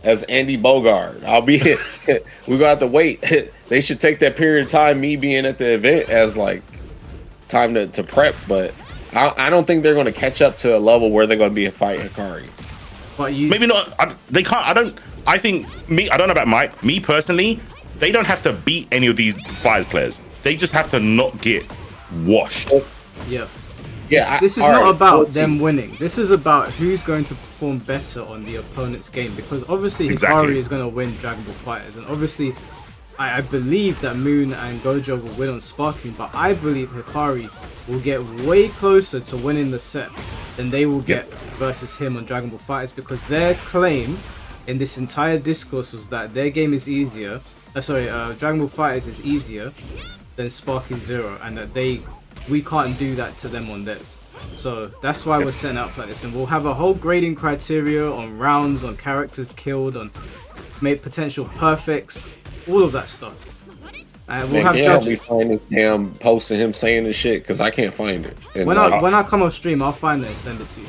Speaker 6: as Andy Bogard. I'll be. We're gonna have to wait. They should take that period of time, me being at the event, as like time to prep. But I don't think they're going to catch up to a level where they're going to be a fight Hikari.
Speaker 1: But
Speaker 5: maybe not. They can't. I don't. I think me. I don't know about Mike. Me personally, they don't have to beat any of these Fires players. They just have to not get washed.
Speaker 1: Yeah.
Speaker 6: Yeah.
Speaker 1: This is not about them winning. This is about who's going to perform better on the opponent's game. Because obviously Hikari is going to win Dragon Ball Fighters, and obviously I believe that Moon and Gojo will win on Sparking. But I believe Hikari will get way closer to winning the set than they will get versus him on Dragon Ball Fighters, because their claim in this entire discourse was that their game is easier. Dragon Ball Fighters is easier than Sparking Zero, and that we can't do that to them on theirs. So that's why we're setting up like this, and we'll have a whole grading criteria on rounds, on characters killed, on potential perfects, all of that stuff. And we'll have judges.
Speaker 6: Be finding damn post of him saying this shit because I can't find it. And
Speaker 1: when I come off stream, I'll find it and send it to you.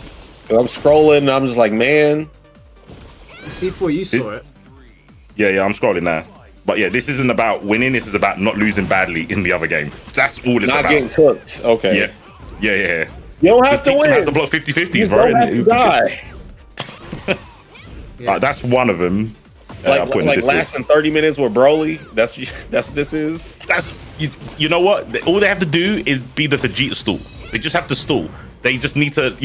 Speaker 6: I'm scrolling and I'm just like, man.
Speaker 1: C4, you saw it.
Speaker 5: Yeah, I'm scrolling now. But yeah, this isn't about winning. This is about not losing badly in the other game. That's all it's about.
Speaker 6: Not getting cooked. Okay.
Speaker 5: Yeah.
Speaker 6: You don't have to win.
Speaker 5: You have to block 50-50s,
Speaker 6: you
Speaker 5: bro.
Speaker 6: Don't have to die.
Speaker 5: That's one of them.
Speaker 6: Like lasting 30 minutes with Broly. That's what this is.
Speaker 5: That's you know what? All they have to do is be the Vegeta stall. They just have to stall. They just need to,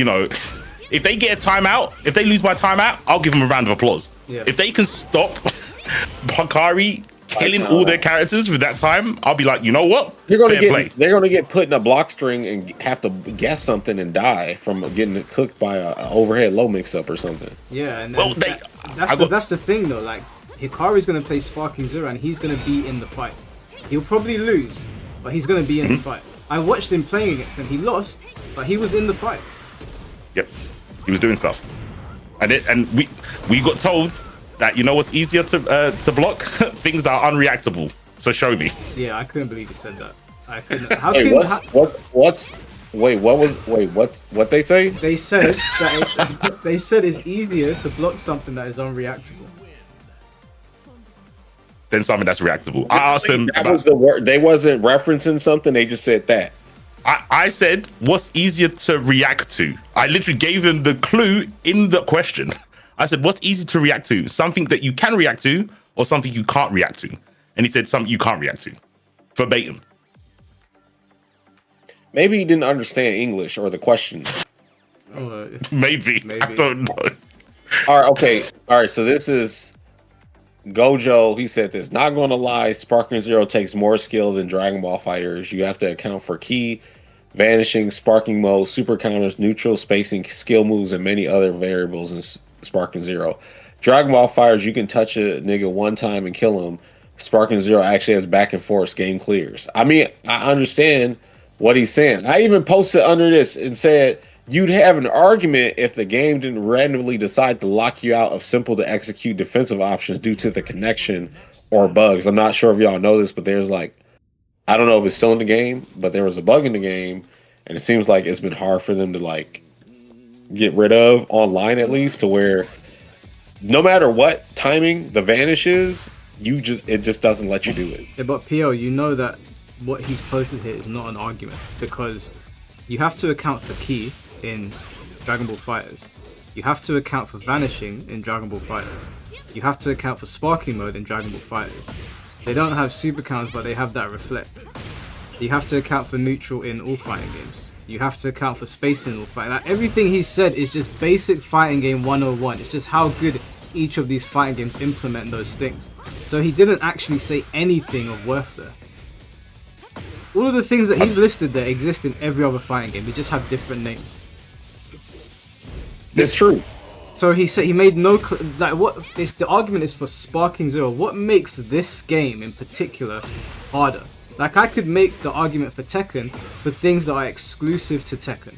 Speaker 5: if they get a timeout, if they lose by timeout, I'll give them a round of applause. Yeah. If they can stop Hikari killing all their characters with that time, I'll be like, you know what?
Speaker 6: They're gonna get put in a block string and have to guess something and die from getting cooked by a overhead low mix up or something.
Speaker 1: Yeah, and that's the thing though. Like Hikari's gonna play Sparking Zero and he's gonna be in the fight. He'll probably lose, but he's gonna be in the fight. I watched him playing against him. He lost, but he was in the fight.
Speaker 5: Yep, he was doing stuff, and we got told that what's easier to block things that are unreactable. So show me.
Speaker 1: Yeah, I couldn't believe he said that. I couldn't.
Speaker 6: What they say?
Speaker 1: They said that it's easier to block something that is unreactable
Speaker 5: than something that's reactable. I asked them.
Speaker 6: That was the word. They wasn't referencing something. They just said that.
Speaker 5: I said, what's easier to react to? I literally gave them the clue in the question. I said, what's easy to react to? Something that you can react to or something you can't react to? And he said something you can't react to. Verbatim.
Speaker 6: Maybe he didn't understand English or the question.
Speaker 5: Maybe. I don't know.
Speaker 6: All right, okay. All right, so this is Gojo. He said this. Not going to lie, Sparking Zero takes more skill than Dragon Ball Fighters. You have to account for key, vanishing, sparking mode, super counters, neutral, spacing, skill moves, and many other variables in Sparking Zero. Dragon Ball Fighters, you can touch a nigga one time and kill him. Sparking Zero actually has back and forth, game clears. I mean, I understand what he's saying. I even posted under this and said, you'd have an argument if the game didn't randomly decide to lock you out of simple to execute defensive options due to the connection or bugs. I'm not sure if y'all know this, but there's like, I don't know if it's still in the game, but there was a bug in the game, and it seems like it's been hard for them to like get rid of online, at least, to where no matter what timing the vanish is, it just doesn't let you do it.
Speaker 1: Yeah, but PO, you know that what he's posted here is not an argument, because you have to account for key in Dragon Ball Fighters. You have to account for vanishing in Dragon Ball Fighters. You have to account for sparking mode in Dragon Ball Fighters. They don't have super counts, but they have that reflect. You have to account for neutral in all fighting games. You have to account for spacing in all fighting. Like, everything he said is just basic fighting game 101. It's just how good each of these fighting games implement those things. So he didn't actually say anything of worth there. All of the things that he's listed there exist in every other fighting game. They just have different names.
Speaker 6: It's true.
Speaker 1: So he said he made no the argument is for Sparking Zero. What makes this game in particular harder? Like, I could make the argument for Tekken for things that are exclusive to Tekken,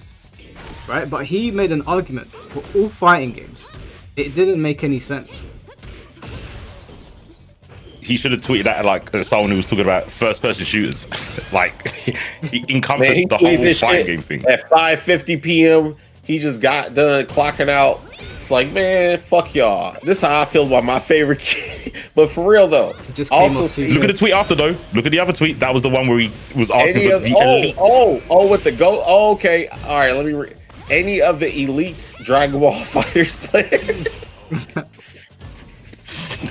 Speaker 1: right? But he made an argument for all fighting games. It didn't make any sense.
Speaker 5: He should have tweeted that at like someone who was talking about first-person shooters. Like, he encompassed the whole fighting game thing.
Speaker 6: At 5:50 p.m., he just got done clocking out. It's like, man, fuck y'all. This is how I feel about my favorite kid. But for real though,
Speaker 1: just
Speaker 6: also
Speaker 5: look at the tweet after though. Look at the other tweet. That was the one where he was asking for the elite.
Speaker 6: With the go. Oh, okay, all right. Let me read. Any of the elite Dragon Ball Fighters players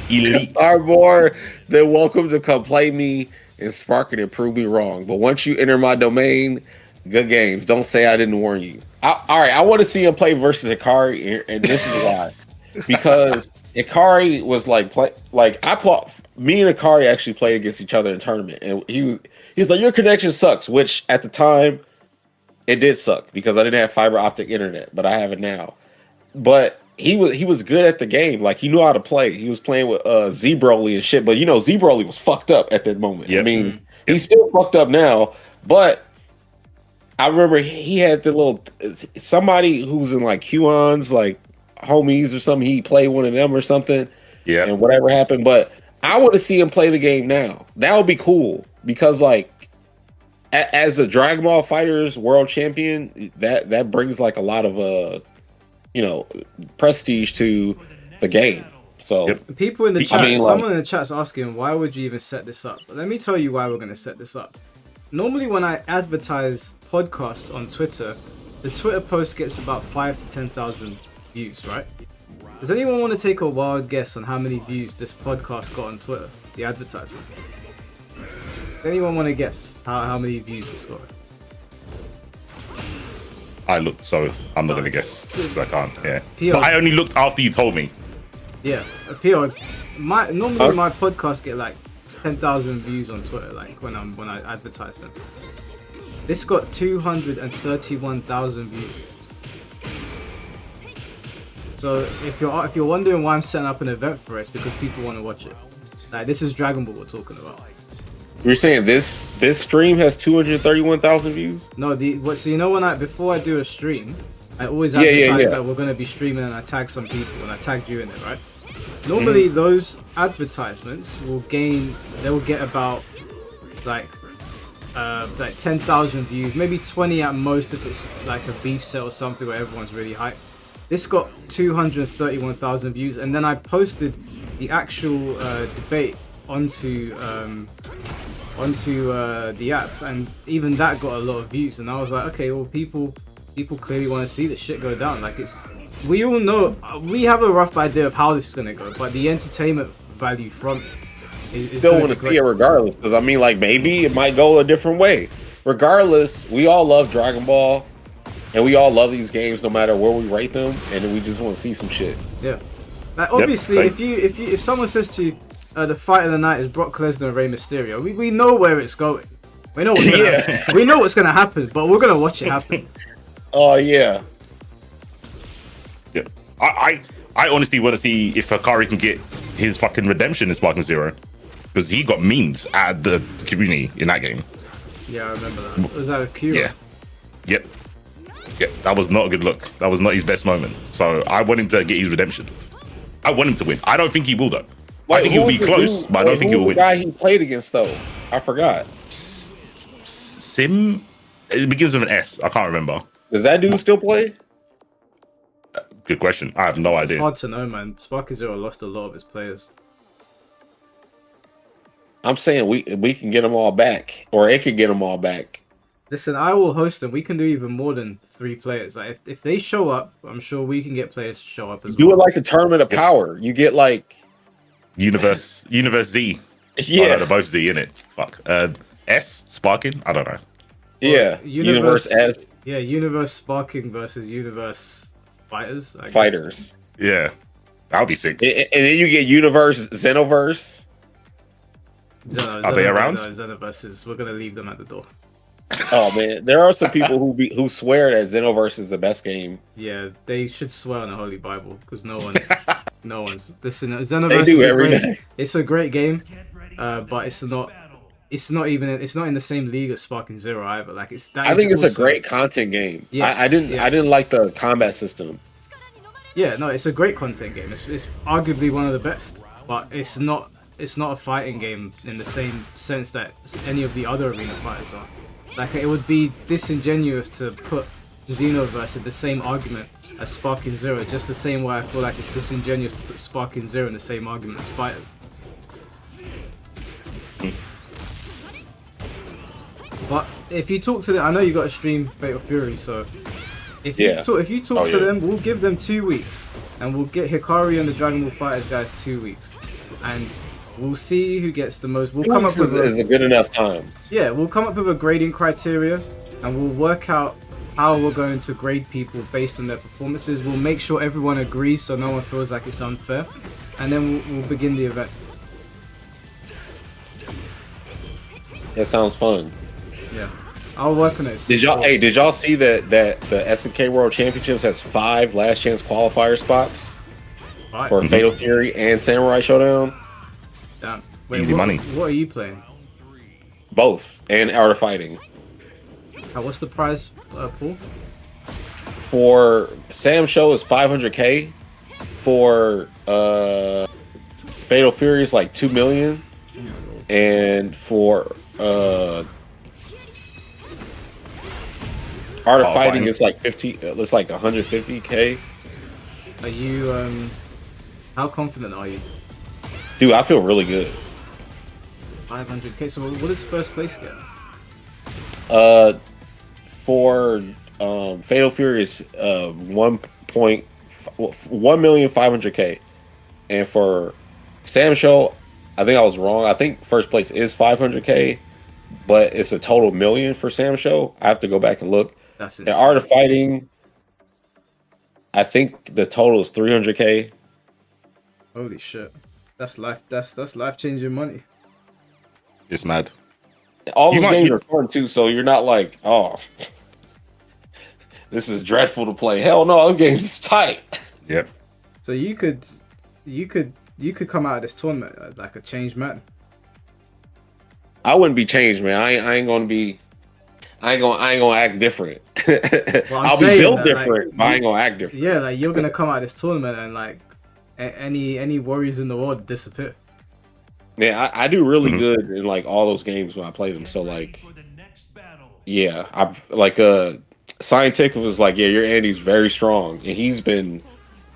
Speaker 5: Elite
Speaker 6: are more than welcome to come play me and spark it and prove me wrong. But once you enter my domain, good games. Don't say I didn't warn you. All right, I want to see him play versus Ikari, and this is why. Because Ikari was me and Ikari actually played against each other in a tournament, and he's like, your connection sucks, which at the time it did suck because I didn't have fiber optic internet, but I have it now. But he was good at the game. Like, he knew how to play. He was playing with Z Broly and shit, but you know, Z Broly was fucked up at that moment. Yep. I mean, he's still fucked up now, but I remember he had the little somebody who was in like QAnons, like homies or something. He played one of them or something. Yeah. And whatever happened. But I want to see him play the game now. That would be cool because, like, as a Dragon Ball Fighters world champion, that brings like a lot of prestige to the game. So
Speaker 1: people in the chat, someone in the chat's asking, why would you even set this up? Let me tell you why we're going to set this up. Normally, when I advertise podcasts on Twitter, the Twitter post gets about 5,000 to 10,000 views, right? Does anyone want to take a wild guess on how many views this podcast got on Twitter? The advertisement. Does anyone want to guess how many views this got?
Speaker 5: I looked, so I'm not going to guess because I can't. Yeah,
Speaker 1: PO,
Speaker 5: but I only looked after you told me.
Speaker 1: Yeah, PO. Normally my podcasts get like 10,000 views on Twitter, like when I advertise them. This got 231,000 views. So if you're wondering why I'm setting up an event for it, it's because people want to watch it. Like, this is Dragon Ball we're talking about.
Speaker 6: You're saying this stream has 231,000 views?
Speaker 1: No, so you know before I do a stream, I always advertise that we're going to be streaming, and I tag some people, and I tagged you in it, right? Normally those advertisements will get about like 10,000 views, maybe 20 at most if it's like a beef set or something where everyone's really hyped. This got 231,000 views, and then I posted the actual debate onto the app, and even that got a lot of views. And I was like, okay, well, people clearly want to see this shit go down. Like, we all know, we have a rough idea of how this is gonna go, but the entertainment value from it is
Speaker 6: Still
Speaker 1: gonna
Speaker 6: want
Speaker 1: be
Speaker 6: to
Speaker 1: great.
Speaker 6: see it regardless, because I mean, like maybe it might go a different way. Regardless, we all love Dragon Ball, and we all love these games no matter where we rate them, and we just want to see some shit.
Speaker 1: Yeah. Like obviously,
Speaker 5: same.
Speaker 1: if someone says to you, the fight of the night is Brock Lesnar and Rey Mysterio, we know where it's going. We know what's gonna happen. We know what's gonna happen, but we're gonna watch it happen.
Speaker 6: Oh yeah.
Speaker 5: Yeah. I honestly want to see if Hikari can get his fucking redemption in Sparking Zero, because he got memes at the community in that game.
Speaker 1: Yeah, I remember that. Was that a Q?
Speaker 5: Yeah. Yep. Yep. That was not a good look. That was not his best moment. So I want him to get his redemption. I want him to win. I don't think he will though. I think he'll be close, but I don't think he'll win.
Speaker 6: The guy he played against though, I forgot.
Speaker 5: Sim. It begins with an S. I can't remember.
Speaker 6: Does that dude still play?
Speaker 5: Good question. I have no
Speaker 1: It's
Speaker 5: idea.
Speaker 1: hard to know, man. Sparky Zero lost a lot of his players.
Speaker 6: I'm saying we can get them all back, or it could get them all back.
Speaker 1: Listen, I will host them. We can do even more than 3 players. Like if they show up, I'm sure we can get players to show up as
Speaker 6: Do
Speaker 1: well.
Speaker 6: it like a tournament of power. You get like
Speaker 5: Universe Z.
Speaker 6: yeah,
Speaker 5: Oh, no, they're both Z in it. Fuck. S Sparking. I don't know.
Speaker 6: yeah,
Speaker 1: Universe-
Speaker 6: Universe S
Speaker 1: Yeah, Universe Sparking versus Universe Fighters. I guess.
Speaker 6: fighters,
Speaker 5: Yeah, that would be sick.
Speaker 6: and then you get Universe Xenoverse.
Speaker 5: Are they around?
Speaker 1: No, Xenoverses. We're gonna leave them at the door.
Speaker 6: Oh man, there are some people who swear that Xenoverse is the best game.
Speaker 1: Yeah, they should swear on the Holy Bible because no one's. Listen,
Speaker 6: They
Speaker 1: Xenoverse
Speaker 6: do
Speaker 1: is
Speaker 6: every
Speaker 1: great.
Speaker 6: day.
Speaker 1: It's a great game,
Speaker 2: Get ready
Speaker 1: but
Speaker 2: for
Speaker 1: it's
Speaker 2: the
Speaker 1: not.
Speaker 2: next battle.
Speaker 1: It's not in the same league as Sparking Zero either. Like it's. That
Speaker 6: I
Speaker 1: is
Speaker 6: think it's a
Speaker 1: also-
Speaker 6: great content game.
Speaker 1: Yes,
Speaker 6: I didn't
Speaker 1: yes.
Speaker 6: like the combat system.
Speaker 1: Yeah, no, it's a great content game. It's arguably one of the best, but it's not a fighting game in the same sense that any of the other arena fighters are. Like it would be disingenuous to put Xenoverse in the same argument as Sparking Zero, just the same way I feel like it's disingenuous to put Sparking Zero in the same argument as fighters. But if you talk to them, I know you got to stream Fatal Fury, so if you
Speaker 6: Yeah.
Speaker 1: talk
Speaker 5: Oh,
Speaker 1: to
Speaker 5: yeah.
Speaker 1: them, we'll give them 2 weeks, and we'll get Hikari and the Dragon Ball Fighters guys 2 weeks, and we'll see who gets the most. We'll come up with
Speaker 6: is a good enough time.
Speaker 1: we'll come up with a grading criteria, and we'll work out how we're going to grade people based on their performances. We'll make sure everyone agrees, so no one feels like it's unfair, and then we'll begin the event.
Speaker 6: That sounds fun.
Speaker 1: Yeah, I'll work on it.
Speaker 6: Did y'all see that the SNK World Championships has 5 last chance qualifier spots
Speaker 1: Right.
Speaker 6: for Fatal Fury and Samurai Showdown?
Speaker 1: Damn. Wait,
Speaker 5: Easy
Speaker 1: what,
Speaker 5: money.
Speaker 1: What are you playing?
Speaker 6: Both, and Art of Fighting.
Speaker 1: What's the prize pool?
Speaker 6: For Sam Show is 500K. For Fatal Fury is like 2 million. And for Art of
Speaker 5: Oh,
Speaker 6: Fighting
Speaker 5: fine.
Speaker 6: is like 50. It's like 150K.
Speaker 1: Are you how confident are you?
Speaker 6: Dude, I feel really good.
Speaker 1: 500k. So what does first place get?
Speaker 6: For Fatal Fury is 1,500,000, and for Sam Show, I think I was wrong. I think first place is 500K, but it's a total million for Sam Show. I have to go back and look.
Speaker 1: That's
Speaker 6: And
Speaker 1: insane.
Speaker 6: Art of Fighting, I think the total is 300K.
Speaker 1: Holy shit. That's life. That's life changing money.
Speaker 5: It's mad.
Speaker 6: All
Speaker 5: You
Speaker 6: those
Speaker 5: might-
Speaker 6: games
Speaker 5: you-
Speaker 6: are fun too, so you're not like, oh, this is dreadful to play. Hell no, those games is tight.
Speaker 5: Yep.
Speaker 1: So you could come out of this tournament like a changed man.
Speaker 6: I wouldn't be changed, man. I ain't gonna act different.
Speaker 1: I'm
Speaker 6: I'll be
Speaker 1: saying
Speaker 6: built
Speaker 1: that,
Speaker 6: different,
Speaker 1: like,
Speaker 6: but I ain't gonna act different.
Speaker 1: Yeah, like you're gonna come out of this tournament and like any worries in the world disappear.
Speaker 6: Yeah, I do really good in like all those games when I play them. So like,
Speaker 2: For the next battle.
Speaker 6: yeah, I like Scientific was like, yeah, your Andy's very strong, and he's been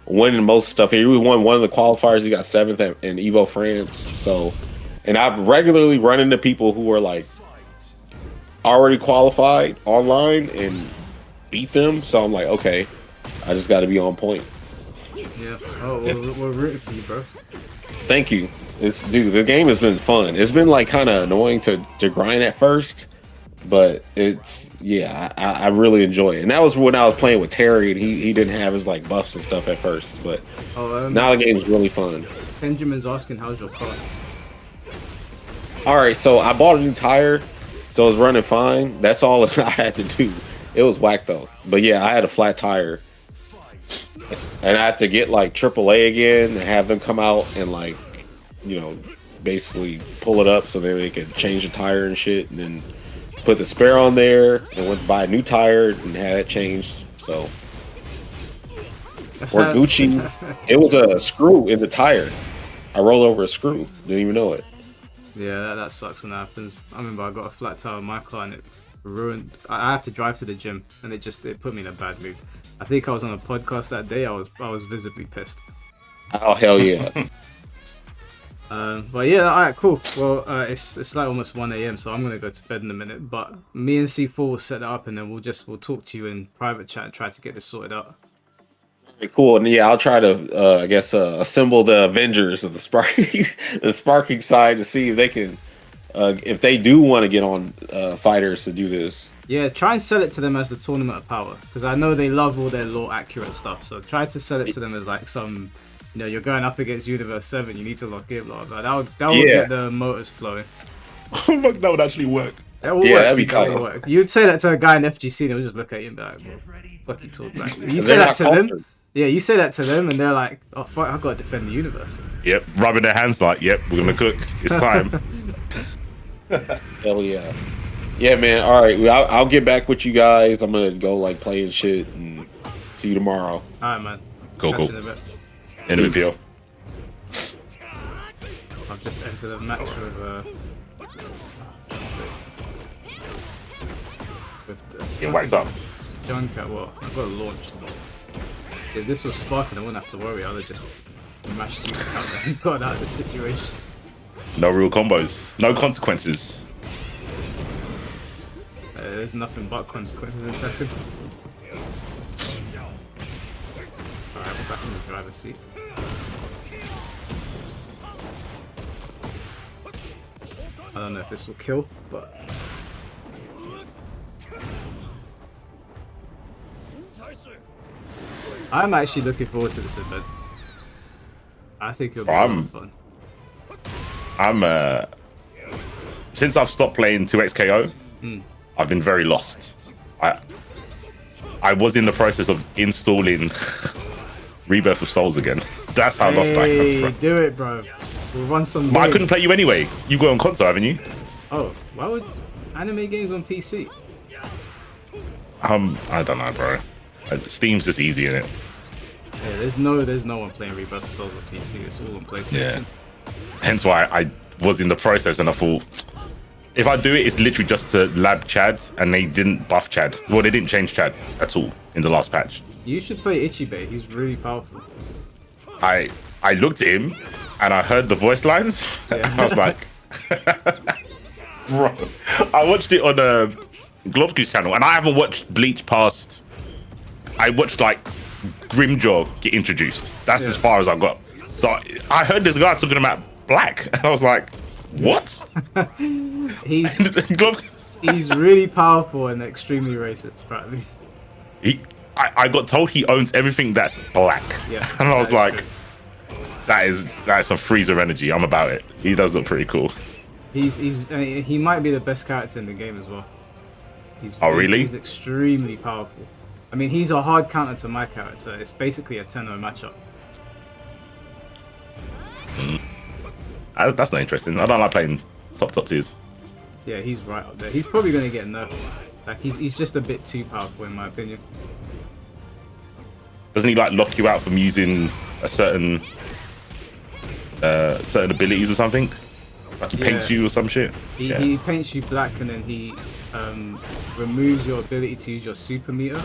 Speaker 6: winning most stuff. He won one of the qualifiers. He got 7th in Evo France. So, and I regularly run into people who are like already qualified online and beat them. So I'm like, okay, I just got to be on point.
Speaker 1: Yeah. Oh, we're rooting for you, bro.
Speaker 6: Thank you. Dude, the game has been fun. It's been like kind of annoying to grind at first, but I really enjoy it. And that was when I was playing with Terry, and he didn't have his like buffs and stuff at first, but now the game is really fun.
Speaker 1: Benjamin's asking, how's your car?
Speaker 6: All right, so I bought a new tire, so it's running fine. That's all I had to do. It was whack though, but yeah, I had a flat tire, and I had to get like AAA again and have them come out and like, you know, basically pull it up so then they could change the tire and shit, and then put the spare on there and went to buy a new tire and had it changed. So or Gucci, it was a screw in the tire. I rolled over a screw, didn't even know it.
Speaker 1: Yeah, that sucks when that happens. I remember I got a flat tire on my car and it ruined. I have to drive to the gym and it put me in a bad mood. I think I was on a podcast that day. I was visibly pissed.
Speaker 6: Oh hell yeah!
Speaker 1: But yeah, all right, cool. Well, it's like almost 1 a.m, so I'm gonna go to bed in a minute. But me and C4 will set that up, and then we'll talk to you in private chat and try to get this sorted out.
Speaker 6: Cool, and yeah, I'll try to, I guess, assemble the Avengers of the sparking side to see if they can, if they do want to get on fighters to do this.
Speaker 1: Yeah, try and sell it to them as the Tournament of Power, because I know they love all their lore accurate stuff. So try to sell it to them as like some, you know, you're going up against Universe 7, you need to lock in, blah blah. That would get the motors flowing.
Speaker 5: Oh my, that would actually work.
Speaker 1: That would
Speaker 6: Yeah,
Speaker 1: work.
Speaker 6: that'd be
Speaker 1: That would
Speaker 6: tight.
Speaker 1: work. You'd say that to a guy in FGC, and they would just look at you and be like, well, fuck you talk about. You say
Speaker 6: They're
Speaker 1: that
Speaker 6: not
Speaker 1: to them.
Speaker 6: cultured.
Speaker 1: Yeah, you say that to them, and they're like, "Oh fuck, I gotta defend the universe."
Speaker 5: Yep, rubbing their hands like, yep, we're gonna cook. It's time.
Speaker 6: Hell yeah, yeah, man. All right, I'll get back with you guys. I'm gonna go like play and shit, and see you tomorrow.
Speaker 1: All right, man.
Speaker 5: Cool,
Speaker 1: Catch
Speaker 5: cool.
Speaker 1: you in a bit.
Speaker 5: End of the deal.
Speaker 1: I've just entered a match with
Speaker 5: Get whacked up.
Speaker 1: Junker. Well, I've got it launched. If this was sparking, I wouldn't have to worry. I'd have just mashed you out there and got out of the situation.
Speaker 5: No real combos. No consequences.
Speaker 1: There's nothing but consequences in Tekken. Alright, we're back in the driver's seat. I don't know if this will kill, but... I'm actually looking forward to this event. I think it'll be a lot of fun.
Speaker 5: I'm since I've stopped playing 2xKO, I've been very lost. I was in the process of installing Rebirth of Souls again. That's how lost I am, bro.
Speaker 1: Do it, bro. We'll run some
Speaker 5: But I
Speaker 1: games.
Speaker 5: couldn't play you anyway. You got on console, haven't you?
Speaker 1: Oh, why would anime games on PC?
Speaker 5: I don't know, bro. Steam's just easy in it.
Speaker 1: Yeah, there's no one playing Rebirth of Souls on PC. It's all on PlayStation.
Speaker 5: Hence why I was in the process and I thought, if I do it, it's literally just to lab Chad, and they didn't buff Chad. Well, they didn't change Chad at all in the last patch.
Speaker 1: You should play Ichibei. He's really powerful.
Speaker 5: I looked at him and I heard the voice lines.
Speaker 1: Yeah.
Speaker 5: I was like, bro. I watched it on Globsky's channel, and I haven't watched Bleach past. I watched like Grimjaw get introduced. That's as far as I got. So I heard this guy talking about black, and I was like, what?
Speaker 1: He's
Speaker 5: Glob-
Speaker 1: he's really powerful and extremely racist, apparently.
Speaker 5: I got told he owns everything that's black.
Speaker 1: Yeah,
Speaker 5: And I was
Speaker 1: that is
Speaker 5: like,
Speaker 1: true.
Speaker 5: that's some freezer energy. I'm about it. He does look pretty cool.
Speaker 1: He might be the best character in the game as well.
Speaker 5: Oh, really?
Speaker 1: He's extremely powerful. I mean, he's a hard counter to my character. It's basically a 10-0 matchup.
Speaker 5: That's not interesting. I don't like playing top tiers.
Speaker 1: Yeah, he's right up there. He's probably going to get nerfed. Like, he's just a bit too powerful, in my opinion.
Speaker 5: Doesn't he like lock you out from using a certain abilities or something? Like he paints you or some shit?
Speaker 1: He paints you black, and then he removes your ability to use your super meter.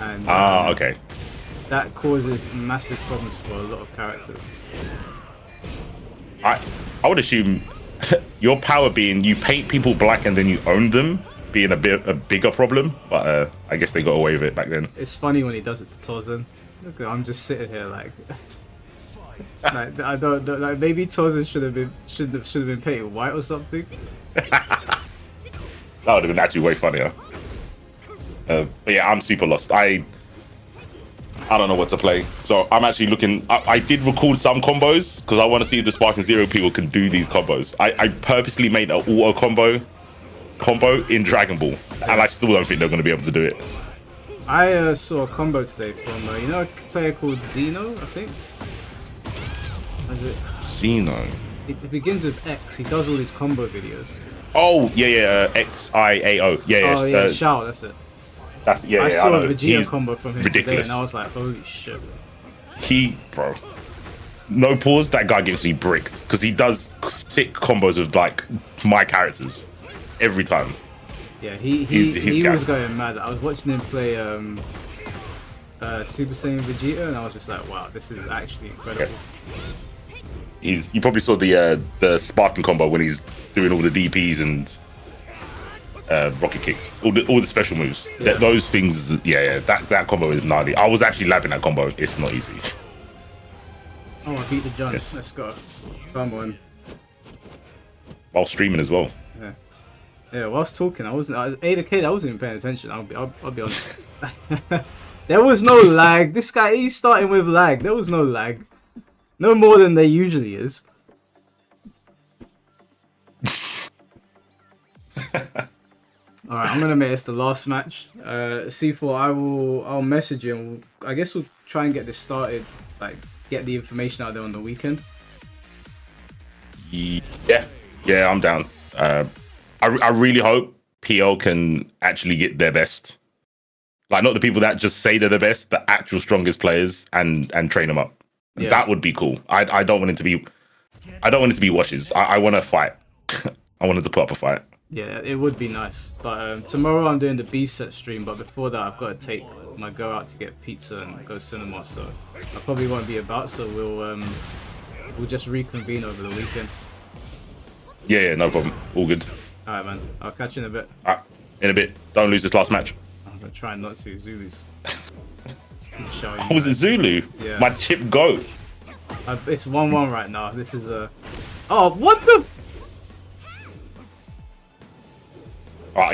Speaker 1: And
Speaker 5: okay.
Speaker 1: that causes massive problems for a lot of characters.
Speaker 5: I would assume your power being you paint people black and then you own them being a bigger problem, but I guess they got away with it back then.
Speaker 1: It's funny when he does it to Torzen. Look, I'm just sitting here like, like I don't like maybe Torzen should have been painted white or something.
Speaker 5: That would have been actually way funnier. But yeah, I'm super lost. I don't know what to play, so I'm actually looking. I did record some combos because I want to see if the Sparking Zero people can do these combos. I purposely made an auto combo in Dragon Ball, and I still don't think they're going to be able to do it.
Speaker 1: I saw a combo today from a player called Zeno, I think. Is it?
Speaker 5: Xeno.
Speaker 1: It begins with X. He does all these combo videos.
Speaker 5: Oh yeah, XIAO. Yeah.
Speaker 1: Oh yeah, Shao, that's it.
Speaker 5: That's
Speaker 1: I saw
Speaker 5: know.
Speaker 1: a Vegeta
Speaker 5: He's
Speaker 1: combo from him
Speaker 5: ridiculous.
Speaker 1: today, and I was like, holy shit.
Speaker 5: Bro. No pause. That guy gives me bricked because he does sick combos with like my characters every time.
Speaker 1: Yeah, he
Speaker 5: gas.
Speaker 1: was going mad. I was watching him play Super Saiyan Vegeta, and I was just like, wow, this is actually incredible.
Speaker 5: Yeah. You probably saw the Spartan combo when he's doing all the DPs and rocket kicks, all the special moves.
Speaker 1: Yeah.
Speaker 5: Those things, that combo is gnarly. I was actually labbing that combo. It's not easy.
Speaker 1: Oh, I beat the John.
Speaker 5: Yes.
Speaker 1: Let's go. Come on.
Speaker 5: While streaming as well.
Speaker 1: Yeah. Yeah, whilst talking, I wasn't even paying attention. I'll be honest. There was no lag. This guy, he's starting with lag. There was no lag. No more than there usually is. Alright, I'm gonna make this the last match. C4, I'll message you and I guess we'll try and get this started, like get the information out there on the weekend.
Speaker 5: Yeah, I'm down. I really hope PL can actually get their best. Like, not the people that just say they're the best, the actual strongest players, and train them up.
Speaker 1: Yeah.
Speaker 5: That would be cool. I don't want it to be. I don't want it to be washes. I want to fight. I wanted to put up a fight.
Speaker 1: Yeah, it would be nice. But tomorrow I'm doing the beef set stream, but before that I've got to take my girl out to get pizza and go cinema, so I probably won't be about, so we'll just reconvene over the weekend.
Speaker 5: Yeah, no problem. All good.
Speaker 1: Alright man, I'll catch you in a bit.
Speaker 5: In a bit. Don't lose this last match.
Speaker 1: I'm gonna try not to, Zulus. Keep showing
Speaker 5: Oh, was it Zulu?
Speaker 1: Yeah.
Speaker 5: My chip goat.
Speaker 1: It's 1-1 right now. This is a... Oh, what the...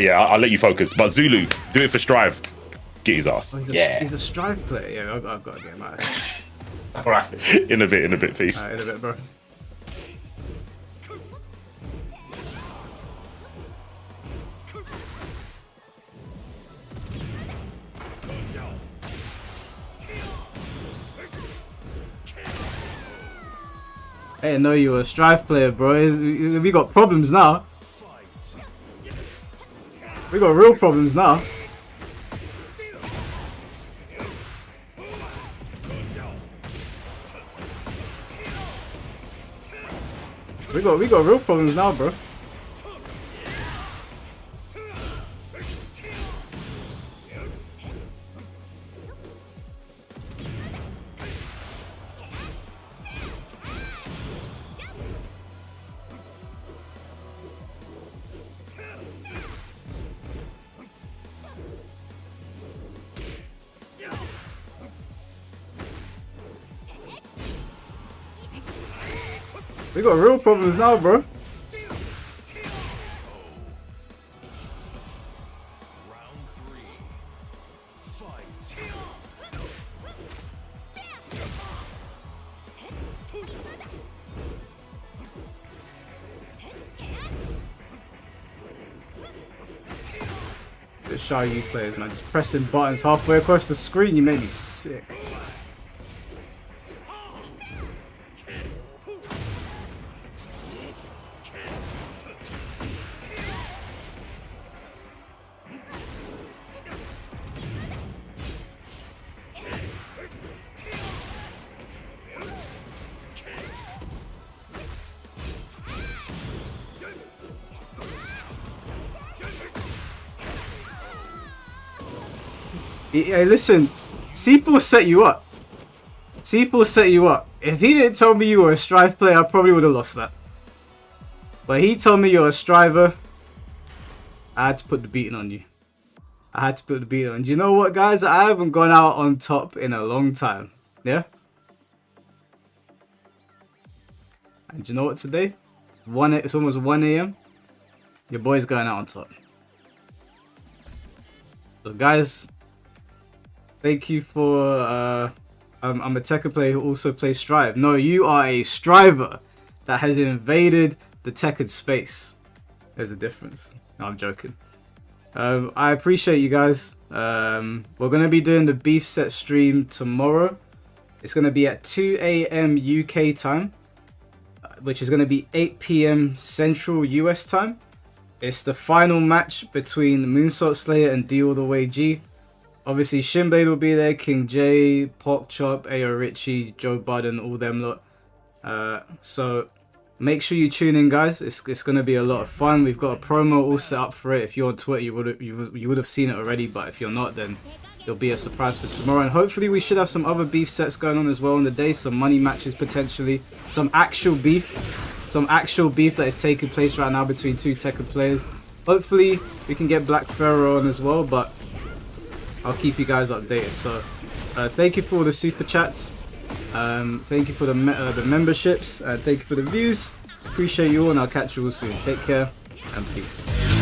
Speaker 5: Yeah, I'll let you focus. But Zulu, do it for Strive. Get his ass.
Speaker 1: Oh, he's a Strive player. Yeah, I've got to get him out.
Speaker 5: Alright. In a bit, peace.
Speaker 1: Alright, in a bit, bro. I didn't know you were a Strive player, bro. We got problems now. We got real problems now. We got real problems now, bro. We got real problems now, bro. This Shao Yu players, man, just pressing buttons halfway across the screen, you make me sick. Hey, listen, C4 set you up. C4 set you up. If he didn't tell me you were a Strive player, I probably would have lost that. But he told me you're a Striver. I had to put the beating on you. I had to put the beating on. Do you know what, guys? I haven't gone out on top in a long time. Yeah? And do you know what today? It's almost 1 a.m. Your boy's going out on top. So, guys, thank you for... I'm a Tekken player who also plays Strive. No, you are a Striver that has invaded the Tekken space. There's a difference. No, I'm joking. I appreciate you guys. We're going to be doing the beef set stream tomorrow. It's going to be at 2 a.m. UK time, which is going to be 8 p.m. Central US time. It's the final match between Moonsault Slayer and D All The Way G. Obviously, Shinblade will be there, King J, Porkchop, Ayo Richie, Joe Budden, all them lot. So make sure you tune in, guys. It's going to be a lot of fun. We've got a promo all set up for it. If you're on Twitter, you would have seen it already. But if you're not, then it'll be a surprise for tomorrow. And hopefully we should have some other beef sets going on as well in the day. Some money matches potentially. Some actual beef. Some actual beef that is taking place right now between two Tekken players. Hopefully we can get Black Pharaoh on as well. But I'll keep you guys updated. So thank you for all the super chats. Thank you for the memberships. Thank you for the views. Appreciate you all, and I'll catch you all soon. Take care and peace.